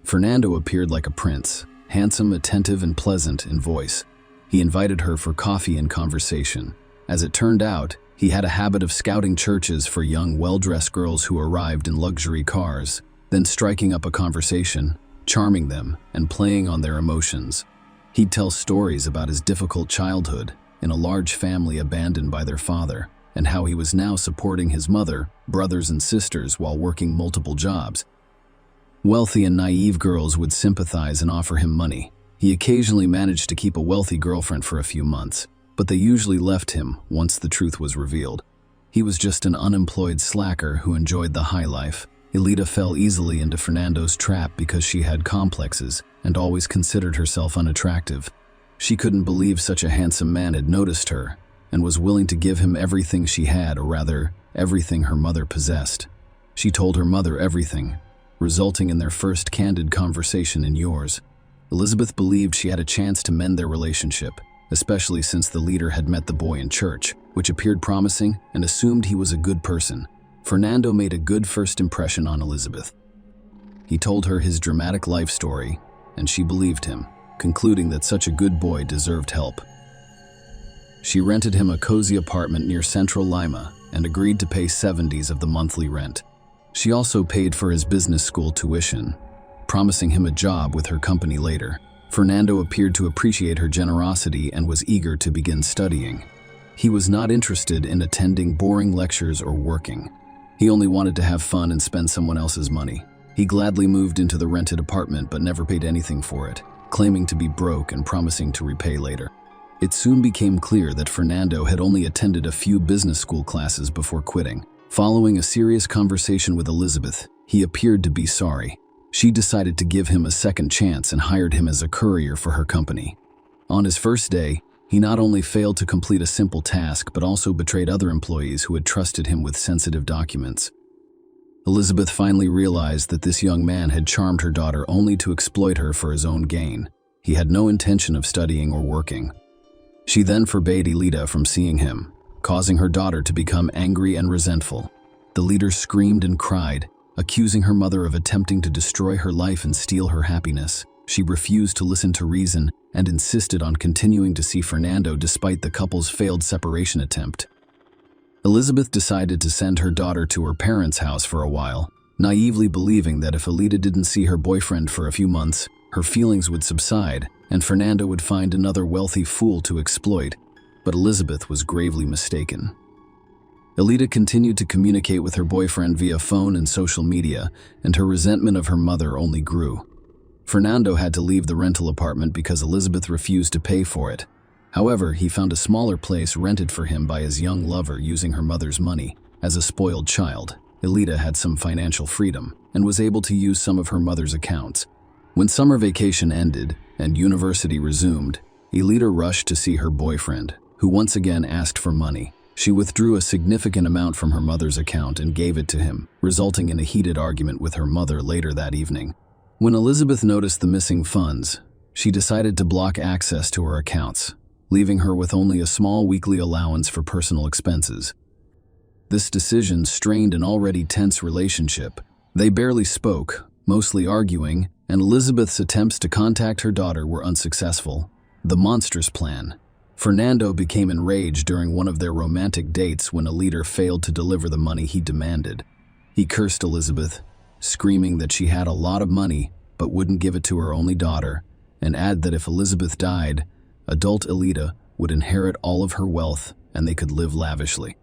Fernando appeared like a prince, handsome, attentive, and pleasant in voice. He invited her for coffee and conversation. As it turned out, he had a habit of scouting churches for young, well-dressed girls who arrived in luxury cars, then striking up a conversation, charming them, and playing on their emotions. He'd tell stories about his difficult childhood in a large family abandoned by their father, and how he was now supporting his mother, brothers, and sisters while working multiple jobs. Wealthy and naive girls would sympathize and offer him money. He occasionally managed to keep a wealthy girlfriend for a few months, but they usually left him once the truth was revealed. He was just an unemployed slacker who enjoyed the high life. Alita fell easily into Fernando's trap because she had complexes and always considered herself unattractive. She couldn't believe such a handsome man had noticed her and was willing to give him everything she had, or rather, everything her mother possessed. She told her mother everything, resulting in their first candid conversation in years. Elizabeth believed she had a chance to mend their relationship, especially since the leader had met the boy in church, which appeared promising, and assumed he was a good person. Fernando made a good first impression on Elizabeth. He told her his dramatic life story, and she believed him, concluding that such a good boy deserved help. She rented him a cozy apartment near Central Lima and agreed to pay 70s of the monthly rent. She also paid for his business school tuition, promising him a job with her company later. Fernando appeared to appreciate her generosity and was eager to begin studying. He was not interested in attending boring lectures or working. He only wanted to have fun and spend someone else's money. He gladly moved into the rented apartment but never paid anything for it, claiming to be broke and promising to repay later. It soon became clear that Fernando had only attended a few business school classes before quitting. Following a serious conversation with Elizabeth, he appeared to be sorry. She decided to give him a second chance and hired him as a courier for her company. On his first day, he not only failed to complete a simple task but also betrayed other employees who had trusted him with sensitive documents. Elizabeth finally realized that this young man had charmed her daughter only to exploit her for his own gain. He had no intention of studying or working. She then forbade Alita from seeing him, causing her daughter to become angry and resentful. The leader screamed and cried, accusing her mother of attempting to destroy her life and steal her happiness. She refused to listen to reason and insisted on continuing to see Fernando despite the couple's failed separation attempt. Elizabeth decided to send her daughter to her parents' house for a while, naively believing that if Alita didn't see her boyfriend for a few months, her feelings would subside and Fernando would find another wealthy fool to exploit. But Elizabeth was gravely mistaken. Alita continued to communicate with her boyfriend via phone and social media, and her resentment of her mother only grew. Fernando had to leave the rental apartment because Elizabeth refused to pay for it. However, he found a smaller place rented for him by his young lover using her mother's money. As a spoiled child, Alita had some financial freedom and was able to use some of her mother's accounts. When summer vacation ended and university resumed, Alita rushed to see her boyfriend, who once again asked for money. She withdrew a significant amount from her mother's account and gave it to him, resulting in a heated argument with her mother later that evening. When Elizabeth noticed the missing funds, she decided to block access to her accounts, leaving her with only a small weekly allowance for personal expenses. This decision strained an already tense relationship. They barely spoke, mostly arguing, and Elizabeth's attempts to contact her daughter were unsuccessful. The monstrous plan. Fernando became enraged during one of their romantic dates when Alida failed to deliver the money he demanded. He cursed Elizabeth, screaming that she had a lot of money but wouldn't give it to her only daughter, and added that if Elizabeth died, adult Alida would inherit all of her wealth and they could live lavishly.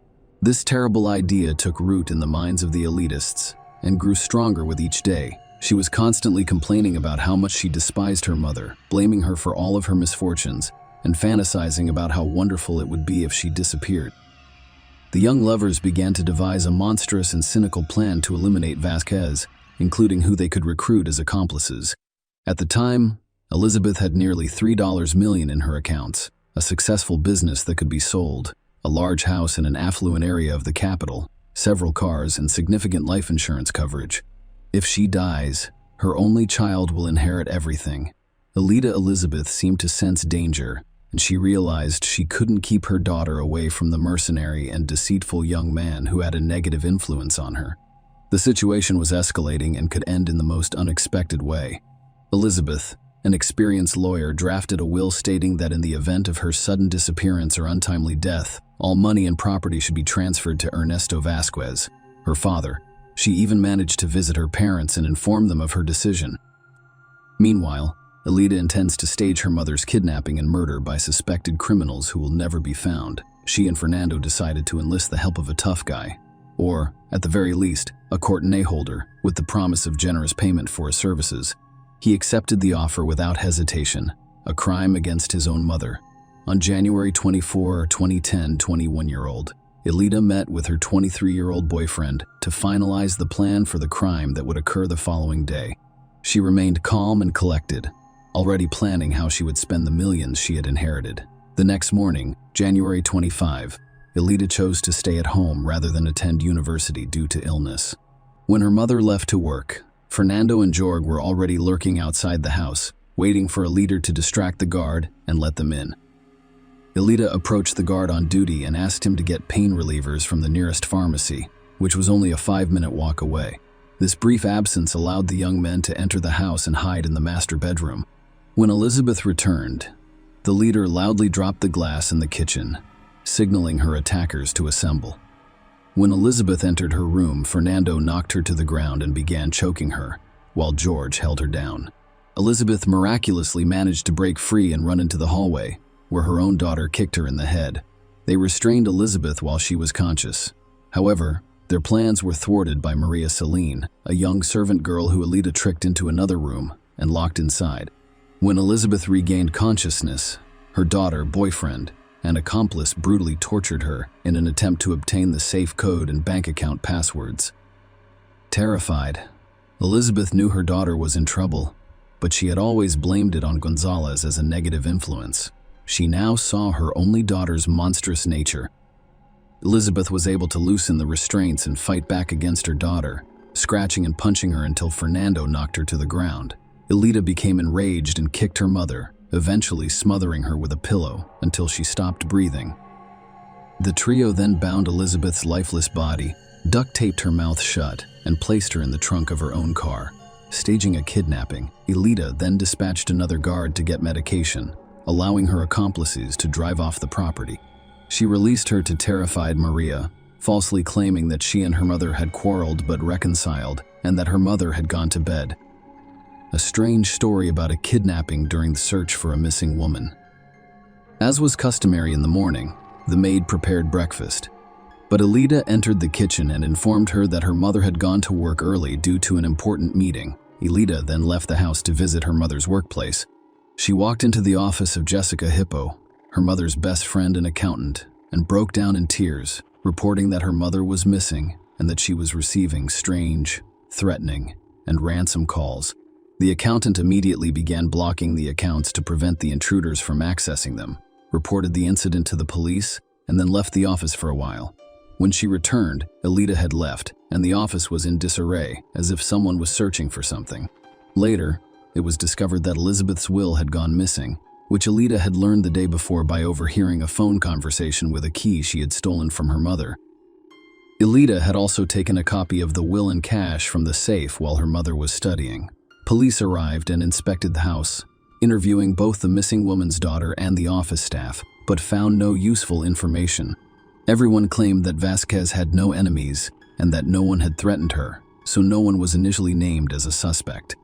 This terrible idea took root in the minds of the elitists and grew stronger with each day. She was constantly complaining about how much she despised her mother, blaming her for all of her misfortunes, and fantasizing about how wonderful it would be if she disappeared. The young lovers began to devise a monstrous and cynical plan to eliminate Vasquez, including who they could recruit as accomplices. At the time, Elizabeth had nearly $3 million in her accounts, a successful business that could be sold, a large house in an affluent area of the capital, several cars, and significant life insurance coverage. If she dies, her only child will inherit everything. Alida Elizabeth seemed to sense danger, and she realized she couldn't keep her daughter away from the mercenary and deceitful young man who had a negative influence on her. The situation was escalating and could end in the most unexpected way. Elizabeth, an experienced lawyer, drafted a will stating that in the event of her sudden disappearance or untimely death, all money and property should be transferred to Ernesto Vasquez, her father. She even managed to visit her parents and inform them of her decision. Meanwhile, Alida intends to stage her mother's kidnapping and murder by suspected criminals who will never be found. She and Fernando decided to enlist the help of a tough guy, or, at the very least, a courtenay holder, with the promise of generous payment for his services. He accepted the offer without hesitation, a crime against his own mother. On January 24, 2010, 21-year-old Alida met with her 23-year-old boyfriend to finalize the plan for the crime that would occur the following day. She remained calm and collected, already planning how she would spend the millions she had inherited. The next morning, January 25, Alida chose to stay at home rather than attend university due to illness. When her mother left to work, Fernando and Jorge were already lurking outside the house, waiting for Alida to distract the guard and let them in. Alida approached the guard on duty and asked him to get pain relievers from the nearest pharmacy, which was only a 5-minute walk away. This brief absence allowed the young men to enter the house and hide in the master bedroom. When Elizabeth returned, the leader loudly dropped the glass in the kitchen, signaling her attackers to assemble. When Elizabeth entered her room, Fernando knocked her to the ground and began choking her, while George held her down. Elizabeth miraculously managed to break free and run into the hallway, where her own daughter kicked her in the head. They restrained Elizabeth while she was conscious. However, their plans were thwarted by Maria Celine, a young servant girl who Alida tricked into another room and locked inside. When Elizabeth regained consciousness, her daughter, boyfriend, and accomplice brutally tortured her in an attempt to obtain the safe code and bank account passwords. Terrified, Elizabeth knew her daughter was in trouble, but she had always blamed it on Gonzalez as a negative influence. She now saw her only daughter's monstrous nature. Elizabeth was able to loosen the restraints and fight back against her daughter, scratching and punching her until Fernando knocked her to the ground. Alida became enraged and kicked her mother, eventually smothering her with a pillow until she stopped breathing. The trio then bound Elizabeth's lifeless body, duct-taped her mouth shut, and placed her in the trunk of her own car. Staging a kidnapping, Alida then dispatched another guard to get medication, allowing her accomplices to drive off the property. She released her to terrified Maria, falsely claiming that she and her mother had quarreled but reconciled, and that her mother had gone to bed. A strange story about a kidnapping during the search for a missing woman. As was customary in the morning, the maid prepared breakfast, but Alida entered the kitchen and informed her that her mother had gone to work early due to an important meeting. Alida then left the house to visit her mother's workplace. She walked into the office of Jessica Hippo, her mother's best friend and accountant, and broke down in tears, reporting that her mother was missing and that she was receiving strange, threatening, and ransom calls. The accountant immediately began blocking the accounts to prevent the intruders from accessing them, reported the incident to the police, and then left the office for a while. When she returned, Alida had left, and the office was in disarray, as if someone was searching for something. Later, it was discovered that Elizabeth's will had gone missing, which Alita had learned the day before by overhearing a phone conversation with a key she had stolen from her mother. Alita had also taken a copy of the will and cash from the safe while her mother was studying. Police arrived and inspected the house, interviewing both the missing woman's daughter and the office staff, but found no useful information. Everyone claimed that Vasquez had no enemies and that no one had threatened her, so no one was initially named as a suspect.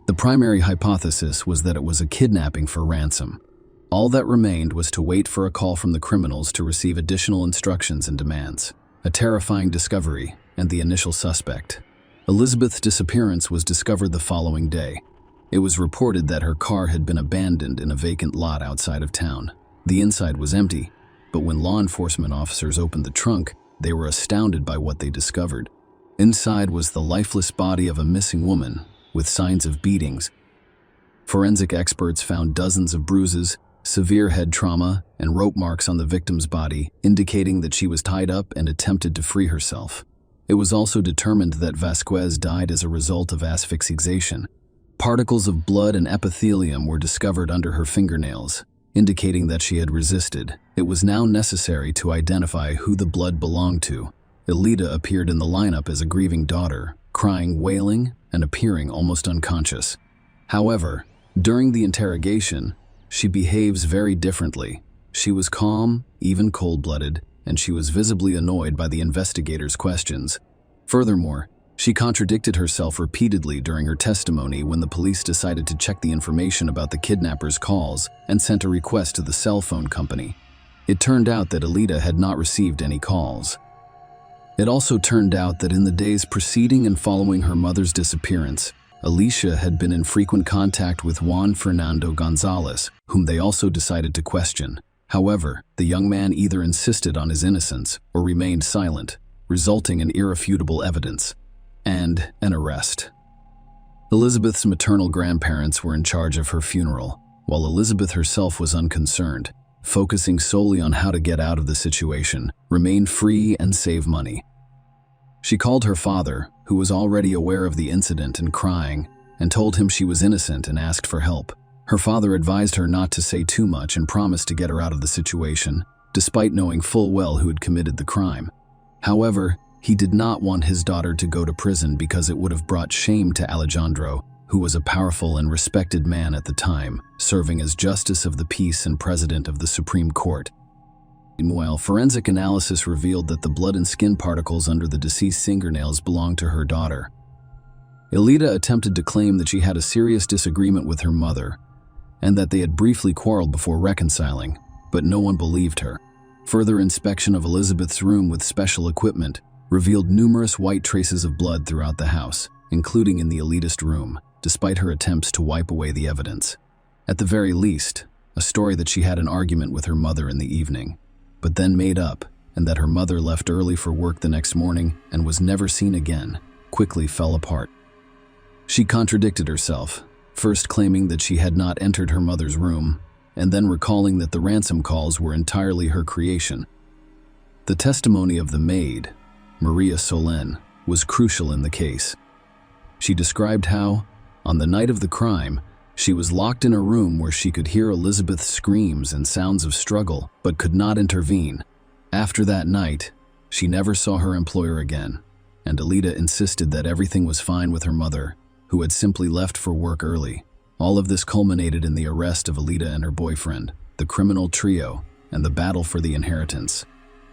The primary hypothesis was that it was a kidnapping for ransom. All that remained was to wait for a call from the criminals to receive additional instructions and demands. A terrifying discovery, and the initial suspect. Elizabeth's disappearance was discovered the following day. It was reported that her car had been abandoned in a vacant lot outside of town. The inside was empty, but when law enforcement officers opened the trunk, they were astounded by what they discovered. Inside was the lifeless body of a missing woman, with signs of beatings. Forensic experts found dozens of bruises, severe head trauma, and rope marks on the victim's body, indicating that she was tied up and attempted to free herself. It was also determined that Vasquez died as a result of asphyxiation. Particles of blood and epithelium were discovered under her fingernails, indicating that she had resisted. It was now necessary to identify who the blood belonged to. Alita appeared in the lineup as a grieving daughter, crying, wailing, and appearing almost unconscious. However, during the interrogation, she behaves very differently. She was calm, even cold-blooded, and she was visibly annoyed by the investigators' questions. Furthermore, she contradicted herself repeatedly during her testimony when the police decided to check the information about the kidnappers' calls and sent a request to the cell phone company. It turned out that Alita had not received any calls. It also turned out that in the days preceding and following her mother's disappearance, Alicia had been in frequent contact with Juan Fernando Gonzalez, whom they also decided to question. However, the young man either insisted on his innocence or remained silent, resulting in irrefutable evidence and an arrest. Elizabeth's maternal grandparents were in charge of her funeral, while Elizabeth herself was unconcerned, focusing solely on how to get out of the situation, remain free, and save money. She called her father, who was already aware of the incident and crying, and told him she was innocent and asked for help. Her father advised her not to say too much and promised to get her out of the situation, despite knowing full well who had committed the crime. However, he did not want his daughter to go to prison because it would have brought shame to Alejandro, who was a powerful and respected man at the time, serving as Justice of the Peace and President of the Supreme Court. Meanwhile, forensic analysis revealed that the blood and skin particles under the deceased's fingernails belonged to her daughter. Alita attempted to claim that she had a serious disagreement with her mother, and that they had briefly quarreled before reconciling, but no one believed her. Further inspection of Elizabeth's room with special equipment revealed numerous white traces of blood throughout the house, including in the elitist room, despite her attempts to wipe away the evidence. At the very least, a story that she had an argument with her mother in the evening, but then made up, and that her mother left early for work the next morning and was never seen again, quickly fell apart. She contradicted herself, first claiming that she had not entered her mother's room, and then recalling that the ransom calls were entirely her creation. The testimony of the maid, Maria Solen, was crucial in the case. She described how, on the night of the crime, she was locked in a room where she could hear Elizabeth's screams and sounds of struggle, but could not intervene. After that night, she never saw her employer again, and Alita insisted that everything was fine with her mother, who had simply left for work early. All of this culminated in the arrest of Alita and her boyfriend, the criminal trio, and the battle for the inheritance.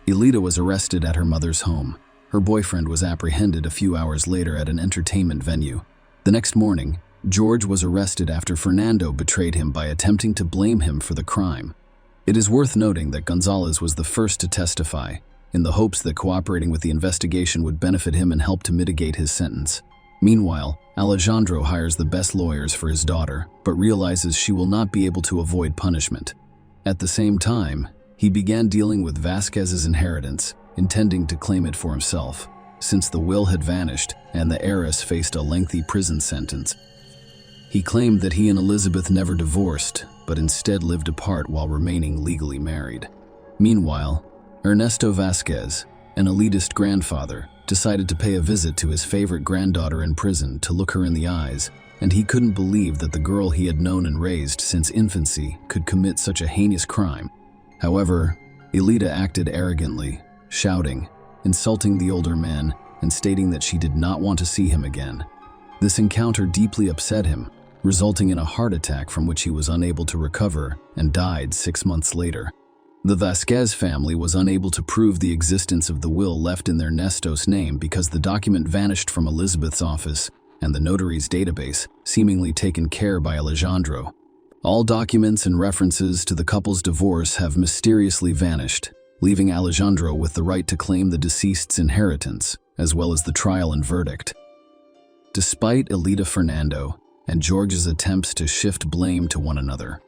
Alita was arrested at her mother's home. Her boyfriend was apprehended a few hours later at an entertainment venue. The next morning, George was arrested after Fernando betrayed him by attempting to blame him for the crime. It is worth noting that Gonzalez was the first to testify, in the hopes that cooperating with the investigation would benefit him and help to mitigate his sentence. Meanwhile, Alejandro hires the best lawyers for his daughter, but realizes she will not be able to avoid punishment. At the same time, he began dealing with Vasquez's inheritance, intending to claim it for himself, since the will had vanished and the heiress faced a lengthy prison sentence. He claimed that he and Elizabeth never divorced, but instead lived apart while remaining legally married. Meanwhile, Ernesto Vasquez, an elitist grandfather, decided to pay a visit to his favorite granddaughter in prison to look her in the eyes and he couldn't believe that the girl he had known and raised since infancy could commit such a heinous crime. However, Elita acted arrogantly, shouting, insulting the older man, and stating that she did not want to see him again. This encounter deeply upset him, resulting in a heart attack from which he was unable to recover and died 6 months later. The Vasquez family was unable to prove the existence of the will left in their Nestos name because the document vanished from Elizabeth's office and the notary's database, seemingly taken care by Alejandro. All documents and references to the couple's divorce have mysteriously vanished, leaving Alejandro with the right to claim the deceased's inheritance, as well as the trial and verdict. Despite Elita Fernando and George's attempts to shift blame to one another,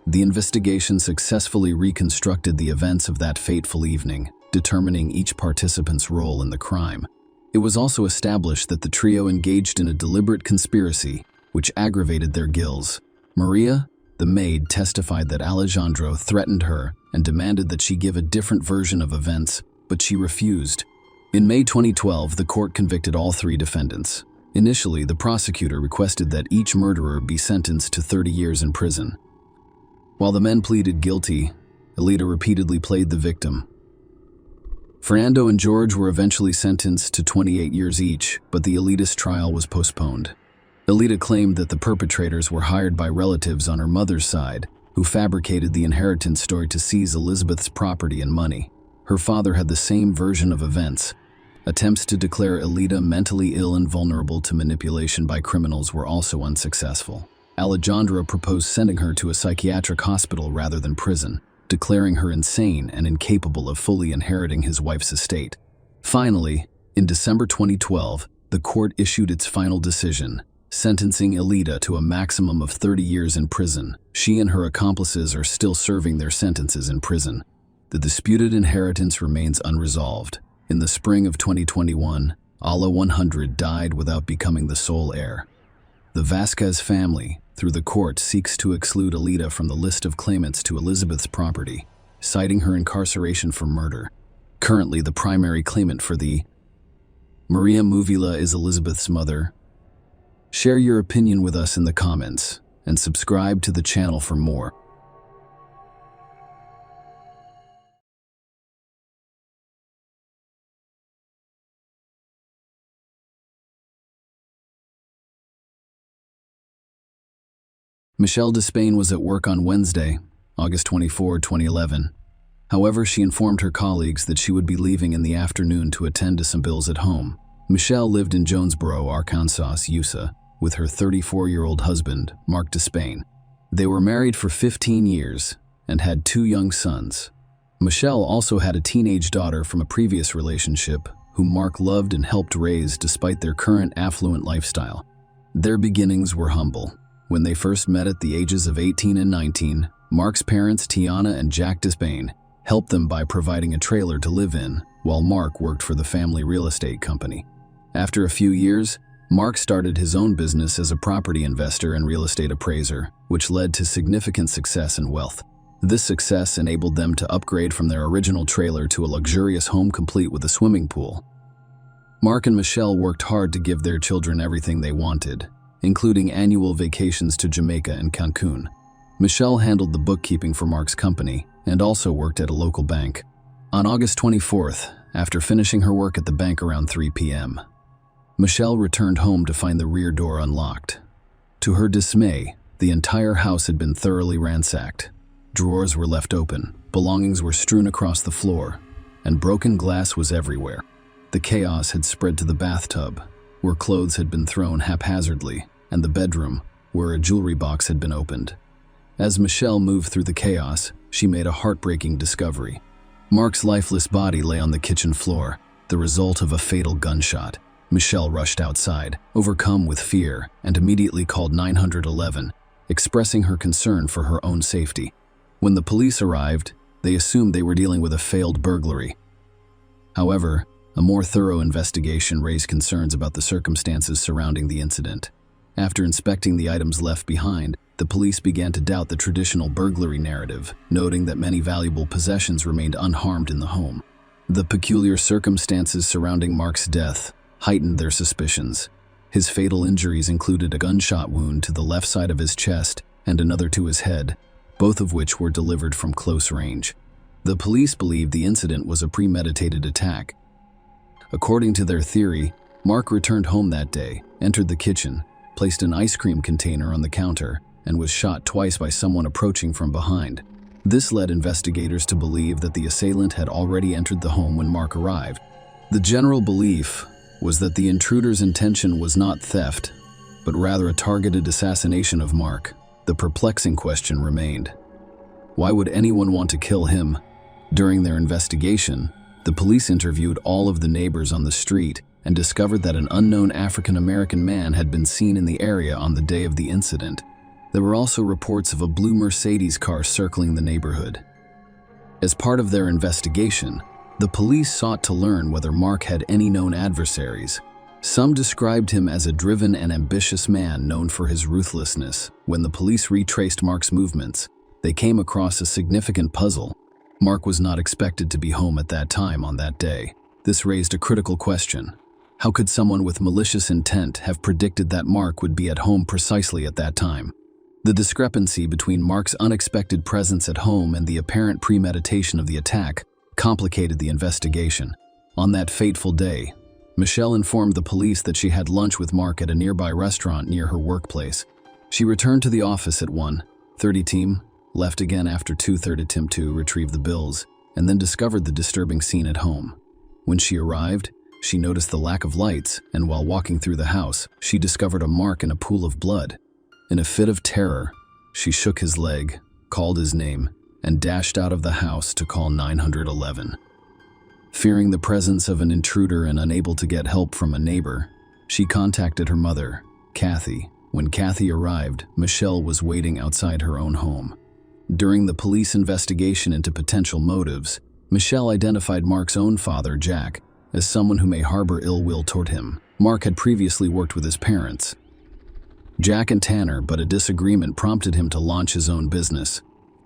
the investigation successfully reconstructed the events of that fateful evening, determining each participant's role in the crime. It was also established that the trio engaged in a deliberate conspiracy, which aggravated their guilt. Maria, the maid, testified that Alejandro threatened her and demanded that she give a different version of events, but she refused. In May 2012, the court convicted all 3 defendants. Initially, the prosecutor requested that each murderer be sentenced to 30 years in prison. While the men pleaded guilty, Elita repeatedly played the victim. Fernando and George were eventually sentenced to 28 years each, but the elitist trial was postponed. Elita claimed that the perpetrators were hired by relatives on her mother's side, who fabricated the inheritance story to seize Elizabeth's property and money. Her father had the same version of events. Attempts to declare Elita mentally ill and vulnerable to manipulation by criminals were also unsuccessful. Alejandro proposed sending her to a psychiatric hospital rather than prison, declaring her insane and incapable of fully inheriting his wife's estate. Finally, in December 2012, the court issued its final decision, sentencing Elita to a maximum of 30 years in prison. She and her accomplices are still serving their sentences in prison. The disputed inheritance remains unresolved. In the spring of 2021, Ala 100 died without becoming the sole heir. The Vasquez family, through the court, seeks to exclude Elita from the list of claimants to Elizabeth's property, citing her incarceration for murder. Currently, the primary claimant for the Maria Muvila is Elizabeth's mother. Share your opinion with us in the comments, and subscribe to the channel for more. Michelle Despain was at work on Wednesday, August 24, 2011. However, she informed her colleagues that she would be leaving in the afternoon to attend to some bills at home. Michelle lived in Jonesboro, Arkansas, USA, with her 34-year-old husband, Mark Despain. They were married for 15 years and had 2 young sons. Michelle also had a teenage daughter from a previous relationship, whom Mark loved and helped raise despite their current affluent lifestyle. Their beginnings were humble. When they first met at the ages of 18 and 19, Mark's parents, Tiana and Jack Despain, helped them by providing a trailer to live in, while Mark worked for the family real estate company. After a few years, Mark started his own business as a property investor and real estate appraiser, which led to significant success and wealth. This success enabled them to upgrade from their original trailer to a luxurious home complete with a swimming pool. Mark and Michelle worked hard to give their children everything they wanted, including annual vacations to Jamaica and Cancun. Michelle handled the bookkeeping for Mark's company and also worked at a local bank. On August 24th, after finishing her work at the bank around 3 p.m., Michelle returned home to find the rear door unlocked. To her dismay, the entire house had been thoroughly ransacked. Drawers were left open, belongings were strewn across the floor, and broken glass was everywhere. The chaos had spread to the bathtub, where clothes had been thrown haphazardly, and the bedroom, where a jewelry box had been opened. As Michelle moved through the chaos, she made a heartbreaking discovery. Mark's lifeless body lay on the kitchen floor, the result of a fatal gunshot. Michelle rushed outside, overcome with fear, and immediately called 911, expressing her concern for her own safety. When the police arrived, they assumed they were dealing with a failed burglary. However, a more thorough investigation raised concerns about the circumstances surrounding the incident. After inspecting the items left behind, the police began to doubt the traditional burglary narrative, noting that many valuable possessions remained unharmed in the home. The peculiar circumstances surrounding Mark's death heightened their suspicions. His fatal injuries included a gunshot wound to the left side of his chest and another to his head, both of which were delivered from close range. The police believed the incident was a premeditated attack. According to their theory, Mark returned home that day, entered the kitchen, placed an ice cream container on the counter, and was shot twice by someone approaching from behind. This led investigators to believe that the assailant had already entered the home when Mark arrived. The general belief was that the intruder's intention was not theft, but rather a targeted assassination of Mark. The perplexing question remained: why would anyone want to kill him? During their investigation, the police interviewed all of the neighbors on the street and discovered that an unknown African-American man had been seen in the area on the day of the incident. There were also reports of a blue Mercedes car circling the neighborhood. As part of their investigation, the police sought to learn whether Mark had any known adversaries. Some described him as a driven and ambitious man known for his ruthlessness. When the police retraced Mark's movements, they came across a significant puzzle. Mark was not expected to be home at that time on that day. This raised a critical question. How could someone with malicious intent have predicted that Mark would be at home precisely at that time? The discrepancy between Mark's unexpected presence at home and the apparent premeditation of the attack complicated the investigation. On that fateful day, Michelle informed the police that she had lunch with Mark at a nearby restaurant near her workplace. She returned to the office at 1:30 p.m., left again after 2:30 p.m. to retrieve the bills, and then discovered the disturbing scene at home. When she arrived, she noticed the lack of lights, and while walking through the house, she discovered a mark in a pool of blood. In a fit of terror, she shook his leg, called his name, and dashed out of the house to call 911. Fearing the presence of an intruder and unable to get help from a neighbor, she contacted her mother, Kathy. When Kathy arrived, Michelle was waiting outside her own home. During the police investigation into potential motives, Michelle identified Mark's own father, Jack, as someone who may harbor ill will toward him. Mark had previously worked with his parents, Jack and Tanner, but a disagreement prompted him to launch his own business.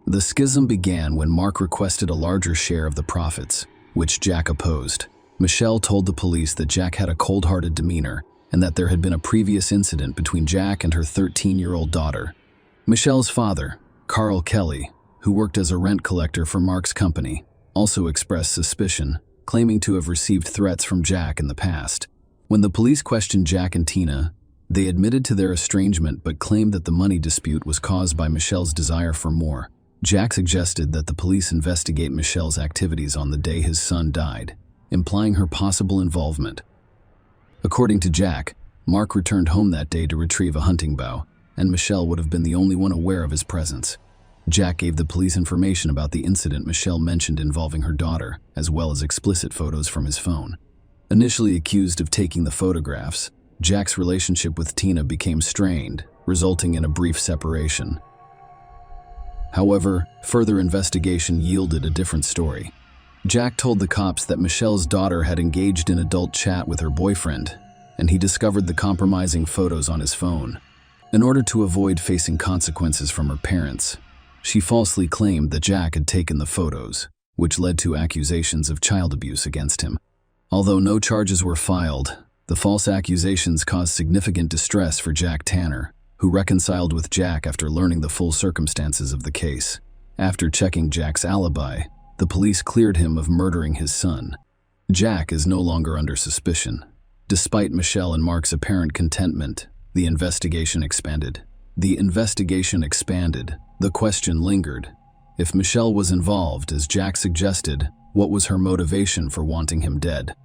The schism began when Mark requested a larger share of the profits, which Jack opposed. Michelle told the police that Jack had a cold-hearted demeanor and that there had been a previous incident between Jack and her 13-year-old daughter. Michelle's father, Carl Kelly, who worked as a rent collector for Mark's company, also expressed suspicion, claiming to have received threats from Jack in the past. When the police questioned Jack and Tina, they admitted to their estrangement but claimed that the money dispute was caused by Michelle's desire for more. Jack suggested that the police investigate Michelle's activities on the day his son died, implying her possible involvement. According to Jack, Mark returned home that day to retrieve a hunting bow, and Michelle would have been the only one aware of his presence. Jack gave the police information about the incident Michelle mentioned involving her daughter, as well as explicit photos from his phone. Initially accused of taking the photographs, Jack's relationship with Tina became strained, resulting in a brief separation. However, further investigation yielded a different story. Jack told the cops that Michelle's daughter had engaged in adult chat with her boyfriend, and he discovered the compromising photos on his phone. In order to avoid facing consequences from her parents, she falsely claimed that Jack had taken the photos, which led to accusations of child abuse against him. Although no charges were filed, the false accusations caused significant distress for Jack Tanner, who reconciled with Jack after learning the full circumstances of the case. After checking Jack's alibi, the police cleared him of murdering his son. Jack is no longer under suspicion. Despite Michelle and Mark's apparent contentment, the investigation expanded. The question lingered. If Michelle was involved, as Jack suggested, what was her motivation for wanting him dead?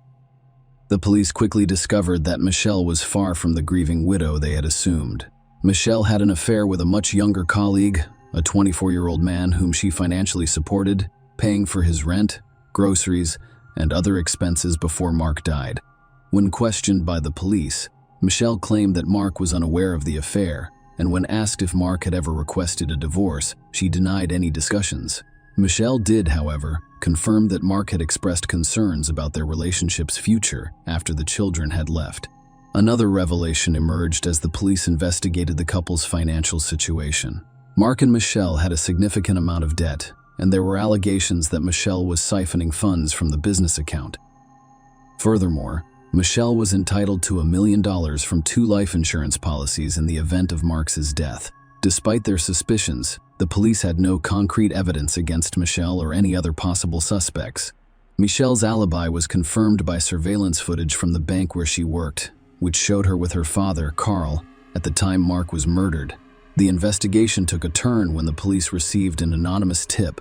The police quickly discovered that Michelle was far from the grieving widow they had assumed. Michelle had an affair with a much younger colleague, a 24-year-old man whom she financially supported, paying for his rent, groceries, and other expenses before Mark died. When questioned by the police, Michelle claimed that Mark was unaware of the affair, and when asked if Mark had ever requested a divorce, she denied any discussions. Michelle did, however, confirm that Mark had expressed concerns about their relationship's future after the children had left. Another revelation emerged as the police investigated the couple's financial situation. Mark and Michelle had a significant amount of debt, and there were allegations that Michelle was siphoning funds from the business account. Furthermore, Michelle was entitled to $1 million from 2 life insurance policies in the event of Mark's death. Despite their suspicions, the police had no concrete evidence against Michelle or any other possible suspects. Michelle's alibi was confirmed by surveillance footage from the bank where she worked, which showed her with her father, Carl, at the time Mark was murdered. The investigation took a turn when the police received an anonymous tip.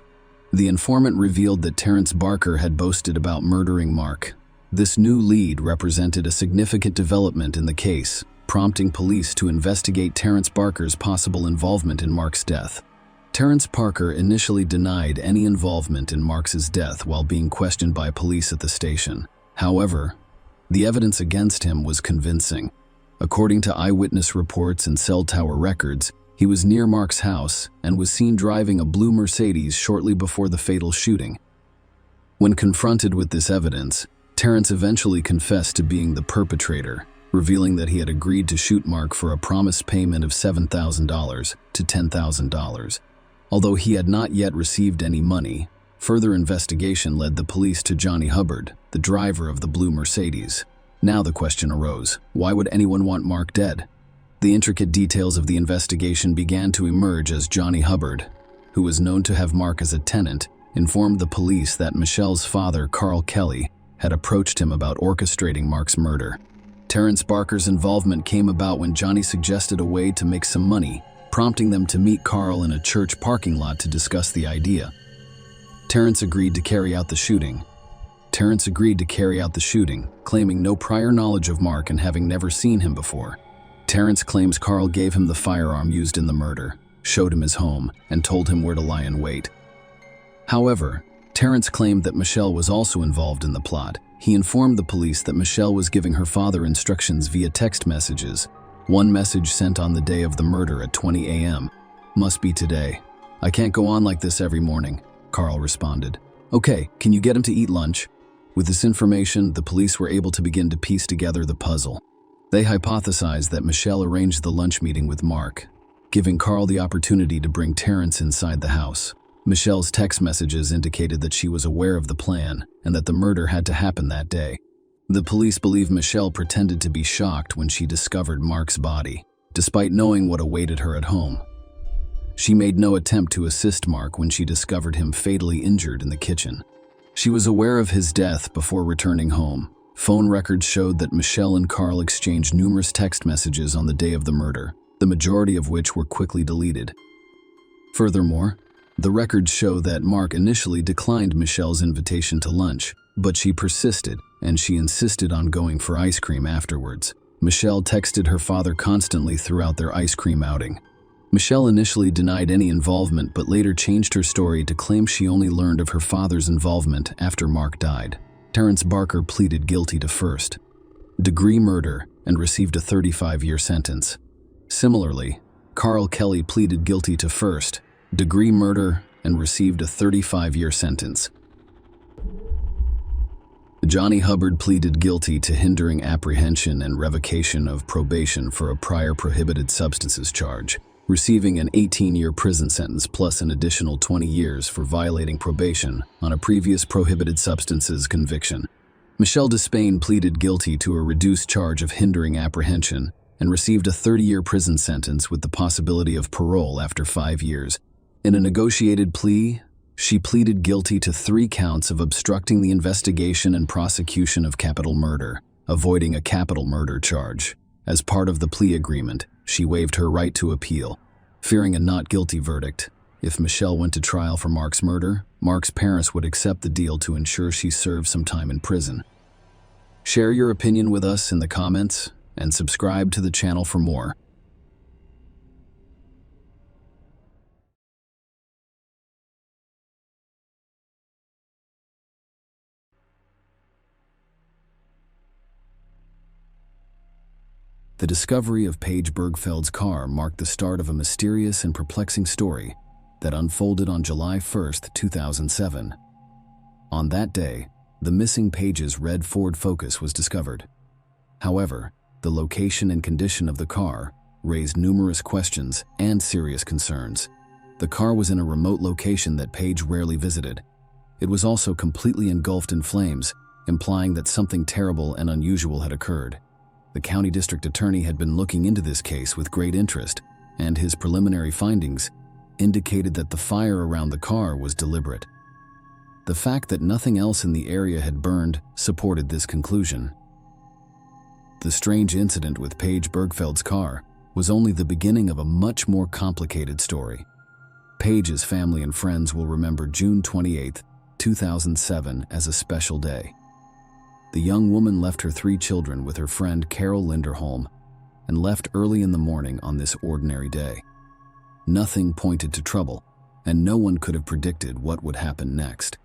The informant revealed that Terrence Barker had boasted about murdering Mark. This new lead represented a significant development in the case, prompting police to investigate Terrence Barker's possible involvement in Mark's death. Terrence Barker initially denied any involvement in Mark's death while being questioned by police at the station. However, the evidence against him was convincing. According to eyewitness reports and cell tower records, he was near Mark's house and was seen driving a blue Mercedes shortly before the fatal shooting. When confronted with this evidence, Terrence eventually confessed to being the perpetrator, revealing that he had agreed to shoot Mark for a promised payment of $7,000 to $10,000. Although he had not yet received any money, further investigation led the police to Johnny Hubbard, the driver of the blue Mercedes. Now the question arose, why would anyone want Mark dead? The intricate details of the investigation began to emerge as Johnny Hubbard, who was known to have Mark as a tenant, informed the police that Michelle's father, Carl Kelly, had approached him about orchestrating Mark's murder. Terrence Barker's involvement came about when Johnny suggested a way to make some money, prompting them to meet Carl in a church parking lot to discuss the idea. Terrence agreed to carry out the shooting, claiming no prior knowledge of Mark and having never seen him before. Terrence claims Carl gave him the firearm used in the murder, showed him his home, and told him where to lie in wait. However, Terrence claimed that Michelle was also involved in the plot. He informed the police that Michelle was giving her father instructions via text messages. One message sent on the day of the murder at 20 a.m. "Must be today. I can't go on like this every morning," Carl responded. "Okay, can you get him to eat lunch?" With this information, the police were able to begin to piece together the puzzle. They hypothesized that Michelle arranged the lunch meeting with Mark, giving Carl the opportunity to bring Terrence inside the house. Michelle's text messages indicated that she was aware of the plan and that the murder had to happen that day. The police believe Michelle pretended to be shocked when she discovered Mark's body, despite knowing what awaited her at home. She made no attempt to assist Mark when she discovered him fatally injured in the kitchen. She was aware of his death before returning home. Phone records showed that Michelle and Carl exchanged numerous text messages on the day of the murder, the majority of which were quickly deleted. Furthermore, the records show that Mark initially declined Michelle's invitation to lunch, but she persisted, and she insisted on going for ice cream afterwards. Michelle texted her father constantly throughout their ice cream outing. Michelle initially denied any involvement but later changed her story to claim she only learned of her father's involvement after Mark died. Terrence Barker pleaded guilty to first-degree murder and received a 35-year sentence. Similarly, Carl Kelly pleaded guilty to first-degree murder and received a 35-year sentence. Johnny Hubbard pleaded guilty to hindering apprehension and revocation of probation for a prior prohibited substances charge, receiving an 18-year prison sentence plus an additional 20 years for violating probation on a previous prohibited substances conviction. Michelle Despain pleaded guilty to a reduced charge of hindering apprehension and received a 30-year prison sentence with the possibility of parole after 5 years. In a negotiated plea, she pleaded guilty to 3 counts of obstructing the investigation and prosecution of capital murder, avoiding a capital murder charge. As part of the plea agreement, she waived her right to appeal, fearing a not guilty verdict. If Michelle went to trial for Mark's murder, Mark's parents would accept the deal to ensure she served some time in prison. Share your opinion with us in the comments and subscribe to the channel for more. The discovery of Paige Bergfeld's car marked the start of a mysterious and perplexing story that unfolded on July 1, 2007. On that day, the missing Paige's red Ford Focus was discovered. However, the location and condition of the car raised numerous questions and serious concerns. The car was in a remote location that Paige rarely visited. It was also completely engulfed in flames implying that something terrible and unusual had occurred. The county district attorney had been looking into this case with great interest, and his preliminary findings indicated that the fire around the car was deliberate. The fact that nothing else in the area had burned supported this conclusion. The strange incident with Paige Bergfeld's car was only the beginning of a much more complicated story. Paige's family and friends will remember June 28, 2007 as a special day. The young woman left her 3 children with her friend Carol Linderholm and left early in the morning on this ordinary day. Nothing pointed to trouble, and no one could have predicted what would happen next.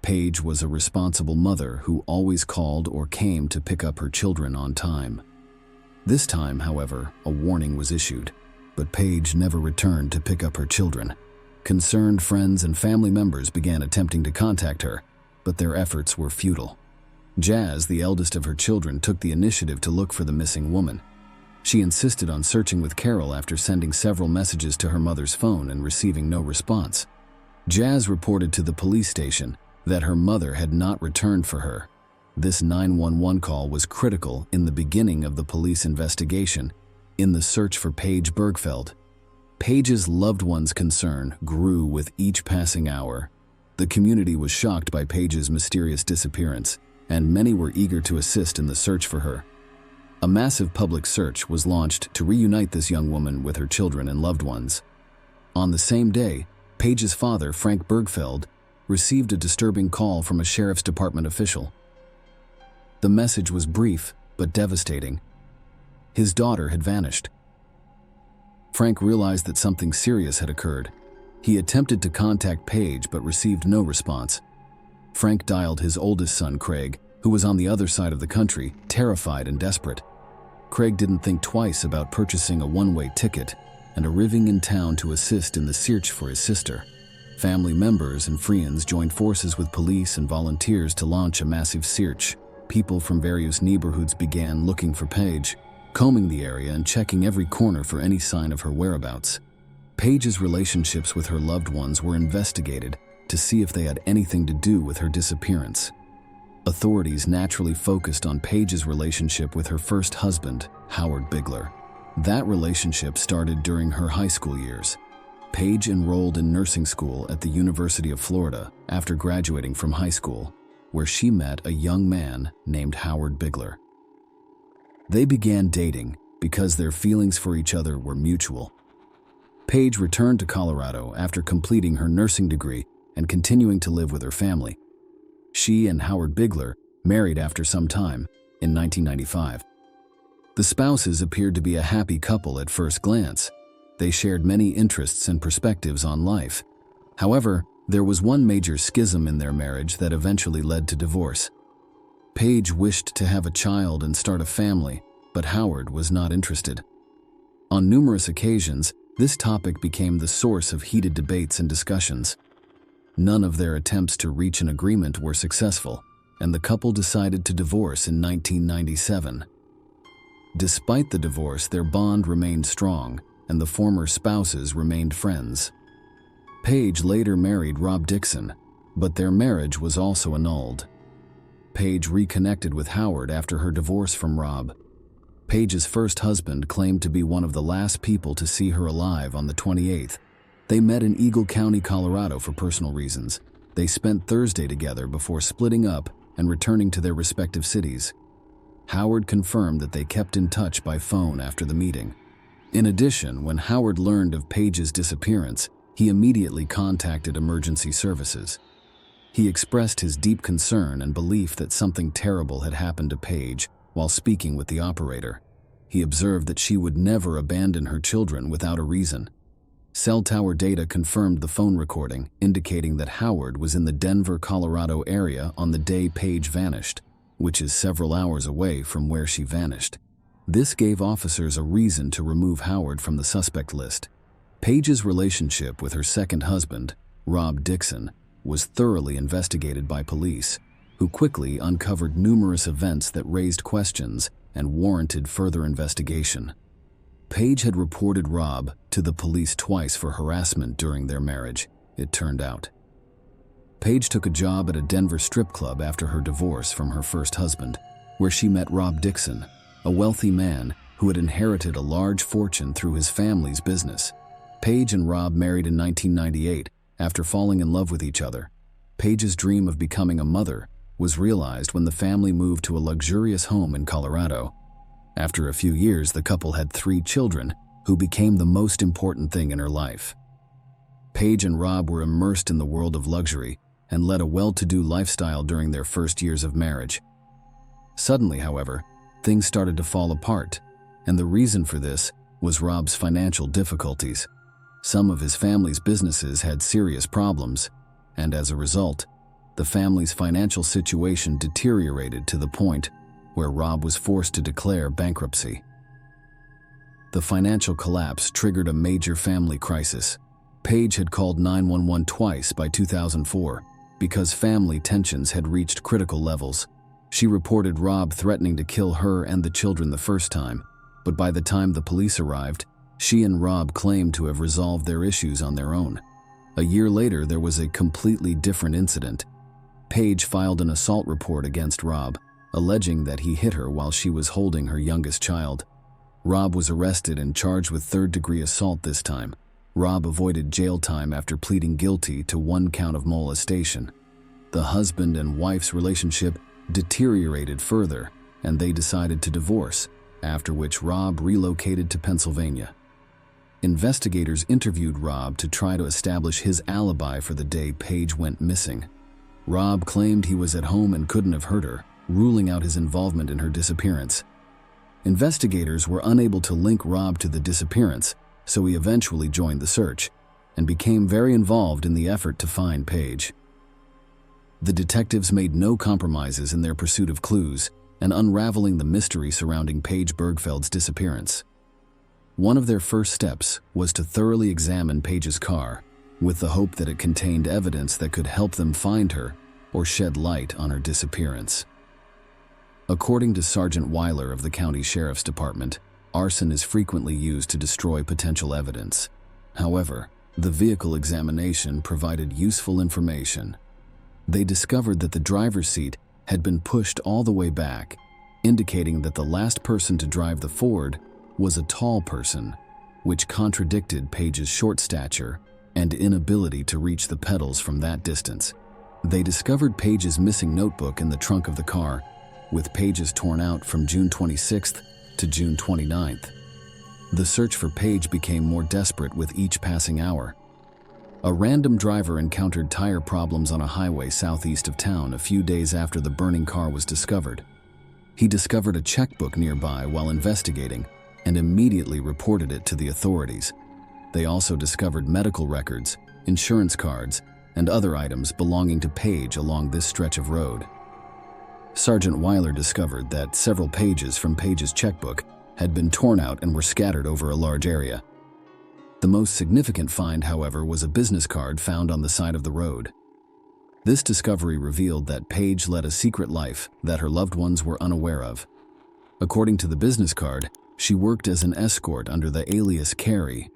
Paige was a responsible mother who always called or came to pick up her children on time. This time, however, a warning was issued, but Paige never returned to pick up her children. Concerned friends and family members began attempting to contact her, but their efforts were futile. Jazz, the eldest of her children, took the initiative to look for the missing woman. She insisted on searching with Carol after sending several messages to her mother's phone and receiving no response. Jazz reported to the police station that her mother had not returned for her. This 911 call was critical in the beginning of the police investigation in the search for Paige Bergfeld. Paige's loved ones' concern grew with each passing hour. The community was shocked by Paige's mysterious disappearance, and many were eager to assist in the search for her. A massive public search was launched to reunite this young woman with her children and loved ones. On the same day, Paige's father, Frank Bergfeld, received a disturbing call from a sheriff's department official. The message was brief but devastating. His daughter had vanished. Frank realized that something serious had occurred. He attempted to contact Paige but received no response. Frank dialed his oldest son, Craig, who was on the other side of the country, terrified and desperate. Craig didn't think twice about purchasing a one-way ticket and arriving in town to assist in the search for his sister. Family members and friends joined forces with police and volunteers to launch a massive search. People from various neighborhoods began looking for Paige, combing the area and checking every corner for any sign of her whereabouts. Paige's relationships with her loved ones were investigated to see if they had anything to do with her disappearance. Authorities naturally focused on Paige's relationship with her first husband, Howard Bigler. That relationship started during her high school years. Paige enrolled in nursing school at the University of Florida after graduating from high school, where she met a young man named Howard Bigler. They began dating because their feelings for each other were mutual. Paige returned to Colorado after completing her nursing degree and continuing to live with her family. She and Howard Bigler married after some time, in 1995. The spouses appeared to be a happy couple at first glance. They shared many interests and perspectives on life. However, there was one major schism in their marriage that eventually led to divorce. Paige wished to have a child and start a family, but Howard was not interested. On numerous occasions, this topic became the source of heated debates and discussions. None of their attempts to reach an agreement were successful, and the couple decided to divorce in 1997. Despite the divorce, their bond remained strong, and the former spouses remained friends. Paige later married Rob Dixon, but their marriage was also annulled. Paige reconnected with Howard after her divorce from Rob. Paige's first husband claimed to be one of the last people to see her alive on the 28th. They met in Eagle County, Colorado for personal reasons. They spent Thursday together before splitting up and returning to their respective cities. Howard confirmed that they kept in touch by phone after the meeting. In addition, when Howard learned of Paige's disappearance, he immediately contacted emergency services. He expressed his deep concern and belief that something terrible had happened to Paige while speaking with the operator. He observed that she would never abandon her children without a reason. Cell tower data confirmed the phone recording, indicating that Howard was in the Denver, Colorado area on the day Paige vanished, which is several hours away from where she vanished. This gave officers a reason to remove Howard from the suspect list. Paige's relationship with her second husband, Rob Dixon, was thoroughly investigated by police, who quickly uncovered numerous events that raised questions and warranted further investigation. Paige had reported Rob to the police twice for harassment during their marriage, it turned out. Paige took a job at a Denver strip club after her divorce from her first husband, where she met Rob Dixon, a wealthy man who had inherited a large fortune through his family's business. Paige and Rob married in 1998 after falling in love with each other. Paige's dream of becoming a mother was realized when the family moved to a luxurious home in Colorado. After a few years, the couple had 3 children, who became the most important thing in her life. Paige and Rob were immersed in the world of luxury and led a well-to-do lifestyle during their first years of marriage. Suddenly, however, things started to fall apart, and the reason for this was Rob's financial difficulties. Some of his family's businesses had serious problems, and as a result, the family's financial situation deteriorated to the point where Rob was forced to declare bankruptcy. The financial collapse triggered a major family crisis. Paige had called 911 twice by 2004 because family tensions had reached critical levels. She reported Rob threatening to kill her and the children the first time, but by the time the police arrived, she and Rob claimed to have resolved their issues on their own. A year later, there was a completely different incident. Paige filed an assault report against Rob, alleging that he hit her while she was holding her youngest child. Rob was arrested and charged with third-degree assault this time. Rob avoided jail time after pleading guilty to 1 count of molestation. The husband and wife's relationship deteriorated further, and they decided to divorce, after which Rob relocated to Pennsylvania. Investigators interviewed Rob to try to establish his alibi for the day Paige went missing. Rob claimed he was at home and couldn't have hurt her, ruling out his involvement in her disappearance. Investigators were unable to link Rob to the disappearance, so he eventually joined the search and became very involved in the effort to find Paige. The detectives made no compromises in their pursuit of clues and unraveling the mystery surrounding Paige Bergfeld's disappearance. One of their first steps was to thoroughly examine Paige's car, with the hope that it contained evidence that could help them find her or shed light on her disappearance. According to Sergeant Weiler of the County Sheriff's Department, arson is frequently used to destroy potential evidence. However, the vehicle examination provided useful information. They discovered that the driver's seat had been pushed all the way back, indicating that the last person to drive the Ford was a tall person, which contradicted Paige's short stature and inability to reach the pedals from that distance. They discovered Paige's missing notebook in the trunk of the car, with pages torn out from June 26th to June 29th. The search for Paige became more desperate with each passing hour. A random driver encountered tire problems on a highway southeast of town a few days after the burning car was discovered. He discovered a checkbook nearby while investigating and immediately reported it to the authorities. They also discovered medical records, insurance cards, and other items belonging to Paige along this stretch of road. Sergeant Weiler discovered that several pages from Paige's checkbook had been torn out and were scattered over a large area. The most significant find, however, was a business card found on the side of the road. This discovery revealed that Paige led a secret life that her loved ones were unaware of. According to the business card, she worked as an escort under the alias Carrie.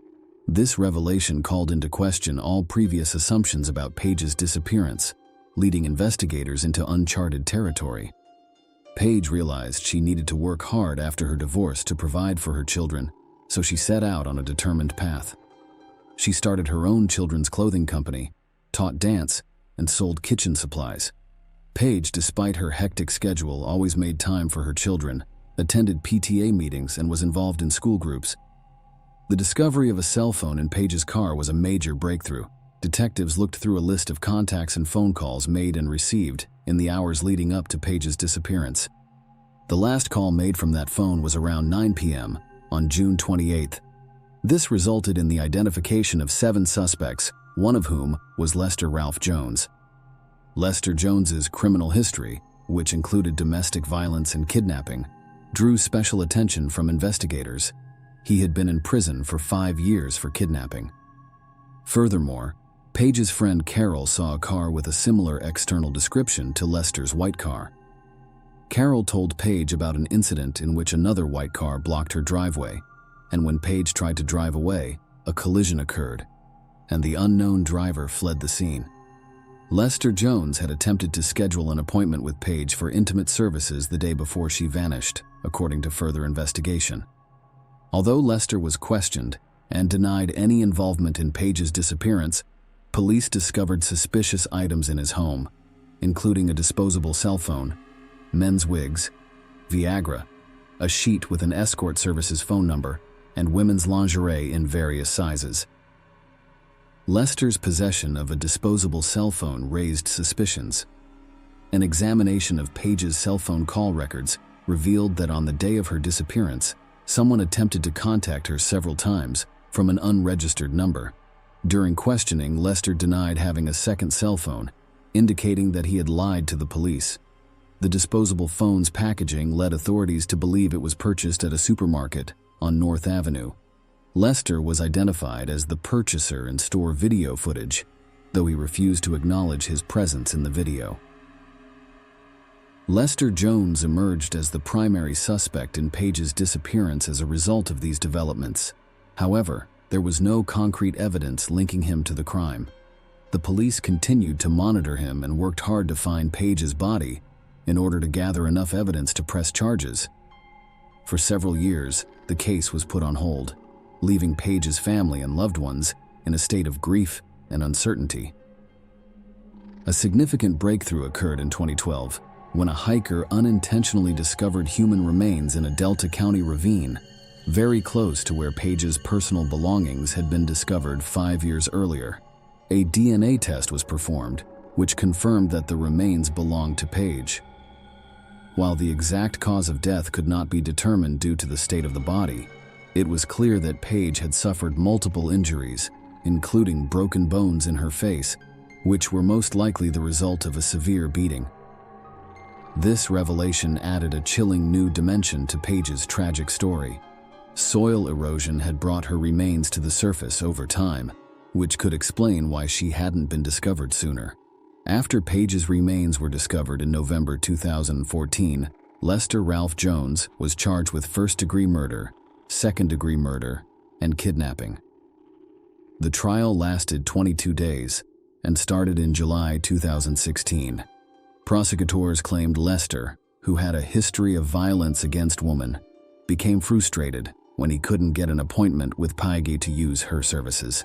This revelation called into question all previous assumptions about Paige's disappearance, leading investigators into uncharted territory. Paige realized she needed to work hard after her divorce to provide for her children, so she set out on a determined path. She started her own children's clothing company, taught dance, and sold kitchen supplies. Paige, despite her hectic schedule, always made time for her children, attended PTA meetings, and was involved in school groups. The discovery of a cell phone in Paige's car was a major breakthrough. Detectives looked through a list of contacts and phone calls made and received in the hours leading up to Paige's disappearance. The last call made from that phone was around 9 p.m. on June 28th. This resulted in the identification of 7 suspects, one of whom was Lester Ralph Jones. Lester Jones's criminal history, which included domestic violence and kidnapping, drew special attention from investigators. He had been in prison for 5 years for kidnapping. Furthermore, Paige's friend Carol saw a car with a similar external description to Lester's white car. Carol told Paige about an incident in which another white car blocked her driveway, and when Paige tried to drive away, a collision occurred, and the unknown driver fled the scene. Lester Jones had attempted to schedule an appointment with Paige for intimate services the day before she vanished, according to further investigation. Although Lester was questioned and denied any involvement in Paige's disappearance, police discovered suspicious items in his home, including a disposable cell phone, men's wigs, Viagra, a sheet with an escort services phone number, and women's lingerie in various sizes. Lester's possession of a disposable cell phone raised suspicions. An examination of Paige's cell phone call records revealed that on the day of her disappearance, someone attempted to contact her several times from an unregistered number. During questioning, Lester denied having a second cell phone, indicating that he had lied to the police. The disposable phone's packaging led authorities to believe it was purchased at a supermarket on North Avenue. Lester was identified as the purchaser in store video footage, though he refused to acknowledge his presence in the video. Lester Jones emerged as the primary suspect in Paige's disappearance as a result of these developments. However, there was no concrete evidence linking him to the crime. The police continued to monitor him and worked hard to find Paige's body in order to gather enough evidence to press charges. For several years, the case was put on hold, leaving Paige's family and loved ones in a state of grief and uncertainty. A significant breakthrough occurred in 2012 when a hiker unintentionally discovered human remains in a Delta County ravine, very close to where Paige's personal belongings had been discovered 5 years earlier. A DNA test was performed, which confirmed that the remains belonged to Paige. While the exact cause of death could not be determined due to the state of the body, it was clear that Paige had suffered multiple injuries, including broken bones in her face, which were most likely the result of a severe beating. This revelation added a chilling new dimension to Paige's tragic story. Soil erosion had brought her remains to the surface over time, which could explain why she hadn't been discovered sooner. After Paige's remains were discovered in November 2014, Lester Ralph Jones was charged with first-degree murder, second-degree murder, and kidnapping. The trial lasted 22 days and started in July 2016. Prosecutors claimed Lester, who had a history of violence against women, became frustrated when he couldn't get an appointment with Paige to use her services.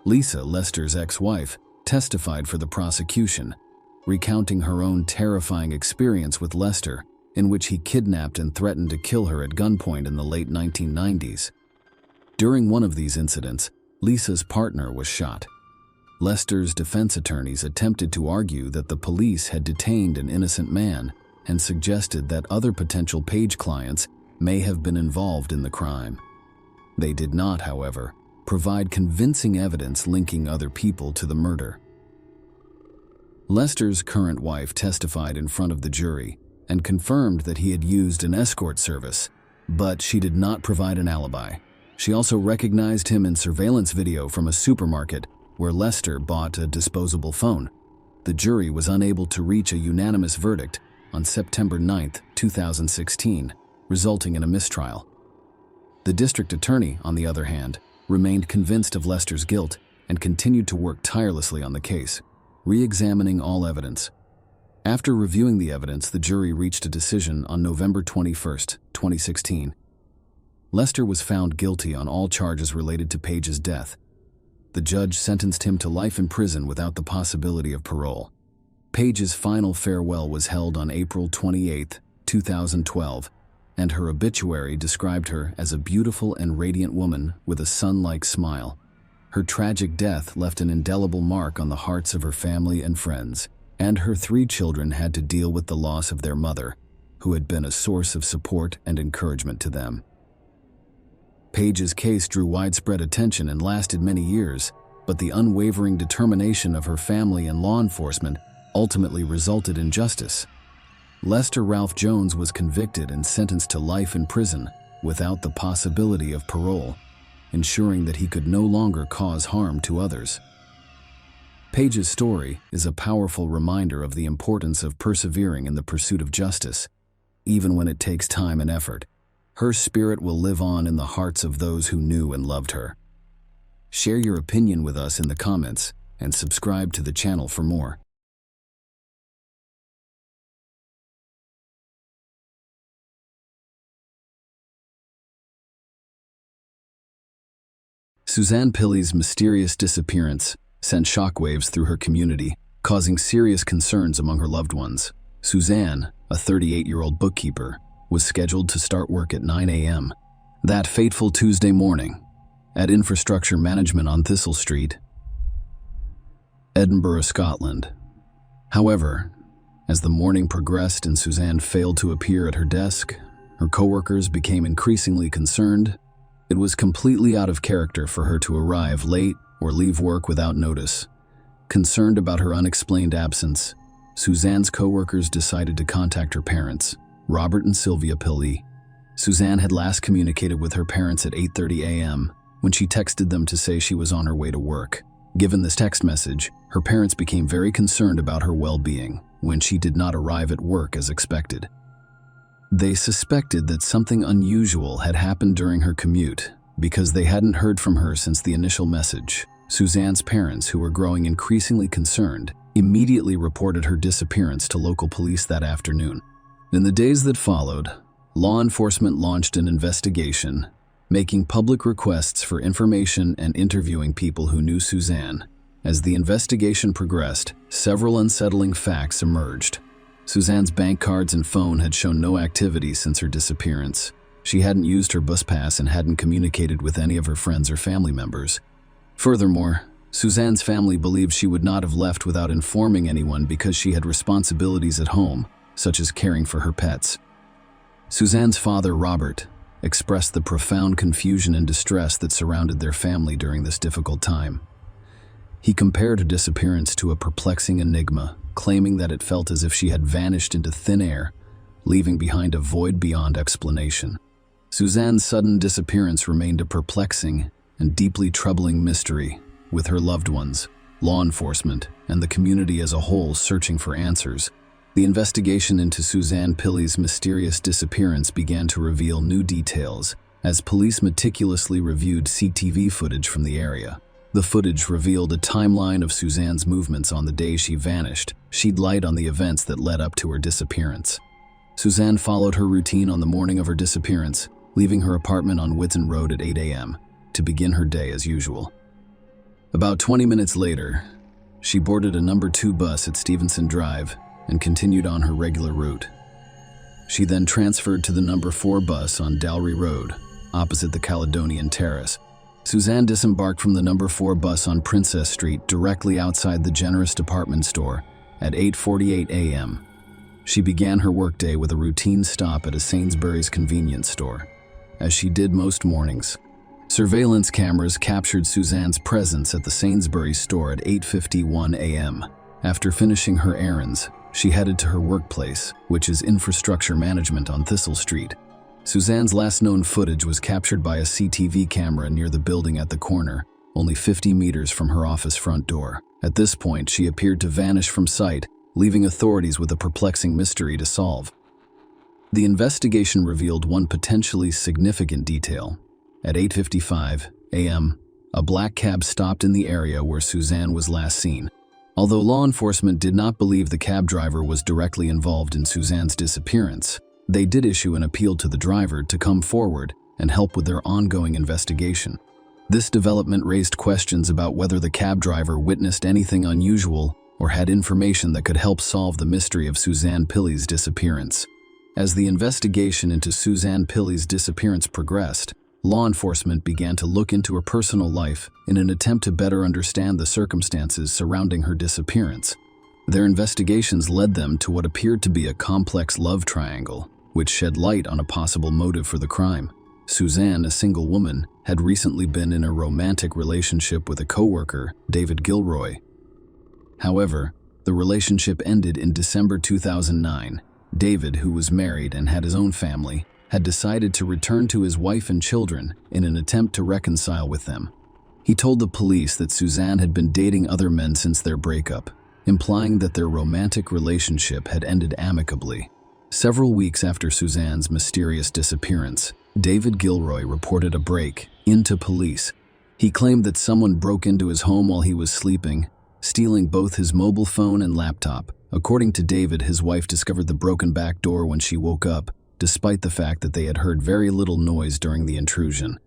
Lisa, Lester's ex-wife, testified for the prosecution, recounting her own terrifying experience with Lester, in which he kidnapped and threatened to kill her at gunpoint in the late 1990s. During one of these incidents, Lisa's partner was shot. Lester's defense attorneys attempted to argue that the police had detained an innocent man and suggested that other potential Paige clients may have been involved in the crime. They did not, however, provide convincing evidence linking other people to the murder. Lester's current wife testified in front of the jury and confirmed that he had used an escort service, but she did not provide an alibi. She also recognized him in surveillance video from a supermarket where Lester bought a disposable phone. The jury was unable to reach a unanimous verdict on September 9, 2016, resulting in a mistrial. The district attorney, on the other hand, remained convinced of Lester's guilt and continued to work tirelessly on the case, re-examining all evidence. After reviewing the evidence, the jury reached a decision on November 21, 2016. Lester was found guilty on all charges related to Paige's death. The judge sentenced him to life in prison without the possibility of parole. Paige's final farewell was held on April 28, 2012, and her obituary described her as a beautiful and radiant woman with a sun-like smile. Her tragic death left an indelible mark on the hearts of her family and friends, and her 3 children had to deal with the loss of their mother, who had been a source of support and encouragement to them. Paige's case drew widespread attention and lasted many years, but the unwavering determination of her family and law enforcement ultimately resulted in justice. Lester Ralph Jones was convicted and sentenced to life in prison without the possibility of parole, ensuring that he could no longer cause harm to others. Paige's story is a powerful reminder of the importance of persevering in the pursuit of justice, even when it takes time and effort. Her spirit will live on in the hearts of those who knew and loved her. Share your opinion with us in the comments, and subscribe to the channel for more. Suzanne Pilley's mysterious disappearance sent shockwaves through her community, causing serious concerns among her loved ones. Suzanne, a 38-year-old bookkeeper, was scheduled to start work at 9 a.m. that fateful Tuesday morning at Infrastructure Management on Thistle Street, Edinburgh, Scotland. However, as the morning progressed and Suzanne failed to appear at her desk, her coworkers became increasingly concerned. It was completely out of character for her to arrive late or leave work without notice. Concerned about her unexplained absence, Suzanne's coworkers decided to contact her parents, Robert and Sylvia Pilley. Suzanne had last communicated with her parents at 8:30 a.m. when she texted them to say she was on her way to work. Given this text message, her parents became very concerned about her well-being when she did not arrive at work as expected. They suspected that something unusual had happened during her commute because they hadn't heard from her since the initial message. Suzanne's parents, who were growing increasingly concerned, immediately reported her disappearance to local police that afternoon. In the days that followed, law enforcement launched an investigation, making public requests for information and interviewing people who knew Suzanne. As the investigation progressed, several unsettling facts emerged. Suzanne's bank cards and phone had shown no activity since her disappearance. She hadn't used her bus pass and hadn't communicated with any of her friends or family members. Furthermore, Suzanne's family believed she would not have left without informing anyone because she had responsibilities at home, such as caring for her pets. Suzanne's father, Robert, expressed the profound confusion and distress that surrounded their family during this difficult time. He compared her disappearance to a perplexing enigma, claiming that it felt as if she had vanished into thin air, leaving behind a void beyond explanation. Suzanne's sudden disappearance remained a perplexing and deeply troubling mystery, with her loved ones, law enforcement, and the community as a whole searching for answers. The investigation into Suzanne Pilley's mysterious disappearance began to reveal new details as police meticulously reviewed CCTV footage from the area. The footage revealed a timeline of Suzanne's movements on the day she vanished, shed light on the events that led up to her disappearance. Suzanne followed her routine on the morning of her disappearance, leaving her apartment on Whitton Road at 8 a.m. to begin her day as usual. About 20 minutes later, she boarded a number 2 bus at Stevenson Drive and continued on her regular route. She then transferred to the number 4 bus on Dalry Road, opposite the Caledonian Terrace. Suzanne disembarked from the number 4 bus on Princess Street directly outside the Generous Department Store at 8:48 a.m. She began her workday with a routine stop at a Sainsbury's convenience store, as she did most mornings. Surveillance cameras captured Suzanne's presence at the Sainsbury's store at 8:51 a.m. After finishing her errands, she headed to her workplace, which is Infrastructure Management on Thistle Street. Suzanne's last known footage was captured by a CCTV camera near the building at the corner, only 50 meters from her office front door. At this point, she appeared to vanish from sight, leaving authorities with a perplexing mystery to solve. The investigation revealed one potentially significant detail. At 8:55 a.m., a black cab stopped in the area where Suzanne was last seen. Although law enforcement did not believe the cab driver was directly involved in Suzanne's disappearance, they did issue an appeal to the driver to come forward and help with their ongoing investigation. This development raised questions about whether the cab driver witnessed anything unusual or had information that could help solve the mystery of Suzanne Pilley's disappearance. As the investigation into Suzanne Pilley's disappearance progressed, law enforcement began to look into her personal life in an attempt to better understand the circumstances surrounding her disappearance. Their investigations led them to what appeared to be a complex love triangle, which shed light on a possible motive for the crime. Suzanne, a single woman, had recently been in a romantic relationship with a coworker, David Gilroy. However, the relationship ended in December 2009. David, who was married and had his own family, had decided to return to his wife and children in an attempt to reconcile with them. He told the police that Suzanne had been dating other men since their breakup, implying that their romantic relationship had ended amicably. Several weeks after Suzanne's mysterious disappearance, David Gilroy reported a break-in to police. He claimed that someone broke into his home while he was sleeping, stealing both his mobile phone and laptop. According to David, his wife discovered the broken back door when she woke up, despite the fact that they had heard very little noise during the intrusion.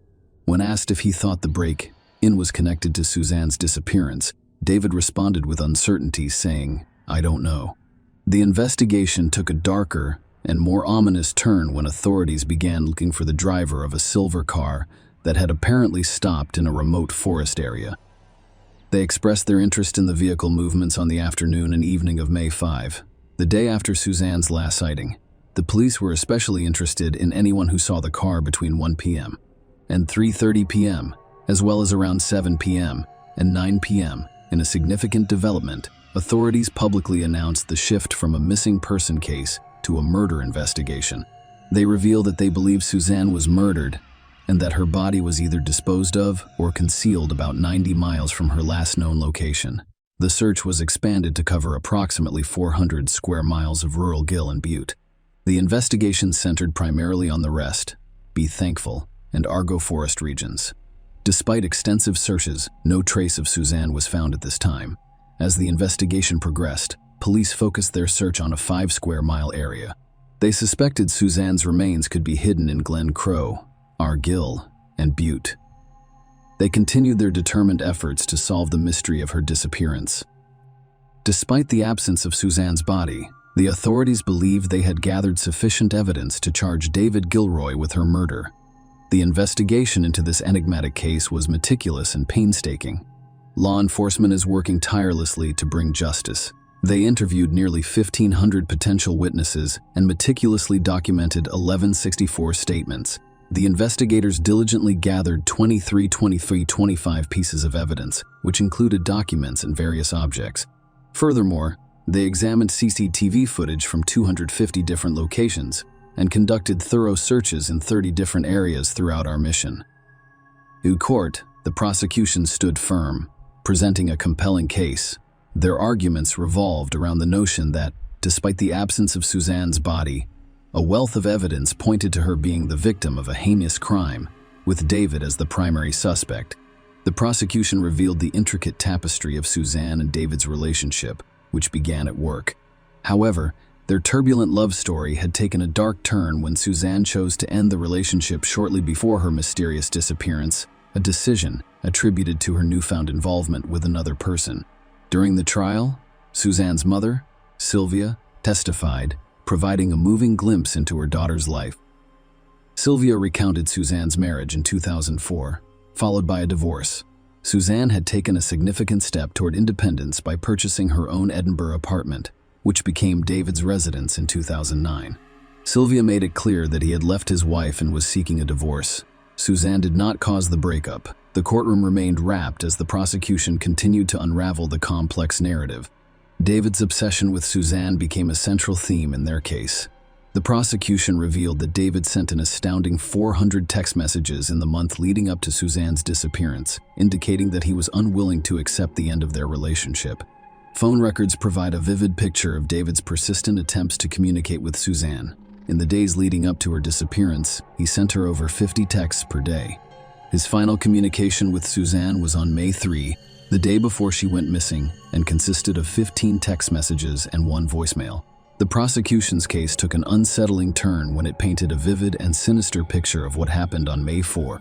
When asked if he thought the break-in was connected to Suzanne's disappearance, David responded with uncertainty, saying, "I don't know." The investigation took a darker and more ominous turn when authorities began looking for the driver of a silver car that had apparently stopped in a remote forest area. They expressed their interest in the vehicle movements on the afternoon and evening of May 5, the day after Suzanne's last sighting. The police were especially interested in anyone who saw the car between 1 p.m. and 3:30 p.m., as well as around 7 p.m. and 9 p.m. In a significant development, authorities publicly announced the shift from a missing person case to a murder investigation. They revealed that they believe Suzanne was murdered and that her body was either disposed of or concealed about 90 miles from her last known location. The search was expanded to cover approximately 400 square miles of rural Gill and Butte. The investigation centered primarily on the Rest, Be Thankful, and Argo Forest regions. Despite extensive searches, no trace of Suzanne was found at this time. As the investigation progressed, police focused their search on a 5-square-mile area. They suspected Suzanne's remains could be hidden in Glen Crow, Argill, and Butte. They continued their determined efforts to solve the mystery of her disappearance. Despite the absence of Suzanne's body, the authorities believed they had gathered sufficient evidence to charge David Gilroy with her murder. The investigation into this enigmatic case was meticulous and painstaking. Law enforcement is working tirelessly to bring justice. They interviewed nearly 1,500 potential witnesses and meticulously documented 1164 statements. The investigators diligently gathered 25 pieces of evidence, which included documents and various objects. Furthermore, they examined CCTV footage from 250 different locations and conducted thorough searches in 30 different areas throughout our mission. In court, the prosecution stood firm, presenting a compelling case. Their arguments revolved around the notion that, despite the absence of Suzanne's body, a wealth of evidence pointed to her being the victim of a heinous crime, with David as the primary suspect. The prosecution revealed the intricate tapestry of Suzanne and David's relationship, which began at work. However, their turbulent love story had taken a dark turn when Suzanne chose to end the relationship shortly before her mysterious disappearance, a decision attributed to her newfound involvement with another person. During the trial, Suzanne's mother, Sylvia, testified, providing a moving glimpse into her daughter's life. Sylvia recounted Suzanne's marriage in 2004, followed by a divorce. Suzanne had taken a significant step toward independence by purchasing her own Edinburgh apartment, which became David's residence in 2009. Sylvia made it clear that he had left his wife and was seeking a divorce. Suzanne did not cause the breakup. The courtroom remained wrapped as the prosecution continued to unravel the complex narrative. David's obsession with Suzanne became a central theme in their case. The prosecution revealed that David sent an astounding 400 text messages in the month leading up to Suzanne's disappearance, indicating that he was unwilling to accept the end of their relationship. Phone records provide a vivid picture of David's persistent attempts to communicate with Suzanne. In the days leading up to her disappearance, he sent her over 50 texts per day. His final communication with Suzanne was on May 3, the day before she went missing, and consisted of 15 text messages and 1 voicemail. The prosecution's case took an unsettling turn when it painted a vivid and sinister picture of what happened on May 4.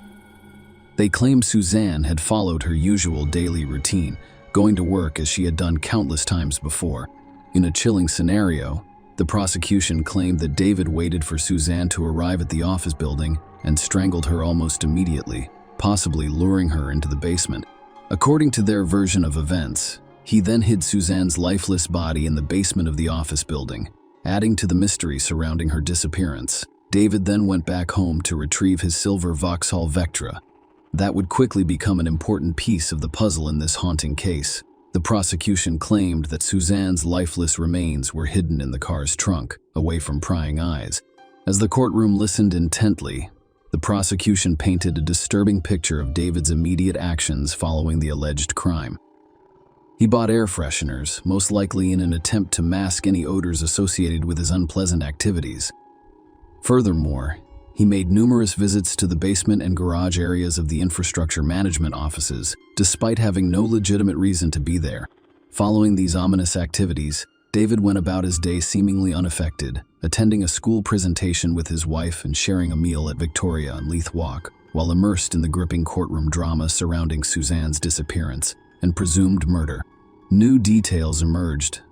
They claimed Suzanne had followed her usual daily routine, going to work as she had done countless times before. In a chilling scenario, the prosecution claimed that David waited for Suzanne to arrive at the office building and strangled her almost immediately, possibly luring her into the basement. According to their version of events, he then hid Suzanne's lifeless body in the basement of the office building, adding to the mystery surrounding her disappearance. David then went back home to retrieve his silver Vauxhall Vectra. That would quickly become an important piece of the puzzle in this haunting case. The prosecution claimed that Suzanne's lifeless remains were hidden in the car's trunk, away from prying eyes. As the courtroom listened intently, the prosecution painted a disturbing picture of David's immediate actions following the alleged crime. He bought air fresheners, most likely in an attempt to mask any odors associated with his unpleasant activities. Furthermore, he made numerous visits to the basement and garage areas of the infrastructure management offices, despite having no legitimate reason to be there. Following these ominous activities, David went about his day seemingly unaffected, attending a school presentation with his wife and sharing a meal at Victoria and Leith Walk, while immersed in the gripping courtroom drama surrounding Suzanne's disappearance and presumed murder. New details emerged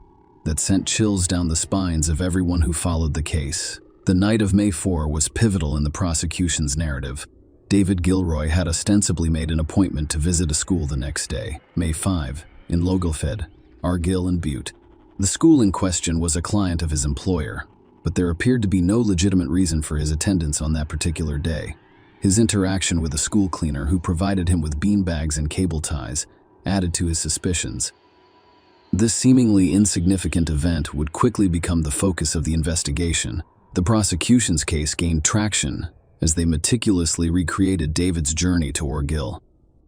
that sent chills down the spines of everyone who followed the case. The night of May 4 was pivotal in the prosecution's narrative. David Gilroy had ostensibly made an appointment to visit a school the next day, May 5, in Logelfed, Argyll and Butte. The school in question was a client of his employer, but there appeared to be no legitimate reason for his attendance on that particular day. His interaction with a school cleaner who provided him with beanbags and cable ties added to his suspicions. This seemingly insignificant event would quickly become the focus of the investigation. The prosecution's case gained traction as they meticulously recreated David's journey to Argyll.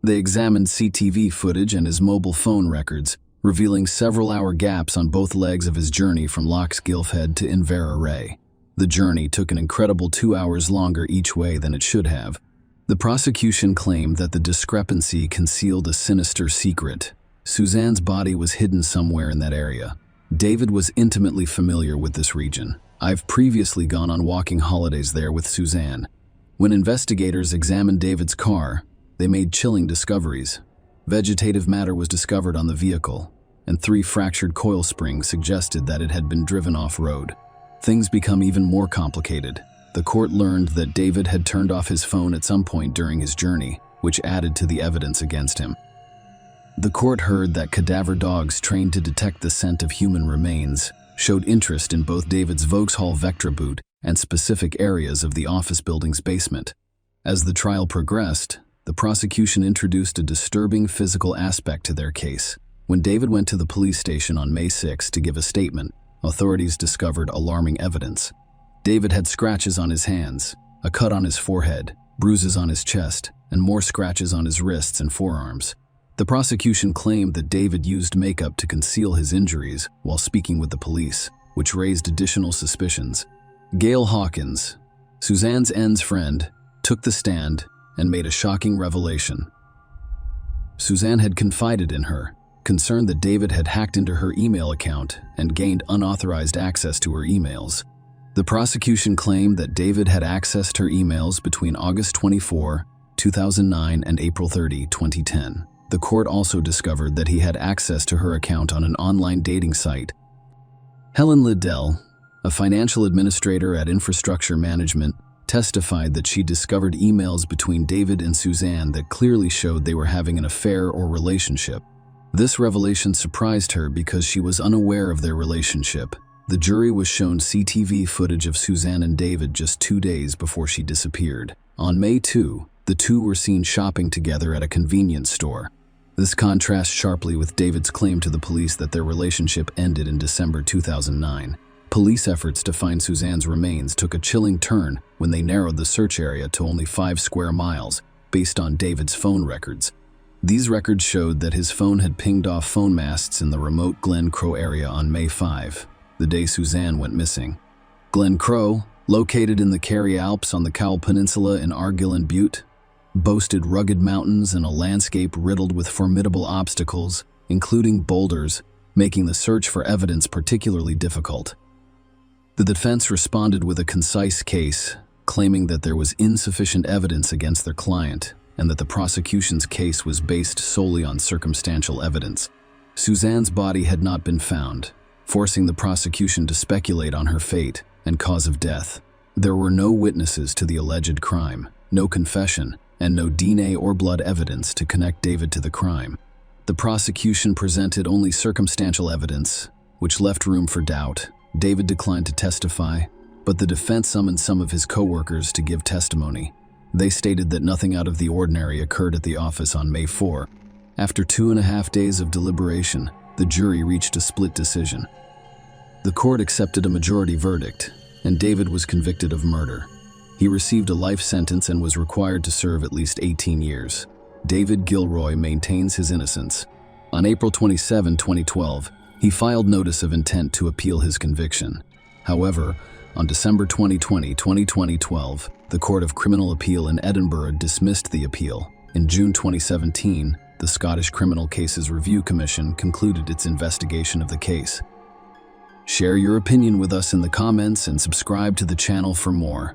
They examined CCTV footage and his mobile phone records, revealing several-hour gaps on both legs of his journey from Lochs Gilfhead to Inverarray. The journey took an incredible 2 hours longer each way than it should have. The prosecution claimed that the discrepancy concealed a sinister secret. Suzanne's body was hidden somewhere in that area. David was intimately familiar with this region. I've previously gone on walking holidays there with Suzanne. When investigators examined David's car, they made chilling discoveries. Vegetative matter was discovered on the vehicle, and 3 fractured coil springs suggested that it had been driven off-road. Things become even more complicated. The court learned that David had turned off his phone at some point during his journey, which added to the evidence against him. The court heard that cadaver dogs trained to detect the scent of human remains showed interest in both David's Vauxhall Vectra boot and specific areas of the office building's basement. As the trial progressed, the prosecution introduced a disturbing physical aspect to their case. When David went to the police station on May 6 to give a statement, authorities discovered alarming evidence. David had scratches on his hands, a cut on his forehead, bruises on his chest, and more scratches on his wrists and forearms. The prosecution claimed that David used makeup to conceal his injuries while speaking with the police, which raised additional suspicions. Gail Hawkins, Suzanne's friend, took the stand and made a shocking revelation. Suzanne had confided in her, concerned that David had hacked into her email account and gained unauthorized access to her emails. The prosecution claimed that David had accessed her emails between August 24, 2009 and April 30, 2010. The court also discovered that he had access to her account on an online dating site. Helen Liddell, a financial administrator at Infrastructure Management, testified that she discovered emails between David and Suzanne that clearly showed they were having an affair or relationship. This revelation surprised her because she was unaware of their relationship. The jury was shown CCTV footage of Suzanne and David just 2 days before she disappeared. On May 2, the two were seen shopping together at a convenience store. This contrasts sharply with David's claim to the police that their relationship ended in December 2009. Police efforts to find Suzanne's remains took a chilling turn when they narrowed the search area to only 5 square miles, based on David's phone records. These records showed that his phone had pinged off phone masts in the remote Glen Crow area on May 5, the day Suzanne went missing. Glen Crow, located in the Kerry Alps on the Cowell Peninsula in Argyll and Butte, boasted rugged mountains and a landscape riddled with formidable obstacles, including boulders, making the search for evidence particularly difficult. The defense responded with a concise case, claiming that there was insufficient evidence against their client and that the prosecution's case was based solely on circumstantial evidence. Suzanne's body had not been found, forcing the prosecution to speculate on her fate and cause of death. There were no witnesses to the alleged crime, no confession, and no DNA or blood evidence to connect David to the crime. The prosecution presented only circumstantial evidence, which left room for doubt. David declined to testify, but the defense summoned some of his co-workers to give testimony. They stated that nothing out of the ordinary occurred at the office on May 4. After 2.5 days of deliberation, the jury reached a split decision. The court accepted a majority verdict, and David was convicted of murder. He received a life sentence and was required to serve at least 18 years. David Gilroy maintains his innocence. On April 27, 2012, he filed notice of intent to appeal his conviction. However, on December 20, 2012, the Court of Criminal Appeal in Edinburgh dismissed the appeal. In June 2017, the Scottish Criminal Cases Review Commission concluded its investigation of the case. Share your opinion with us in the comments and subscribe to the channel for more.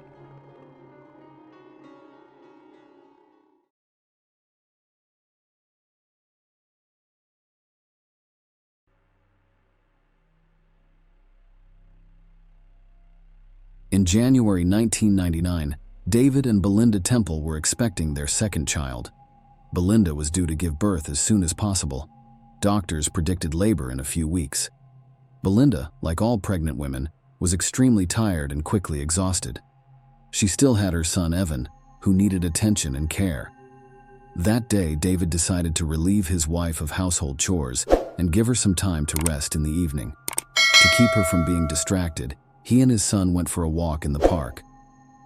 In January 1999, David and Belinda Temple were expecting their second child. Belinda was due to give birth as soon as possible. Doctors predicted labor in a few weeks. Belinda, like all pregnant women, was extremely tired and quickly exhausted. She still had her son Evan, who needed attention and care. That day, David decided to relieve his wife of household chores and give her some time to rest in the evening. To keep her from being distracted, he and his son went for a walk in the park.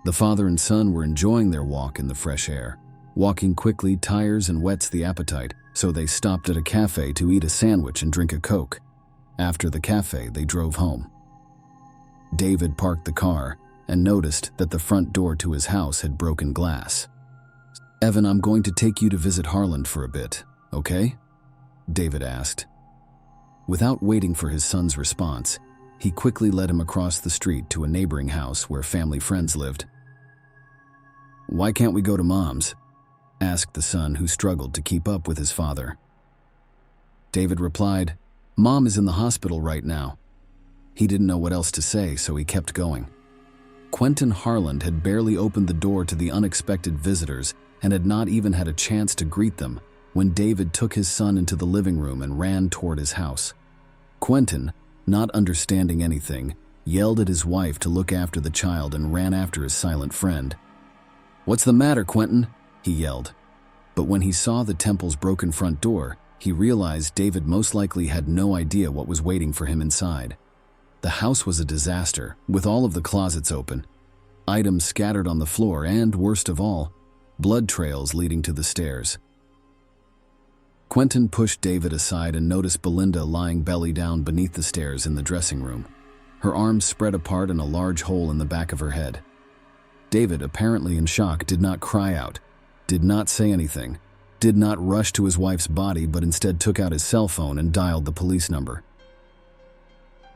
The father and son were enjoying their walk in the fresh air. Walking quickly tires and whets the appetite, so they stopped at a cafe to eat a sandwich and drink a Coke. After the cafe, they drove home. David parked the car and noticed that the front door to his house had broken glass. "Evan, I'm going to take you to visit Harland for a bit, okay?" David asked. Without waiting for his son's response, he quickly led him across the street to a neighboring house where family friends lived. "Why can't we go to Mom's?" asked the son, who struggled to keep up with his father. David replied, "Mom is in the hospital right now." He didn't know what else to say, so he kept going. Quentin Harland had barely opened the door to the unexpected visitors and had not even had a chance to greet them when David took his son into the living room and ran toward his house. Quentin, not understanding anything, yelled at his wife to look after the child and ran after his silent friend. "What's the matter, Quentin?" he yelled. But when he saw the Temple's broken front door, he realized David most likely had no idea what was waiting for him inside. The house was a disaster, with all of the closets open, items scattered on the floor, and, worst of all, blood trails leading to the stairs. Quentin pushed David aside and noticed Belinda lying belly down beneath the stairs in the dressing room, her arms spread apart and a large hole in the back of her head. David, apparently in shock, did not cry out, did not say anything, did not rush to his wife's body, but instead took out his cell phone and dialed the police number.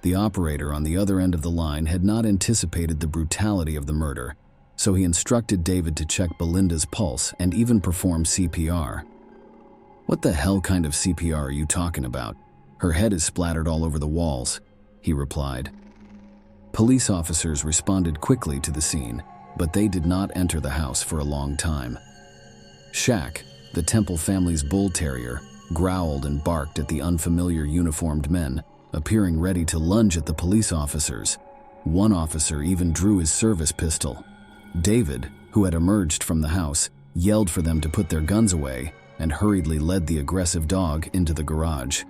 The operator on the other end of the line had not anticipated the brutality of the murder, so he instructed David to check Belinda's pulse and even perform CPR. "What the hell kind of CPR are you talking about? Her head is splattered all over the walls," he replied. Police officers responded quickly to the scene, but they did not enter the house for a long time. Shaq, the Temple family's bull terrier, growled and barked at the unfamiliar uniformed men, appearing ready to lunge at the police officers. One officer even drew his service pistol. David, who had emerged from the house, yelled for them to put their guns away and hurriedly led the aggressive dog into the garage.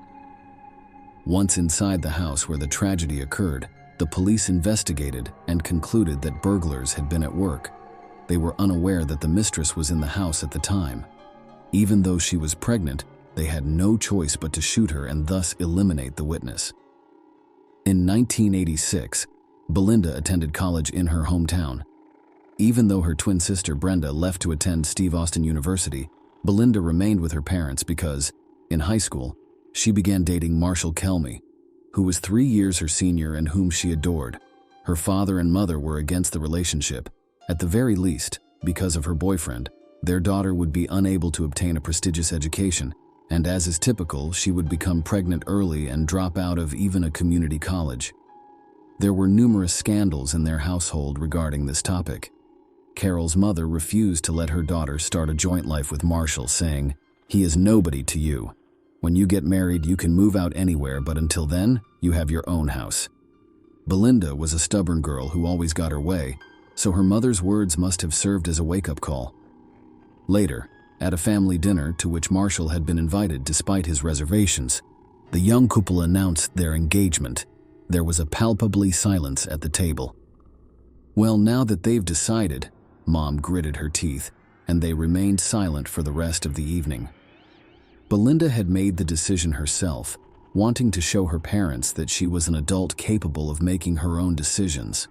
Once inside the house where the tragedy occurred, the police investigated and concluded that burglars had been at work. They were unaware that the mistress was in the house at the time. Even though she was pregnant, they had no choice but to shoot her and thus eliminate the witness. In 1986, Belinda attended college in her hometown. Even though her twin sister Brenda left to attend Steve Austin University, Belinda remained with her parents because, in high school, she began dating Marshall Kelmy, who was 3 years her senior and whom she adored. Her father and mother were against the relationship. At the very least, because of her boyfriend, their daughter would be unable to obtain a prestigious education, and as is typical, she would become pregnant early and drop out of even a community college. There were numerous scandals in their household regarding this topic. Carol's mother refused to let her daughter start a joint life with Marshall, saying, "He is nobody to you. When you get married, you can move out anywhere, but until then, you have your own house." Belinda was a stubborn girl who always got her way, so her mother's words must have served as a wake-up call. Later, at a family dinner to which Marshall had been invited despite his reservations, the young couple announced their engagement. There was a palpably silence at the table. "Well, now that they've decided," Mom gritted her teeth, and they remained silent for the rest of the evening. Belinda had made the decision herself, wanting to show her parents that she was an adult capable of making her own decisions.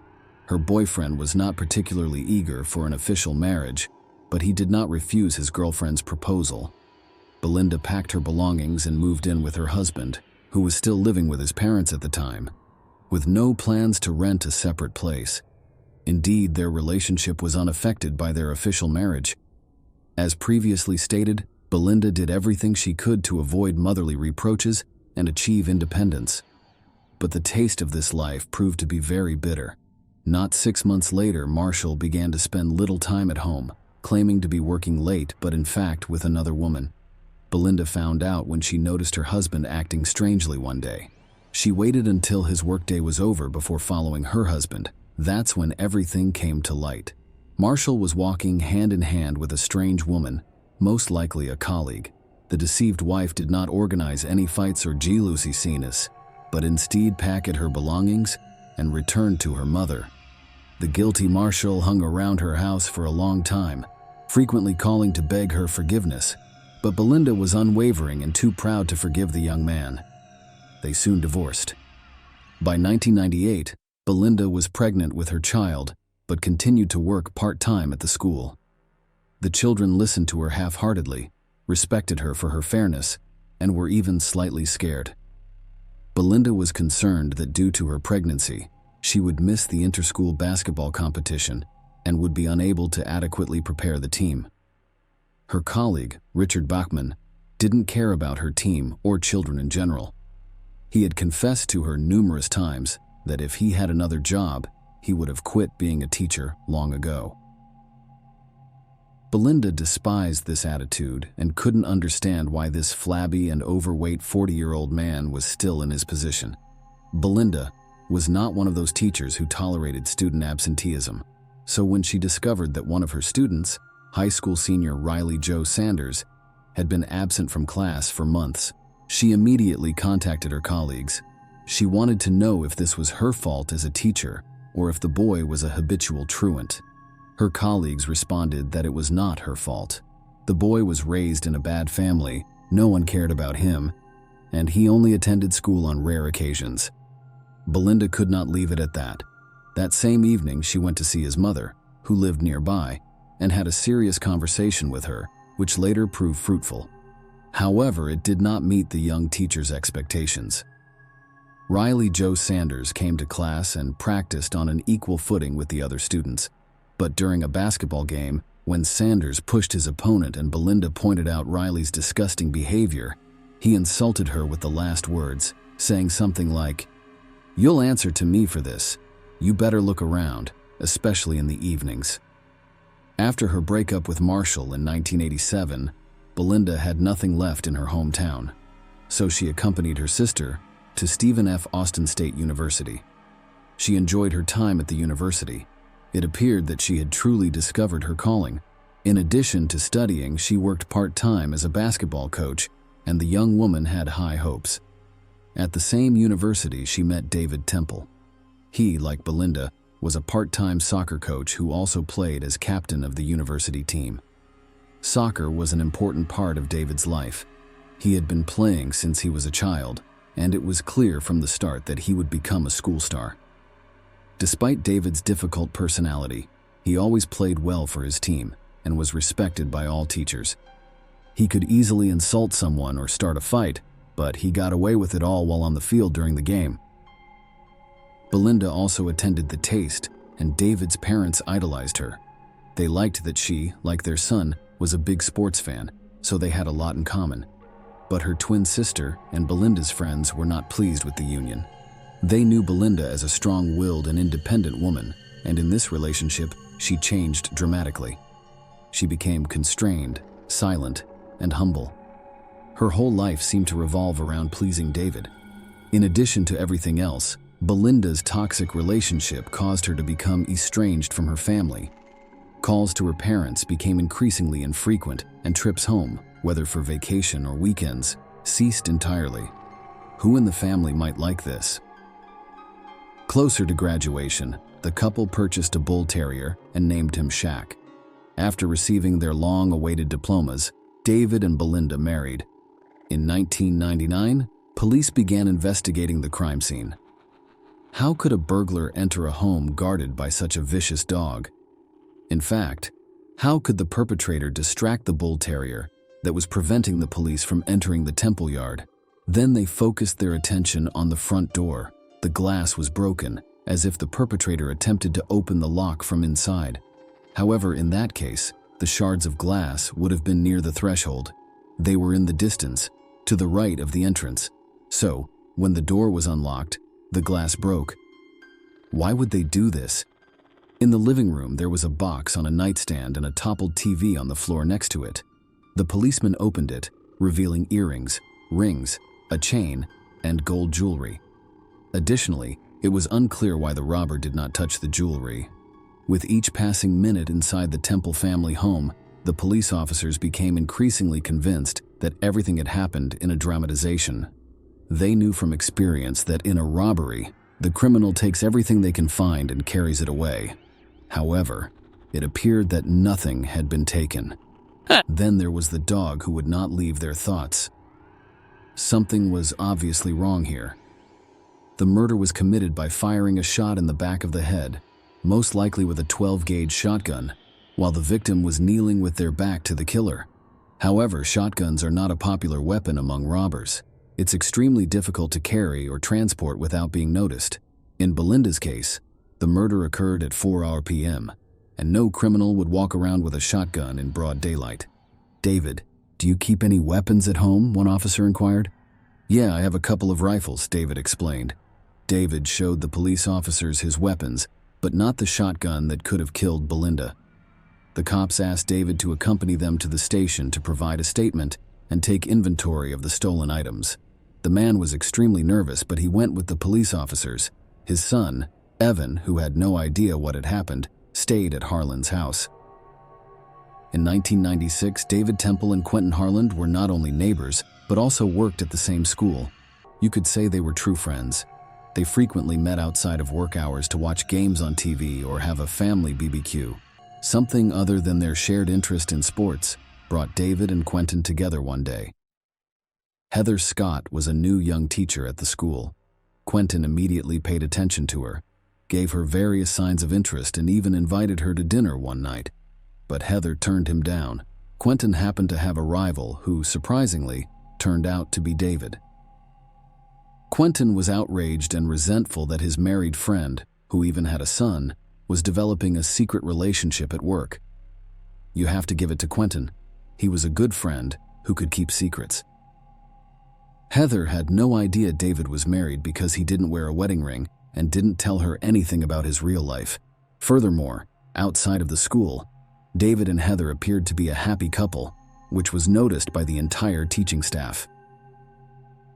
Her boyfriend was not particularly eager for an official marriage, but he did not refuse his girlfriend's proposal. Belinda packed her belongings and moved in with her husband, who was still living with his parents at the time, with no plans to rent a separate place. Indeed, their relationship was unaffected by their official marriage. As previously stated, Belinda did everything she could to avoid motherly reproaches and achieve independence. But the taste of this life proved to be very bitter. Not 6 months later, Marshall began to spend little time at home, claiming to be working late but in fact with another woman. Belinda found out when she noticed her husband acting strangely one day. She waited until his workday was over before following her husband. That's when everything came to light. Marshall was walking hand in hand with a strange woman, most likely a colleague. The deceived wife did not organize any fights or jealousy, but instead packed her belongings and returned to her mother. The guilty Marshall hung around her house for a long time, frequently calling to beg her forgiveness, but Belinda was unwavering and too proud to forgive the young man. They soon divorced. By 1998, Belinda was pregnant with her child, but continued to work part-time at the school. The children listened to her half-heartedly, respected her for her fairness, and were even slightly scared. Belinda was concerned that due to her pregnancy, she would miss the inter-school basketball competition and would be unable to adequately prepare the team. Her colleague, Richard Bachman, didn't care about her team or children in general. He had confessed to her numerous times that if he had another job, he would have quit being a teacher long ago. Belinda despised this attitude and couldn't understand why this flabby and overweight 40-year-old man was still in his position. Belinda was not one of those teachers who tolerated student absenteeism, so when she discovered that one of her students, high school senior Riley Joe Sanders, had been absent from class for months, she immediately contacted her colleagues. She wanted to know if this was her fault as a teacher or if the boy was a habitual truant. Her colleagues responded that it was not her fault. The boy was raised in a bad family, no one cared about him, and he only attended school on rare occasions. Belinda could not leave it at that. That same evening, she went to see his mother, who lived nearby, and had a serious conversation with her, which later proved fruitful. However, it did not meet the young teacher's expectations. Riley Joe Sanders came to class and practiced on an equal footing with the other students. But during a basketball game, when Sanders pushed his opponent and Belinda pointed out Riley's disgusting behavior, he insulted her with the last words, saying something like, "You'll answer to me for this. You better look around, especially in the evenings." After her breakup with Marshall in 1987, Belinda had nothing left in her hometown, so she accompanied her sister to Stephen F. Austin State University. She enjoyed her time at the university. It appeared that she had truly discovered her calling. In addition to studying, she worked part-time as a basketball coach, and the young woman had high hopes. At the same university, she met David Temple. He, like Belinda, was a part-time soccer coach who also played as captain of the university team. Soccer was an important part of David's life. He had been playing since he was a child, and it was clear from the start that he would become a school star. Despite David's difficult personality, he always played well for his team and was respected by all teachers. He could easily insult someone or start a fight, but he got away with it all while on the field during the game. Belinda also attended the Taste, and David's parents idolized her. They liked that she, like their son, was a big sports fan, so they had a lot in common. But her twin sister and Belinda's friends were not pleased with the union. They knew Belinda as a strong-willed and independent woman, and in this relationship, she changed dramatically. She became constrained, silent, and humble. Her whole life seemed to revolve around pleasing David. In addition to everything else, Belinda's toxic relationship caused her to become estranged from her family. Calls to her parents became increasingly infrequent, and trips home, whether for vacation or weekends, ceased entirely. Who in the family might like this? Closer to graduation, the couple purchased a bull terrier and named him Shaq. After receiving their long-awaited diplomas, David and Belinda married. In 1999, police began investigating the crime scene. How could a burglar enter a home guarded by such a vicious dog? In fact, how could the perpetrator distract the bull terrier, that was preventing the police from entering the temple yard. Then they focused their attention on the front door. The glass was broken, as if the perpetrator attempted to open the lock from inside. However, in that case, the shards of glass would have been near the threshold. They were in the distance, to the right of the entrance. So, when the door was unlocked, the glass broke. Why would they do this? In the living room, there was a box on a nightstand and a toppled TV on the floor next to it. The policeman opened it, revealing earrings, rings, a chain, and gold jewelry. Additionally, it was unclear why the robber did not touch the jewelry. With each passing minute inside the Temple family home, the police officers became increasingly convinced that everything had happened in a dramatization. They knew from experience that in a robbery, the criminal takes everything they can find and carries it away. However, it appeared that nothing had been taken. Then there was the dog who would not leave their thoughts. Something was obviously wrong here. The murder was committed by firing a shot in the back of the head, most likely with a 12-gauge shotgun, while the victim was kneeling with their back to the killer. However, shotguns are not a popular weapon among robbers. It's extremely difficult to carry or transport without being noticed. In Belinda's case, the murder occurred at 4 p.m., and no criminal would walk around with a shotgun in broad daylight. "David, do you keep any weapons at home?" one officer inquired. "Yeah, I have a couple of rifles," David explained. David showed the police officers his weapons, but not the shotgun that could have killed Belinda. The cops asked David to accompany them to the station to provide a statement and take inventory of the stolen items. The man was extremely nervous, but he went with the police officers. His son, Evan, who had no idea what had happened, stayed at Harlan's house. In 1996, David Temple and Quentin Harlan were not only neighbors, but also worked at the same school. You could say they were true friends. They frequently met outside of work hours to watch games on TV or have a family BBQ. Something other than their shared interest in sports brought David and Quentin together one day. Heather Scott was a new young teacher at the school. Quentin immediately paid attention to her, gave her various signs of interest, and even invited her to dinner one night. But Heather turned him down. Quentin happened to have a rival who, surprisingly, turned out to be David. Quentin was outraged and resentful that his married friend, who even had a son, was developing a secret relationship at work. You have to give it to Quentin. He was a good friend who could keep secrets. Heather had no idea David was married because he didn't wear a wedding ring and didn't tell her anything about his real life. Furthermore, outside of the school, David and Heather appeared to be a happy couple, which was noticed by the entire teaching staff.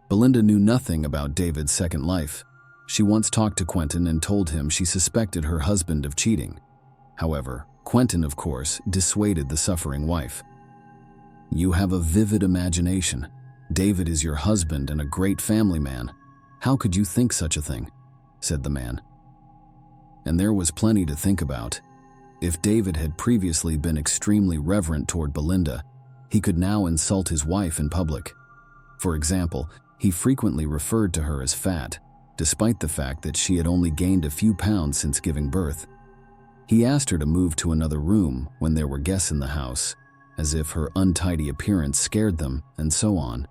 Belinda knew nothing about David's second life. She once talked to Quentin and told him she suspected her husband of cheating. However, Quentin, of course, dissuaded the suffering wife. "You have a vivid imagination. David is your husband and a great family man. How could you think such a thing?" said the man. And there was plenty to think about. If David had previously been extremely reverent toward Belinda, he could now insult his wife in public. For example, he frequently referred to her as fat, despite the fact that she had only gained a few pounds since giving birth. He asked her to move to another room when there were guests in the house, as if her untidy appearance scared them, and so on.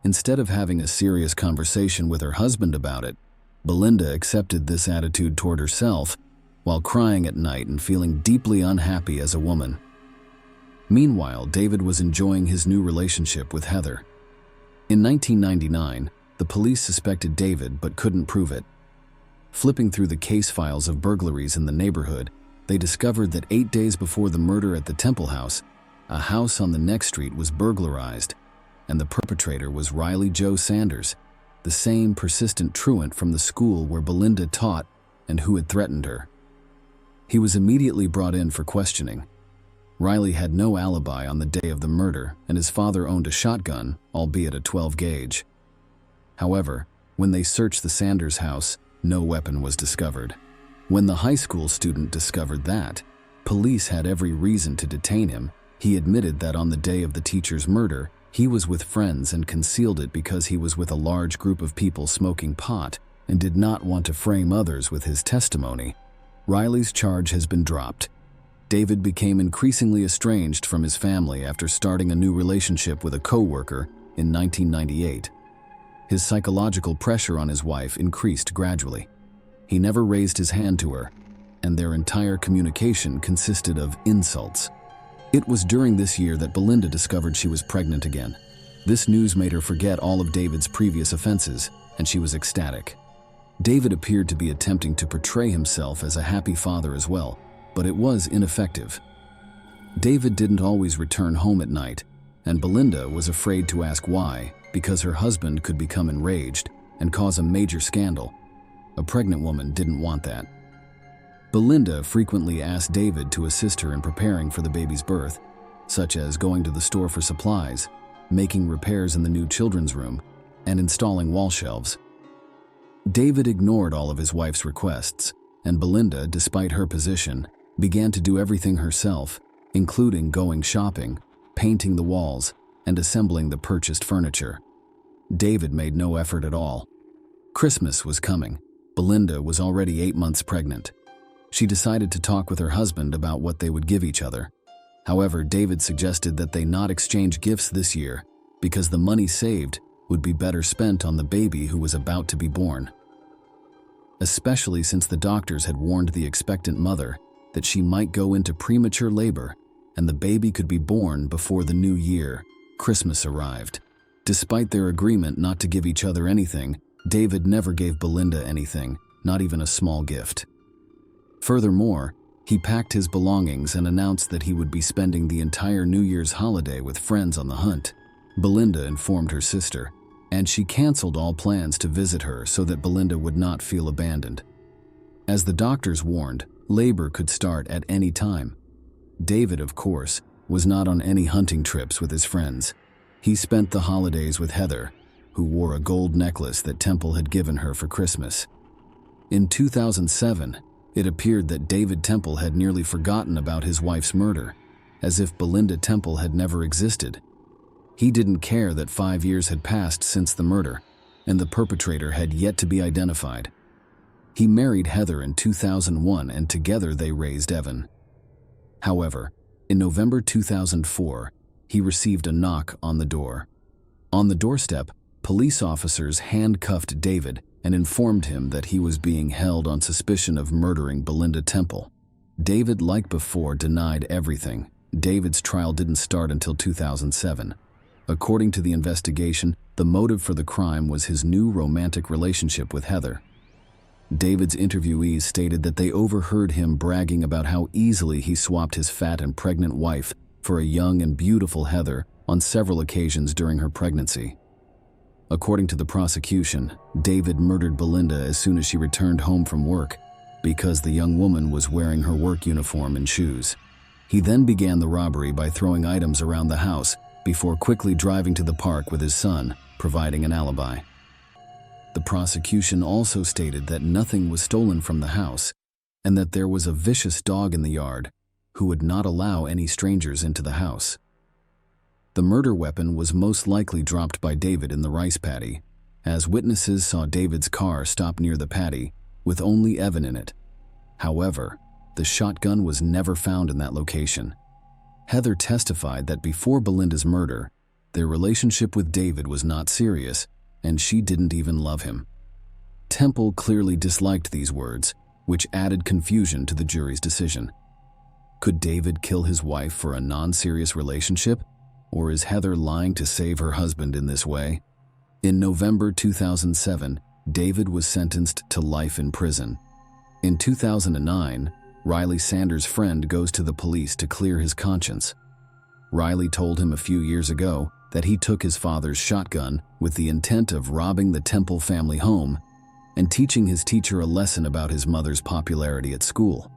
Instead of having a serious conversation with her husband about it, Belinda accepted this attitude toward herself while crying at night and feeling deeply unhappy as a woman. Meanwhile, David was enjoying his new relationship with Heather. In 1999, the police suspected David but couldn't prove it. Flipping through the case files of burglaries in the neighborhood, they discovered that 8 days before the murder at the Temple house, a house on the next street was burglarized, and the perpetrator was Riley Joe Sanders, the same persistent truant from the school where Belinda taught and who had threatened her. He was immediately brought in for questioning. Riley had no alibi on the day of the murder, and his father owned a shotgun, albeit a 12-gauge. However, when they searched the Sanders house, no weapon was discovered. When the high school student discovered that, police had every reason to detain him. He admitted that on the day of the teacher's murder, he was with friends and concealed it because he was with a large group of people smoking pot and did not want to frame others with his testimony. Riley's charge has been dropped. David became increasingly estranged from his family after starting a new relationship with a co-worker in 1998. His psychological pressure on his wife increased gradually. He never raised his hand to her, and their entire communication consisted of insults. It was during this year that Belinda discovered she was pregnant again. This news made her forget all of David's previous offenses, and she was ecstatic. David appeared to be attempting to portray himself as a happy father as well, but it was ineffective. David didn't always return home at night, and Belinda was afraid to ask why, because her husband could become enraged and cause a major scandal. A pregnant woman didn't want that. Belinda frequently asked David to assist her in preparing for the baby's birth, such as going to the store for supplies, making repairs in the new children's room, and installing wall shelves. David ignored all of his wife's requests, and Belinda, despite her position, began to do everything herself, including going shopping, painting the walls, and assembling the purchased furniture. David made no effort at all. Christmas was coming. Belinda was already 8 months pregnant. She decided to talk with her husband about what they would give each other. However, David suggested that they not exchange gifts this year because the money saved would be better spent on the baby who was about to be born. Especially since the doctors had warned the expectant mother that she might go into premature labor and the baby could be born before the new year. Christmas arrived. Despite their agreement not to give each other anything, David never gave Belinda anything, not even a small gift. Furthermore, he packed his belongings and announced that he would be spending the entire New Year's holiday with friends on the hunt. Belinda informed her sister, and she canceled all plans to visit her so that Belinda would not feel abandoned. As the doctors warned, labor could start at any time. David, of course, was not on any hunting trips with his friends. He spent the holidays with Heather, who wore a gold necklace that Temple had given her for Christmas. In 2007, it appeared that David Temple had nearly forgotten about his wife's murder, as if Belinda Temple had never existed. He didn't care that 5 years had passed since the murder, and the perpetrator had yet to be identified. He married Heather in 2001, and together they raised Evan. However, in November 2004, he received a knock on the door. On the doorstep, police officers handcuffed David and informed him that he was being held on suspicion of murdering Belinda Temple. David, like before, denied everything. David's trial didn't start until 2007. According to the investigation, the motive for the crime was his new romantic relationship with Heather. David's interviewees stated that they overheard him bragging about how easily he swapped his fat and pregnant wife for a young and beautiful Heather on several occasions during her pregnancy. According to the prosecution, David murdered Belinda as soon as she returned home from work because the young woman was wearing her work uniform and shoes. He then began the robbery by throwing items around the house before quickly driving to the park with his son, providing an alibi. The prosecution also stated that nothing was stolen from the house and that there was a vicious dog in the yard who would not allow any strangers into the house. The murder weapon was most likely dropped by David in the rice paddy, as witnesses saw David's car stop near the paddy with only Evan in it. However, the shotgun was never found in that location. Heather testified that before Belinda's murder, their relationship with David was not serious, and she didn't even love him. Temple clearly disliked these words, which added confusion to the jury's decision. Could David kill his wife for a non-serious relationship? Or is Heather lying to save her husband in this way? In November 2007, David was sentenced to life in prison. In 2009, Riley Sanders' friend goes to the police to clear his conscience. Riley told him a few years ago that he took his father's shotgun with the intent of robbing the Temple family home and teaching his teacher a lesson about his mother's popularity at school.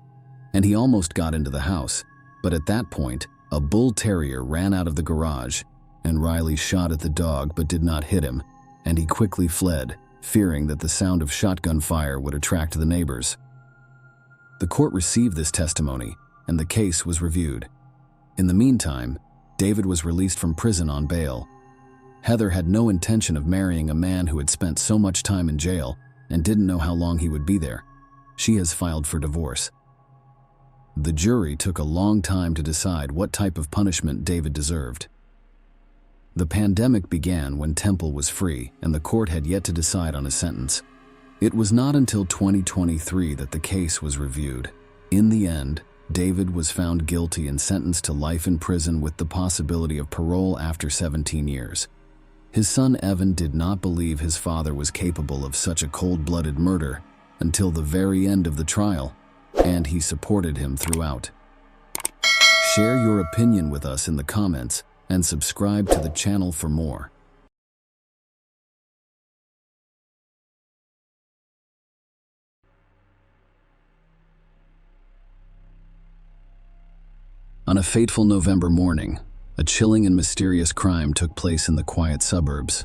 And he almost got into the house, but at that point, a bull terrier ran out of the garage, and Riley shot at the dog but did not hit him, and he quickly fled, fearing that the sound of shotgun fire would attract the neighbors. The court received this testimony, and the case was reviewed. In the meantime, David was released from prison on bail. Heather had no intention of marrying a man who had spent so much time in jail and didn't know how long he would be there. She has filed for divorce. The jury took a long time to decide what type of punishment David deserved. The pandemic began when Temple was free, and the court had yet to decide on a sentence. It was not until 2023 that the case was reviewed. In the end, David was found guilty and sentenced to life in prison with the possibility of parole after 17 years. His son Evan did not believe his father was capable of such a cold-blooded murder until the very end of the trial, and he supported him throughout. Share your opinion with us in the comments and subscribe to the channel for more. On a fateful November morning, a chilling and mysterious crime took place in the quiet suburbs.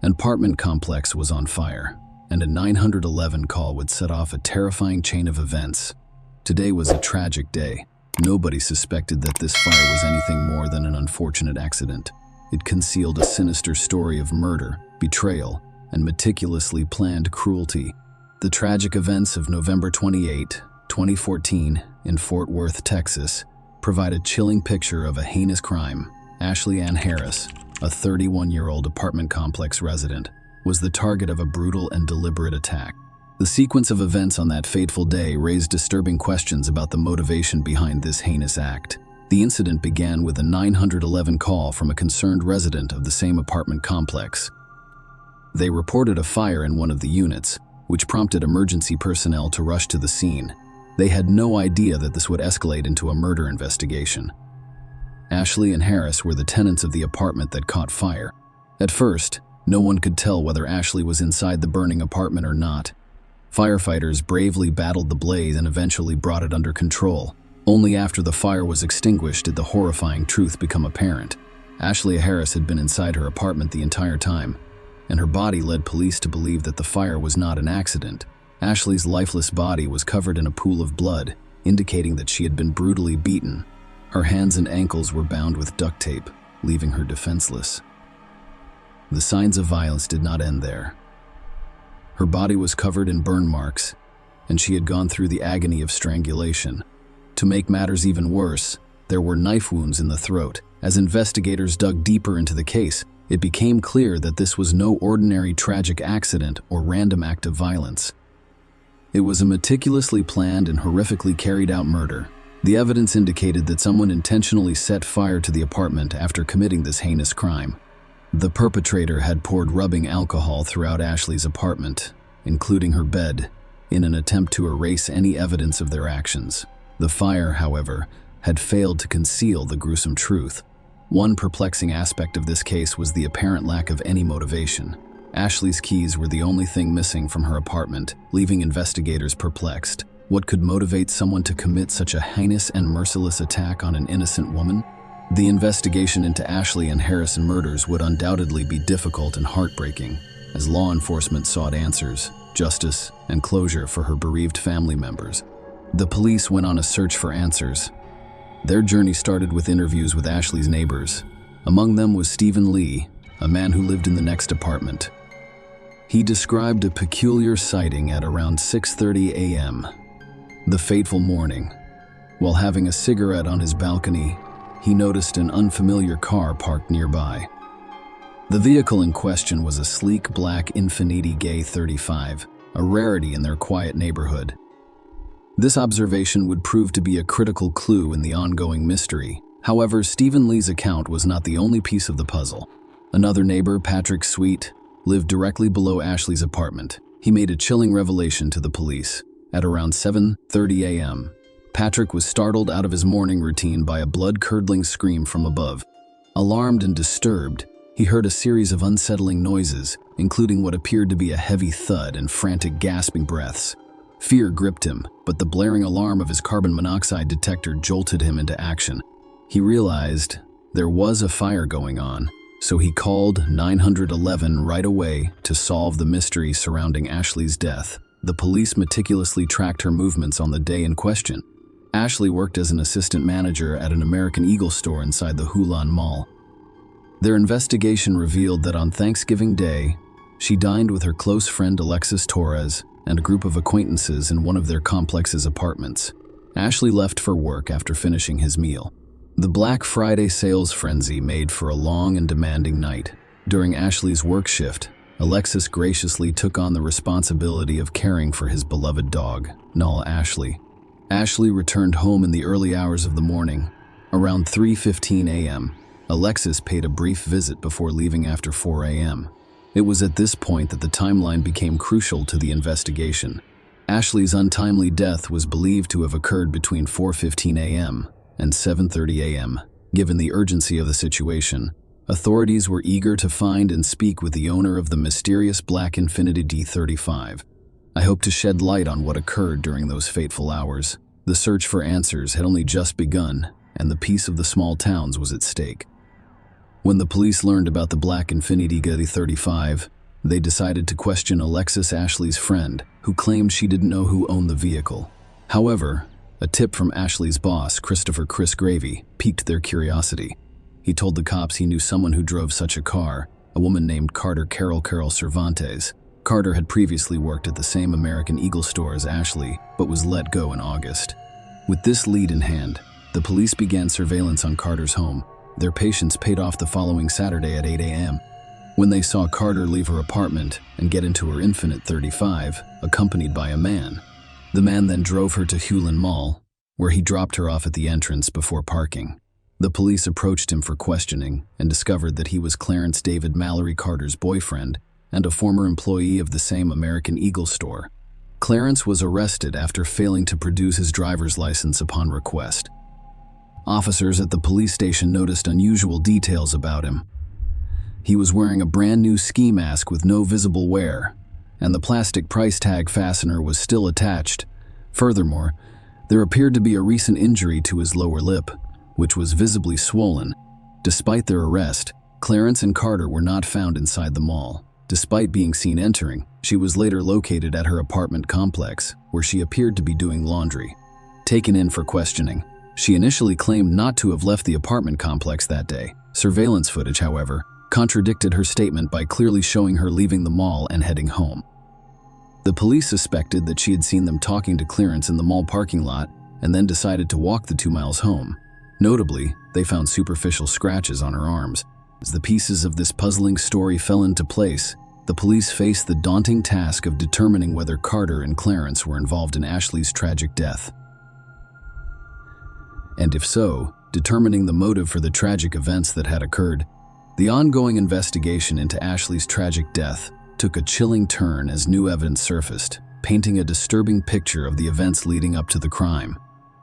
An apartment complex was on fire, and a 911 call would set off a terrifying chain of events. Today was a tragic day. Nobody suspected that this fire was anything more than an unfortunate accident. It concealed a sinister story of murder, betrayal, and meticulously planned cruelty. The tragic events of November 28, 2014, in Fort Worth, Texas, provide a chilling picture of a heinous crime. Ashley Ann Harris, a 31-year-old apartment complex resident, was the target of a brutal and deliberate attack. The sequence of events on that fateful day raised disturbing questions about the motivation behind this heinous act. The incident began with a 911 call from a concerned resident of the same apartment complex. They reported a fire in one of the units, which prompted emergency personnel to rush to the scene. They had no idea that this would escalate into a murder investigation. Ashley and Harris were the tenants of the apartment that caught fire. At first, no one could tell whether Ashley was inside the burning apartment or not. Firefighters bravely battled the blaze and eventually brought it under control. Only after the fire was extinguished did the horrifying truth become apparent. Ashley Harris had been inside her apartment the entire time, and her body led police to believe that the fire was not an accident. Ashley's lifeless body was covered in a pool of blood, indicating that she had been brutally beaten. Her hands and ankles were bound with duct tape, leaving her defenseless. The signs of violence did not end there. Her body was covered in burn marks, and she had gone through the agony of strangulation. To make matters even worse, there were knife wounds in the throat. As investigators dug deeper into the case, it became clear that this was no ordinary tragic accident or random act of violence. It was a meticulously planned and horrifically carried out murder. The evidence indicated that someone intentionally set fire to the apartment after committing this heinous crime. The perpetrator had poured rubbing alcohol throughout Ashley's apartment, including her bed, in an attempt to erase any evidence of their actions. The fire, however, had failed to conceal the gruesome truth. One perplexing aspect of this case was the apparent lack of any motivation. Ashley's keys were the only thing missing from her apartment, leaving investigators perplexed. What could motivate someone to commit such a heinous and merciless attack on an innocent woman? The investigation into Ashley and Harrison murders would undoubtedly be difficult and heartbreaking, as law enforcement sought answers, justice, and closure for her bereaved family members. The police went on a search for answers. Their journey started with interviews with Ashley's neighbors. Among them was Stephen Lee, a man who lived in the next apartment. He described a peculiar sighting at around 6:30 a.m. the fateful morning. While having a cigarette on his balcony, he noticed an unfamiliar car parked nearby. The vehicle in question was a sleek black Infiniti Gay 35, a rarity in their quiet neighborhood. This observation would prove to be a critical clue in the ongoing mystery. However, Stephen Lee's account was not the only piece of the puzzle. Another neighbor, Patrick Sweet, lived directly below Ashley's apartment. He made a chilling revelation to the police. At around 7:30 a.m., Patrick was startled out of his morning routine by a blood-curdling scream from above. Alarmed and disturbed, he heard a series of unsettling noises, including what appeared to be a heavy thud and frantic gasping breaths. Fear gripped him, but the blaring alarm of his carbon monoxide detector jolted him into action. He realized there was a fire going on, so he called 911 right away to solve the mystery surrounding Ashley's death. The police meticulously tracked her movements on the day in question. Ashley worked as an assistant manager at an American Eagle store inside the Hulan Mall. Their investigation revealed that on Thanksgiving Day, she dined with her close friend Alexis Torres and a group of acquaintances in one of their complex's apartments. Ashley left for work after finishing his meal. The Black Friday sales frenzy made for a long and demanding night. During Ashley's work shift, Alexis graciously took on the responsibility of caring for his beloved dog, Null Ashley. Ashley returned home in the early hours of the morning. Around 3:15 a.m., Alexis paid a brief visit before leaving after 4 a.m. It was at this point that the timeline became crucial to the investigation. Ashley's untimely death was believed to have occurred between 4:15 a.m. and 7:30 a.m. Given the urgency of the situation, authorities were eager to find and speak with the owner of the mysterious black Infiniti D35. I hope to shed light on what occurred during those fateful hours. The search for answers had only just begun, and the peace of the small towns was at stake. When the police learned about the black Infiniti D35, they decided to question Alexis Ashley's friend, who claimed she didn't know who owned the vehicle. However, a tip from Ashley's boss, Christopher "Chris" Gravy, piqued their curiosity. He told the cops he knew someone who drove such a car, a woman named Carol Cervantes. Carter had previously worked at the same American Eagle store as Ashley, but was let go in August. With this lead in hand, the police began surveillance on Carter's home. Their patience paid off the following Saturday at 8 a.m. when they saw Carter leave her apartment and get into her Infiniti 35, accompanied by a man. The man then drove her to Hulen Mall, where he dropped her off at the entrance before parking. The police approached him for questioning and discovered that he was Clarence David Mallory Carter's boyfriend and a former employee of the same American Eagle store. Clarence was arrested after failing to produce his driver's license upon request. Officers at the police station noticed unusual details about him. He was wearing a brand new ski mask with no visible wear, and the plastic price tag fastener was still attached. Furthermore, there appeared to be a recent injury to his lower lip, which was visibly swollen. Despite their arrest, Clarence and Carter were not found inside the mall. Despite being seen entering, she was later located at her apartment complex, where she appeared to be doing laundry. Taken in for questioning, she initially claimed not to have left the apartment complex that day. Surveillance footage, however, contradicted her statement by clearly showing her leaving the mall and heading home. The police suspected that she had seen them talking to Clarence in the mall parking lot and then decided to walk the 2 miles home. Notably, they found superficial scratches on her arms. As the pieces of this puzzling story fell into place, the police faced the daunting task of determining whether Carter and Clarence were involved in Ashley's tragic death. And if so, determining the motive for the tragic events that had occurred. The ongoing investigation into Ashley's tragic death took a chilling turn as new evidence surfaced, painting a disturbing picture of the events leading up to the crime.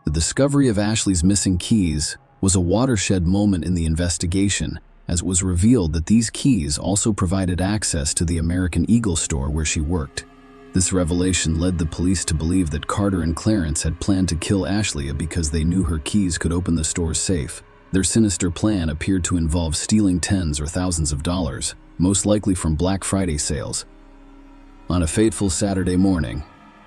The discovery of Ashley's missing keys was a watershed moment in the investigation, as it was revealed that these keys also provided access to the American Eagle store where she worked. This revelation led the police to believe that Carter and Clarence had planned to kill Ashley because they knew her keys could open the store's safe. Their sinister plan appeared to involve stealing tens or thousands of dollars, most likely from Black Friday sales. On a fateful Saturday morning,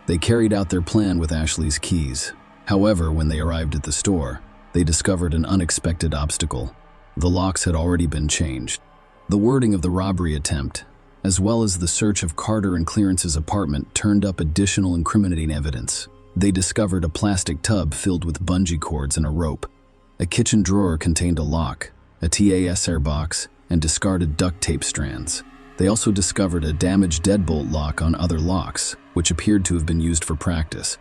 they carried out their plan with Ashley's keys. However, when they arrived at the store, they discovered an unexpected obstacle. The locks had already been changed. The wording of the robbery attempt, as well as the search of Carter and Clarence's apartment, turned up additional incriminating evidence. They discovered a plastic tub filled with bungee cords and a rope. A kitchen drawer contained a lock, a TASR box, and discarded duct tape strands. They also discovered a damaged deadbolt lock on other locks, which appeared to have been used for practice.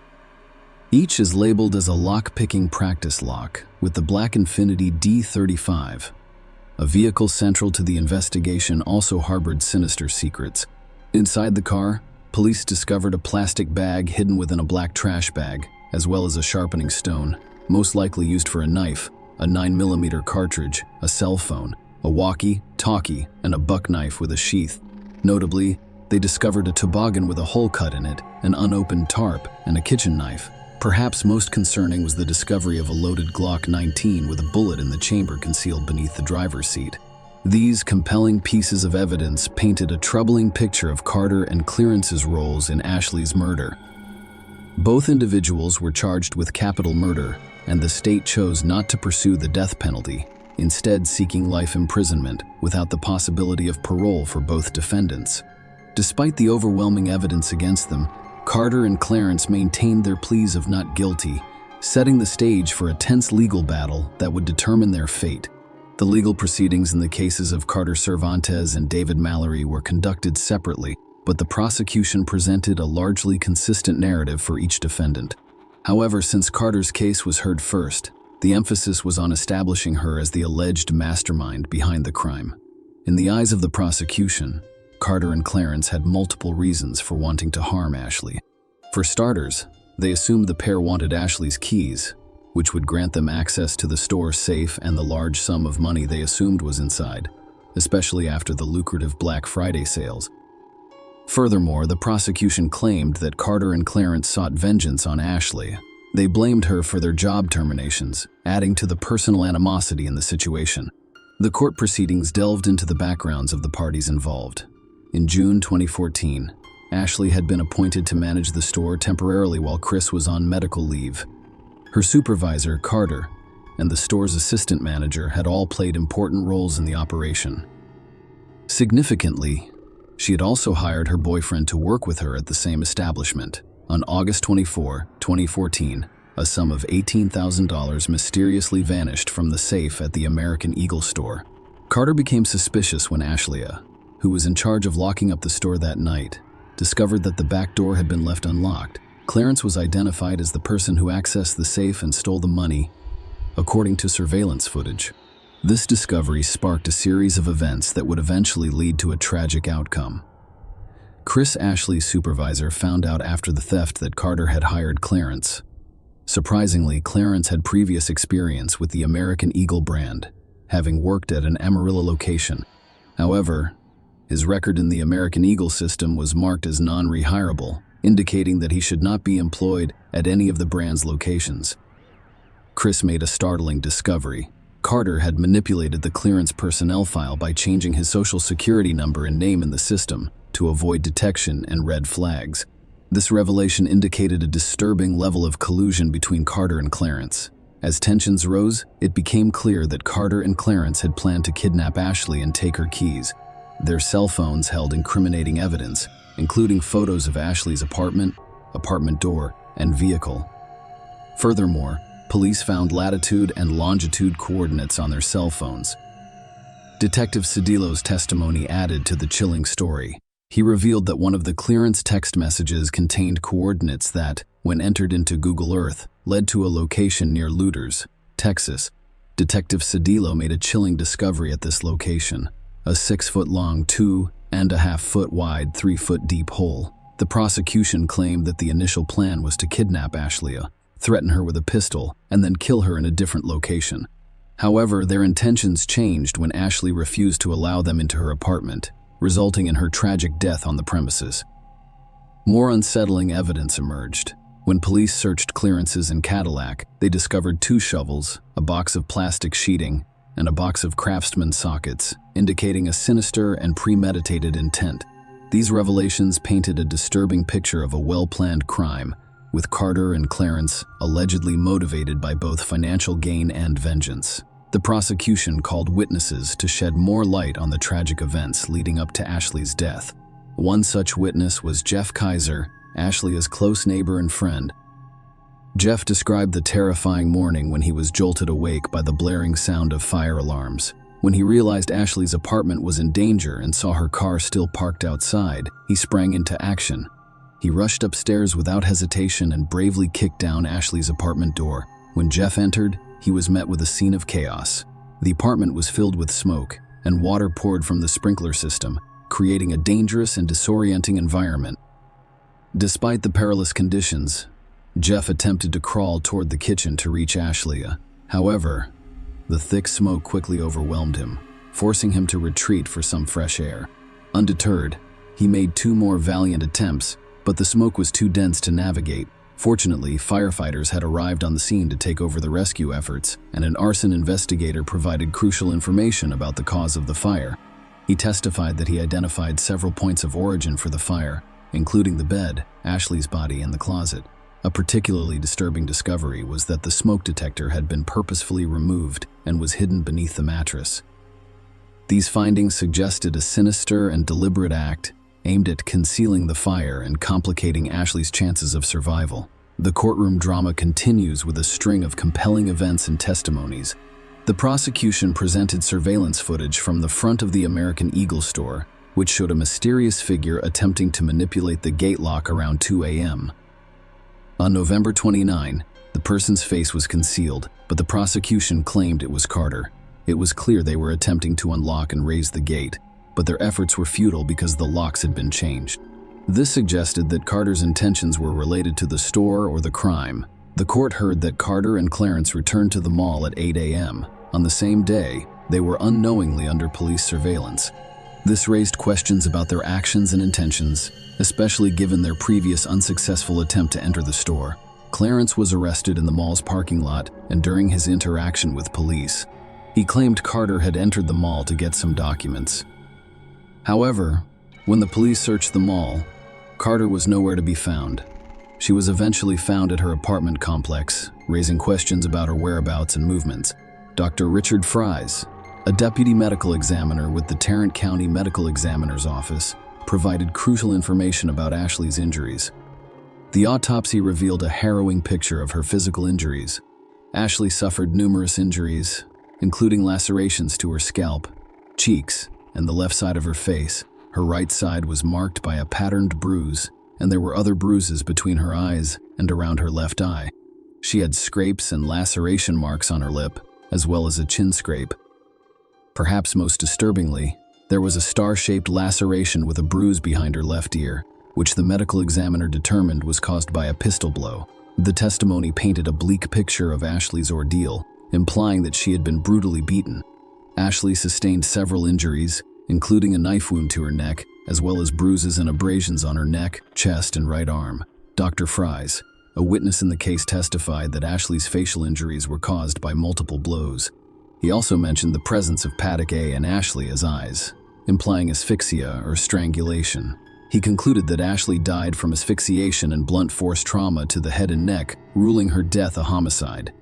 Each is labeled as a lock-picking practice lock, with the black Infiniti D35. A vehicle central to the investigation also harbored sinister secrets. Inside the car, police discovered a plastic bag hidden within a black trash bag, as well as a sharpening stone, most likely used for a knife, a 9mm cartridge, a cell phone, a walkie-talkie, and a buck knife with a sheath. Notably, they discovered a toboggan with a hole cut in it, an unopened tarp, and a kitchen knife. Perhaps most concerning was the discovery of a loaded Glock 19 with a bullet in the chamber concealed beneath the driver's seat. These compelling pieces of evidence painted a troubling picture of Carter and Clarence's roles in Ashley's murder. Both individuals were charged with capital murder, and the state chose not to pursue the death penalty, instead seeking life imprisonment without the possibility of parole for both defendants. Despite the overwhelming evidence against them, Carter and Clarence maintained their pleas of not guilty, setting the stage for a tense legal battle that would determine their fate. The legal proceedings in the cases of Carter Cervantes and David Mallory were conducted separately, but the prosecution presented a largely consistent narrative for each defendant. However, since Carter's case was heard first, the emphasis was on establishing her as the alleged mastermind behind the crime. In the eyes of the prosecution, Carter and Clarence had multiple reasons for wanting to harm Ashley. For starters, they assumed the pair wanted Ashley's keys, which would grant them access to the store safe and the large sum of money they assumed was inside, especially after the lucrative Black Friday sales. Furthermore, the prosecution claimed that Carter and Clarence sought vengeance on Ashley. They blamed her for their job terminations, adding to the personal animosity in the situation. The court proceedings delved into the backgrounds of the parties involved. In June 2014, Ashley had been appointed to manage the store temporarily while Chris was on medical leave. Her supervisor, Carter, and the store's assistant manager had all played important roles in the operation. Significantly, she had also hired her boyfriend to work with her at the same establishment. On August 24, 2014, a sum of $18,000 mysteriously vanished from the safe at the American Eagle store. Carter became suspicious when Ashley, who was in charge of locking up the store that night, discovered that the back door had been left unlocked. Clarence was identified as the person who accessed the safe and stole the money, according to surveillance footage. This discovery sparked a series of events that would eventually lead to a tragic outcome. Chris, Ashley's supervisor, found out after the theft that Carter had hired Clarence. Surprisingly, Clarence had previous experience with the American Eagle brand, having worked at an Amarillo location. However, his record in the American Eagle system was marked as non-rehirable, indicating that he should not be employed at any of the brand's locations. Chris made a startling discovery. Carter had manipulated the clearance personnel file by changing his social security number and name in the system to avoid detection and red flags. This revelation indicated a disturbing level of collusion between Carter and Clarence. As tensions rose, it became clear that Carter and Clarence had planned to kidnap Ashley and take her keys. Their cell phones held incriminating evidence, including photos of Ashley's apartment door, and vehicle. Furthermore, police found latitude and longitude coordinates on their cell phones. Detective Cedillo's testimony added to the chilling story. He revealed that one of the clearance text messages contained coordinates that, when entered into Google Earth, led to a location near Louders, Texas. Detective Cedillo made a chilling discovery at this location: a 6-foot-long, 2.5-foot-wide, 3-foot-deep hole. The prosecution claimed that the initial plan was to kidnap Ashley, threaten her with a pistol, and then kill her in a different location. However, their intentions changed when Ashley refused to allow them into her apartment, resulting in her tragic death on the premises. More unsettling evidence emerged. When police searched Clarence's in Cadillac, they discovered 2 shovels, a box of plastic sheeting, and a box of Craftsman sockets, indicating a sinister and premeditated intent. These revelations painted a disturbing picture of a well-planned crime, with Carter and Clarence allegedly motivated by both financial gain and vengeance. The prosecution called witnesses to shed more light on the tragic events leading up to Ashley's death. One such witness was Jeff Kaiser, Ashley's close neighbor and friend. Jeff described the terrifying morning when he was jolted awake by the blaring sound of fire alarms. When he realized Ashley's apartment was in danger and saw her car still parked outside, he sprang into action. He rushed upstairs without hesitation and bravely kicked down Ashley's apartment door. When Jeff entered, he was met with a scene of chaos. The apartment was filled with smoke, and water poured from the sprinkler system, creating a dangerous and disorienting environment. Despite the perilous conditions, Jeff attempted to crawl toward the kitchen to reach Ashley. However, the thick smoke quickly overwhelmed him, forcing him to retreat for some fresh air. Undeterred, he made 2 more valiant attempts, but the smoke was too dense to navigate. Fortunately, firefighters had arrived on the scene to take over the rescue efforts, and an arson investigator provided crucial information about the cause of the fire. He testified that he identified several points of origin for the fire, including the bed, Ashley's body, and the closet. A particularly disturbing discovery was that the smoke detector had been purposefully removed and was hidden beneath the mattress. These findings suggested a sinister and deliberate act aimed at concealing the fire and complicating Ashley's chances of survival. The courtroom drama continues with a string of compelling events and testimonies. The prosecution presented surveillance footage from the front of the American Eagle store, which showed a mysterious figure attempting to manipulate the gate lock around 2 a.m. On November 29, the person's face was concealed, but the prosecution claimed it was Carter. It was clear they were attempting to unlock and raise the gate, but their efforts were futile because the locks had been changed. This suggested that Carter's intentions were related to the store or the crime. The court heard that Carter and Clarence returned to the mall at 8 a.m. On the same day, they were unknowingly under police surveillance. This raised questions about their actions and intentions, especially given their previous unsuccessful attempt to enter the store. Clarence was arrested in the mall's parking lot and during his interaction with police. He claimed Carter had entered the mall to get some documents. However, when the police searched the mall, Carter was nowhere to be found. She was eventually found at her apartment complex, raising questions about her whereabouts and movements. Dr. Richard Fries, a deputy medical examiner with the Tarrant County Medical Examiner's Office, provided crucial information about Ashley's injuries. The autopsy revealed a harrowing picture of her physical injuries. Ashley suffered numerous injuries, including lacerations to her scalp, cheeks, and the left side of her face. Her right side was marked by a patterned bruise, and there were other bruises between her eyes and around her left eye. She had scrapes and laceration marks on her lip, as well as a chin scrape. Perhaps most disturbingly, there was a star-shaped laceration with a bruise behind her left ear, which the medical examiner determined was caused by a pistol blow. The testimony painted a bleak picture of Ashley's ordeal, implying that she had been brutally beaten. Ashley sustained several injuries, including a knife wound to her neck, as well as bruises and abrasions on her neck, chest, and right arm. Dr. Fries, a witness in the case, testified that Ashley's facial injuries were caused by multiple blows. He also mentioned the presence of paddock A in Ashley's eyes, implying asphyxia or strangulation. He concluded that Ashley died from asphyxiation and blunt force trauma to the head and neck, ruling her death a homicide.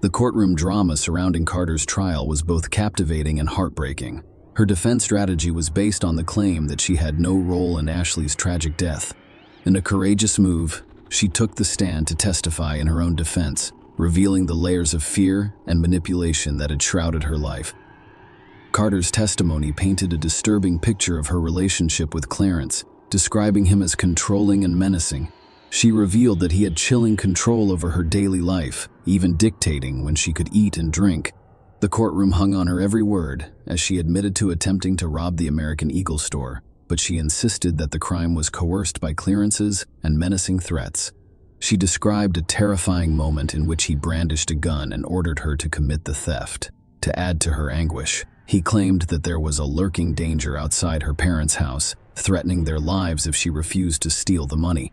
The courtroom drama surrounding Carter's trial was both captivating and heartbreaking. Her defense strategy was based on the claim that she had no role in Ashley's tragic death. In a courageous move, she took the stand to testify in her own defense, revealing the layers of fear and manipulation that had shrouded her life. Carter's testimony painted a disturbing picture of her relationship with Clarence, describing him as controlling and menacing. She revealed that he had chilling control over her daily life, even dictating when she could eat and drink. The courtroom hung on her every word, as she admitted to attempting to rob the American Eagle store, but she insisted that the crime was coerced by clearances and menacing threats. She described a terrifying moment in which he brandished a gun and ordered her to commit the theft. To add to her anguish, he claimed that there was a lurking danger outside her parents' house, threatening their lives if she refused to steal the money.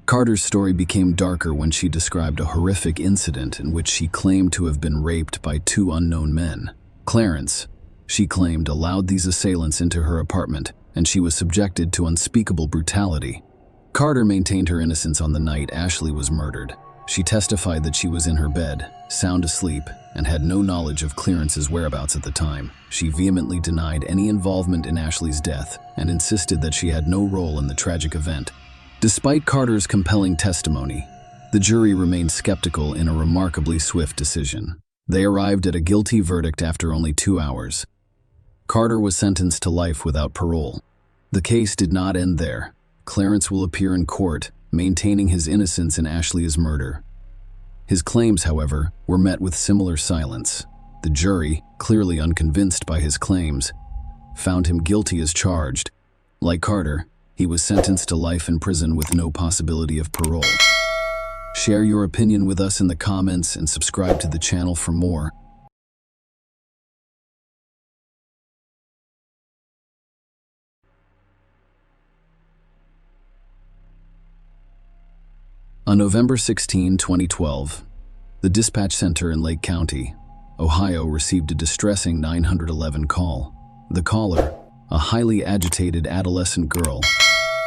Carter's story became darker when she described a horrific incident in which she claimed to have been raped by two unknown men. Clarence, she claimed, allowed these assailants into her apartment, and she was subjected to unspeakable brutality. Carter maintained her innocence on the night Ashley was murdered. She testified that she was in her bed, sound asleep, and had no knowledge of Clarence's whereabouts at the time. She vehemently denied any involvement in Ashley's death and insisted that she had no role in the tragic event. Despite Carter's compelling testimony, the jury remained skeptical in a remarkably swift decision. They arrived at a guilty verdict after only 2 hours. Carter was sentenced to life without parole. The case did not end there. Clarence will appear in court, maintaining his innocence in Ashley's murder. His claims, however, were met with similar silence. The jury, clearly unconvinced by his claims, found him guilty as charged. Like Carter, he was sentenced to life in prison with no possibility of parole. Share your opinion with us in the comments and subscribe to the channel for more. On November 16, 2012, the dispatch center in Lake County, Ohio, received a distressing 911 call. The caller, a highly agitated adolescent girl,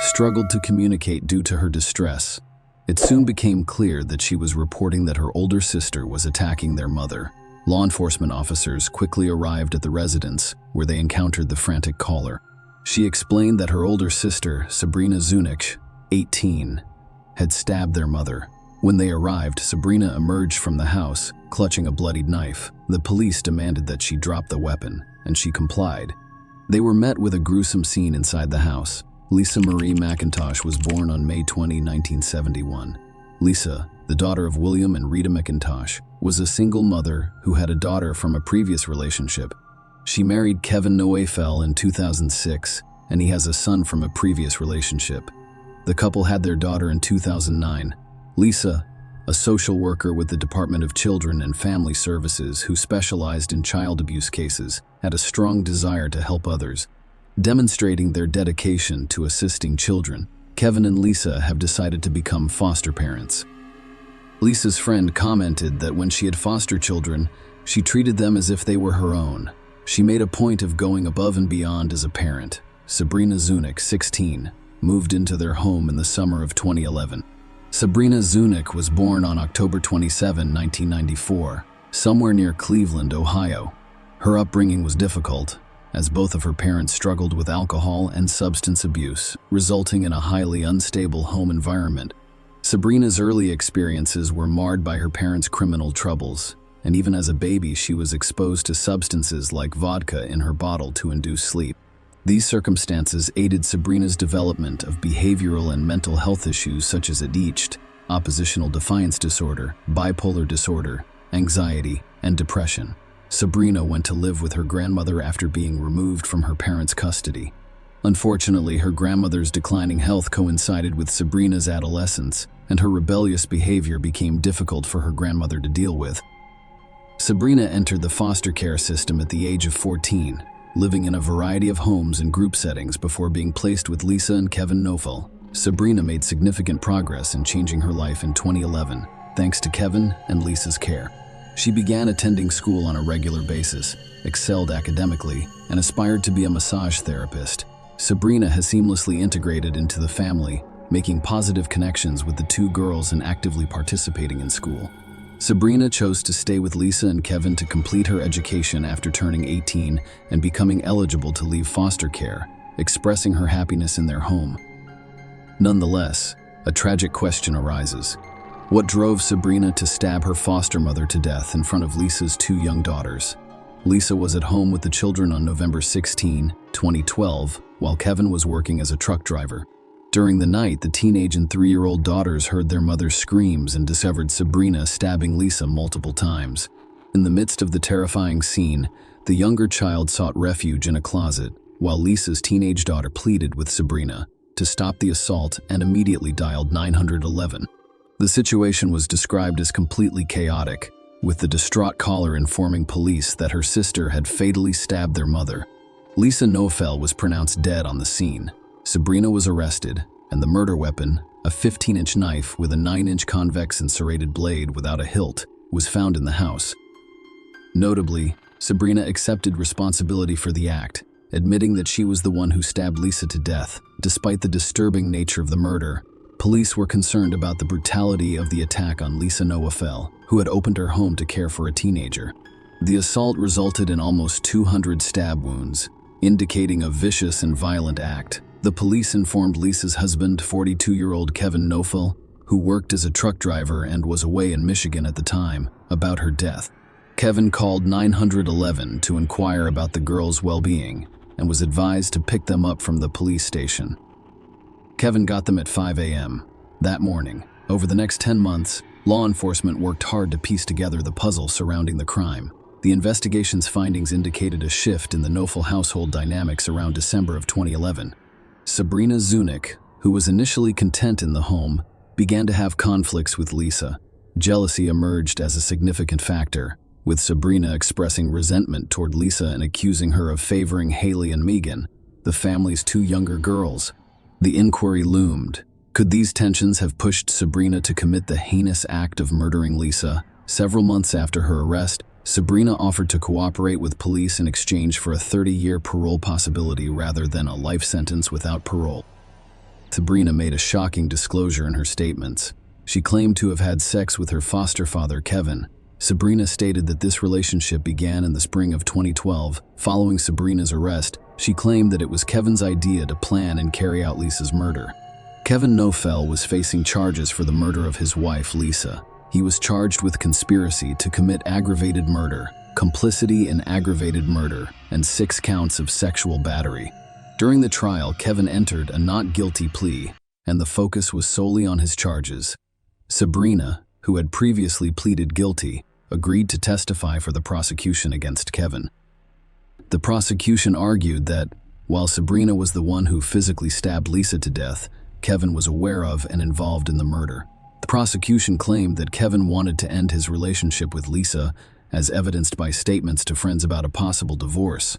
struggled to communicate due to her distress. It soon became clear that she was reporting that her older sister was attacking their mother. Law enforcement officers quickly arrived at the residence, where they encountered the frantic caller. She explained that her older sister, Sabrina Zunich, 18, had stabbed their mother. When they arrived, Sabrina emerged from the house, clutching a bloodied knife. The police demanded that she drop the weapon, and she complied. They were met with a gruesome scene inside the house. Lisa Marie McIntosh was born on May 20, 1971. Lisa, the daughter of William and Rita McIntosh, was a single mother who had a daughter from a previous relationship. She married Kevin Noefel in 2006, and he has a son from a previous relationship. The couple had their daughter in 2009. Lisa, a social worker with the Department of Children and Family Services who specialized in child abuse cases, had a strong desire to help others. Demonstrating their dedication to assisting children, Kevin and Lisa have decided to become foster parents. Lisa's friend commented that when she had foster children, she treated them as if they were her own. She made a point of going above and beyond as a parent. Sabrina Zunick, 16, moved into their home in the summer of 2011. Sabrina Zunick was born on October 27, 1994, somewhere near Cleveland, Ohio. Her upbringing was difficult, as both of her parents struggled with alcohol and substance abuse, resulting in a highly unstable home environment. Sabrina's early experiences were marred by her parents' criminal troubles, and even as a baby she was exposed to substances like vodka in her bottle to induce sleep. These circumstances aided Sabrina's development of behavioral and mental health issues such as ADHD, oppositional defiance disorder, bipolar disorder, anxiety, and depression. Sabrina went to live with her grandmother after being removed from her parents' custody. Unfortunately, her grandmother's declining health coincided with Sabrina's adolescence, and her rebellious behavior became difficult for her grandmother to deal with. Sabrina entered the foster care system at the age of 14, living in a variety of homes and group settings before being placed with Lisa and Kevin Noefel. Sabrina made significant progress in changing her life in 2011, thanks to Kevin and Lisa's care. She began attending school on a regular basis, excelled academically, and aspired to be a massage therapist. Sabrina has seamlessly integrated into the family, making positive connections with the two girls and actively participating in school. Sabrina chose to stay with Lisa and Kevin to complete her education after turning 18 and becoming eligible to leave foster care, expressing her happiness in their home. Nonetheless, a tragic question arises. What drove Sabrina to stab her foster mother to death in front of Lisa's two young daughters? Lisa was at home with the children on November 16, 2012, while Kevin was working as a truck driver. During the night, the teenage and 3-year-old daughters heard their mother's screams and discovered Sabrina stabbing Lisa multiple times. In the midst of the terrifying scene, the younger child sought refuge in a closet, while Lisa's teenage daughter pleaded with Sabrina to stop the assault and immediately dialed 911. The situation was described as completely chaotic, with the distraught caller informing police that her sister had fatally stabbed their mother. Lisa Noefel was pronounced dead on the scene. Sabrina was arrested, and the murder weapon, a 15-inch knife with a 9-inch convex and serrated blade without a hilt, was found in the house. Notably, Sabrina accepted responsibility for the act, admitting that she was the one who stabbed Lisa to death. Despite the disturbing nature of the murder, police were concerned about the brutality of the attack on Lisa Noefel, who had opened her home to care for a teenager. The assault resulted in almost 200 stab wounds, indicating a vicious and violent act. The police informed Lisa's husband, 42-year-old Kevin Noefel, who worked as a truck driver and was away in Michigan at the time, about her death. Kevin called 911 to inquire about the girls' well-being and was advised to pick them up from the police station. Kevin got them at 5 a.m. that morning. Over the next 10 months, law enforcement worked hard to piece together the puzzle surrounding the crime. The investigation's findings indicated a shift in the Noefel household dynamics around December of 2011. Sabrina Zunick, who was initially content in the home, began to have conflicts with Lisa. Jealousy emerged as a significant factor, with Sabrina expressing resentment toward Lisa and accusing her of favoring Haley and Megan, the family's two younger girls. The inquiry loomed. Could these tensions have pushed Sabrina to commit the heinous act of murdering Lisa? Several months after her arrest, Sabrina offered to cooperate with police in exchange for a 30-year parole possibility rather than a life sentence without parole. Sabrina made a shocking disclosure in her statements. She claimed to have had sex with her foster father, Kevin. Sabrina stated that this relationship began in the spring of 2012. Following Sabrina's arrest, she claimed that it was Kevin's idea to plan and carry out Lisa's murder. Kevin Nofel was facing charges for the murder of his wife, Lisa. He was charged with conspiracy to commit aggravated murder, complicity in aggravated murder, and 6 counts of sexual battery. During the trial, Kevin entered a not guilty plea, and the focus was solely on his charges. Sabrina, who had previously pleaded guilty, agreed to testify for the prosecution against Kevin. The prosecution argued that, while Sabrina was the one who physically stabbed Lisa to death, Kevin was aware of and involved in the murder. The prosecution claimed that Kevin wanted to end his relationship with Lisa, as evidenced by statements to friends about a possible divorce.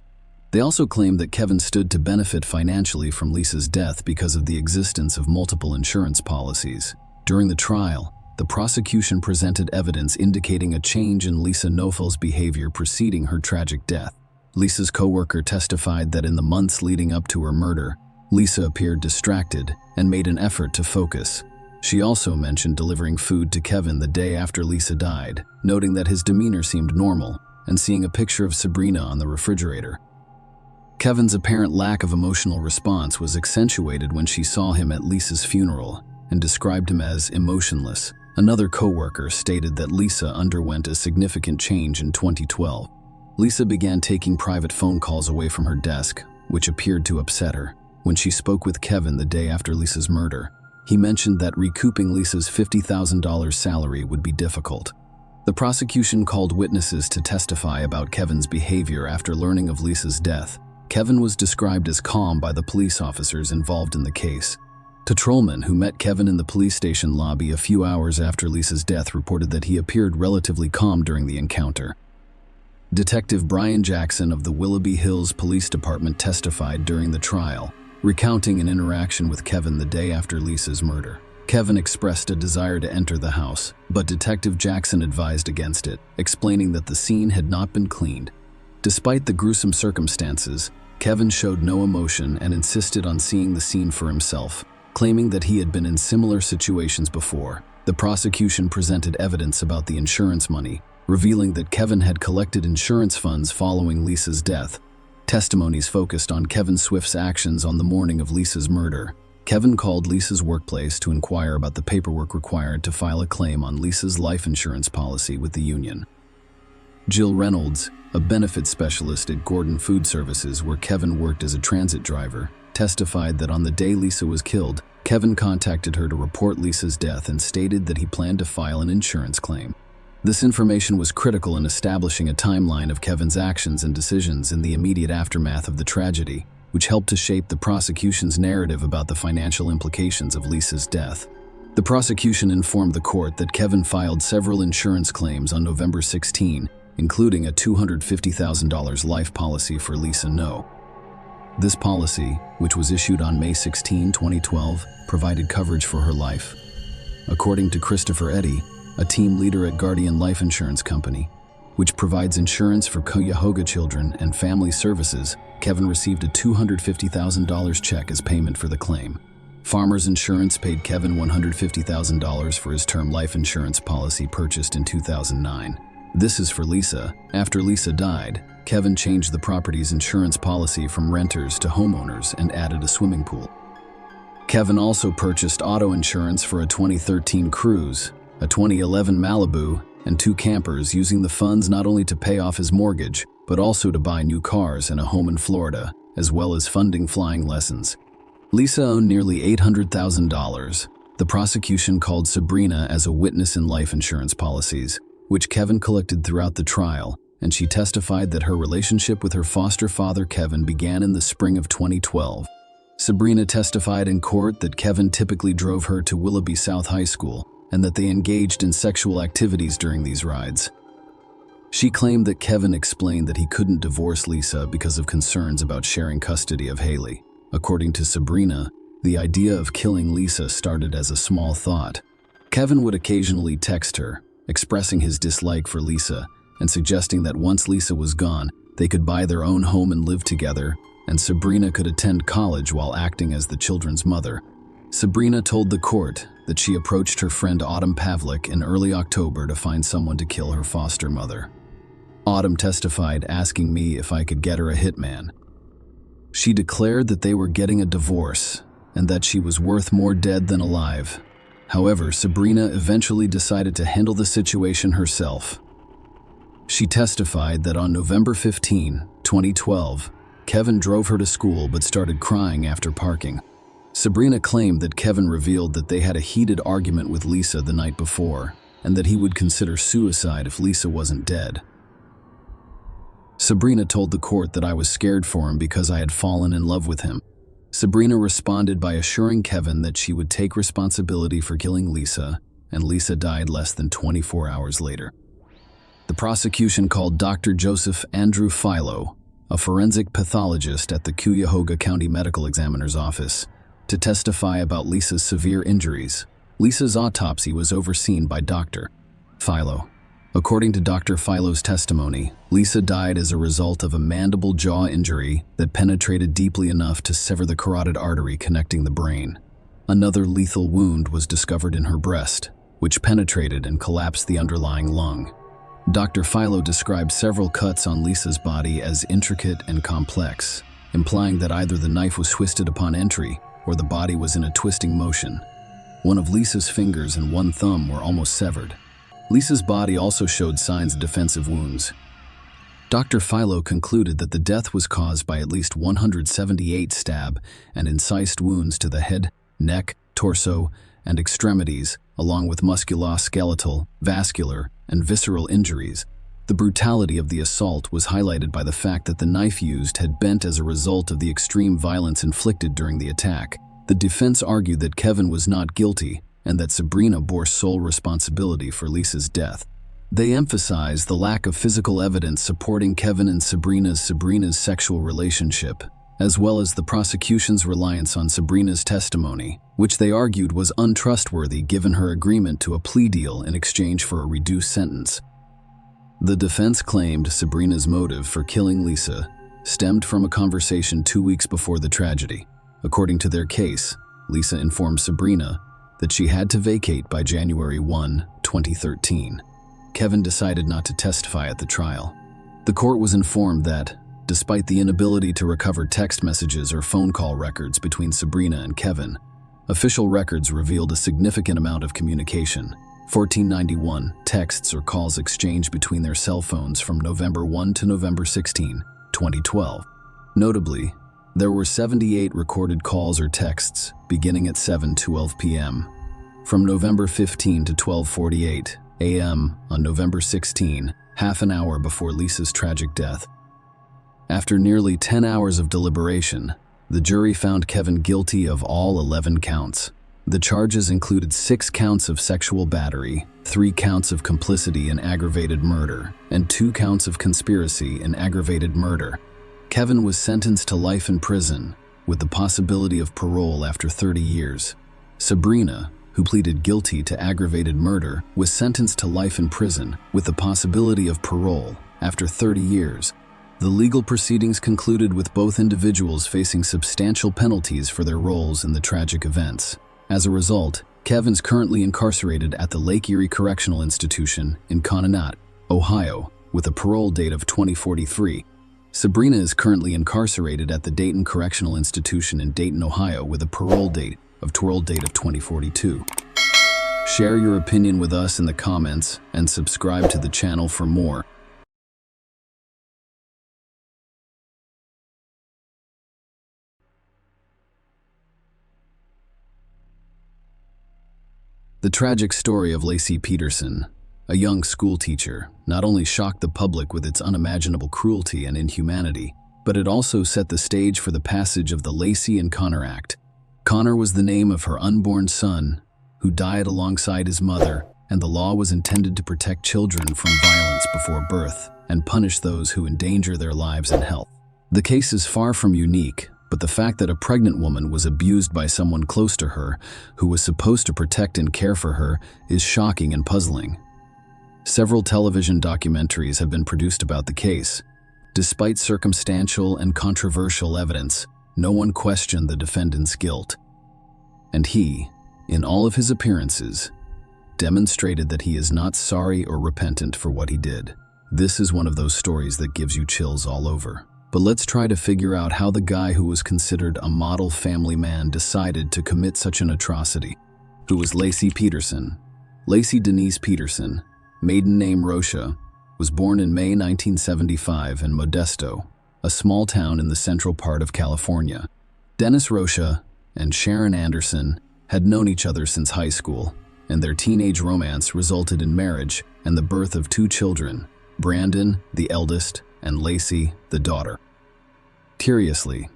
They also claimed that Kevin stood to benefit financially from Lisa's death because of the existence of multiple insurance policies. During the trial, the prosecution presented evidence indicating a change in Lisa Nofel's behavior preceding her tragic death. Lisa's coworker testified that in the months leading up to her murder, Lisa appeared distracted and made an effort to focus. She also mentioned delivering food to Kevin the day after Lisa died, noting that his demeanor seemed normal, and seeing a picture of Sabrina on the refrigerator. Kevin's apparent lack of emotional response was accentuated when she saw him at Lisa's funeral and described him as emotionless. Another coworker stated that Lisa underwent a significant change in 2012. Lisa began taking private phone calls away from her desk, which appeared to upset her. When she spoke with Kevin the day after Lisa's murder, he mentioned that recouping Lisa's $50,000 salary would be difficult. The prosecution called witnesses to testify about Kevin's behavior after learning of Lisa's death. Kevin was described as calm by the police officers involved in the case. Patrolman who met Kevin in the police station lobby a few hours after Lisa's death reported that he appeared relatively calm during the encounter. Detective Brian Jackson of the Willoughby Hills Police Department testified during the trial, recounting an interaction with Kevin the day after Lisa's murder. Kevin expressed a desire to enter the house, but Detective Jackson advised against it, explaining that the scene had not been cleaned. Despite the gruesome circumstances, Kevin showed no emotion and insisted on seeing the scene for himself, claiming that he had been in similar situations before. The prosecution presented evidence about the insurance money, revealing that Kevin had collected insurance funds following Lisa's death. Testimonies focused on Kevin Swift's actions on the morning of Lisa's murder. Kevin called Lisa's workplace to inquire about the paperwork required to file a claim on Lisa's life insurance policy with the union. Jill Reynolds, a benefits specialist at Gordon Food Services where Kevin worked as a transit driver, testified that on the day Lisa was killed, Kevin contacted her to report Lisa's death and stated that he planned to file an insurance claim. This information was critical in establishing a timeline of Kevin's actions and decisions in the immediate aftermath of the tragedy, which helped to shape the prosecution's narrative about the financial implications of Lisa's death. The prosecution informed the court that Kevin filed several insurance claims on November 16, including a $250,000 life policy for Lisa No. This policy, which was issued on May 16, 2012, provided coverage for her life. According to Christopher Eddy, a team leader at Guardian Life Insurance Company, which provides insurance for Cuyahoga children and family services, Kevin received a $250,000 check as payment for the claim. Farmers Insurance paid Kevin $150,000 for his term life insurance policy purchased in 2009. This is for Lisa. After Lisa died, Kevin changed the property's insurance policy from renters to homeowners and added a swimming pool. Kevin also purchased auto insurance for a 2013 Cruze, a 2011 Malibu, and 2 campers, using the funds not only to pay off his mortgage, but also to buy new cars and a home in Florida, as well as funding flying lessons. Lisa owned nearly $800,000. The prosecution called Sabrina as a witness in life insurance policies, which Kevin collected throughout the trial, and she testified that her relationship with her foster father Kevin began in the spring of 2012. Sabrina testified in court that Kevin typically drove her to Willoughby South High School, and that they engaged in sexual activities during these rides. She claimed that Kevin explained that he couldn't divorce Lisa because of concerns about sharing custody of Haley. According to Sabrina, the idea of killing Lisa started as a small thought. Kevin would occasionally text her, expressing his dislike for Lisa and suggesting that once Lisa was gone, they could buy their own home and live together, and Sabrina could attend college while acting as the children's mother. Sabrina told the court that she approached her friend Autumn Pavlik in early October to find someone to kill her foster mother. Autumn testified, asking me if I could get her a hitman. She declared that they were getting a divorce and that she was worth more dead than alive. However, Sabrina eventually decided to handle the situation herself. She testified that on November 15, 2012, Kevin drove her to school but started crying after parking. Sabrina claimed that Kevin revealed that they had a heated argument with Lisa the night before, and that he would consider suicide if Lisa wasn't dead. Sabrina told the court that I was scared for him because I had fallen in love with him. Sabrina responded by assuring Kevin that she would take responsibility for killing Lisa, and Lisa died less than 24 hours later. The prosecution called Dr. Joseph Andrew Philo, a forensic pathologist at the Cuyahoga County Medical Examiner's Office, to testify about Lisa's severe injuries. Lisa's autopsy was overseen by Dr. Philo. According to Dr. Philo's testimony, Lisa died as a result of a mandible jaw injury that penetrated deeply enough to sever the carotid artery connecting the brain. Another lethal wound was discovered in her breast, which penetrated and collapsed the underlying lung. Dr. Philo described several cuts on Lisa's body as intricate and complex, implying that either the knife was twisted upon entry or the body was in a twisting motion. One of Lisa's fingers and one thumb were almost severed. Lisa's body also showed signs of defensive wounds. Dr. Philo concluded that the death was caused by at least 178 stab and incised wounds to the head, neck, torso, and extremities, along with musculoskeletal, vascular, and visceral injuries. The brutality of the assault was highlighted by the fact that the knife used had bent as a result of the extreme violence inflicted during the attack. The defense argued that Kevin was not guilty and that Sabrina bore sole responsibility for Lisa's death. They emphasized the lack of physical evidence supporting Kevin and Sabrina's sexual relationship, as well as the prosecution's reliance on Sabrina's testimony, which they argued was untrustworthy given her agreement to a plea deal in exchange for a reduced sentence. The defense claimed Sabrina's motive for killing Lisa stemmed from a conversation 2 weeks before the tragedy. According to their case, Lisa informed Sabrina that she had to vacate by January 1, 2013. Kevin decided not to testify at the trial. The court was informed that, despite the inability to recover text messages or phone call records between Sabrina and Kevin, official records revealed a significant amount of communication. 1491 texts or calls exchanged between their cell phones from November 1 to November 16, 2012. Notably, there were 78 recorded calls or texts beginning at 7:12 p.m. from November 15 to 12:48 a.m. on November 16, half an hour before Lisa's tragic death. After nearly 10 hours of deliberation, the jury found Kevin guilty of all 11 counts. The charges included 6 counts of sexual battery, 3 counts of complicity in aggravated murder, and 2 counts of conspiracy in aggravated murder. Kevin was sentenced to life in prison, with the possibility of parole after 30 years. Sabrina, who pleaded guilty to aggravated murder, was sentenced to life in prison, with the possibility of parole after 30 years. The legal proceedings concluded with both individuals facing substantial penalties for their roles in the tragic events. As a result, Kevin's currently incarcerated at the Lake Erie Correctional Institution in Conneaut, Ohio, with a parole date of 2043. Sabrina is currently incarcerated at the Dayton Correctional Institution in Dayton, Ohio, with a parole date of 2042. Share your opinion with us in the comments and subscribe to the channel for more. The tragic story of Lacey Peterson, a young school teacher, not only shocked the public with its unimaginable cruelty and inhumanity, but it also set the stage for the passage of the Lacey and Connor Act. Connor was the name of her unborn son, who died alongside his mother, and the law was intended to protect children from violence before birth and punish those who endanger their lives and health. The case is far from unique, but the fact that a pregnant woman was abused by someone close to her, who was supposed to protect and care for her, is shocking and puzzling. Several television documentaries have been produced about the case. Despite circumstantial and controversial evidence, no one questioned the defendant's guilt. And he, in all of his appearances, demonstrated that he is not sorry or repentant for what he did. This is one of those stories that gives you chills all over. But let's try to figure out how the guy who was considered a model family man decided to commit such an atrocity. Who was Laci Peterson? Laci Denise Peterson, maiden name Rocha, was born in May 1975 in Modesto, a small town in the central part of California. Dennis Rocha and Sharon Anderson had known each other since high school, and their teenage romance resulted in marriage and the birth of 2 children, Brandon, the eldest, and Laci, the daughter. Curiously,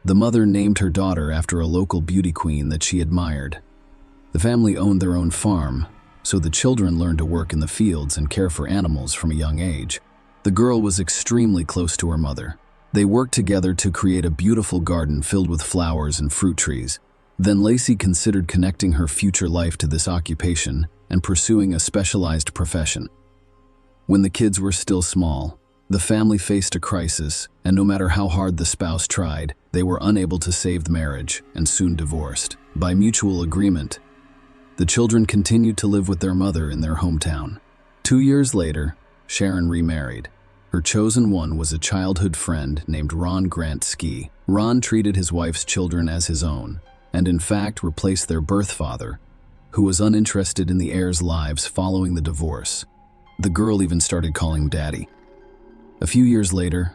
the mother named her daughter after a local beauty queen that she admired. The family owned their own farm, so the children learned to work in the fields and care for animals from a young age. The girl was extremely close to her mother. They worked together to create a beautiful garden filled with flowers and fruit trees. Then Laci considered connecting her future life to this occupation and pursuing a specialized profession. When the kids were still small, the family faced a crisis, and no matter how hard the spouse tried, they were unable to save the marriage and soon divorced. By mutual agreement, the children continued to live with their mother in their hometown. 2 years later, Sharon remarried. Her chosen one was a childhood friend named Ron Grant Ski. Ron treated his wife's children as his own, and in fact replaced their birth father, who was uninterested in the heirs' lives following the divorce. The girl even started calling him Daddy. A few years later,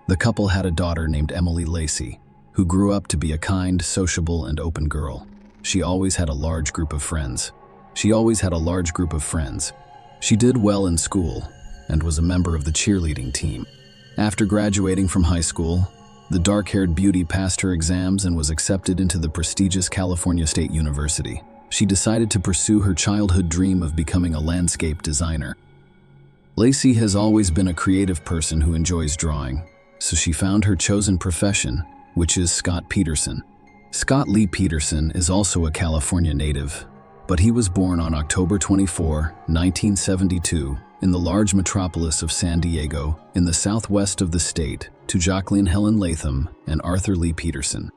the couple had a daughter named Emily Laci, who grew up to be a kind, sociable, and open girl. She always had a large group of friends. She did well in school and was a member of the cheerleading team. After graduating from high school, the dark-haired beauty passed her exams and was accepted into the prestigious California State University. She decided to pursue her childhood dream of becoming a landscape designer. Laci has always been a creative person who enjoys drawing, so she found her chosen profession, which is Scott Peterson. Scott Lee Peterson is also a California native, but he was born on October 24, 1972, in the large metropolis of San Diego, in the southwest of the state, to Jacqueline Helen Latham and Arthur Lee Peterson.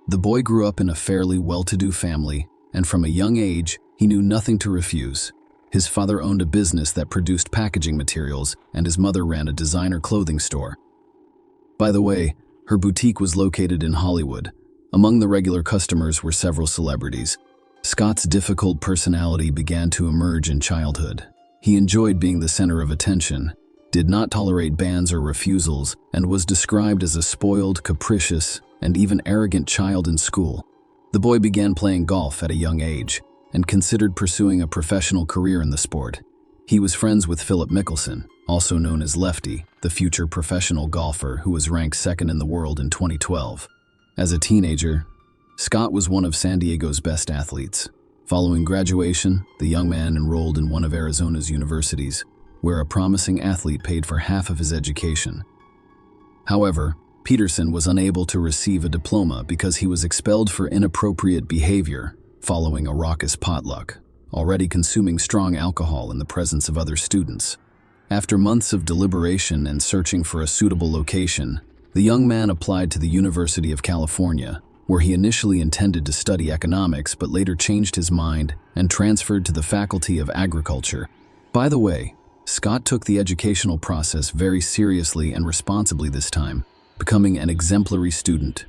The boy grew up in a fairly well-to-do family, and from a young age, he knew nothing to refuse. His father owned a business that produced packaging materials, and his mother ran a designer clothing store. By the way, her boutique was located in Hollywood. Among the regular customers were several celebrities. Scott's difficult personality began to emerge in childhood. He enjoyed being the center of attention, did not tolerate bans or refusals, and was described as a spoiled, capricious, and even arrogant child in school. The boy began playing golf at a young age and considered pursuing a professional career in the sport. He was friends with Philip Mickelson, also known as Lefty, the future professional golfer who was ranked second in the world in 2012. As a teenager, Scott was one of San Diego's best athletes. Following graduation, the young man enrolled in one of Arizona's universities, where a promising athlete paid for half of his education. However, Peterson was unable to receive a diploma because he was expelled for inappropriate behavior following a raucous potluck, already consuming strong alcohol in the presence of other students. After months of deliberation and searching for a suitable location, the young man applied to the University of California, where he initially intended to study economics but later changed his mind and transferred to the Faculty of Agriculture. By the way, Scott took the educational process very seriously and responsibly this time, becoming an exemplary student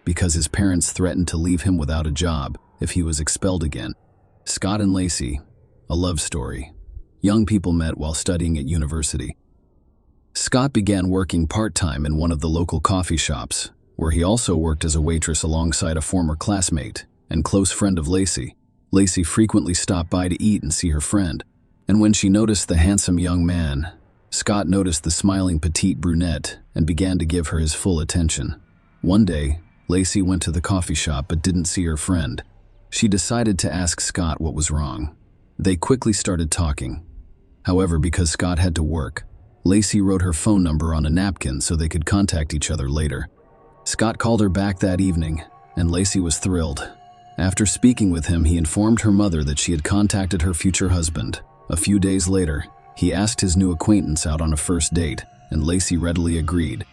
because his parents threatened to leave him without a job if he was expelled again. Scott and Laci, a love story. Young people met while studying at university. Scott began working part-time in one of the local coffee shops, where he also worked as a waitress alongside a former classmate and close friend of Laci. Laci frequently stopped by to eat and see her friend, and when she noticed the handsome young man, Scott noticed the smiling petite brunette and began to give her his full attention. One day, Laci went to the coffee shop but didn't see her friend. She decided to ask Scott what was wrong. They quickly started talking. However, because Scott had to work, Laci wrote her phone number on a napkin so they could contact each other later. Scott called her back that evening, and Laci was thrilled. After speaking with him, he informed her mother that she had contacted her future husband. A few days later, he asked his new acquaintance out on a first date, and Laci readily agreed.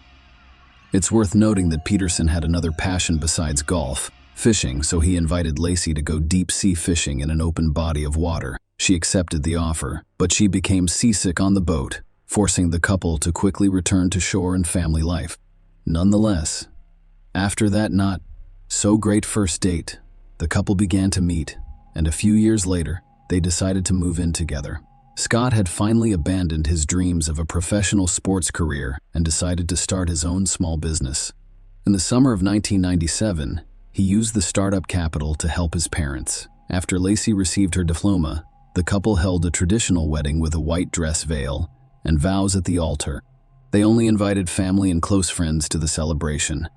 It's worth noting that Peterson had another passion besides golf, fishing, so he invited Laci to go deep-sea fishing in an open body of water. She accepted the offer, but she became seasick on the boat, forcing the couple to quickly return to shore and family life. Nonetheless, after that not-so-great first date, the couple began to meet, and a few years later, they decided to move in together. Scott had finally abandoned his dreams of a professional sports career and decided to start his own small business. In the summer of 1997, he used the startup capital to help his parents. After Lacey received her diploma, the couple held a traditional wedding with a white dress veil and vows at the altar. They only invited family and close friends to the celebration.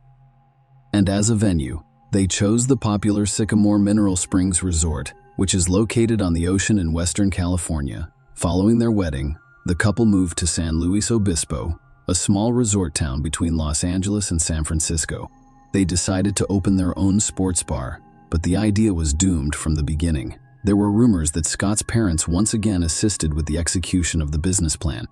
And as a venue, they chose the popular Sycamore Mineral Springs Resort, which is located on the ocean in Western California. Following their wedding, the couple moved to San Luis Obispo, a small resort town between Los Angeles and San Francisco. They decided to open their own sports bar, but the idea was doomed from the beginning. There were rumors that Scott's parents once again assisted with the execution of the business plan.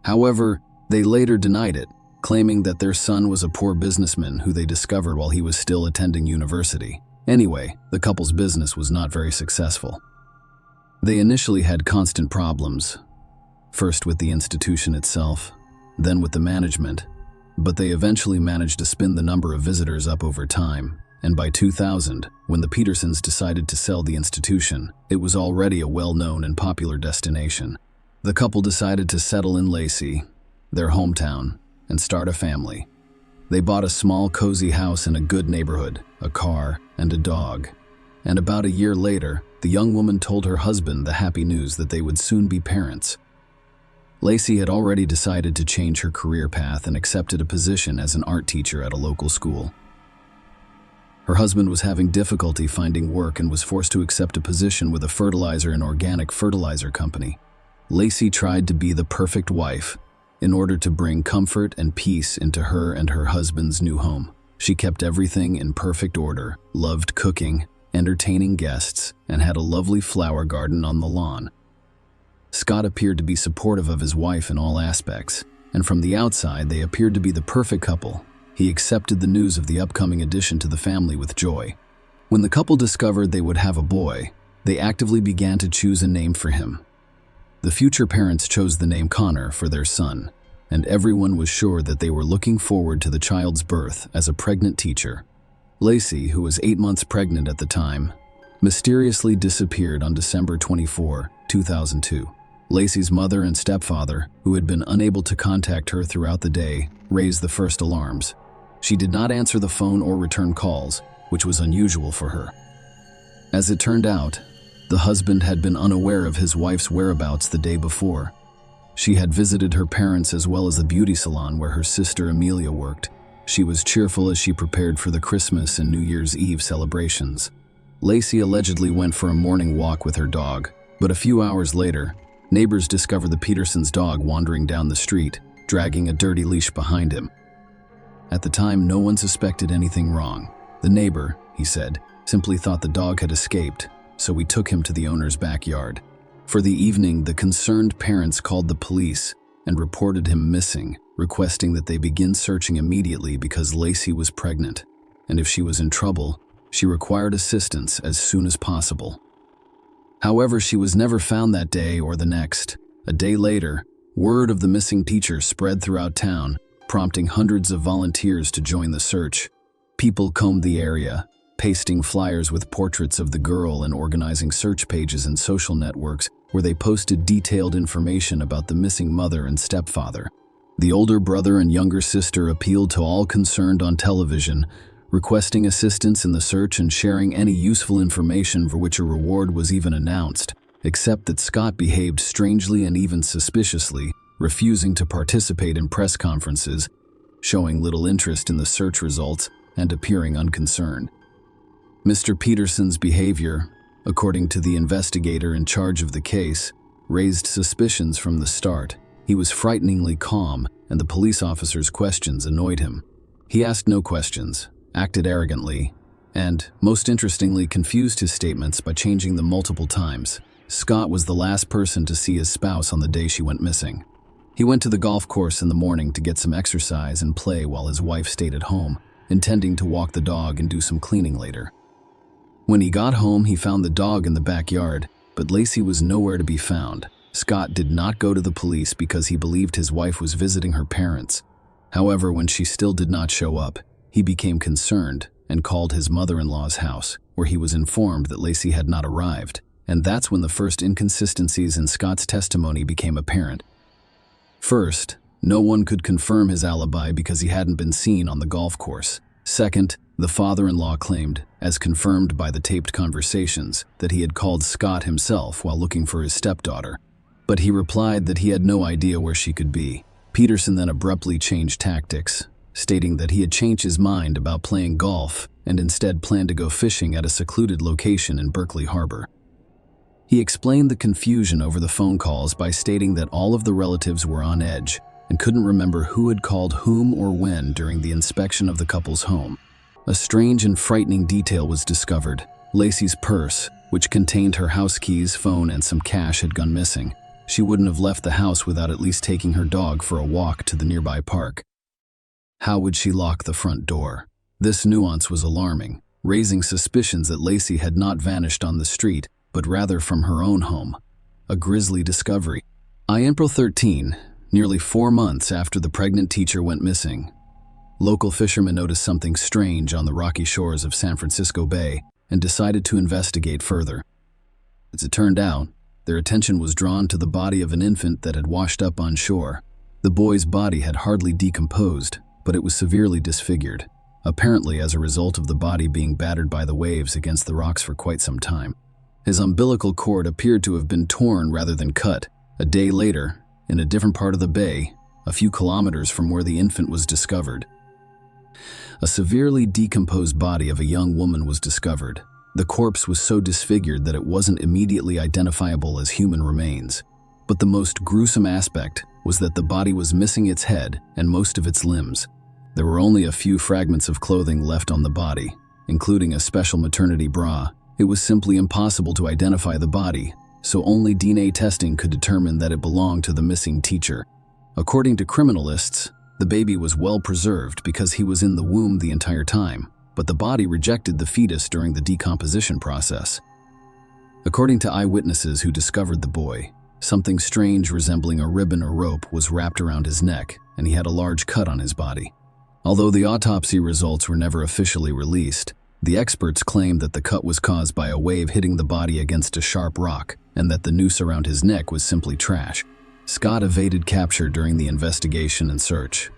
However, they later denied it, claiming that their son was a poor businessman who they discovered while he was still attending university. Anyway, the couple's business was not very successful. They initially had constant problems, first with the institution itself, then with the management, but they eventually managed to spin the number of visitors up over time, and by 2000, when the Petersons decided to sell the institution, it was already a well-known and popular destination. The couple decided to settle in Lacey, their hometown, and start a family. They bought a small, cozy house in a good neighborhood, a car, and a dog. And about a year later, the young woman told her husband the happy news that they would soon be parents. Lacey had already decided to change her career path and accepted a position as an art teacher at a local school. Her husband was having difficulty finding work and was forced to accept a position with a fertilizer and organic fertilizer company. Lacey tried to be the perfect wife in order to bring comfort and peace into her and her husband's new home. She kept everything in perfect order, loved cooking, entertaining guests, and had a lovely flower garden on the lawn. Scott appeared to be supportive of his wife in all aspects, and from the outside they appeared to be the perfect couple. He accepted the news of the upcoming addition to the family with joy. When the couple discovered they would have a boy, they actively began to choose a name for him. The future parents chose the name Connor for their son, and everyone was sure that they were looking forward to the child's birth as a pregnant teacher. Lacey, who was 8 months pregnant at the time, mysteriously disappeared on December 24, 2002. Lacey's mother and stepfather, who had been unable to contact her throughout the day, raised the first alarms. She did not answer the phone or return calls, which was unusual for her. As it turned out, the husband had been unaware of his wife's whereabouts the day before. She had visited her parents as well as the beauty salon where her sister Amelia worked. She was cheerful as she prepared for the Christmas and New Year's Eve celebrations. Lacey allegedly went for a morning walk with her dog, but a few hours later, neighbors discovered the Petersons' dog wandering down the street, dragging a dirty leash behind him. At the time, no one suspected anything wrong. The neighbor, he said, simply thought the dog had escaped, so we took him to the owner's backyard. For the evening, the concerned parents called the police and reported him missing, requesting that they begin searching immediately because Lacey was pregnant, and if she was in trouble, she required assistance as soon as possible. However, she was never found that day or the next. A day later, word of the missing teacher spread throughout town, prompting hundreds of volunteers to join the search. People combed the area, pasting flyers with portraits of the girl and organizing search pages in social networks where they posted detailed information about the missing mother and stepfather. The older brother and younger sister appealed to all concerned on television, requesting assistance in the search and sharing any useful information for which a reward was even announced, except that Scott behaved strangely and even suspiciously, refusing to participate in press conferences, showing little interest in the search results, and appearing unconcerned. Mr. Peterson's behavior, according to the investigator in charge of the case, raised suspicions from the start. He was frighteningly calm, and the police officer's questions annoyed him. He asked no questions, acted arrogantly, and, most interestingly, confused his statements by changing them multiple times. Scott was the last person to see his spouse on the day she went missing. He went to the golf course in the morning to get some exercise and play while his wife stayed at home, intending to walk the dog and do some cleaning later. When he got home, he found the dog in the backyard, but Lacey was nowhere to be found. Scott did not go to the police because he believed his wife was visiting her parents. However, when she still did not show up, he became concerned and called his mother-in-law's house, where he was informed that Lacey had not arrived, and that's when the first inconsistencies in Scott's testimony became apparent. First, no one could confirm his alibi because he hadn't been seen on the golf course. Second, the father-in-law claimed, as confirmed by the taped conversations, that he had called Scott himself while looking for his stepdaughter. But he replied that he had no idea where she could be. Peterson then abruptly changed tactics, stating that he had changed his mind about playing golf and instead planned to go fishing at a secluded location in Berkeley Harbor. He explained the confusion over the phone calls by stating that all of the relatives were on edge and couldn't remember who had called whom or when during the inspection of the couple's home. A strange and frightening detail was discovered. Lacey's purse, which contained her house keys, phone, and some cash, had gone missing. She wouldn't have left the house without at least taking her dog for a walk to the nearby park. How would she lock the front door? This nuance was alarming, raising suspicions that Lacey had not vanished on the street, but rather from her own home. A grisly discovery. On April 13, nearly 4 months after the pregnant teacher went missing, local fishermen noticed something strange on the rocky shores of San Francisco Bay and decided to investigate further. As it turned out, their attention was drawn to the body of an infant that had washed up on shore. The boy's body had hardly decomposed, but it was severely disfigured, apparently as a result of the body being battered by the waves against the rocks for quite some time. His umbilical cord appeared to have been torn rather than cut. A day later, in a different part of the bay, a few kilometers from where the infant was discovered, a severely decomposed body of a young woman was discovered. The corpse was so disfigured that it wasn't immediately identifiable as human remains. But the most gruesome aspect was that the body was missing its head and most of its limbs. There were only a few fragments of clothing left on the body, including a special maternity bra. It was simply impossible to identify the body, so only DNA testing could determine that it belonged to the missing teacher. According to criminalists, the baby was well preserved because he was in the womb the entire time, but the body rejected the fetus during the decomposition process. According to eyewitnesses who discovered the boy, something strange resembling a ribbon or rope was wrapped around his neck, and he had a large cut on his body. Although the autopsy results were never officially released, the experts claimed that the cut was caused by a wave hitting the body against a sharp rock, and that the noose around his neck was simply trash. Scott evaded capture during the investigation and search.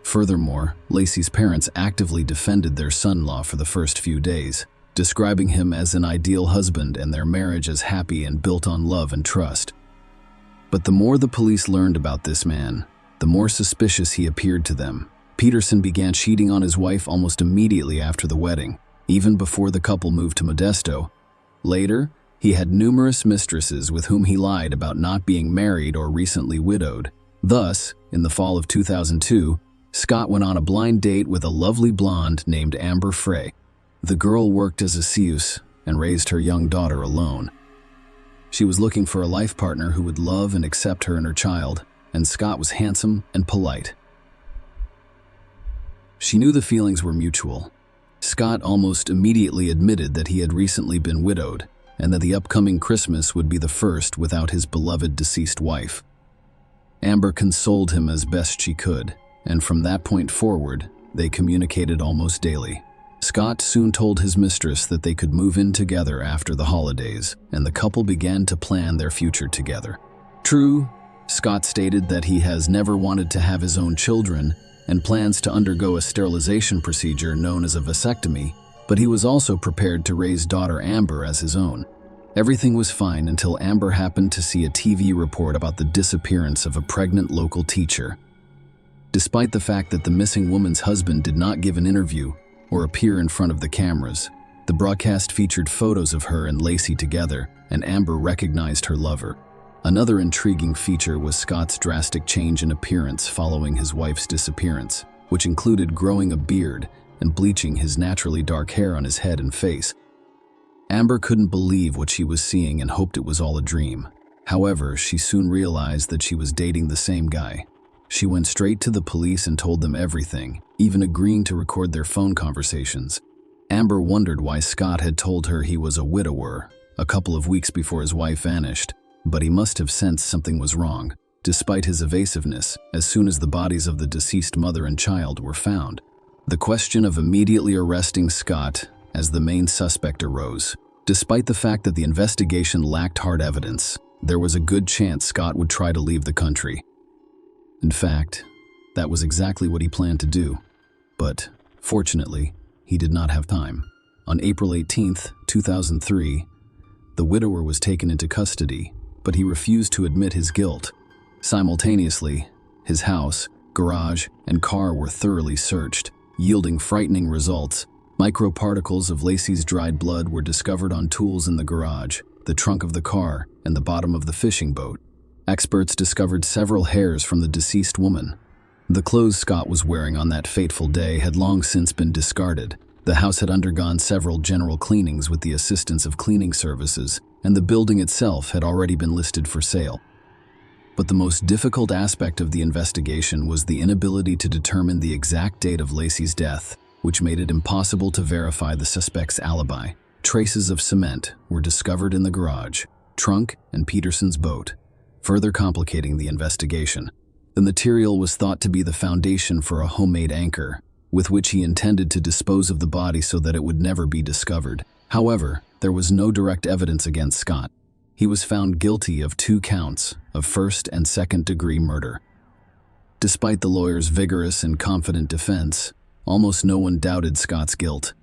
Furthermore, Lacey's parents actively defended their son-in-law for the first few days, describing him as an ideal husband and their marriage as happy and built on love and trust. But the more the police learned about this man, the more suspicious he appeared to them. Peterson began cheating on his wife almost immediately after the wedding, even before the couple moved to Modesto. Later, he had numerous mistresses with whom he lied about not being married or recently widowed. Thus, in the fall of 2002, Scott went on a blind date with a lovely blonde named Amber Frey. The girl worked as a seuse and raised her young daughter alone. She was looking for a life partner who would love and accept her and her child, and Scott was handsome and polite. She knew the feelings were mutual. Scott almost immediately admitted that he had recently been widowed, and that the upcoming Christmas would be the first without his beloved deceased wife. Amber consoled him as best she could, and from that point forward, they communicated almost daily. Scott soon told his mistress that they could move in together after the holidays, and the couple began to plan their future together. True, Scott stated that he has never wanted to have his own children and plans to undergo a sterilization procedure known as a vasectomy, but he was also prepared to raise daughter Amber as his own. Everything was fine until Amber happened to see a TV report about the disappearance of a pregnant local teacher. Despite the fact that the missing woman's husband did not give an interview or appear in front of the cameras, the broadcast featured photos of her and Lacey together, and Amber recognized her lover. Another intriguing feature was Scott's drastic change in appearance following his wife's disappearance, which included growing a beard and bleaching his naturally dark hair on his head and face. Amber couldn't believe what she was seeing and hoped it was all a dream. However, she soon realized that she was dating the same guy. She went straight to the police and told them everything, even agreeing to record their phone conversations. Amber wondered why Scott had told her he was a widower a couple of weeks before his wife vanished, but he must have sensed something was wrong. despite his evasiveness, as soon as the bodies of the deceased mother and child were found. The question of immediately arresting Scott as the main suspect arose. Despite the fact that the investigation lacked hard evidence, there was a good chance Scott would try to leave the country. In fact, that was exactly what he planned to do. But, fortunately, he did not have time. On April 18, 2003, the widower was taken into custody, but he refused to admit his guilt. Simultaneously, his house, garage, and car were thoroughly searched, yielding frightening results. Microparticles of Lacey's dried blood were discovered on tools in the garage, the trunk of the car, and the bottom of the fishing boat. Experts discovered several hairs from the deceased woman. The clothes Scott was wearing on that fateful day had long since been discarded. The house had undergone several general cleanings with the assistance of cleaning services, and the building itself had already been listed for sale. But the most difficult aspect of the investigation was the inability to determine the exact date of Lacey's death, which made it impossible to verify the suspect's alibi. Traces of cement were discovered in the garage, trunk, and Peterson's boat, further complicating the investigation. The material was thought to be the foundation for a homemade anchor, with which he intended to dispose of the body so that it would never be discovered. However, there was no direct evidence against Scott. He was found guilty of 2 counts of first- and second-degree murder. Despite the lawyer's vigorous and confident defense, almost no one doubted Scott's guilt.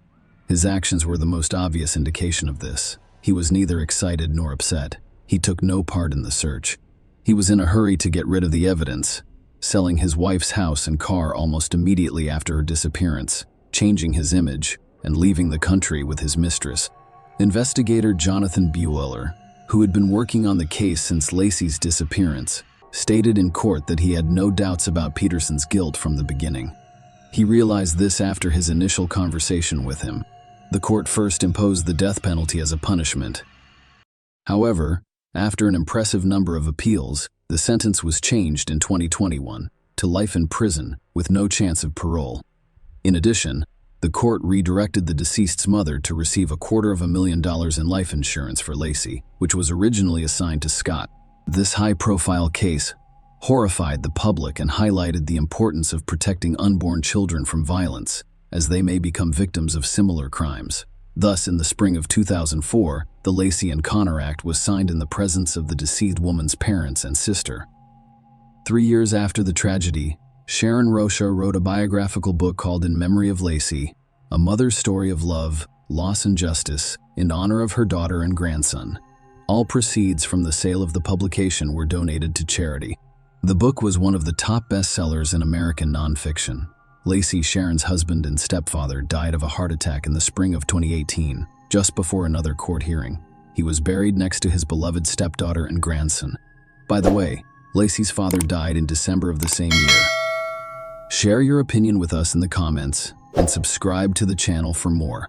His actions were the most obvious indication of this. He was neither excited nor upset. He took no part in the search. He was in a hurry to get rid of the evidence, selling his wife's house and car almost immediately after her disappearance, changing his image, and leaving the country with his mistress. Investigator Jonathan Bueller, who had been working on the case since Lacey's disappearance, stated in court that he had no doubts about Peterson's guilt from the beginning. He realized this after his initial conversation with him. The court first imposed the death penalty as a punishment. However, after an impressive number of appeals, the sentence was changed in 2021 to life in prison with no chance of parole. In addition, the court redirected the deceased's mother to receive $250,000 in life insurance for Lacey, which was originally assigned to Scott. This high-profile case horrified the public and highlighted the importance of protecting unborn children from violence, as they may become victims of similar crimes. Thus, in the spring of 2004, the Lacey and Connor Act was signed in the presence of the deceased woman's parents and sister. 3 years after the tragedy, Sharon Rocha wrote a biographical book called In Memory of Lacey, a mother's story of love, loss, and justice, in honor of her daughter and grandson. All proceeds from the sale of the publication were donated to charity. The book was one of the top bestsellers in American nonfiction. Lacey, Sharon's husband and stepfather, died of a heart attack in the spring of 2018, just before another court hearing. He was buried next to his beloved stepdaughter and grandson. By the way, Lacey's father died in December of the same year. Share your opinion with us in the comments and subscribe to the channel for more.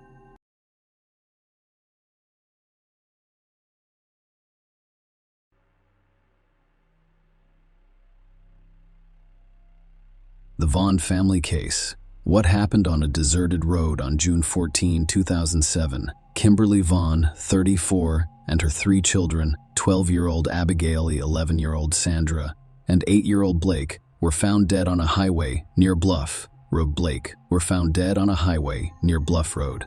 The Vaughn family case. What happened on a deserted road on June 14, 2007? Kimberly Vaughn, 34, and her 3 children, 12-year-old Abigail, 11-year-old Sandra, and 8-year-old Blake, were found dead on a highway near Bluff Road. Were found dead on a highway near Bluff Road.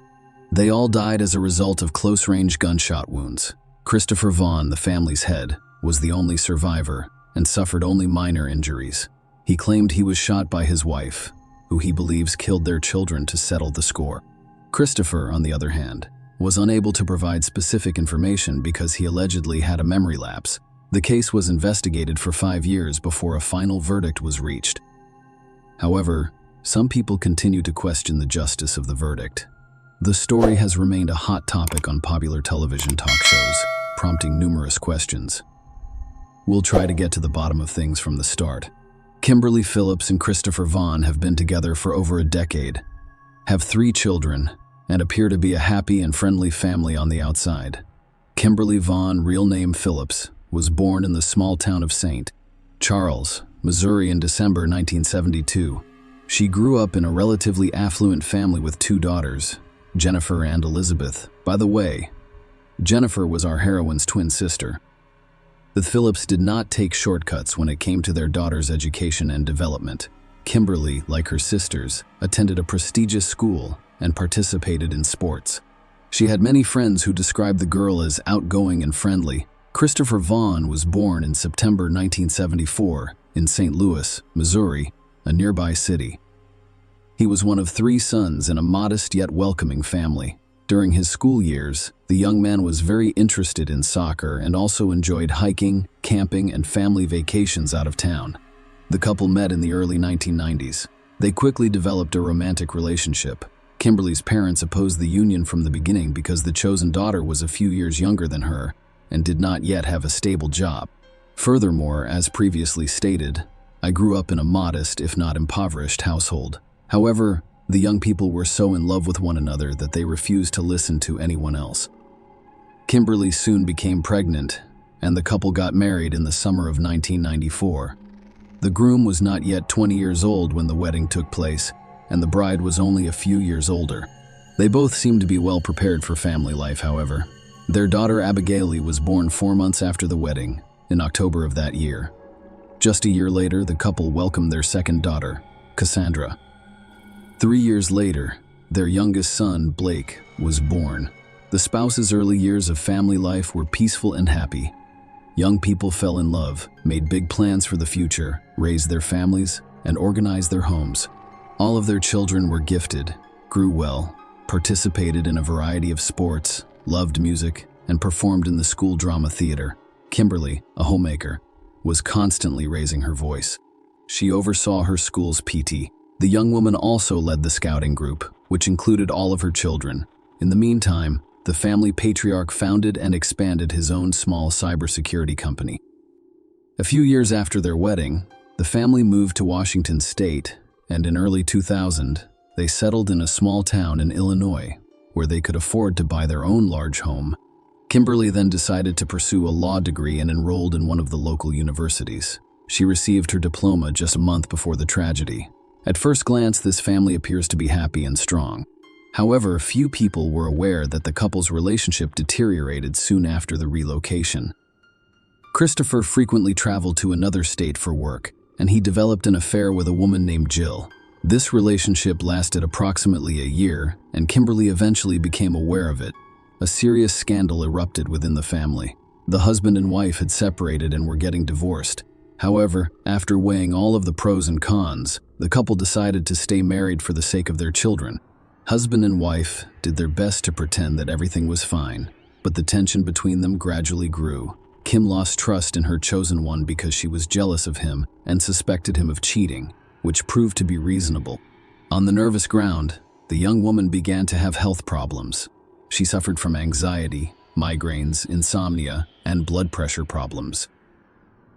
They all died as a result of close-range gunshot wounds. Christopher Vaughn, the family's head, was the only survivor and suffered only minor injuries. He claimed he was shot by his wife, who he believes killed their children to settle the score. Christopher, on the other hand, was unable to provide specific information because he allegedly had a memory lapse. The case was investigated for 5 years before a final verdict was reached. However, some people continue to question the justice of the verdict. The story has remained a hot topic on popular television talk shows, prompting numerous questions. We'll try to get to the bottom of things from the start. Kimberly Phillips and Christopher Vaughn have been together for over a decade, have 3 children, and appear to be a happy and friendly family on the outside. Kimberly Vaughn, real name Phillips, was born in the small town of St. Charles, Missouri in December 1972. She grew up in a relatively affluent family with 2 daughters, Jennifer and Elizabeth. By the way, Jennifer was our heroine's twin sister. The Phillips did not take shortcuts when it came to their daughter's education and development. Kimberly, like her sisters, attended a prestigious school and participated in sports. She had many friends who described the girl as outgoing and friendly. Christopher Vaughn was born in September 1974 in St. Louis, Missouri, a nearby city. He was one of 3 sons in a modest yet welcoming family. During his school years, the young man was very interested in soccer and also enjoyed hiking, camping, and family vacations out of town. The couple met in the early 1990s. They quickly developed a romantic relationship. Kimberly's parents opposed the union from the beginning because the chosen daughter was a few years younger than her and did not yet have a stable job. Furthermore, as previously stated, I grew up in a modest, if not impoverished, household. However, the young people were so in love with one another that they refused to listen to anyone else. Kimberly soon became pregnant, and the couple got married in the summer of 1994. The groom was not yet 20 years old when the wedding took place, and the bride was only a few years older. They both seemed to be well prepared for family life, however. Their daughter Abigail was born 4 months after the wedding, in October of that year. Just a year later, the couple welcomed their second daughter, Cassandra. 3 years later, their youngest son, Blake, was born. The spouses' early years of family life were peaceful and happy. Young people fell in love, made big plans for the future, raised their families, and organized their homes. All of their children were gifted, grew well, participated in a variety of sports, loved music, and performed in the school drama theater. Kimberly, a homemaker, was constantly raising her voice. She oversaw her school's PT. The young woman also led the scouting group, which included all of her children. In the meantime, the family patriarch founded and expanded his own small cybersecurity company. A few years after their wedding, the family moved to Washington State, and in early 2000, they settled in a small town in Illinois, where they could afford to buy their own large home. Kimberly then decided to pursue a law degree and enrolled in one of the local universities. She received her diploma just a month before the tragedy. At first glance, this family appears to be happy and strong. However, few people were aware that the couple's relationship deteriorated soon after the relocation. Christopher frequently traveled to another state for work, and he developed an affair with a woman named Jill. This relationship lasted approximately a year, and Kimberly eventually became aware of it. A serious scandal erupted within the family. The husband and wife had separated and were getting divorced. However, after weighing all of the pros and cons, the couple decided to stay married for the sake of their children. Husband and wife did their best to pretend that everything was fine, but the tension between them gradually grew. Kim lost trust in her chosen one because she was jealous of him and suspected him of cheating, which proved to be reasonable. On the nervous ground, the young woman began to have health problems. She suffered from anxiety, migraines, insomnia, and blood pressure problems.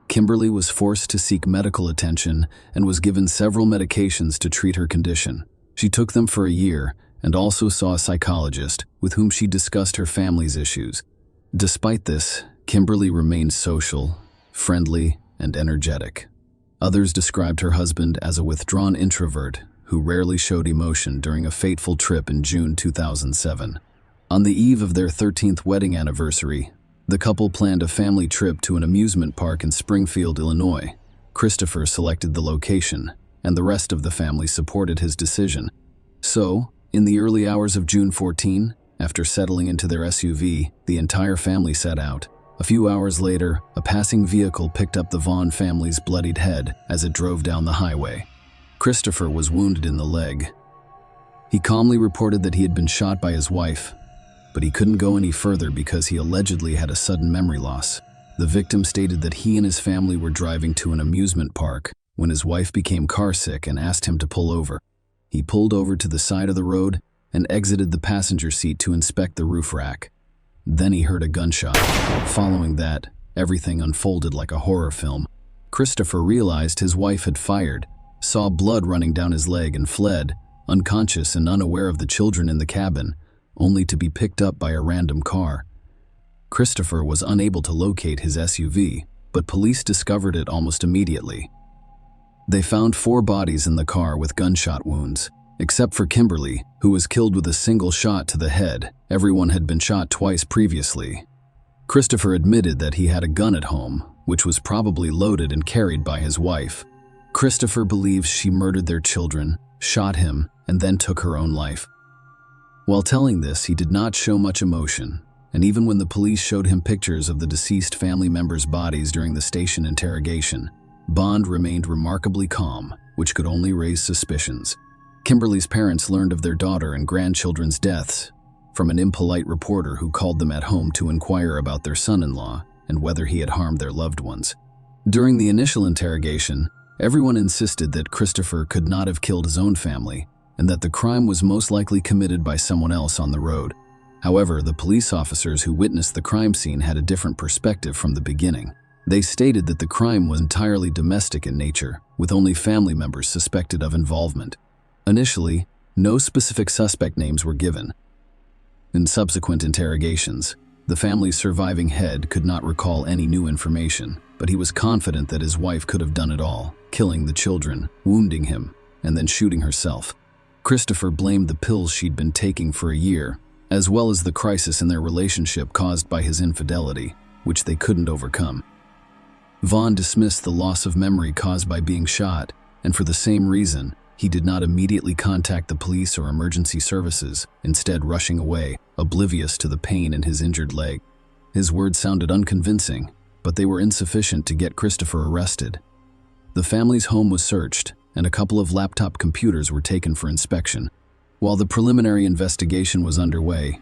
Kimberly was forced to seek medical attention and was given several medications to treat her condition. She took them for a year and also saw a psychologist with whom she discussed her family's issues. Despite this, Kimberly remained social, friendly, and energetic. Others described her husband as a withdrawn introvert who rarely showed emotion during a fateful trip in June 2007. On the eve of their 13th wedding anniversary, the couple planned a family trip to an amusement park in Springfield, Illinois. Christopher selected the location, and the rest of the family supported his decision. So, in the early hours of June 14, after settling into their SUV, the entire family set out. A few hours later, a passing vehicle picked up the Vaughn family's bloodied head as it drove down the highway. Christopher was wounded in the leg. He calmly reported that he had been shot by his wife, but he couldn't go any further because he allegedly had a sudden memory loss. The victim stated that he and his family were driving to an amusement park when his wife became carsick and asked him to pull over. He pulled over to the side of the road and exited the passenger seat to inspect the roof rack. Then he heard a gunshot. Following that, everything unfolded like a horror film. Christopher realized his wife had fired, saw blood running down his leg, and fled, unconscious and unaware of the children in the cabin, only to be picked up by a random car. Christopher was unable to locate his SUV, but police discovered it almost immediately. They found 4 bodies in the car with gunshot wounds. Except for Kimberly, who was killed with a single shot to the head. Everyone had been shot twice previously. Christopher admitted that he had a gun at home, which was probably loaded and carried by his wife. Christopher believes she murdered their children, shot him, and then took her own life. While telling this, he did not show much emotion, and even when the police showed him pictures of the deceased family members' bodies during the station interrogation, Bond remained remarkably calm, which could only raise suspicions. Kimberly's parents learned of their daughter and grandchildren's deaths from an impolite reporter who called them at home to inquire about their son-in-law and whether he had harmed their loved ones. During the initial interrogation, everyone insisted that Christopher could not have killed his own family and that the crime was most likely committed by someone else on the road. However, the police officers who witnessed the crime scene had a different perspective from the beginning. They stated that the crime was entirely domestic in nature, with only family members suspected of involvement. Initially, no specific suspect names were given. In subsequent interrogations, the family's surviving head could not recall any new information, but he was confident that his wife could have done it all, killing the children, wounding him, and then shooting herself. Christopher blamed the pills she'd been taking for a year, as well as the crisis in their relationship caused by his infidelity, which they couldn't overcome. Vaughn dismissed the loss of memory caused by being shot, and for the same reason, he did not immediately contact the police or emergency services, instead rushing away, oblivious to the pain in his injured leg. His words sounded unconvincing, but they were insufficient to get Christopher arrested. The family's home was searched, and a couple of laptop computers were taken for inspection. While the preliminary investigation was underway,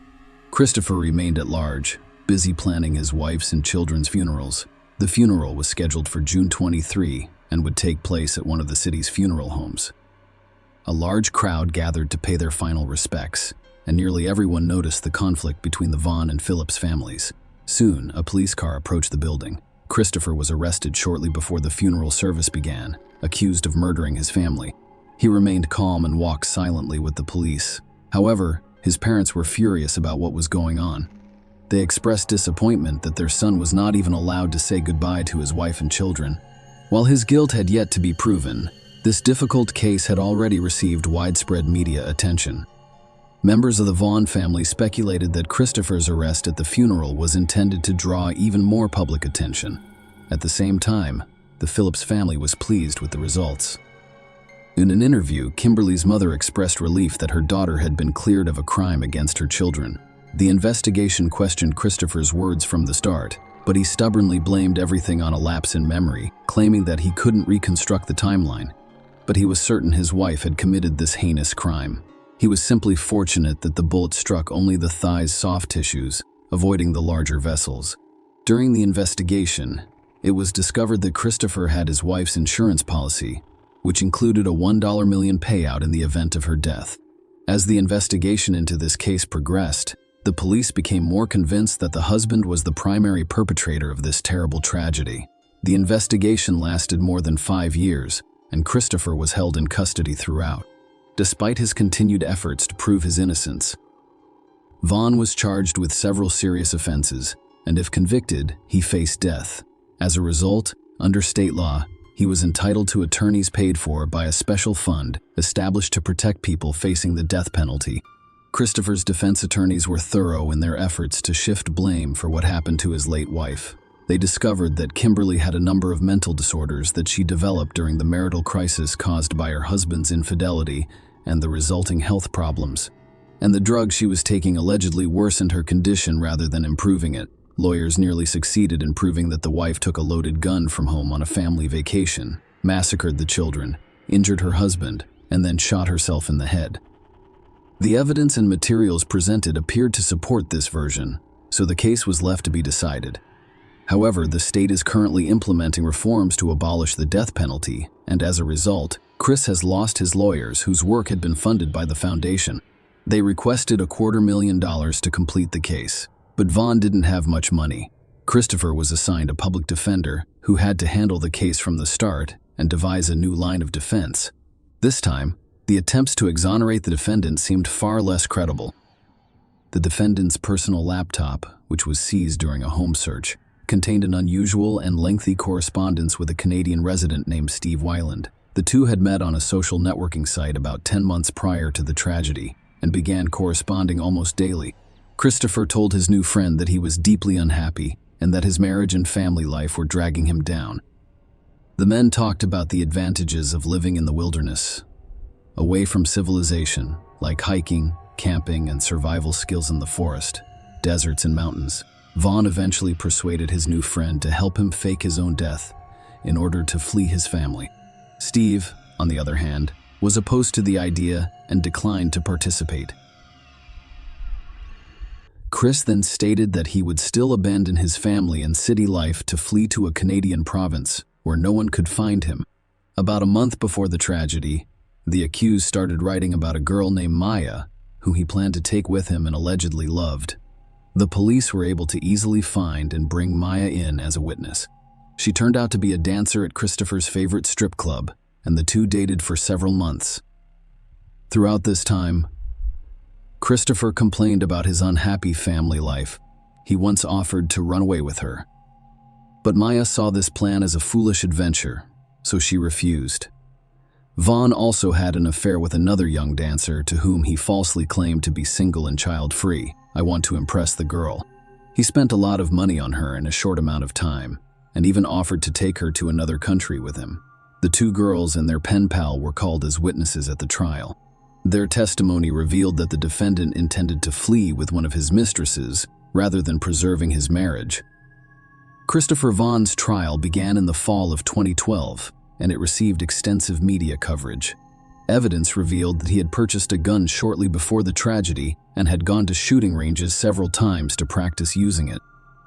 Christopher remained at large, busy planning his wife's and children's funerals. The funeral was scheduled for June 23 and would take place at one of the city's funeral homes. A large crowd gathered to pay their final respects, and nearly everyone noticed the conflict between the Vaughn and Phillips families. Soon, a police car approached the building. Christopher was arrested shortly before the funeral service began, accused of murdering his family. He remained calm and walked silently with the police. However, his parents were furious about what was going on. They expressed disappointment that their son was not even allowed to say goodbye to his wife and children. While his guilt had yet to be proven, this difficult case had already received widespread media attention. Members of the Vaughn family speculated that Christopher's arrest at the funeral was intended to draw even more public attention. At the same time, the Phillips family was pleased with the results. In an interview, Kimberly's mother expressed relief that her daughter had been cleared of a crime against her children. The investigation questioned Christopher's words from the start, but he stubbornly blamed everything on a lapse in memory, claiming that he couldn't reconstruct the timeline. But he was certain his wife had committed this heinous crime. He was simply fortunate that the bullet struck only the thigh's soft tissues, avoiding the larger vessels. During the investigation, it was discovered that Christopher had his wife's insurance policy, which included a $1 million payout in the event of her death. As the investigation into this case progressed, the police became more convinced that the husband was the primary perpetrator of this terrible tragedy. The investigation lasted more than 5 years, and Christopher was held in custody throughout. Despite his continued efforts to prove his innocence, Vaughn was charged with several serious offenses, and if convicted, he faced death. As a result, under state law, he was entitled to attorneys paid for by a special fund established to protect people facing the death penalty. Christopher's defense attorneys were thorough in their efforts to shift blame for what happened to his late wife. They discovered that Kimberly had a number of mental disorders that she developed during the marital crisis caused by her husband's infidelity and the resulting health problems. And the drugs she was taking allegedly worsened her condition rather than improving it. Lawyers nearly succeeded in proving that the wife took a loaded gun from home on a family vacation, massacred the children, injured her husband, and then shot herself in the head. The evidence and materials presented appeared to support this version, so the case was left to be decided. However, the state is currently implementing reforms to abolish the death penalty, and as a result, Chris has lost his lawyers whose work had been funded by the foundation. They requested $250,000 to complete the case, but Vaughn didn't have much money. Christopher was assigned a public defender who had to handle the case from the start and devise a new line of defense. This time, the attempts to exonerate the defendant seemed far less credible. The defendant's personal laptop, which was seized during a home search, contained an unusual and lengthy correspondence with a Canadian resident named Steve Weiland. The two had met on a social networking site about 10 months prior to the tragedy and began corresponding almost daily. Christopher told his new friend that he was deeply unhappy and that his marriage and family life were dragging him down. The men talked about the advantages of living in the wilderness, away from civilization, like hiking, camping, and survival skills in the forest, deserts, and mountains. Vaughn eventually persuaded his new friend to help him fake his own death in order to flee his family. Steve, on the other hand, was opposed to the idea and declined to participate. Chris then stated that he would still abandon his family and city life to flee to a Canadian province where no one could find him. About a month before the tragedy, the accused started writing about a girl named Maya, who he planned to take with him and allegedly loved. The police were able to easily find and bring Maya in as a witness. She turned out to be a dancer at Christopher's favorite strip club, and the two dated for several months. Throughout this time, Christopher complained about his unhappy family life. He once offered to run away with her. But Maya saw this plan as a foolish adventure, so she refused. Vaughn also had an affair with another young dancer to whom he falsely claimed to be single and child-free. I want to impress the girl. He spent a lot of money on her in a short amount of time, and even offered to take her to another country with him. The two girls and their pen pal were called as witnesses at the trial. Their testimony revealed that the defendant intended to flee with one of his mistresses rather than preserving his marriage. Christopher Vaughn's trial began in the fall of 2012, and it received extensive media coverage. Evidence revealed that he had purchased a gun shortly before the tragedy and had gone to shooting ranges several times to practice using it.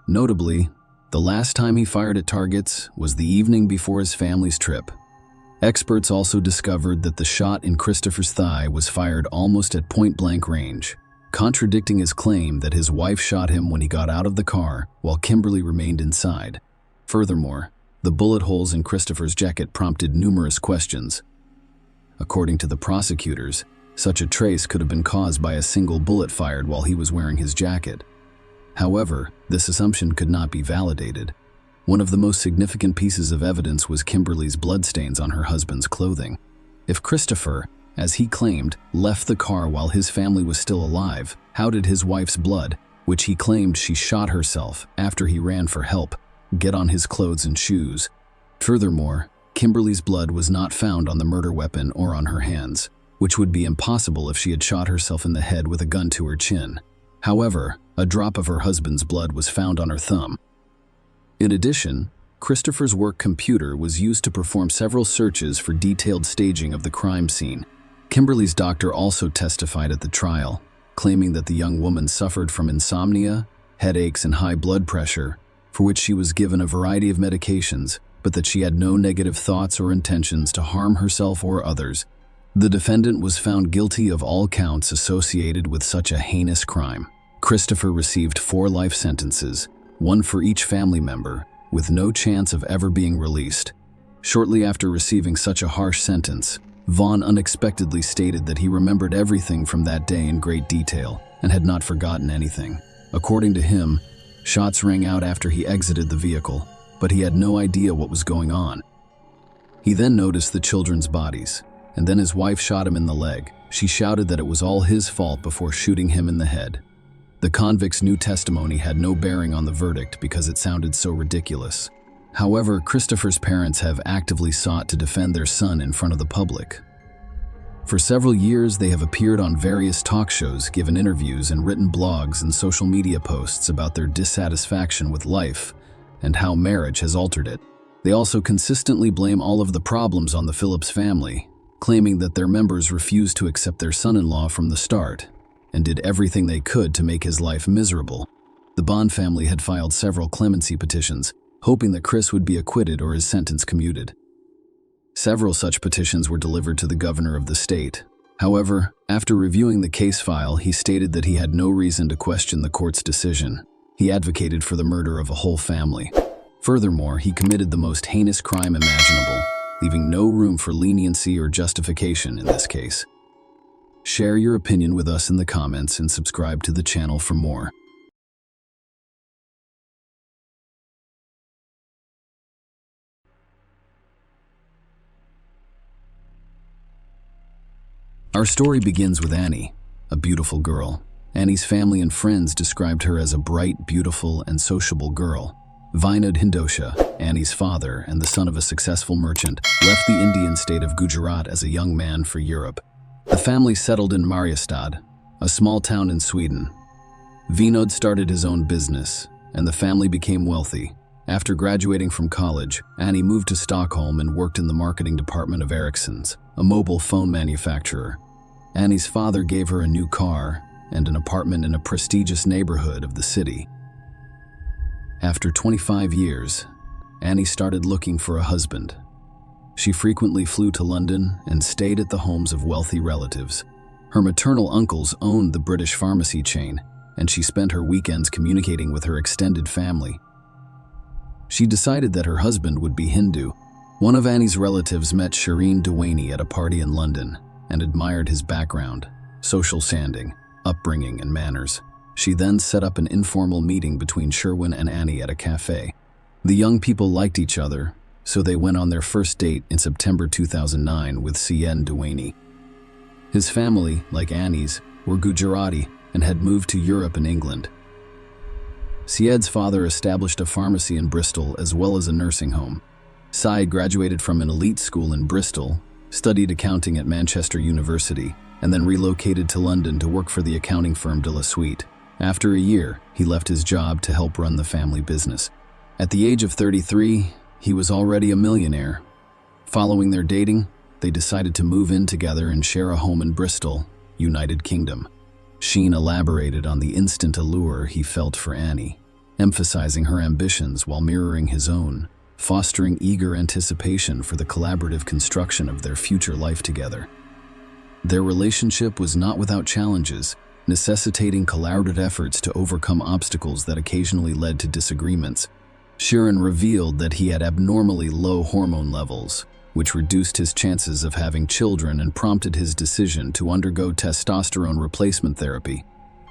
Notably, the last time he fired at targets was the evening before his family's trip. Experts also discovered that the shot in Christopher's thigh was fired almost at point-blank range, contradicting his claim that his wife shot him when he got out of the car while Kimberly remained inside. Furthermore, the bullet holes in Christopher's jacket prompted numerous questions. According to the prosecutors, such a trace could have been caused by a single bullet fired while he was wearing his jacket. However, this assumption could not be validated. One of the most significant pieces of evidence was Kimberly's bloodstains on her husband's clothing. If Christopher, as he claimed, left the car while his family was still alive, how did his wife's blood, which he claimed she shot herself after he ran for help, get on his clothes and shoes? Furthermore, Kimberly's blood was not found on the murder weapon or on her hands, which would be impossible if she had shot herself in the head with a gun to her chin. However, a drop of her husband's blood was found on her thumb. In addition, Christopher's work computer was used to perform several searches for detailed staging of the crime scene. Kimberly's doctor also testified at the trial, claiming that the young woman suffered from insomnia, headaches, and high blood pressure, for which she was given a variety of medications, but that she had no negative thoughts or intentions to harm herself or others. The defendant was found guilty of all counts associated with such a heinous crime. Christopher received 4 life sentences, one for each family member, with no chance of ever being released. Shortly after receiving such a harsh sentence, Vaughn unexpectedly stated that he remembered everything from that day in great detail and had not forgotten anything. According to him, shots rang out after he exited the vehicle, but he had no idea what was going on. He then noticed the children's bodies, and then his wife shot him in the leg. She shouted that it was all his fault before shooting him in the head. The convict's new testimony had no bearing on the verdict because it sounded so ridiculous. However, Christopher's parents have actively sought to defend their son in front of the public. For several years, they have appeared on various talk shows, given interviews, and written blogs and social media posts about their dissatisfaction with life and how marriage has altered it. They also consistently blame all of the problems on the Phillips family, claiming that their members refused to accept their son-in-law from the start and did everything they could to make his life miserable. The Bond family had filed several clemency petitions, hoping that Chris would be acquitted or his sentence commuted. Several such petitions were delivered to the governor of the state. However, after reviewing the case file, he stated that he had no reason to question the court's decision. He advocated for the murder of a whole family. Furthermore, he committed the most heinous crime imaginable, leaving no room for leniency or justification in this case. Share your opinion with us in the comments and subscribe to the channel for more. Our story begins with Annie, a beautiful girl. Annie's family and friends described her as a bright, beautiful, and sociable girl. Vinod Hindosha, Annie's father and the son of a successful merchant, left the Indian state of Gujarat as a young man for Europe. The family settled in Mariestad, a small town in Sweden. Vinod started his own business, and the family became wealthy. After graduating from college, Annie moved to Stockholm and worked in the marketing department of Ericsson's, a mobile phone manufacturer. Annie's father gave her a new car and an apartment in a prestigious neighborhood of the city. After 25 years, Annie started looking for a husband. She frequently flew to London and stayed at the homes of wealthy relatives. Her maternal uncles owned the British pharmacy chain, and she spent her weekends communicating with her extended family. She decided that her husband would be Hindu. One of Annie's relatives met Shireen Dewaney at a party in London and admired his background, social standing, upbringing, and manners. She then set up an informal meeting between Sherwin and Annie at a cafe. The young people liked each other, so they went on their first date in September 2009 with Syed Dewaney. His family, like Annie's, were Gujarati and had moved to Europe and England. Syed's father established a pharmacy in Bristol as well as a nursing home. Syed graduated from an elite school in Bristol, studied accounting at Manchester University, and then relocated to London to work for the accounting firm De La Suite. After a year, he left his job to help run the family business. At the age of 33, he was already a millionaire. Following their dating, they decided to move in together and share a home in Bristol, United Kingdom. Sheen elaborated on the instant allure he felt for Annie, emphasizing her ambitions while mirroring his own, fostering eager anticipation for the collaborative construction of their future life together. Their relationship was not without challenges, necessitating collaborative efforts to overcome obstacles that occasionally led to disagreements. Sheeran revealed that he had abnormally low hormone levels, which reduced his chances of having children and prompted his decision to undergo testosterone replacement therapy.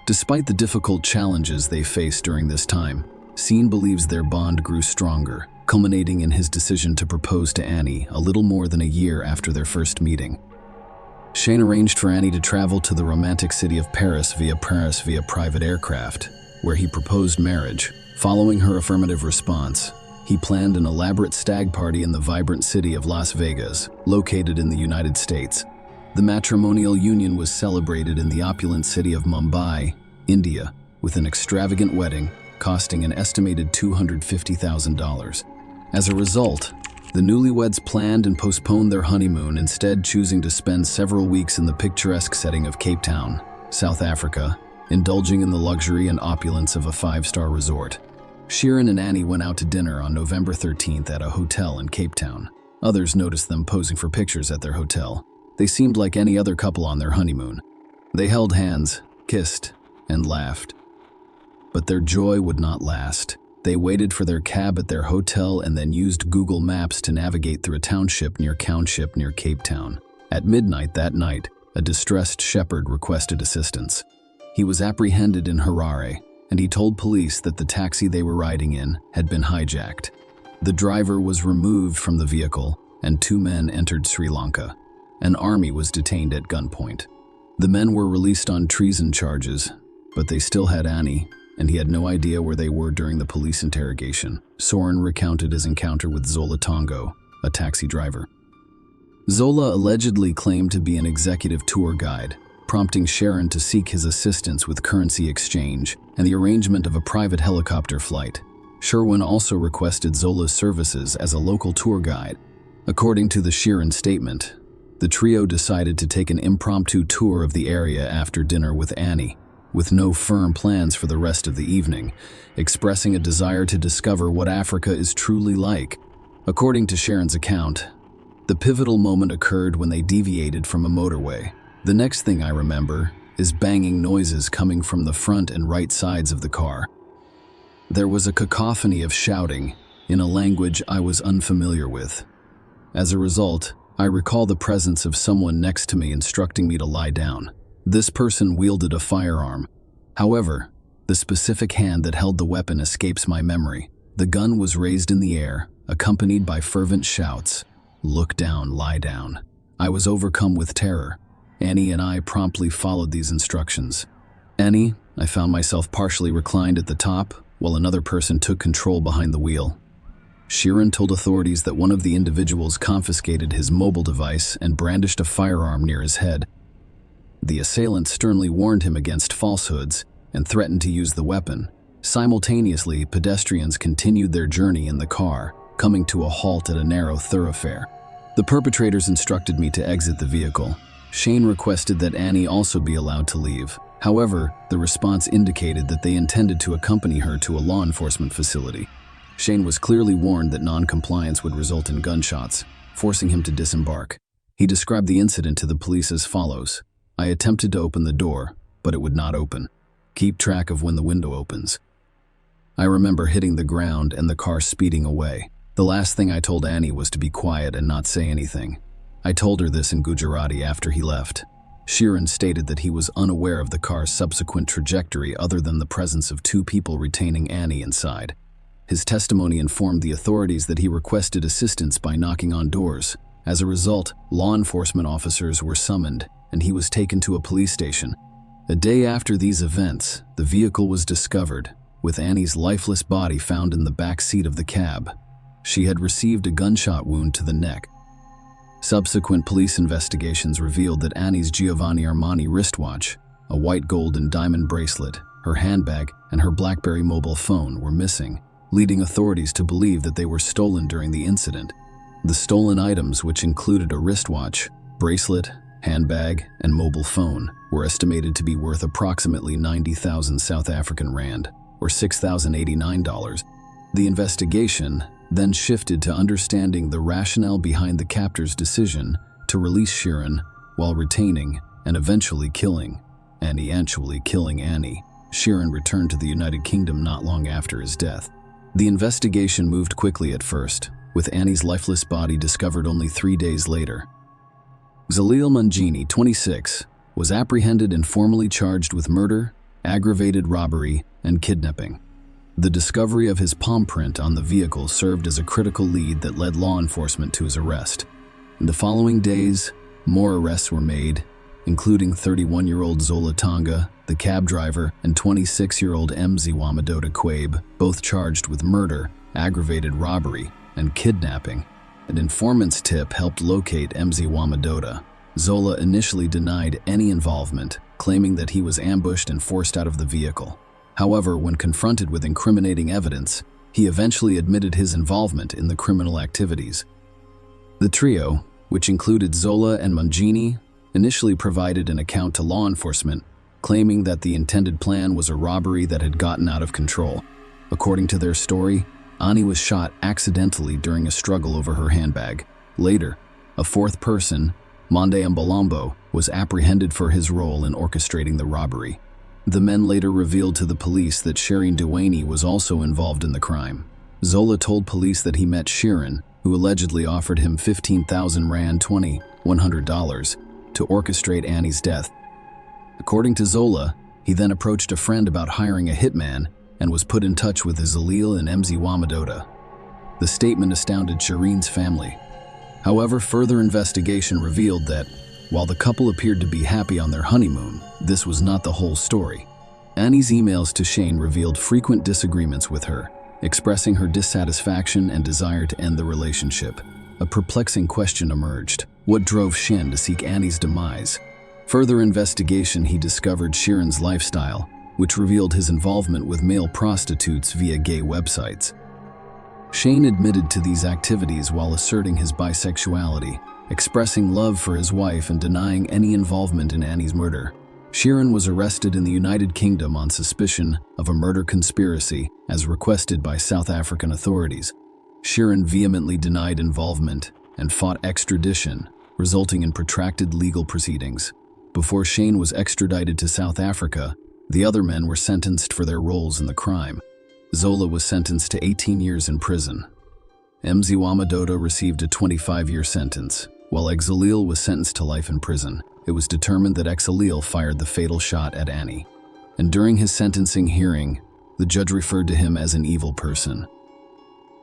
Despite the difficult challenges they faced during this time, Sheen believes their bond grew stronger, culminating in his decision to propose to Annie a little more than a year after their first meeting. Shane arranged for Annie to travel to the romantic city of Paris via private aircraft, where he proposed marriage. Following her affirmative response, he planned an elaborate stag party in the vibrant city of Las Vegas, located in the United States. The matrimonial union was celebrated in the opulent city of Mumbai, India, with an extravagant wedding costing an estimated $250,000. As a result, the newlyweds planned and postponed their honeymoon, instead choosing to spend several weeks in the picturesque setting of Cape Town, South Africa, indulging in the luxury and opulence of a five-star resort. Sheeran and Annie went out to dinner on November 13th at a hotel in Cape Town. Others noticed them posing for pictures at their hotel. They seemed like any other couple on their honeymoon. They held hands, kissed, and laughed. But their joy would not last. They waited for their cab at their hotel and then used Google Maps to navigate through a township near Cape Town. At midnight that night, a distressed shepherd requested assistance. He was apprehended in Harare, and he told police that the taxi they were riding in had been hijacked. The driver was removed from the vehicle, and two men entered Sri Lanka. An army was detained at gunpoint. The men were released on treason charges, but they still had Annie, and he had no idea where they were during the police interrogation. Soren recounted his encounter with Zola Tongo, a taxi driver. Zola allegedly claimed to be an executive tour guide, prompting Sharon to seek his assistance with currency exchange and the arrangement of a private helicopter flight. Sherwin also requested Zola's services as a local tour guide. According to the Sheeran statement, the trio decided to take an impromptu tour of the area after dinner with Annie, with no firm plans for the rest of the evening, expressing a desire to discover what Africa is truly like. According to Sharon's account, the pivotal moment occurred when they deviated from a motorway. The next thing I remember is banging noises coming from the front and right sides of the car. There was a cacophony of shouting in a language I was unfamiliar with. As a result, I recall the presence of someone next to me instructing me to lie down. This person wielded a firearm. However, the specific hand that held the weapon escapes my memory. The gun was raised in the air, accompanied by fervent shouts, "Look down, lie down." I was overcome with terror. Annie and I promptly followed these instructions. Annie, I found myself partially reclined at the top, while another person took control behind the wheel. Sheeran told authorities that one of the individuals confiscated his mobile device and brandished a firearm near his head. The assailant sternly warned him against falsehoods and threatened to use the weapon. Simultaneously, pedestrians continued their journey in the car, coming to a halt at a narrow thoroughfare. The perpetrators instructed me to exit the vehicle. Shane requested that Annie also be allowed to leave. However, the response indicated that they intended to accompany her to a law enforcement facility. Shane was clearly warned that non-compliance would result in gunshots, forcing him to disembark. He described the incident to the police as follows: "I attempted to open the door, but it would not open. Keep track of when the window opens." I remember hitting the ground and the car speeding away. The last thing I told Annie was to be quiet and not say anything. I told her this in Gujarati after he left. Sheeran stated that he was unaware of the car's subsequent trajectory other than the presence of two people retaining Annie inside. His testimony informed the authorities that he requested assistance by knocking on doors. As a result, law enforcement officers were summoned, and he was taken to a police station. A day after these events, the vehicle was discovered, with Annie's lifeless body found in the back seat of the cab. She had received a gunshot wound to the neck. Subsequent police investigations revealed that Annie's Giovanni Armani wristwatch, a white gold and diamond bracelet, her handbag, and her BlackBerry mobile phone were missing, leading authorities to believe that they were stolen during the incident. The stolen items, which included a wristwatch, bracelet, handbag, and mobile phone, were estimated to be worth approximately 90,000 South African rand, or $6,089. The investigation then shifted to understanding the rationale behind the captor's decision to release Sheeran while retaining and eventually killing Annie. Sheeran returned to the United Kingdom not long after his death. The investigation moved quickly at first, with Annie's lifeless body discovered only 3 days later. Zalil Mangini, 26, was apprehended and formally charged with murder, aggravated robbery, and kidnapping. The discovery of his palm print on the vehicle served as a critical lead that led law enforcement to his arrest. In the following days, more arrests were made, including 31-year-old Zola Tonga, the cab driver, and 26-year-old Mziwamadota Quabe, both charged with murder, aggravated robbery, and kidnapping. An informant's tip helped locate Mziwamadota. Zola initially denied any involvement, claiming that he was ambushed and forced out of the vehicle. However, when confronted with incriminating evidence, he eventually admitted his involvement in the criminal activities. The trio, which included Zola and Mangini, initially provided an account to law enforcement, claiming that the intended plan was a robbery that had gotten out of control. According to their story, Annie was shot accidentally during a struggle over her handbag. Later, a fourth person, Monde Mbalombo, was apprehended for his role in orchestrating the robbery. The men later revealed to the police that Shireen Duaney was also involved in the crime. Zola told police that he met Sheeran, who allegedly offered him 15,000 Rand $100 to orchestrate Annie's death. According to Zola, he then approached a friend about hiring a hitman and was put in touch with Zalil and Mziwamadota. The statement astounded Shireen's family. However, further investigation revealed that, while the couple appeared to be happy on their honeymoon, this was not the whole story. Annie's emails to Shane revealed frequent disagreements with her, expressing her dissatisfaction and desire to end the relationship. A perplexing question emerged: what drove Shane to seek Annie's demise? Further investigation, he discovered Sheeran's lifestyle, which revealed his involvement with male prostitutes via gay websites. Shane admitted to these activities while asserting his bisexuality, expressing love for his wife and denying any involvement in Annie's murder. Sheeran was arrested in the United Kingdom on suspicion of a murder conspiracy, as requested by South African authorities. Sheeran vehemently denied involvement and fought extradition, resulting in protracted legal proceedings. Before Shane was extradited to South Africa, the other men were sentenced for their roles in the crime. Zola was sentenced to 18 years in prison. Mziwamadota received a 25-year sentence, while Zalil was sentenced to life in prison. It was determined that Zalil fired the fatal shot at Annie. And during his sentencing hearing, the judge referred to him as an evil person.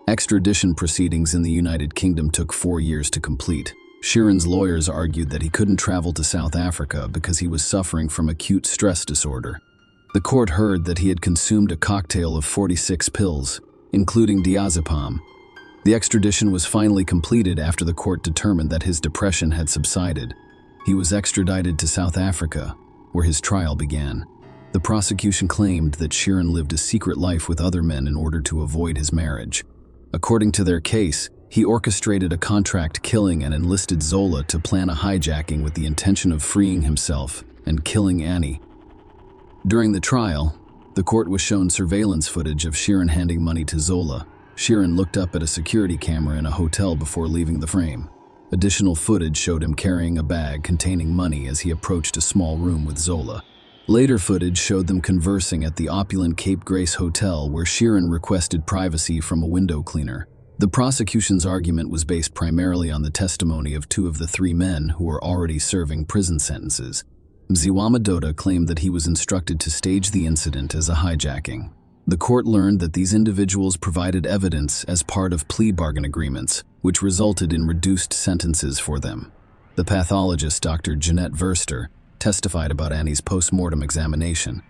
Extradition proceedings in the United Kingdom took 4 years to complete. Sheeran's lawyers argued that he couldn't travel to South Africa because he was suffering from acute stress disorder. The court heard that he had consumed a cocktail of 46 pills, including diazepam. The extradition was finally completed after the court determined that his depression had subsided. He was extradited to South Africa, where his trial began. The prosecution claimed that Sheeran lived a secret life with other men in order to avoid his marriage. According to their case, he orchestrated a contract killing and enlisted Zola to plan a hijacking with the intention of freeing himself and killing Annie. During the trial, the court was shown surveillance footage of Sheeran handing money to Zola. Sheeran looked up at a security camera in a hotel before leaving the frame. Additional footage showed him carrying a bag containing money as he approached a small room with Zola. Later footage showed them conversing at the opulent Cape Grace Hotel, where Sheeran requested privacy from a window cleaner. The prosecution's argument was based primarily on the testimony of two of the three men who were already serving prison sentences. Mziwa Madoda claimed that he was instructed to stage the incident as a hijacking. The court learned that these individuals provided evidence as part of plea bargain agreements, which resulted in reduced sentences for them. The pathologist, Dr. Jeanette Verster, testified about Annie's post-mortem examination.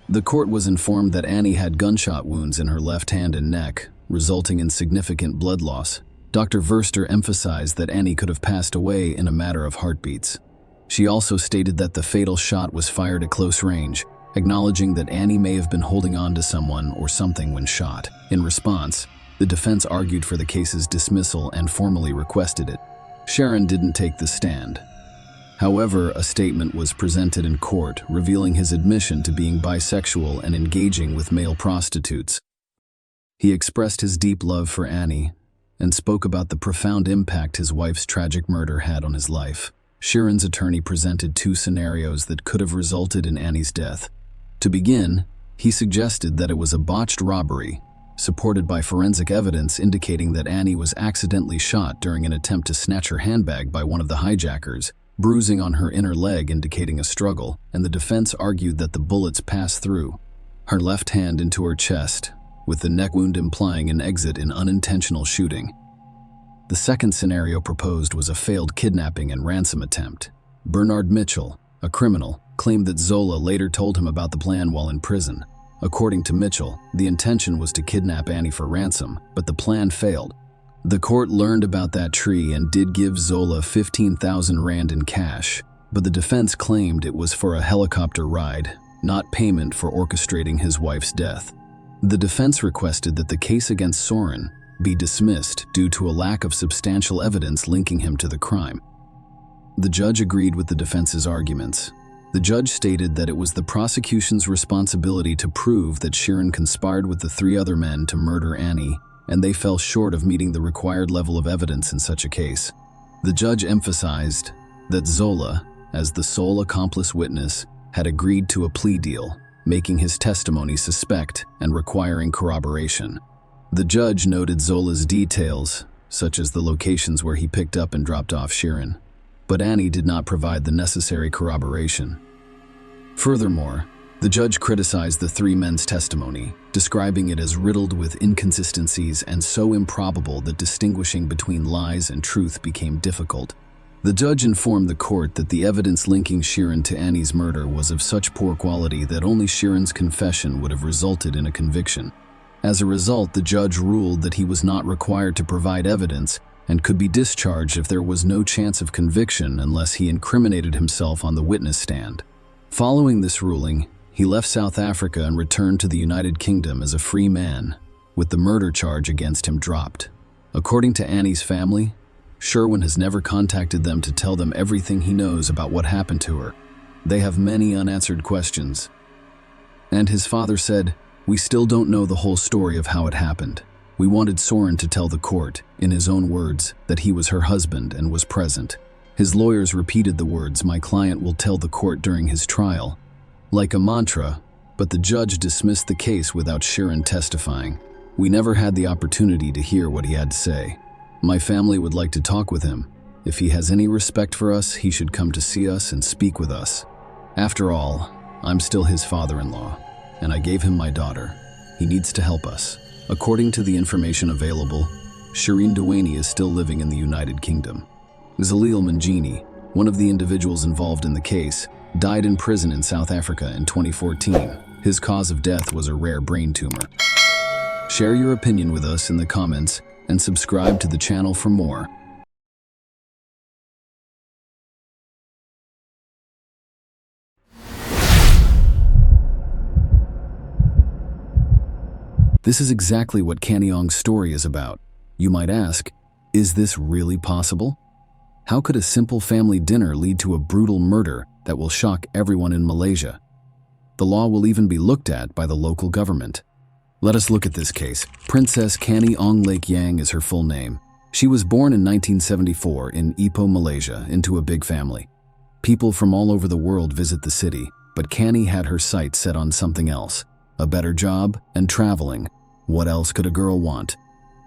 The court was informed that Annie had gunshot wounds in her left hand and neck, resulting in significant blood loss. Dr. Verster emphasized that Annie could have passed away in a matter of heartbeats. She also stated that the fatal shot was fired at close range, acknowledging that Annie may have been holding on to someone or something when shot. In response, the defense argued for the case's dismissal and formally requested it. Sheeran didn't take the stand. However, a statement was presented in court revealing his admission to being bisexual and engaging with male prostitutes. He expressed his deep love for Annie and spoke about the profound impact his wife's tragic murder had on his life. Sheeran's attorney presented two scenarios that could have resulted in Annie's death. To begin, he suggested that it was a botched robbery, supported by forensic evidence indicating that Annie was accidentally shot during an attempt to snatch her handbag by one of the hijackers, bruising on her inner leg indicating a struggle, and the defense argued that the bullets passed through her left hand into her chest, with the neck wound implying an exit in unintentional shooting. The second scenario proposed was a failed kidnapping and ransom attempt. Bernard Mitchell, a criminal, claimed that Zola later told him about the plan while in prison. According to Mitchell, the intention was to kidnap Annie for ransom, but the plan failed. The court learned about that tree and did give Zola 15,000 rand in cash, but the defense claimed it was for a helicopter ride, not payment for orchestrating his wife's death. The defense requested that the case against Soren be dismissed due to a lack of substantial evidence linking him to the crime. The judge agreed with the defense's arguments. The judge stated that it was the prosecution's responsibility to prove that Sheeran conspired with the three other men to murder Annie, and they fell short of meeting the required level of evidence in such a case. The judge emphasized that Zola, as the sole accomplice witness, had agreed to a plea deal, making his testimony suspect and requiring corroboration. The judge noted Zola's details, such as the locations where he picked up and dropped off Sheeran, but Annie did not provide the necessary corroboration. Furthermore, the judge criticized the three men's testimony, describing it as riddled with inconsistencies and so improbable that distinguishing between lies and truth became difficult. The judge informed the court that the evidence linking Sheeran to Annie's murder was of such poor quality that only Sheeran's confession would have resulted in a conviction. As a result, the judge ruled that he was not required to provide evidence and could be discharged if there was no chance of conviction unless he incriminated himself on the witness stand. Following this ruling, he left South Africa and returned to the United Kingdom as a free man, with the murder charge against him dropped. According to Annie's family, Sherwin has never contacted them to tell them everything he knows about what happened to her. They have many unanswered questions. And his father said, "We still don't know the whole story of how it happened. We wanted Soren to tell the court, in his own words, that he was her husband and was present." His lawyers repeated the words, "My client will tell the court during his trial," like a mantra, but the judge dismissed the case without Sheeran testifying. "We never had the opportunity to hear what he had to say. My family would like to talk with him. If he has any respect for us, he should come to see us and speak with us. After all, I'm still his father-in-law, and I gave him my daughter. He needs to help us." According to the information available, Shireen Dewaney is still living in the United Kingdom. Zalil Manjini, one of the individuals involved in the case, died in prison in South Africa in 2014. His cause of death was a rare brain tumor. Share your opinion with us in the comments and subscribe to the channel for more. This is exactly what Canny Ong's story is about. You might ask, is this really possible? How could a simple family dinner lead to a brutal murder that will shock everyone in Malaysia? The law will even be looked at by the local government. Let us look at this case. Princess Canny Ong Lake Yang is her full name. She was born in 1974 in Ipoh, Malaysia, into a big family. People from all over the world visit the city, but Canny had her sights set on something else. A better job and traveling. What else could a girl want?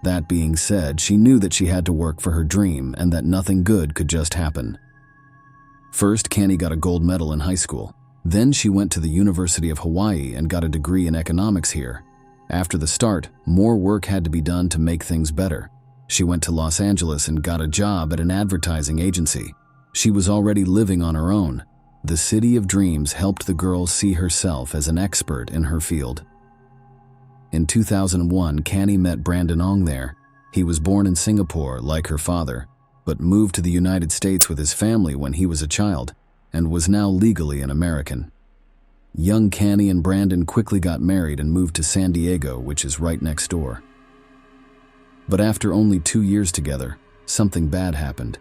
That being said, she knew that she had to work for her dream and that nothing good could just happen. First, Canny got a gold medal in high school. Then she went to the University of Hawaii and got a degree in economics here. After the start, more work had to be done to make things better. She went to Los Angeles and got a job at an advertising agency. She was already living on her own. The City of Dreams helped the girl see herself as an expert in her field. In 2001, Canny met Brandon Ong there. He was born in Singapore, like her father, but moved to the United States with his family when he was a child, and was now legally an American. Young Canny and Brandon quickly got married and moved to San Diego, which is right next door. But after only 2 years together, something bad happened.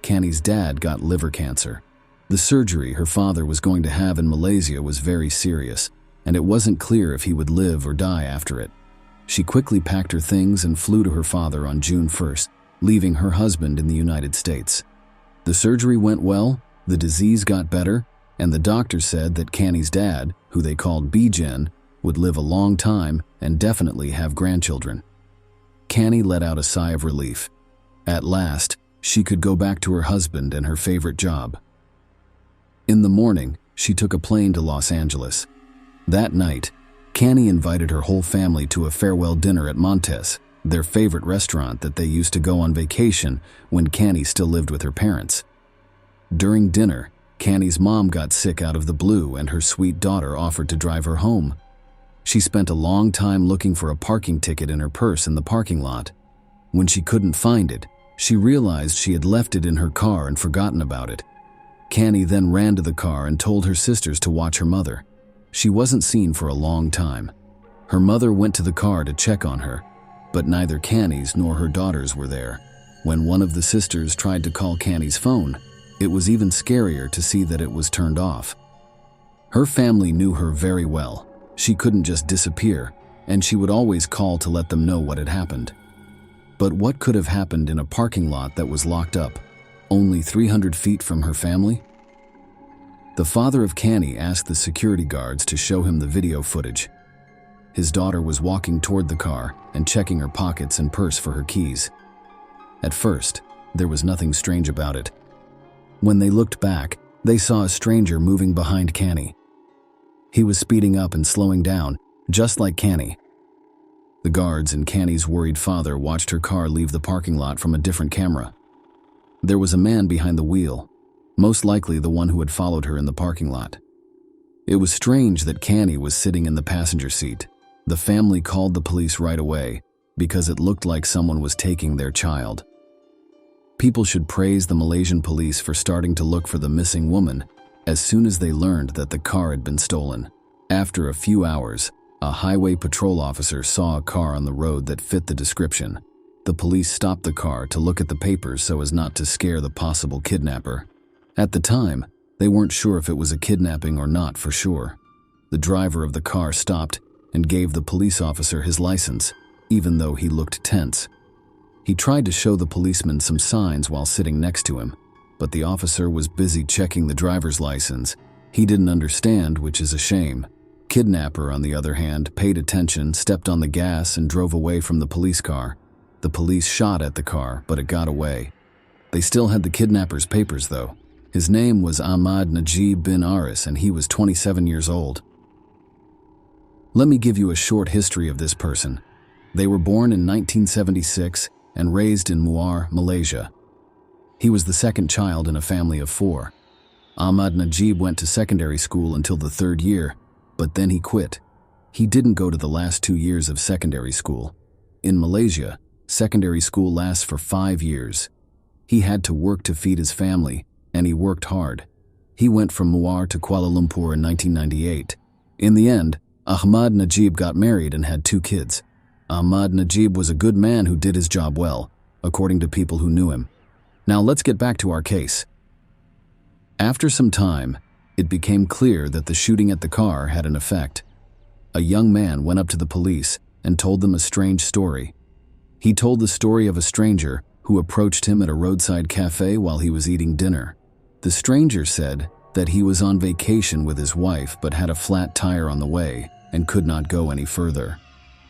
Canny's dad got liver cancer. The surgery her father was going to have in Malaysia was very serious, and it wasn't clear if he would live or die after it. She quickly packed her things and flew to her father on June 1st, leaving her husband in the United States. The surgery went well, the disease got better, and the doctor said that Canny's dad, who they called Bijan, would live a long time and definitely have grandchildren. Canny let out a sigh of relief. At last, she could go back to her husband and her favorite job. In the morning, she took a plane to Los Angeles. That night, Canny invited her whole family to a farewell dinner at Montes, their favorite restaurant that they used to go on vacation when Canny still lived with her parents. During dinner, Canny's mom got sick out of the blue and her sweet daughter offered to drive her home. She spent a long time looking for a parking ticket in her purse in the parking lot. When she couldn't find it, she realized she had left it in her car and forgotten about it. Canny then ran to the car and told her sisters to watch her mother. She wasn't seen for a long time. Her mother went to the car to check on her, but neither Canny's nor her daughters were there. When one of the sisters tried to call Canny's phone, it was even scarier to see that it was turned off. Her family knew her very well. She couldn't just disappear, and she would always call to let them know what had happened. But what could have happened in a parking lot that was locked up, only 300 feet from her family? The father of Canny asked the security guards to show him the video footage. His daughter was walking toward the car and checking her pockets and purse for her keys. At first, there was nothing strange about it. When they looked back, they saw a stranger moving behind Canny. He was speeding up and slowing down, just like Canny. The guards and Canny's worried father watched her car leave the parking lot from a different camera. There was a man behind the wheel, most likely the one who had followed her in the parking lot. It was strange that Canny was sitting in the passenger seat. The family called the police right away because it looked like someone was taking their child. People should praise the Malaysian police for starting to look for the missing woman as soon as they learned that the car had been stolen. After a few hours, a highway patrol officer saw a car on the road that fit the description. The police stopped the car to look at the papers so as not to scare the possible kidnapper. At the time, they weren't sure if it was a kidnapping or not for sure. The driver of the car stopped and gave the police officer his license, even though he looked tense. He tried to show the policeman some signs while sitting next to him, but the officer was busy checking the driver's license. He didn't understand, which is a shame. Kidnapper, on the other hand, paid attention, stepped on the gas, and drove away from the police car. The police shot at the car, but it got away. They still had the kidnapper's papers, though. His name was Ahmad Najib bin Aris, and he was 27 years old. Let me give you a short history of this person. They were born in 1976 and raised in Muar, Malaysia. He was the second child in a family of 4. Ahmad Najib went to secondary school until the 3rd year, but then he quit. He didn't go to the last 2 years of secondary school. In Malaysia, secondary school lasts for 5 years. He had to work to feed his family, and he worked hard. He went from Muar to Kuala Lumpur in 1998. In the end, Ahmad Najib got married and had 2 kids. Ahmad Najib was a good man who did his job well, according to people who knew him. Now let's get back to our case. After some time, it became clear that the shooting at the car had an effect. A young man went up to the police and told them a strange story. He told the story of a stranger who approached him at a roadside cafe while he was eating dinner. The stranger said that he was on vacation with his wife but had a flat tire on the way and could not go any further.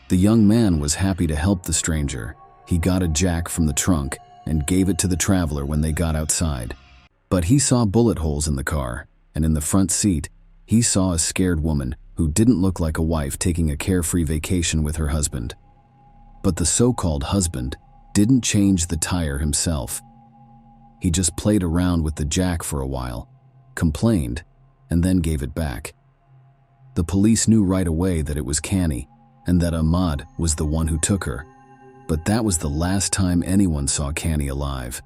The young man was happy to help the stranger. He got a jack from the trunk and gave it to the traveler when they got outside. But he saw bullet holes in the car, and in the front seat, he saw a scared woman who didn't look like a wife taking a carefree vacation with her husband. But the so-called husband didn't change the tire himself. He just played around with the jack for a while, complained, and then gave it back. The police knew right away that it was Kani, and that Ahmad was the one who took her. But that was the last time anyone saw Kani alive.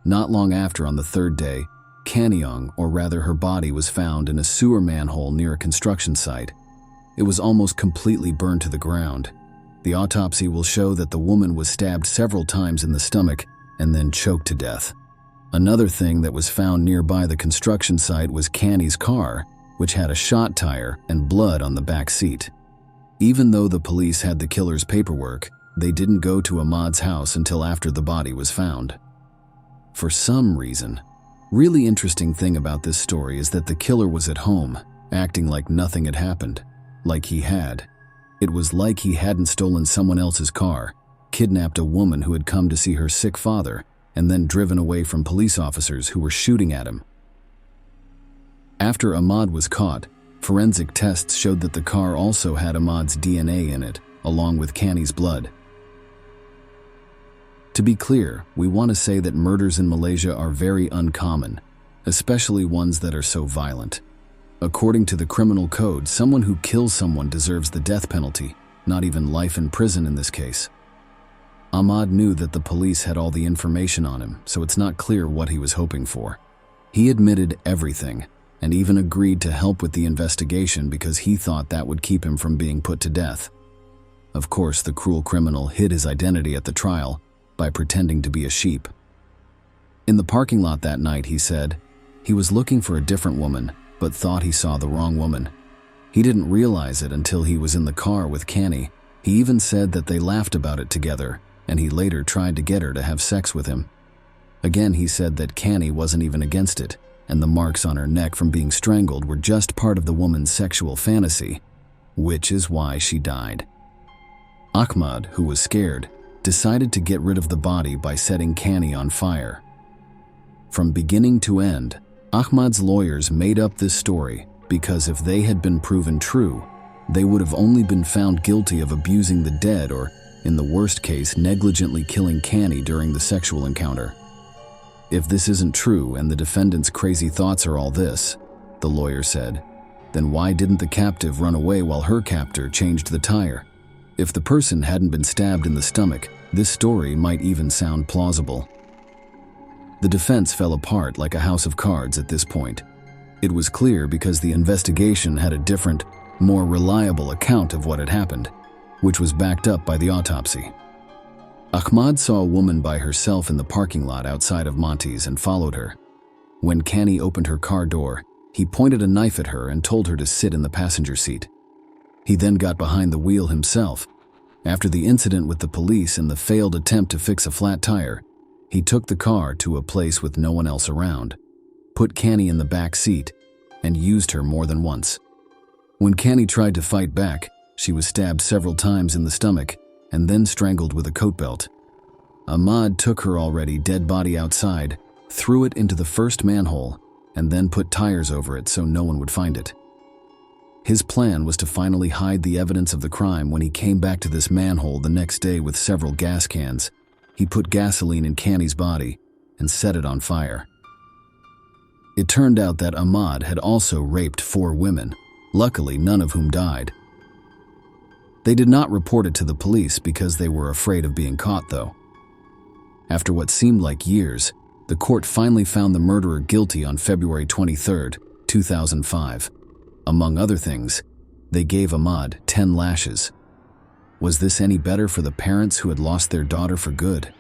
Not long after, on the 3rd day, Kaniong, or rather her body, was found in a sewer manhole near a construction site. It was almost completely burned to the ground. The autopsy will show that the woman was stabbed several times in the stomach and then choked to death. Another thing that was found nearby the construction site was Kani's car, which had a shot tire and blood on the back seat. Even though the police had the killer's paperwork, they didn't go to Ahmad's house until after the body was found. For some reason, really interesting thing about this story is that the killer was at home, acting like nothing had happened, like he had. It was like he hadn't stolen someone else's car, kidnapped a woman who had come to see her sick father, and then driven away from police officers who were shooting at him. After Ahmad was caught, forensic tests showed that the car also had Ahmad's DNA in it, along with Kani's blood. To be clear, we want to say that murders in Malaysia are very uncommon, especially ones that are so violent. According to the criminal code, someone who kills someone deserves the death penalty, not even life in prison in this case. Ahmad knew that the police had all the information on him, so it's not clear what he was hoping for. He admitted everything, and even agreed to help with the investigation because he thought that would keep him from being put to death. Of course, the cruel criminal hid his identity at the trial by pretending to be a sheep. In the parking lot that night, he said, he was looking for a different woman, but thought he saw the wrong woman. He didn't realize it until he was in the car with Kani. He even said that they laughed about it together, and he later tried to get her to have sex with him. Again, he said that Kani wasn't even against it, and the marks on her neck from being strangled were just part of the woman's sexual fantasy, which is why she died. Ahmad, who was scared, decided to get rid of the body by setting Kani on fire. From beginning to end, Ahmad's lawyers made up this story because if they had been proven true, they would have only been found guilty of abusing the dead or, in the worst case, negligently killing Kani during the sexual encounter. If this isn't true and the defendant's crazy thoughts are all this, the lawyer said, then why didn't the captive run away while her captor changed the tire? If the person hadn't been stabbed in the stomach, this story might even sound plausible. The defense fell apart like a house of cards at this point. It was clear because the investigation had a different, more reliable account of what had happened, which was backed up by the autopsy. Ahmad saw a woman by herself in the parking lot outside of Monty's and followed her. When Kani opened her car door, he pointed a knife at her and told her to sit in the passenger seat. He then got behind the wheel himself. After the incident with the police and the failed attempt to fix a flat tire, he took the car to a place with no one else around, put Kani in the back seat, and used her more than once. When Kani tried to fight back, she was stabbed several times in the stomach and then strangled with a coat belt. Ahmad took her already dead body outside, threw it into the first manhole, and then put tires over it so no one would find it. His plan was to finally hide the evidence of the crime when he came back to this manhole the next day with several gas cans. He put gasoline in Kani's body and set it on fire. It turned out that Ahmad had also raped 4 women, luckily none of whom died. They did not report it to the police because they were afraid of being caught, though. After what seemed like years, the court finally found the murderer guilty on February 23, 2005. Among other things, they gave Ahmad 10 lashes. Was this any better for the parents who had lost their daughter for good?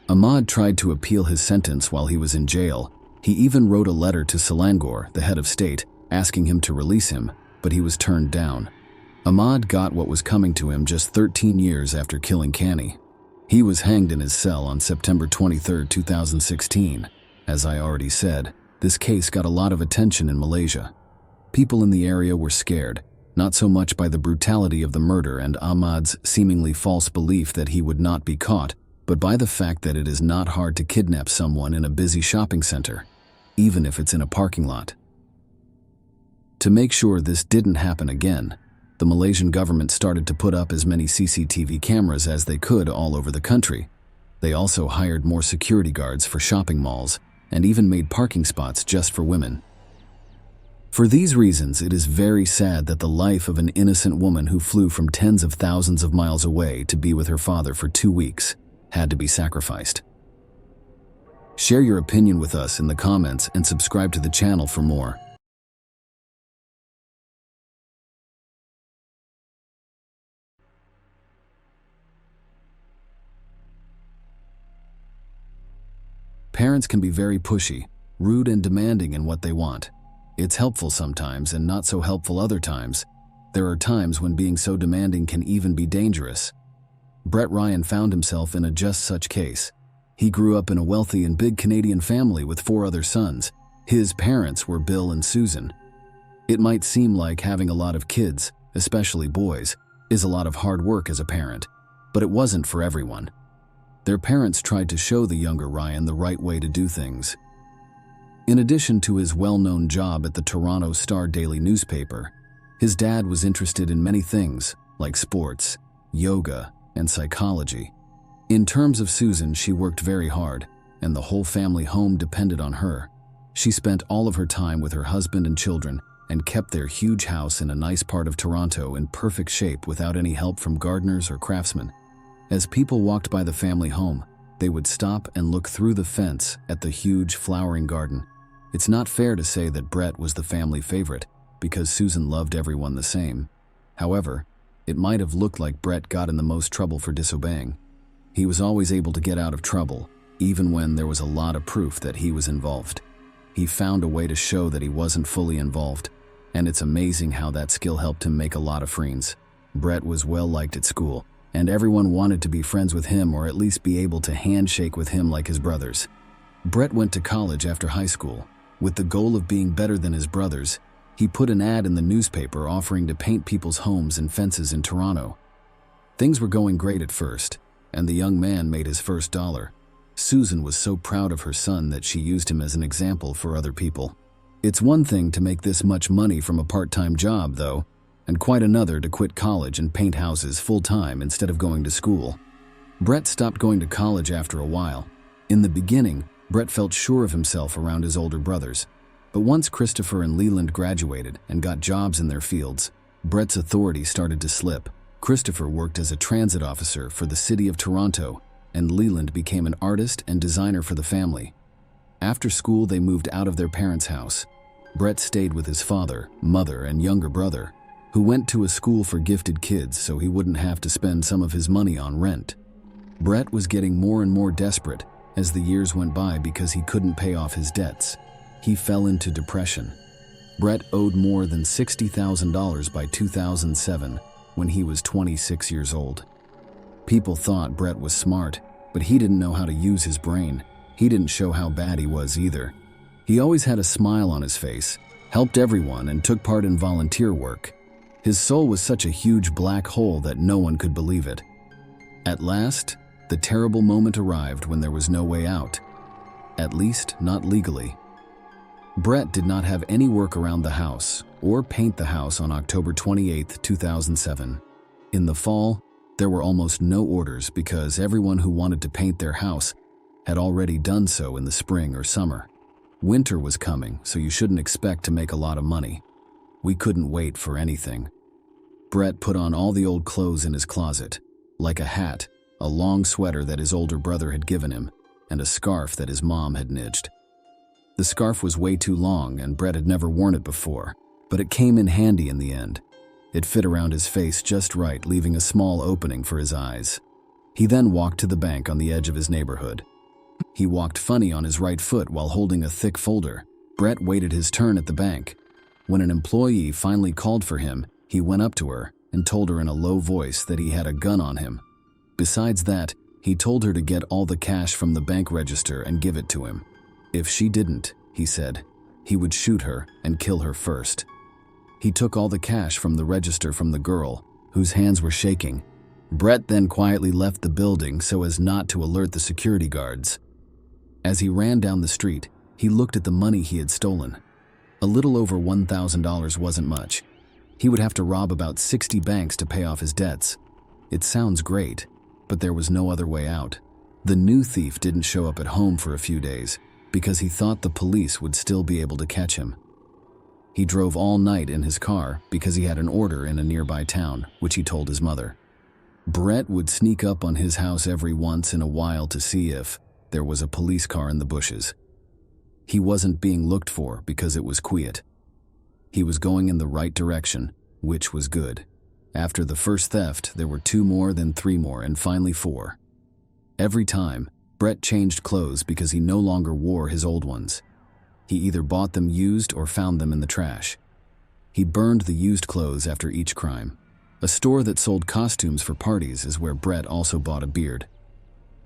Ahmad tried to appeal his sentence while he was in jail. He even wrote a letter to Selangor, the head of state, asking him to release him, but he was turned down. Ahmad got what was coming to him just 13 years after killing Kani. He was hanged in his cell on September 23, 2016. As I already said, this case got a lot of attention in Malaysia. People in the area were scared, not so much by the brutality of the murder and Ahmad's seemingly false belief that he would not be caught, but by the fact that it is not hard to kidnap someone in a busy shopping center, even if it's in a parking lot. To make sure this didn't happen again, the Malaysian government started to put up as many CCTV cameras as they could all over the country. They also hired more security guards for shopping malls and even made parking spots just for women. For these reasons, it is very sad that the life of an innocent woman who flew from tens of thousands of miles away to be with her father for 2 weeks had to be sacrificed. Share your opinion with us in the comments and subscribe to the channel for more. Parents can be very pushy, rude and demanding in what they want. It's helpful sometimes and not so helpful other times. There are times when being so demanding can even be dangerous. Brett Ryan found himself in a just such case. He grew up in a wealthy and big Canadian family with 4 other sons. His parents were Bill and Susan. It might seem like having a lot of kids, especially boys, is a lot of hard work as a parent, but it wasn't for everyone. Their parents tried to show the younger Ryan the right way to do things. In addition to his well-known job at the Toronto Star Daily newspaper, his dad was interested in many things, like sports, yoga, and psychology. In terms of Susan, she worked very hard, and the whole family home depended on her. She spent all of her time with her husband and children and kept their huge house in a nice part of Toronto in perfect shape without any help from gardeners or craftsmen. As people walked by the family home, they would stop and look through the fence at the huge flowering garden. It's not fair to say that Brett was the family favorite, because Susan loved everyone the same. However, it might have looked like Brett got in the most trouble for disobeying. He was always able to get out of trouble, even when there was a lot of proof that he was involved. He found a way to show that he wasn't fully involved, and it's amazing how that skill helped him make a lot of friends. Brett was well liked at school, and everyone wanted to be friends with him or at least be able to handshake with him like his brothers. Brett went to college after high school. With the goal of being better than his brothers, he put an ad in the newspaper offering to paint people's homes and fences in Toronto. Things were going great at first, and the young man made his first dollar. Susan was so proud of her son that she used him as an example for other people. It's one thing to make this much money from a part-time job, though, and quite another to quit college and paint houses full-time instead of going to school. Brett stopped going to college after a while. In the beginning, Brett felt sure of himself around his older brothers. But once Christopher and Leland graduated and got jobs in their fields, Brett's authority started to slip. Christopher worked as a transit officer for the city of Toronto, and Leland became an artist and designer for the family. After school, they moved out of their parents' house. Brett stayed with his father, mother, and younger brother, who went to a school for gifted kids so he wouldn't have to spend some of his money on rent. Brett was getting more and more desperate as the years went by because he couldn't pay off his debts. He fell into depression. Brett owed more than $60,000 by 2007 when he was 26 years old. People thought Brett was smart, but he didn't know how to use his brain. He didn't show how bad he was either. He always had a smile on his face, helped everyone, and took part in volunteer work. His soul was such a huge black hole that no one could believe it. At last, the terrible moment arrived when there was no way out. At least, not legally. Brett did not have any work around the house or paint the house on October 28, 2007. In the fall, there were almost no orders because everyone who wanted to paint their house had already done so in the spring or summer. Winter was coming, so you shouldn't expect to make a lot of money. We couldn't wait for anything. Brett put on all the old clothes in his closet, like a hat, a long sweater that his older brother had given him, and a scarf that his mom had knitted. The scarf was way too long and Brett had never worn it before, but it came in handy in the end. It fit around his face just right, leaving a small opening for his eyes. He then walked to the bank on the edge of his neighborhood. He walked funny on his right foot while holding a thick folder. Brett waited his turn at the bank. When an employee finally called for him, he went up to her and told her in a low voice that he had a gun on him. Besides that, he told her to get all the cash from the bank register and give it to him. If she didn't, he said, he would shoot her and kill her first. He took all the cash from the register from the girl, whose hands were shaking. Brett then quietly left the building so as not to alert the security guards. As he ran down the street, he looked at the money he had stolen. A little over $1,000 wasn't much. He would have to rob about 60 banks to pay off his debts. It sounds great, but there was no other way out. The new thief didn't show up at home for a few days because he thought the police would still be able to catch him. He drove all night in his car because he had an order in a nearby town, which he told his mother. Brett would sneak up on his house every once in a while to see if there was a police car in the bushes. He wasn't being looked for because it was quiet. He was going in the right direction, which was good. After the first theft, there were 2 more, then 3 more, and finally 4. Every time, Brett changed clothes because he no longer wore his old ones. He either bought them used or found them in the trash. He burned the used clothes after each crime. A store that sold costumes for parties is where Brett also bought a beard.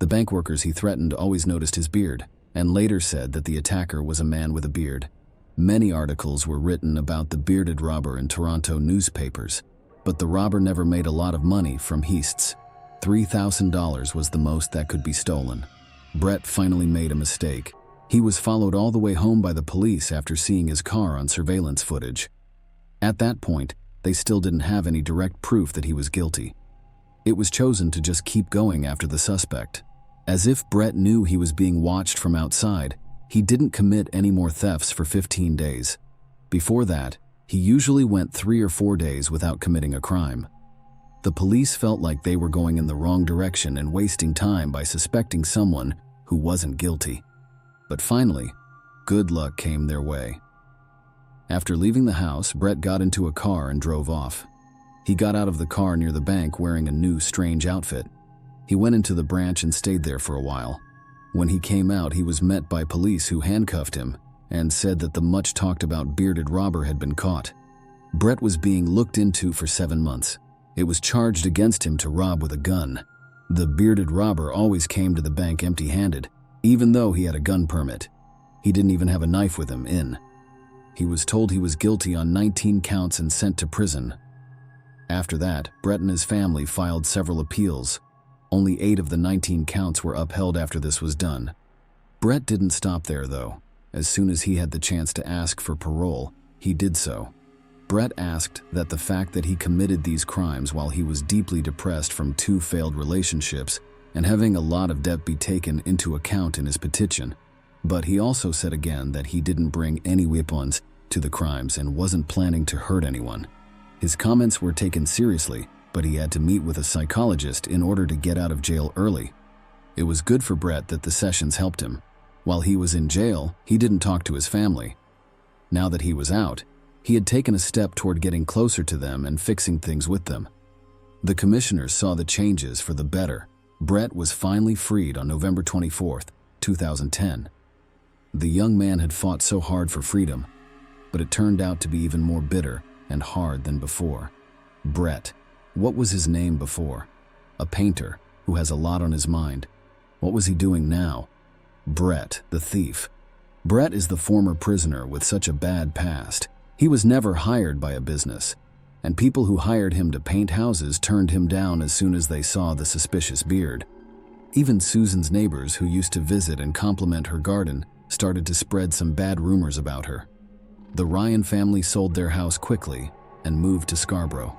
The bank workers he threatened always noticed his beard, and later said that the attacker was a man with a beard. Many articles were written about the bearded robber in Toronto newspapers, but the robber never made a lot of money from heists. $3,000 was the most that could be stolen. Brett finally made a mistake. He was followed all the way home by the police after seeing his car on surveillance footage. At that point, they still didn't have any direct proof that he was guilty. It was chosen to just keep going after the suspect. As if Brett knew he was being watched from outside, he didn't commit any more thefts for 15 days. Before that, he usually went 3 or 4 days without committing a crime. The police felt like they were going in the wrong direction and wasting time by suspecting someone who wasn't guilty. But finally, good luck came their way. After leaving the house, Brett got into a car and drove off. He got out of the car near the bank wearing a new, strange outfit. He went into the branch and stayed there for a while. When he came out, he was met by police who handcuffed him and said that the much-talked-about bearded robber had been caught. Brett was being looked into for 7 months. It was charged against him to rob with a gun. The bearded robber always came to the bank empty-handed, even though he had a gun permit. He didn't even have a knife with him in. He was told he was guilty on 19 counts and sent to prison. After that, Brett and his family filed several appeals. Only 8 of the 19 counts were upheld after this was done. Brett didn't stop there, though. As soon as he had the chance to ask for parole, he did so. Brett asked that the fact that he committed these crimes while he was deeply depressed from 2 failed relationships and having a lot of debt be taken into account in his petition. But he also said again that he didn't bring any weapons to the crimes and wasn't planning to hurt anyone. His comments were taken seriously, but he had to meet with a psychologist in order to get out of jail early. It was good for Brett that the sessions helped him. While he was in jail, he didn't talk to his family. Now that he was out, he had taken a step toward getting closer to them and fixing things with them. The commissioners saw the changes for the better. Brett was finally freed on November 24th, 2010. The young man had fought so hard for freedom, but it turned out to be even more bitter and hard than before. Brett. What was his name before? A painter who has a lot on his mind. What was he doing now? Brett, the thief. Brett is the former prisoner with such a bad past. He was never hired by a business, and people who hired him to paint houses turned him down as soon as they saw the suspicious beard. Even Susan's neighbors who used to visit and compliment her garden started to spread some bad rumors about her. The Ryan family sold their house quickly and moved to Scarborough.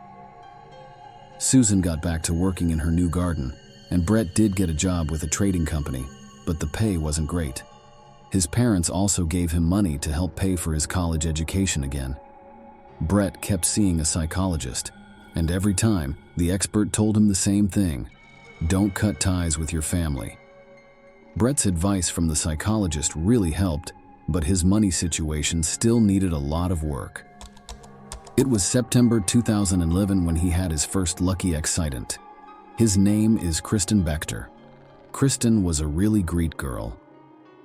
Susan got back to working in her new garden, and Brett did get a job with a trading company, but the pay wasn't great. His parents also gave him money to help pay for his college education again. Brett kept seeing a psychologist, and every time, the expert told him the same thing: don't cut ties with your family. Brett's advice from the psychologist really helped, but his money situation still needed a lot of work. It was September 2011 when he had his first lucky accident. His name is Kristen Bechter. Kristen was a really great girl.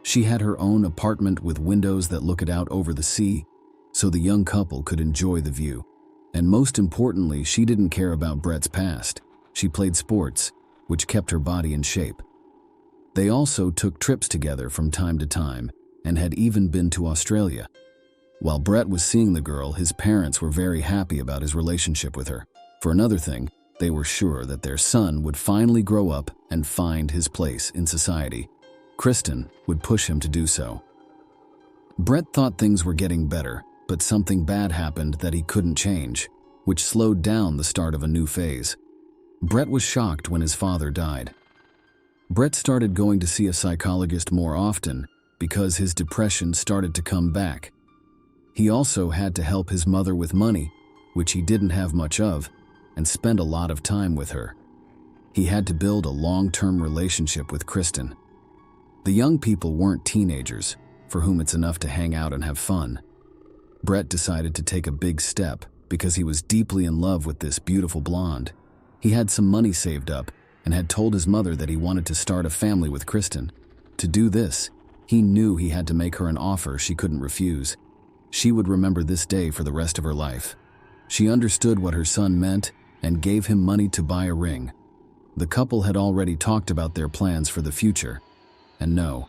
She had her own apartment with windows that looked out over the sea, so the young couple could enjoy the view. And most importantly, she didn't care about Brett's past. She played sports, which kept her body in shape. They also took trips together from time to time and had even been to Australia. While Brett was seeing the girl, his parents were very happy about his relationship with her. For another thing, they were sure that their son would finally grow up and find his place in society. Kristen would push him to do so. Brett thought things were getting better, but something bad happened that he couldn't change, which slowed down the start of a new phase. Brett was shocked when his father died. Brett started going to see a psychologist more often because his depression started to come back. He also had to help his mother with money, which he didn't have much of, and spend a lot of time with her. He had to build a long-term relationship with Kristen. The young people weren't teenagers, for whom it's enough to hang out and have fun. Brett decided to take a big step because he was deeply in love with this beautiful blonde. He had some money saved up and had told his mother that he wanted to start a family with Kristen. To do this, he knew he had to make her an offer she couldn't refuse. She would remember this day for the rest of her life. She understood what her son meant and gave him money to buy a ring. The couple had already talked about their plans for the future. And no,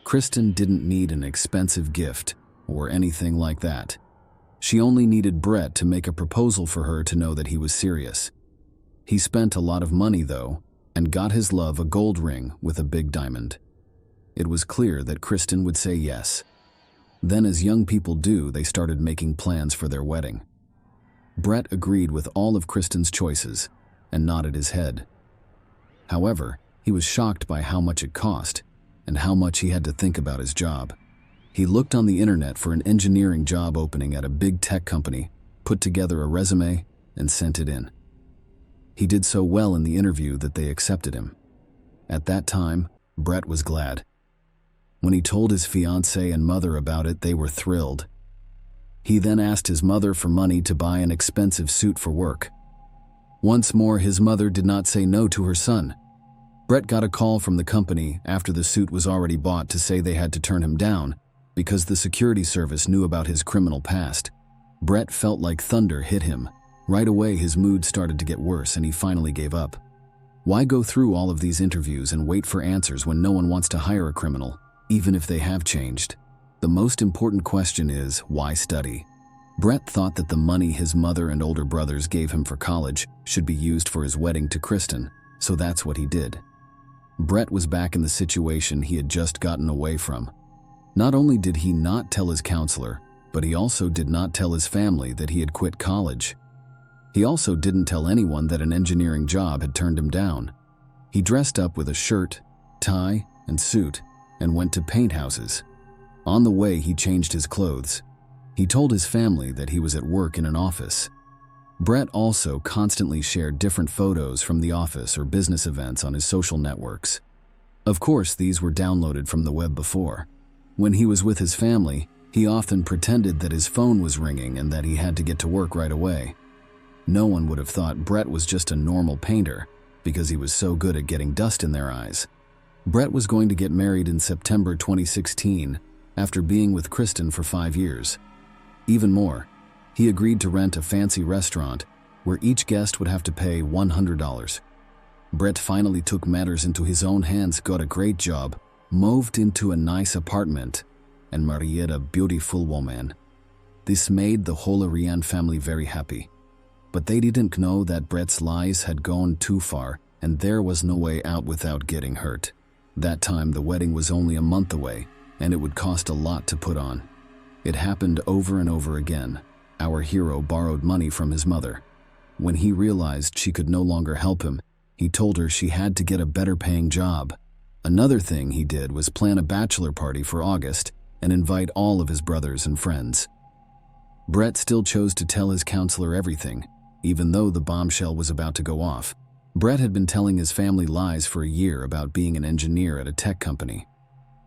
Kristen didn't need an expensive gift or anything like that. She only needed Brett to make a proposal for her to know that he was serious. He spent a lot of money, though, and got his love a gold ring with a big diamond. It was clear that Kristen would say yes. Then, as young people do, they started making plans for their wedding. Brett agreed with all of Kristen's choices and nodded his head. However, he was shocked by how much it cost and how much he had to think about his job. He looked on the internet for an engineering job opening at a big tech company, put together a resume, and sent it in. He did so well in the interview that they accepted him. At that time, Brett was glad. When he told his fiancée and mother about it, they were thrilled. He then asked his mother for money to buy an expensive suit for work. Once more, his mother did not say no to her son. Brett got a call from the company after the suit was already bought to say they had to turn him down because the security service knew about his criminal past. Brett felt like thunder hit him. Right away, his mood started to get worse and he finally gave up. Why go through all of these interviews and wait for answers when no one wants to hire a criminal, even if they have changed? The most important question is, why study? Brett thought that the money his mother and older brothers gave him for college should be used for his wedding to Kristen, so that's what he did. Brett was back in the situation he had just gotten away from. Not only did he not tell his counselor, but he also did not tell his family that he had quit college. He also didn't tell anyone that an engineering job had turned him down. He dressed up with a shirt, tie, and suit and went to paint houses. On the way, he changed his clothes. He told his family that he was at work in an office. Brett also constantly shared different photos from the office or business events on his social networks. Of course, these were downloaded from the web before. When he was with his family, he often pretended that his phone was ringing and that he had to get to work right away. No one would have thought Brett was just a normal painter because he was so good at getting dust in their eyes. Brett was going to get married in September 2016 after being with Kristen for 5 years. Even more, he agreed to rent a fancy restaurant where each guest would have to pay $100. Brett finally took matters into his own hands, got a great job, moved into a nice apartment, and married a beautiful woman. This made the whole Ariane family very happy. But they didn't know that Brett's lies had gone too far and there was no way out without getting hurt. That time the wedding was only a month away and it would cost a lot to put on. It happened over and over again. Our hero borrowed money from his mother. When he realized she could no longer help him, he told her she had to get a better paying job. Another thing he did was plan a bachelor party for August and invite all of his brothers and friends. Brett still chose to tell his counselor everything, even though the bombshell was about to go off. Brett had been telling his family lies for a year about being an engineer at a tech company.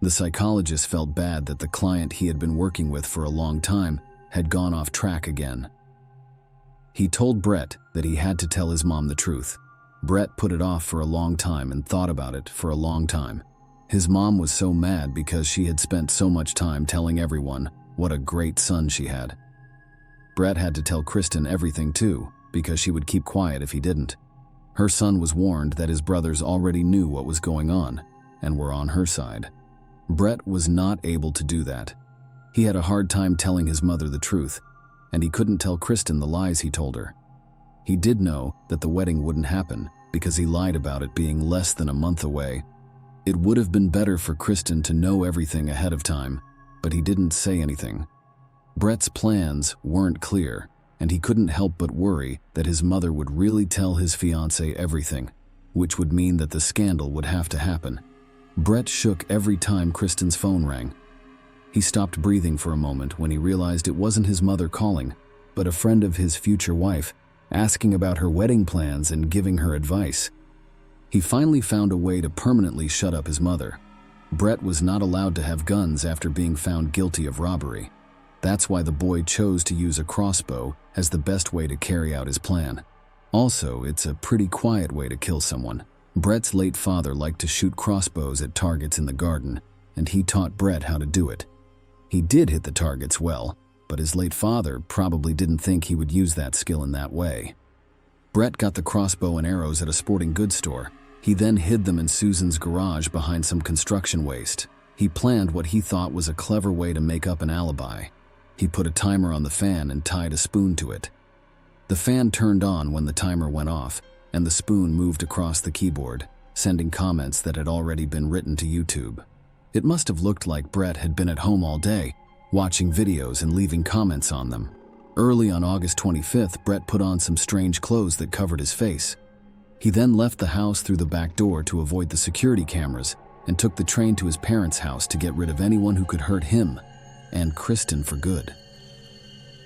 The psychologist felt bad that the client he had been working with for a long time had gone off track again. He told Brett that he had to tell his mom the truth. Brett put it off for a long time and thought about it for a long time. His mom was so mad because she had spent so much time telling everyone what a great son she had. Brett had to tell Kristen everything too, because she would keep quiet if he didn't. Her son was warned that his brothers already knew what was going on and were on her side. Brett was not able to do that. He had a hard time telling his mother the truth, and he couldn't tell Kristen the lies he told her. He did know that the wedding wouldn't happen because he lied about it being less than a month away. It would have been better for Kristen to know everything ahead of time, but he didn't say anything. Brett's plans weren't clear, and he couldn't help but worry that his mother would really tell his fiancée everything, which would mean that the scandal would have to happen. Brett shook every time Kristen's phone rang. He stopped breathing for a moment when he realized it wasn't his mother calling, but a friend of his future wife, asking about her wedding plans and giving her advice. He finally found a way to permanently shut up his mother. Brett was not allowed to have guns after being found guilty of robbery. That's why the boy chose to use a crossbow as the best way to carry out his plan. Also, it's a pretty quiet way to kill someone. Brett's late father liked to shoot crossbows at targets in the garden, and he taught Brett how to do it. He did hit the targets well, but his late father probably didn't think he would use that skill in that way. Brett got the crossbow and arrows at a sporting goods store. He then hid them in Susan's garage behind some construction waste. He planned what he thought was a clever way to make up an alibi. He put a timer on the fan and tied a spoon to it. The fan turned on when the timer went off, and the spoon moved across the keyboard, sending comments that had already been written to YouTube. It must have looked like Brett had been at home all day, watching videos and leaving comments on them. Early on August 25th, Brett put on some strange clothes that covered his face. He then left the house through the back door to avoid the security cameras and took the train to his parents' house to get rid of anyone who could hurt him and Kristen for good.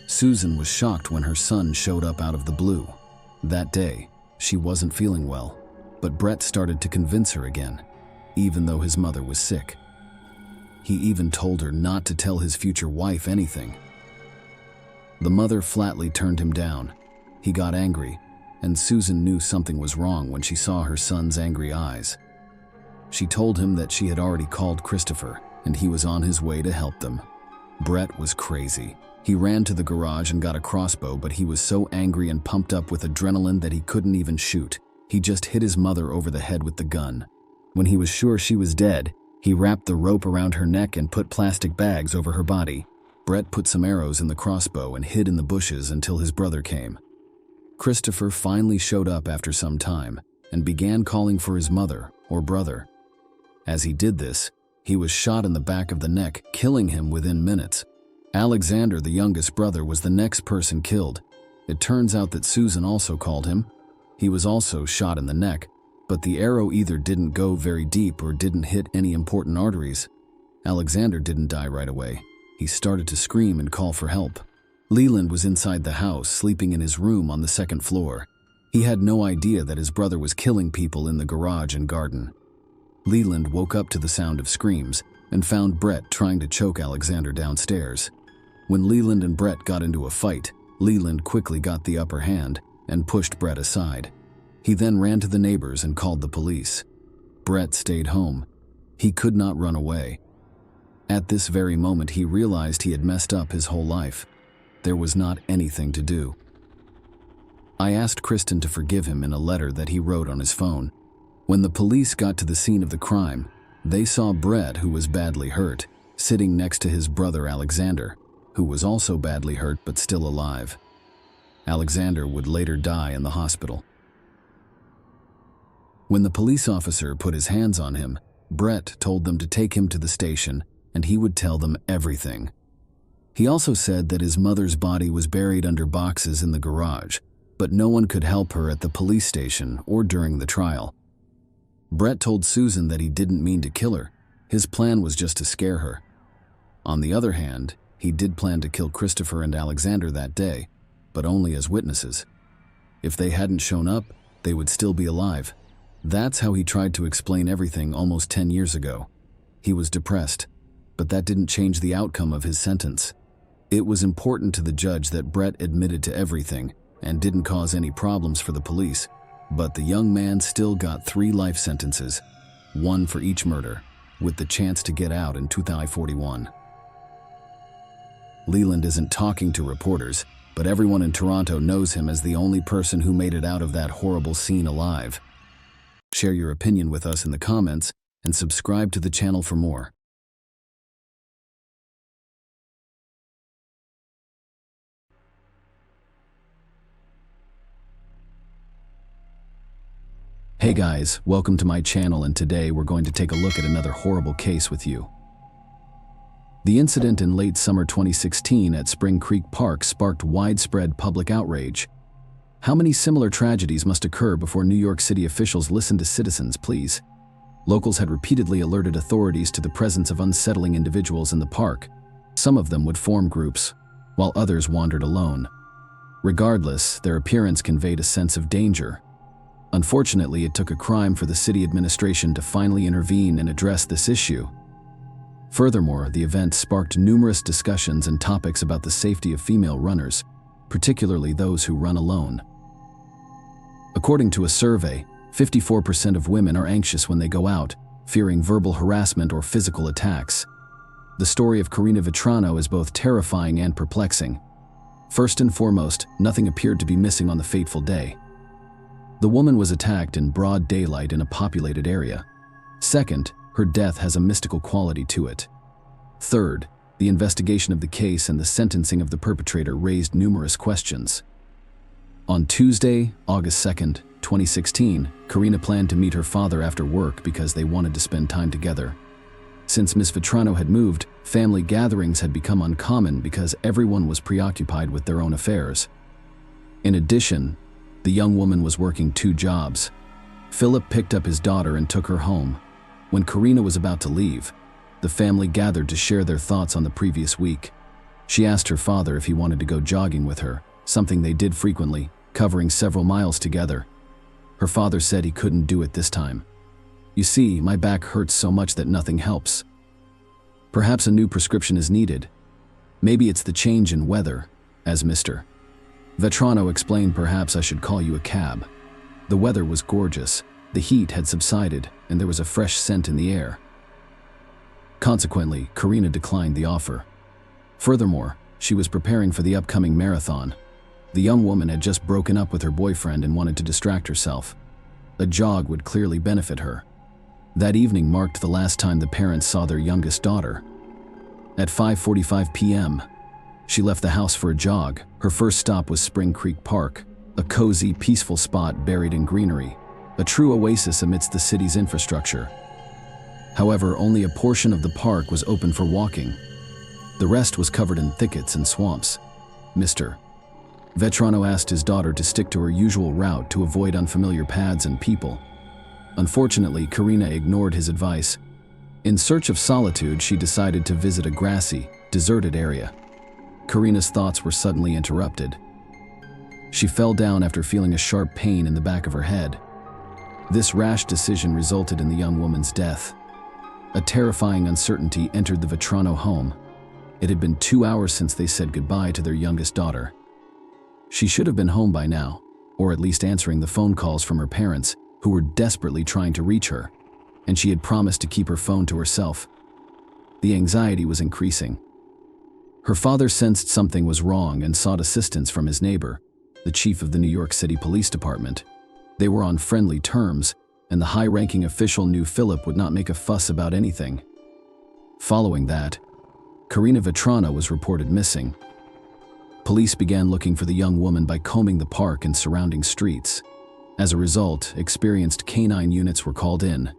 Susan was shocked when her son showed up out of the blue. That day, she wasn't feeling well, but Brett started to convince her again, even though his mother was sick. He even told her not to tell his future wife anything. The mother flatly turned him down. He got angry, and Susan knew something was wrong when she saw her son's angry eyes. She told him that she had already called Christopher, and he was on his way to help them. Brett was crazy. He ran to the garage and got a crossbow, but he was so angry and pumped up with adrenaline that he couldn't even shoot. He just hit his mother over the head with the gun. When he was sure she was dead, he wrapped the rope around her neck and put plastic bags over her body. Brett put some arrows in the crossbow and hid in the bushes until his brother came. Christopher finally showed up after some time and began calling for his mother or brother. As he did this, he was shot in the back of the neck, killing him within minutes. Alexander, the youngest brother, was the next person killed. It turns out that Susan also called him. He was also shot in the neck, but the arrow either didn't go very deep or didn't hit any important arteries. Alexander didn't die right away. He started to scream and call for help. Leland was inside the house, sleeping in his room on the second floor. He had no idea that his brother was killing people in the garage and garden. Leland woke up to the sound of screams and found Brett trying to choke Alexander downstairs. When Leland and Brett got into a fight, Leland quickly got the upper hand and pushed Brett aside. He then ran to the neighbors and called the police. Brett stayed home. He could not run away. At this very moment, he realized he had messed up his whole life. There was not anything to do. I asked Kristen to forgive him in a letter that he wrote on his phone. When the police got to the scene of the crime, they saw Brett, who was badly hurt, sitting next to his brother Alexander, who was also badly hurt but still alive. Alexander would later die in the hospital. When the police officer put his hands on him, Brett told them to take him to the station and he would tell them everything. He also said that his mother's body was buried under boxes in the garage, but no one could help her at the police station or during the trial. Brett told Susan that he didn't mean to kill her. His plan was just to scare her. On the other hand, he did plan to kill Christopher and Alexander that day, but only as witnesses. If they hadn't shown up, they would still be alive. That's how he tried to explain everything almost 10 years ago. He was depressed, but that didn't change the outcome of his sentence. It was important to the judge that Brett admitted to everything and didn't cause any problems for the police, but the young man still got 3 life sentences, 1 for each murder, with the chance to get out in 2041. Leland isn't talking to reporters, but everyone in Toronto knows him as the only person who made it out of that horrible scene alive. Share your opinion with us in the comments and subscribe to the channel for more. Hey guys, welcome to my channel, and today we're going to take a look at another horrible case with you. The incident in late summer 2016 at Spring Creek Park sparked widespread public outrage. How many similar tragedies must occur before New York City officials listen to citizens' pleas? Locals had repeatedly alerted authorities to the presence of unsettling individuals in the park. Some of them would form groups, while others wandered alone. Regardless, their appearance conveyed a sense of danger. Unfortunately, it took a crime for the city administration to finally intervene and address this issue. Furthermore, the event sparked numerous discussions and topics about the safety of female runners, particularly those who run alone. According to a survey, 54% of women are anxious when they go out, fearing verbal harassment or physical attacks. The story of Karina Vetrano is both terrifying and perplexing. First and foremost, nothing appeared to be missing on the fateful day. The woman was attacked in broad daylight in a populated area. Second, her death has a mystical quality to it. Third, the investigation of the case and the sentencing of the perpetrator raised numerous questions. On Tuesday, August 2nd, 2016, Karina planned to meet her father after work because they wanted to spend time together. Since Ms. Vetrano had moved, family gatherings had become uncommon because everyone was preoccupied with their own affairs. In addition, the young woman was working 2 jobs. Philip picked up his daughter and took her home. When Karina was about to leave, the family gathered to share their thoughts on the previous week. She asked her father if he wanted to go jogging with her, something they did frequently, covering several miles together. Her father said he couldn't do it this time. "You see, my back hurts so much that nothing helps. Perhaps a new prescription is needed. Maybe it's the change in weather," as Mr. Vetrano explained. "Perhaps I should call you a cab." The weather was gorgeous. The heat had subsided, and there was a fresh scent in the air. Consequently, Karina declined the offer. Furthermore, she was preparing for the upcoming marathon. The young woman had just broken up with her boyfriend and wanted to distract herself. A jog would clearly benefit her. That evening marked the last time the parents saw their youngest daughter. At 5:45 p.m., she left the house for a jog. Her first stop was Spring Creek Park, a cozy, peaceful spot buried in greenery, a true oasis amidst the city's infrastructure. However, only a portion of the park was open for walking. The rest was covered in thickets and swamps. Mr. Vetrano asked his daughter to stick to her usual route to avoid unfamiliar paths and people. Unfortunately, Karina ignored his advice. In search of solitude, she decided to visit a grassy, deserted area. Karina's thoughts were suddenly interrupted. She fell down after feeling a sharp pain in the back of her head. This rash decision resulted in the young woman's death. A terrifying uncertainty entered the Vetrano home. It had been 2 hours since they said goodbye to their youngest daughter. She should have been home by now, or at least answering the phone calls from her parents, who were desperately trying to reach her, and she had promised to keep her phone to herself. The anxiety was increasing. Her father sensed something was wrong and sought assistance from his neighbor, the chief of the New York City Police Department. They were on friendly terms, and the high-ranking official knew Philip would not make a fuss about anything. Following that, Karina Vetrano was reported missing. Police began looking for the young woman by combing the park and surrounding streets. As a result, experienced canine units were called in.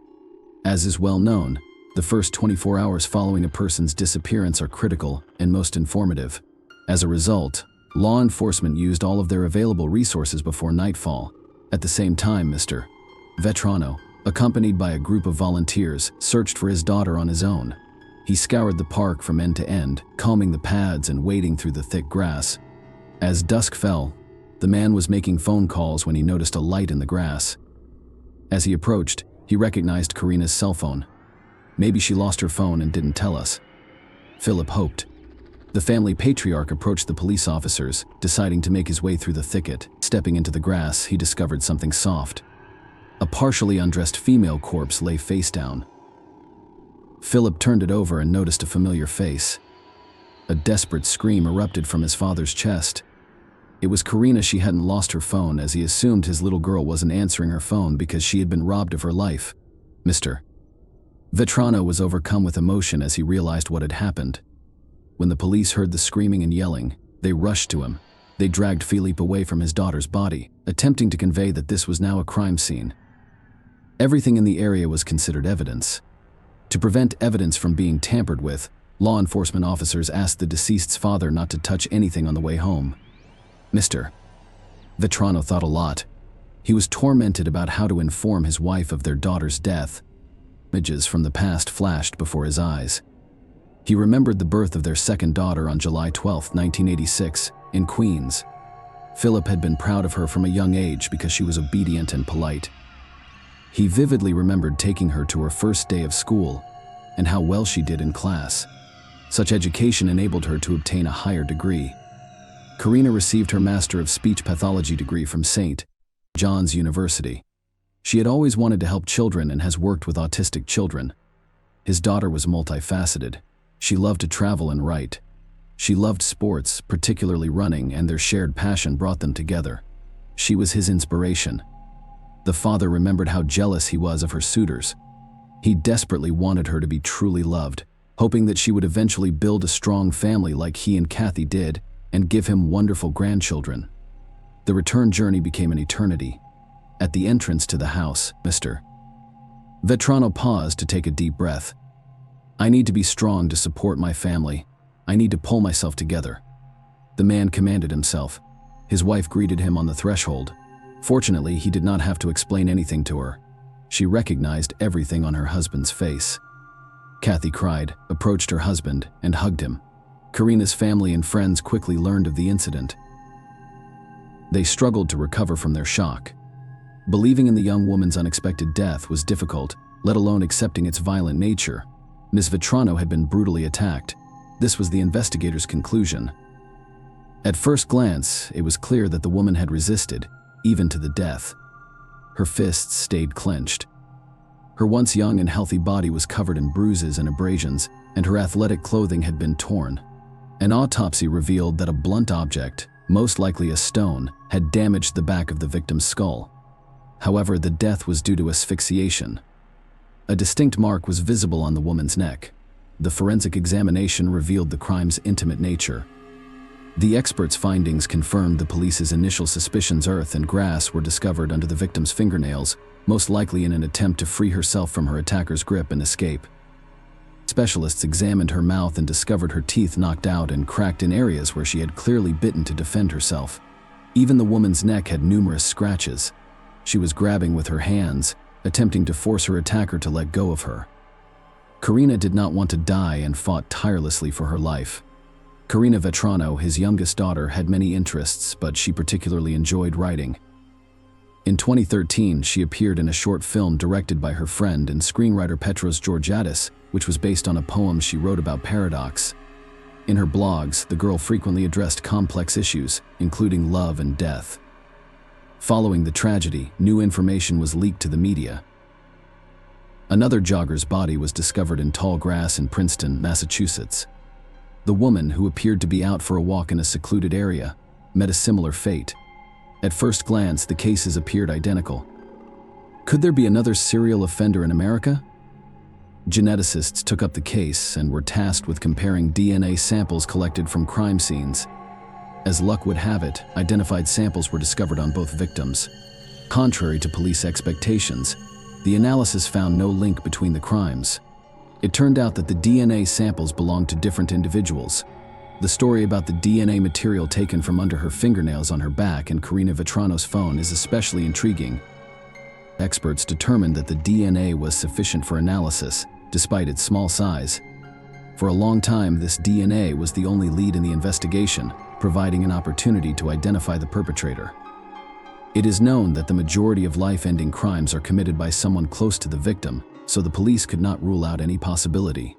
As is well known, the first 24 hours following a person's disappearance are critical and most informative. As a result, law enforcement used all of their available resources before nightfall. At the same time, Mr. Vetrano accompanied by a group of volunteers, searched for his daughter on his own. He scoured the park from end to end, combing the paths and wading through the thick grass. As dusk fell, the man was making phone calls when he noticed a light in the grass. As he approached, he recognized Karina's cell phone. Maybe she lost her phone and didn't tell us. Philip hoped. The family patriarch approached the police officers, deciding to make his way through the thicket. Stepping into the grass, he discovered something soft. A partially undressed female corpse lay face down. Philip turned it over and noticed a familiar face. A desperate scream erupted from his father's chest. It was Karina. She hadn't lost her phone, as he assumed his little girl wasn't answering her phone because she had been robbed of her life. Mr. Vetrano was overcome with emotion as he realized what had happened. When the police heard the screaming and yelling, they rushed to him. They dragged Philippe away from his daughter's body, attempting to convey that this was now a crime scene. Everything in the area was considered evidence. To prevent evidence from being tampered with, law enforcement officers asked the deceased's father not to touch anything on the way home. Mr. Vetrano thought a lot. He was tormented about how to inform his wife of their daughter's death. Images from the past flashed before his eyes. He remembered the birth of their second daughter on July 12, 1986, in Queens. Philip had been proud of her from a young age because she was obedient and polite. He vividly remembered taking her to her first day of school and how well she did in class. Such education enabled her to obtain a higher degree. Karina received her Master of Speech Pathology degree from St. John's University. She had always wanted to help children and has worked with autistic children. His daughter was multifaceted. She loved to travel and write. She loved sports, particularly running, and their shared passion brought them together. She was his inspiration. The father remembered how jealous he was of her suitors. He desperately wanted her to be truly loved, hoping that she would eventually build a strong family like he and Kathy did and give him wonderful grandchildren. The return journey became an eternity. At the entrance to the house, Mr. Vetrano paused to take a deep breath. I need to be strong to support my family. I need to pull myself together. The man commanded himself. His wife greeted him on the threshold. Fortunately, he did not have to explain anything to her. She recognized everything on her husband's face. Kathy cried, approached her husband, and hugged him. Karina's family and friends quickly learned of the incident. They struggled to recover from their shock. Believing in the young woman's unexpected death was difficult, let alone accepting its violent nature. Ms. Vetrano had been brutally attacked. This was the investigators' conclusion. At first glance, it was clear that the woman had resisted, even to the death. Her fists stayed clenched. Her once young and healthy body was covered in bruises and abrasions, and her athletic clothing had been torn. An autopsy revealed that a blunt object, most likely a stone, had damaged the back of the victim's skull. However, the death was due to asphyxiation. A distinct mark was visible on the woman's neck. The forensic examination revealed the crime's intimate nature. The experts' findings confirmed the police's initial suspicions. Earth and grass were discovered under the victim's fingernails, most likely in an attempt to free herself from her attacker's grip and escape. Specialists examined her mouth and discovered her teeth knocked out and cracked in areas where she had clearly bitten to defend herself. Even the woman's neck had numerous scratches. She was grabbing with her hands, attempting to force her attacker to let go of her. Karina did not want to die and fought tirelessly for her life. Karina Vetrano, his youngest daughter, had many interests, but she particularly enjoyed writing. In 2013, she appeared in a short film directed by her friend and screenwriter Petros Georgiadis, which was based on a poem she wrote about paradox. In her blogs, the girl frequently addressed complex issues, including love and death. Following the tragedy, new information was leaked to the media. Another jogger's body was discovered in tall grass in Princeton, Massachusetts. The woman, who appeared to be out for a walk in a secluded area, met a similar fate. At first glance, the cases appeared identical. Could there be another serial offender in America? Geneticists took up the case and were tasked with comparing DNA samples collected from crime scenes. As luck would have it, identified samples were discovered on both victims. Contrary to police expectations, the analysis found no link between the crimes. It turned out that the DNA samples belonged to different individuals. The story about the DNA material taken from under her fingernails on her back and Karina Vetrano's phone is especially intriguing. experts determined that the DNA was sufficient for analysis, despite its small size. For a long time, this DNA was the only lead in the investigation, providing an opportunity to identify the perpetrator. It is known that the majority of life-ending crimes are committed by someone close to the victim, so the police could not rule out any possibility.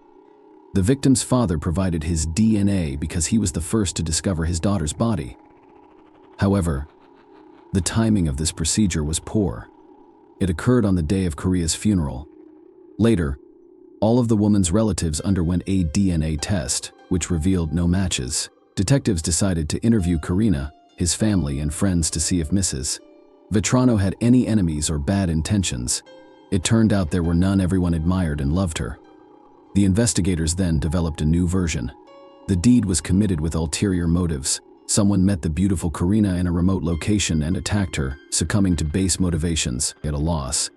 The victim's father provided his DNA because he was the first to discover his daughter's body. However, the timing of this procedure was poor. It occurred on the day of Korea's funeral. Later, all of the woman's relatives underwent a DNA test, which revealed no matches. Detectives decided to interview Karina, his family, and friends to see if Mrs. Vetrano had any enemies or bad intentions. It turned out there were none. Everyone admired and loved her. The investigators then developed a new version. The deed was committed with ulterior motives. Someone met the beautiful Karina in a remote location and attacked her, succumbing to base motivations. At a loss,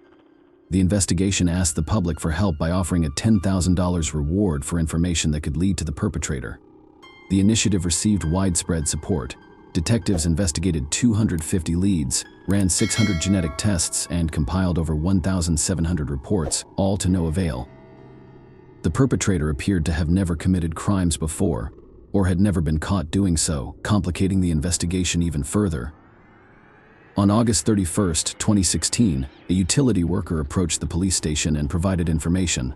the investigation asked the public for help by offering a $10,000 reward for information that could lead to the perpetrator. The initiative received widespread support. Detectives investigated 250 leads, ran 600 genetic tests, and compiled over 1,700 reports, all to no avail. The perpetrator appeared to have never committed crimes before, or had never been caught doing so, complicating the investigation even further. On August 31, 2016, a utility worker approached the police station and provided information.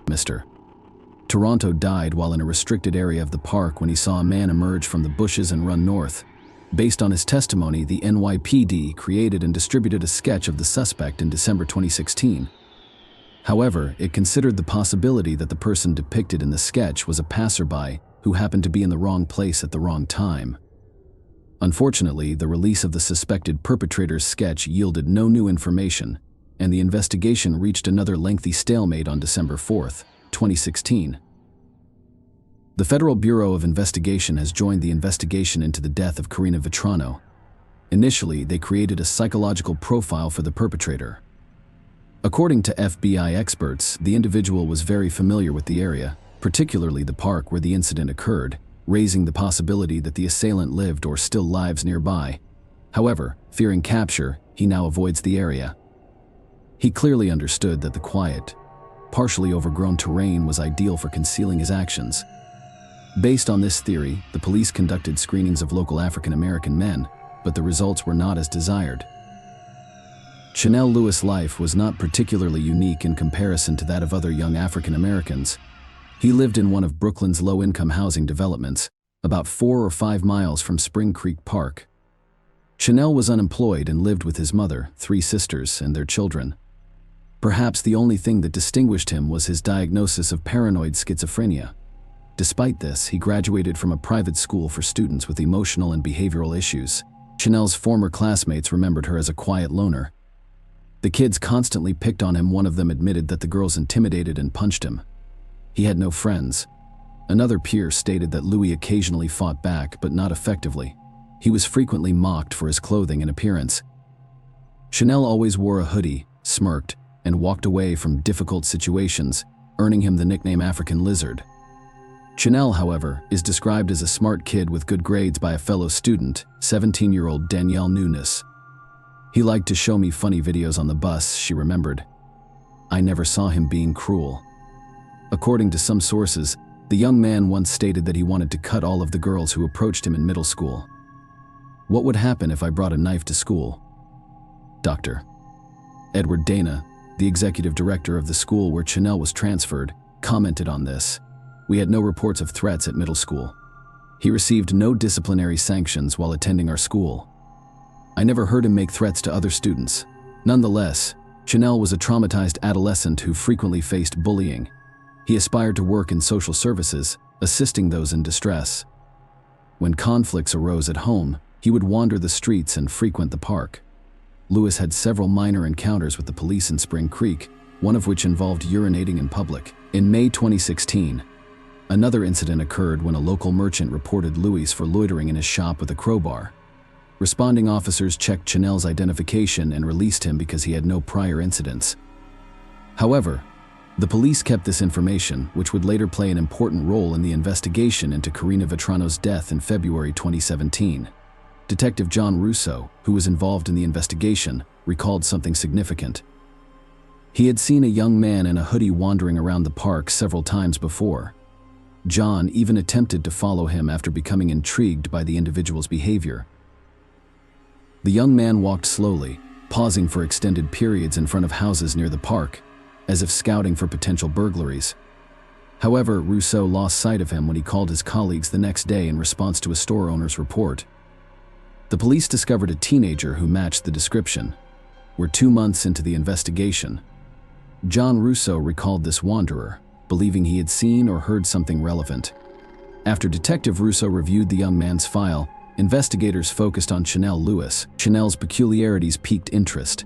Mr. Toronto died while in a restricted area of the park when he saw a man emerge from the bushes and run north. Based on his testimony, the NYPD created and distributed a sketch of the suspect in December 2016. However, it considered the possibility that the person depicted in the sketch was a passerby who happened to be in the wrong place at the wrong time. Unfortunately, the release of the suspected perpetrator's sketch yielded no new information, and the investigation reached another lengthy stalemate on December 4, 2016. The Federal Bureau of Investigation has joined the investigation into the death of Karina Vetrano. Initially, they created a psychological profile for the perpetrator. According to FBI experts, the individual was very familiar with the area, particularly the park where the incident occurred, raising the possibility that the assailant lived or still lives nearby. However, fearing capture, he now avoids the area. He clearly understood that the quiet, partially overgrown terrain was ideal for concealing his actions. Based on this theory, the police conducted screenings of local African American men, but the results were not as desired. Chanel Lewis' life was not particularly unique in comparison to that of other young African Americans. He lived in one of Brooklyn's low-income housing developments, about 4 or 5 miles from Spring Creek Park. Chanel was unemployed and lived with his mother, 3 sisters, and their children. Perhaps the only thing that distinguished him was his diagnosis of paranoid schizophrenia. Despite this, he graduated from a private school for students with emotional and behavioral issues. Chanel's former classmates remembered her as a quiet loner. The kids constantly picked on him. One of them admitted that the girls intimidated and punched him. He had no friends. Another peer stated that Louis occasionally fought back, but not effectively. He was frequently mocked for his clothing and appearance. Chanel always wore a hoodie, smirked, and walked away from difficult situations, earning him the nickname African Lizard. Chanel, however, is described as a smart kid with good grades by a fellow student, 17-year-old Danielle Nunes. He liked to show me funny videos on the bus, she remembered. I never saw him being cruel. According to some sources, the young man once stated that he wanted to cut all of the girls who approached him in middle school. What would happen if I brought a knife to school? Dr. Edward Dana, the executive director of the school where Chanel was transferred, commented on this. We had no reports of threats at middle school. He received no disciplinary sanctions while attending our school. I never heard him make threats to other students. Nonetheless, Chanel was a traumatized adolescent who frequently faced bullying. He aspired to work in social services, assisting those in distress. When conflicts arose at home, he would wander the streets and frequent the park. Lewis had several minor encounters with the police in Spring Creek, one of which involved urinating in public. In May 2016, another incident occurred when a local merchant reported Louis for loitering in his shop with a crowbar. Responding officers checked Chanel's identification and released him because he had no prior incidents. However, the police kept this information, which would later play an important role in the investigation into Karina Vetrano's death in February 2017. Detective John Russo, who was involved in the investigation, recalled something significant. He had seen a young man in a hoodie wandering around the park several times before. John even attempted to follow him after becoming intrigued by the individual's behavior. The young man walked slowly, pausing for extended periods in front of houses near the park, as if scouting for potential burglaries. However, Rousseau lost sight of him when he called his colleagues the next day in response to a store owner's report. The police discovered a teenager who matched the description. We're 2 months into the investigation. John Rousseau recalled this wanderer, believing he had seen or heard something relevant. After Detective Rousseau reviewed the young man's file, investigators focused on Chanel Lewis. Chanel's peculiarities piqued interest.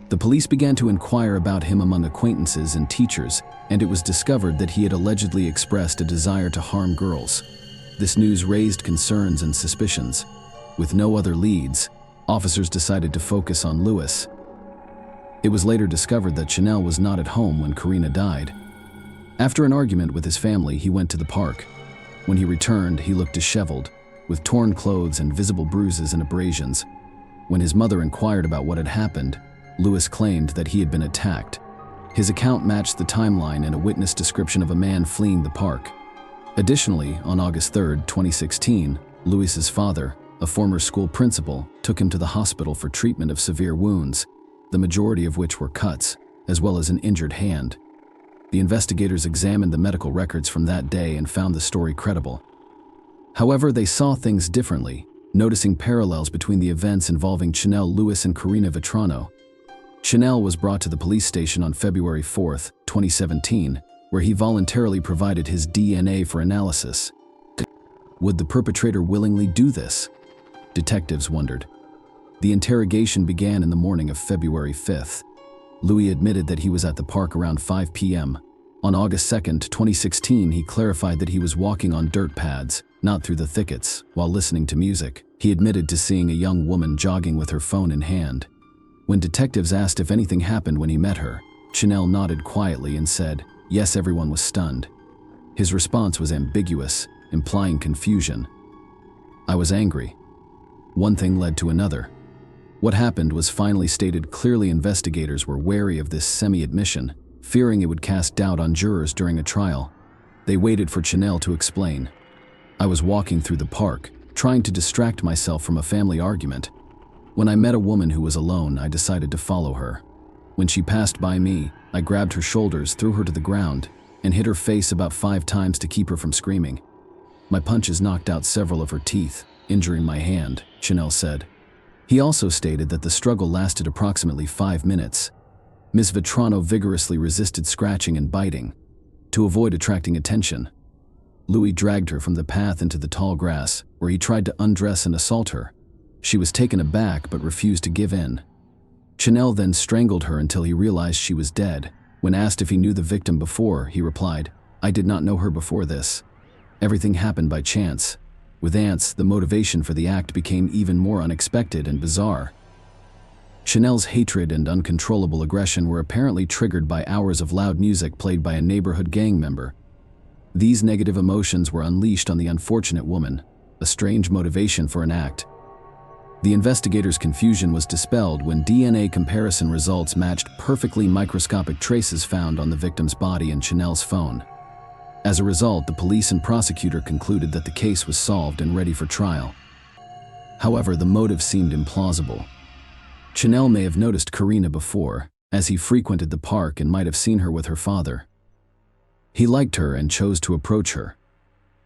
The police began to inquire about him among acquaintances and teachers, and it was discovered that he had allegedly expressed a desire to harm girls. This news raised concerns and suspicions. With no other leads, officers decided to focus on Lewis. It was later discovered that Chanel was not at home when Karina died. After an argument with his family, he went to the park. When he returned, he looked disheveled, with torn clothes and visible bruises and abrasions. When his mother inquired about what had happened, Lewis claimed that he had been attacked. His account matched the timeline and a witness description of a man fleeing the park. Additionally, on August 3, 2016, Lewis's father, a former school principal, took him to the hospital for treatment of severe wounds, the majority of which were cuts, as well as an injured hand. The investigators examined the medical records from that day and found the story credible. However, they saw things differently, noticing parallels between the events involving Chanel Lewis and Karina Vetrano. Chanel was brought to the police station on February 4, 2017, where he voluntarily provided his DNA for analysis. Would the perpetrator willingly do this? Detectives wondered. The interrogation began in the morning of February 5th. Louis admitted that he was at the park around 5 p.m. On August 2, 2016, he clarified that he was walking on dirt pads, not through the thickets, while listening to music. He admitted to seeing a young woman jogging with her phone in hand. When detectives asked if anything happened when he met her, Chanel nodded quietly and said, "Yes." Everyone was stunned. His response was ambiguous, implying confusion. "I was angry." One thing led to another. What happened was finally stated clearly. Investigators were wary of this semi-admission, fearing it would cast doubt on jurors during a trial. They waited for Chanel to explain. "I was walking through the park, trying to distract myself from a family argument. When I met a woman who was alone, I decided to follow her. When she passed by me, I grabbed her shoulders, threw her to the ground, and hit her face about 5 times to keep her from screaming. My punches knocked out several of her teeth, injuring my hand," Chanel said. He also stated that the struggle lasted approximately 5 minutes. Ms. Vetrano vigorously resisted scratching and biting. To avoid attracting attention, Louis dragged her from the path into the tall grass, where he tried to undress and assault her. She was taken aback but refused to give in. Chanel then strangled her until he realized she was dead. When asked if he knew the victim before, he replied, "I did not know her before this. Everything happened by chance." With ants, the motivation for the act became even more unexpected and bizarre. Chanel's hatred and uncontrollable aggression were apparently triggered by hours of loud music played by a neighborhood gang member. These negative emotions were unleashed on the unfortunate woman, a strange motivation for an act. The investigators' confusion was dispelled when DNA comparison results matched perfectly microscopic traces found on the victim's body and Chanel's phone. As a result, the police and prosecutor concluded that the case was solved and ready for trial. However, the motive seemed implausible. Chanel may have noticed Karina before, as he frequented the park and might have seen her with her father. He liked her and chose to approach her.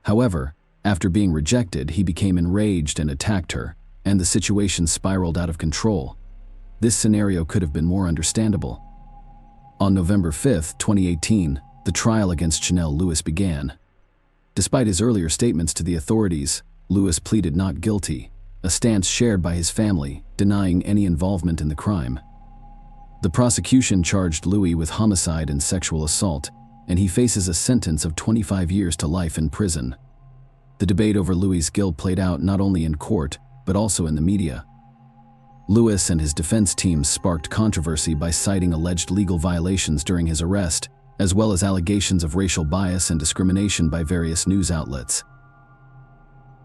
However, after being rejected, he became enraged and attacked her, and the situation spiraled out of control. This scenario could have been more understandable. On November 5, 2018, the trial against Chanel Lewis began. Despite his earlier statements to the authorities, Lewis pleaded not guilty, a stance shared by his family, denying any involvement in the crime. The prosecution charged Louis with homicide and sexual assault, and he faces a sentence of 25 years to life in prison. The debate over Louis' guilt played out not only in court, but also in the media. Lewis and his defense teams sparked controversy by citing alleged legal violations during his arrest, as well as allegations of racial bias and discrimination by various news outlets.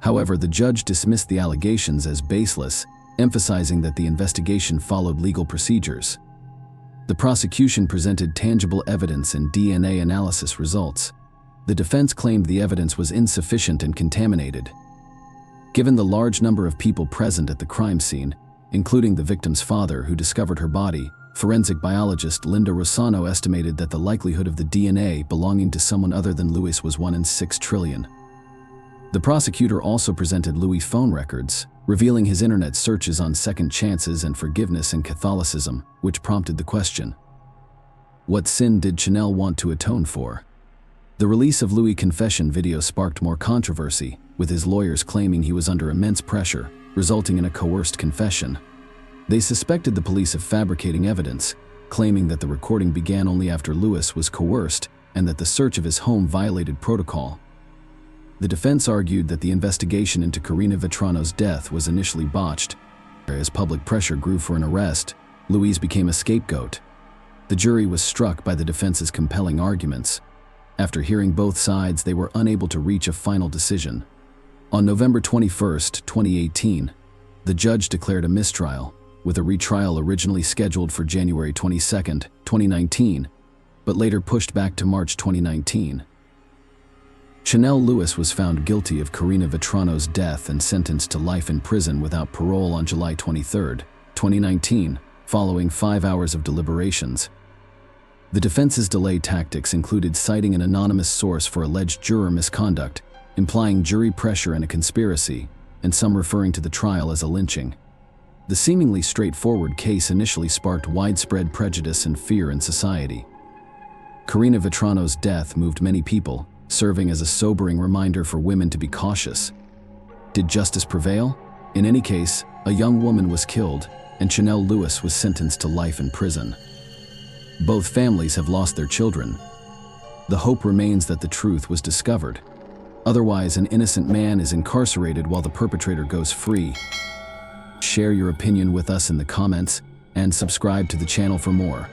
However, the judge dismissed the allegations as baseless, emphasizing that the investigation followed legal procedures. The prosecution presented tangible evidence and DNA analysis results. The defense claimed the evidence was insufficient and contaminated. Given the large number of people present at the crime scene, including the victim's father who discovered her body, forensic biologist Linda Rossano estimated that the likelihood of the DNA belonging to someone other than Louis was 1 in 6 trillion. The prosecutor also presented Louis' phone records, revealing his internet searches on second chances and forgiveness in Catholicism, which prompted the question: what sin did Chanel want to atone for? The release of Louis' confession video sparked more controversy, with his lawyers claiming he was under immense pressure, resulting in a coerced confession. They suspected the police of fabricating evidence, claiming that the recording began only after Louis was coerced and that the search of his home violated protocol. The defense argued that the investigation into Karina Vetrano's death was initially botched. As public pressure grew for an arrest, Louise became a scapegoat. The jury was struck by the defense's compelling arguments. After hearing both sides, they were unable to reach a final decision. On November 21, 2018, the judge declared a mistrial, with a retrial originally scheduled for January 22, 2019, but later pushed back to March 2019. Chanel Louis was found guilty of Karina Vetrano's death and sentenced to life in prison without parole on July 23, 2019, following 5 hours of deliberations. The defense's delay tactics included citing an anonymous source for alleged juror misconduct, implying jury pressure and a conspiracy, and some referring to the trial as a lynching. The seemingly straightforward case initially sparked widespread prejudice and fear in society. Karina Vetrano's death moved many people, serving as a sobering reminder for women to be cautious. Did justice prevail? In any case, a young woman was killed, and Chanel Louis was sentenced to life in prison. Both families have lost their children. The hope remains that the truth was discovered. Otherwise, an innocent man is incarcerated while the perpetrator goes free. Share your opinion with us in the comments and subscribe to the channel for more.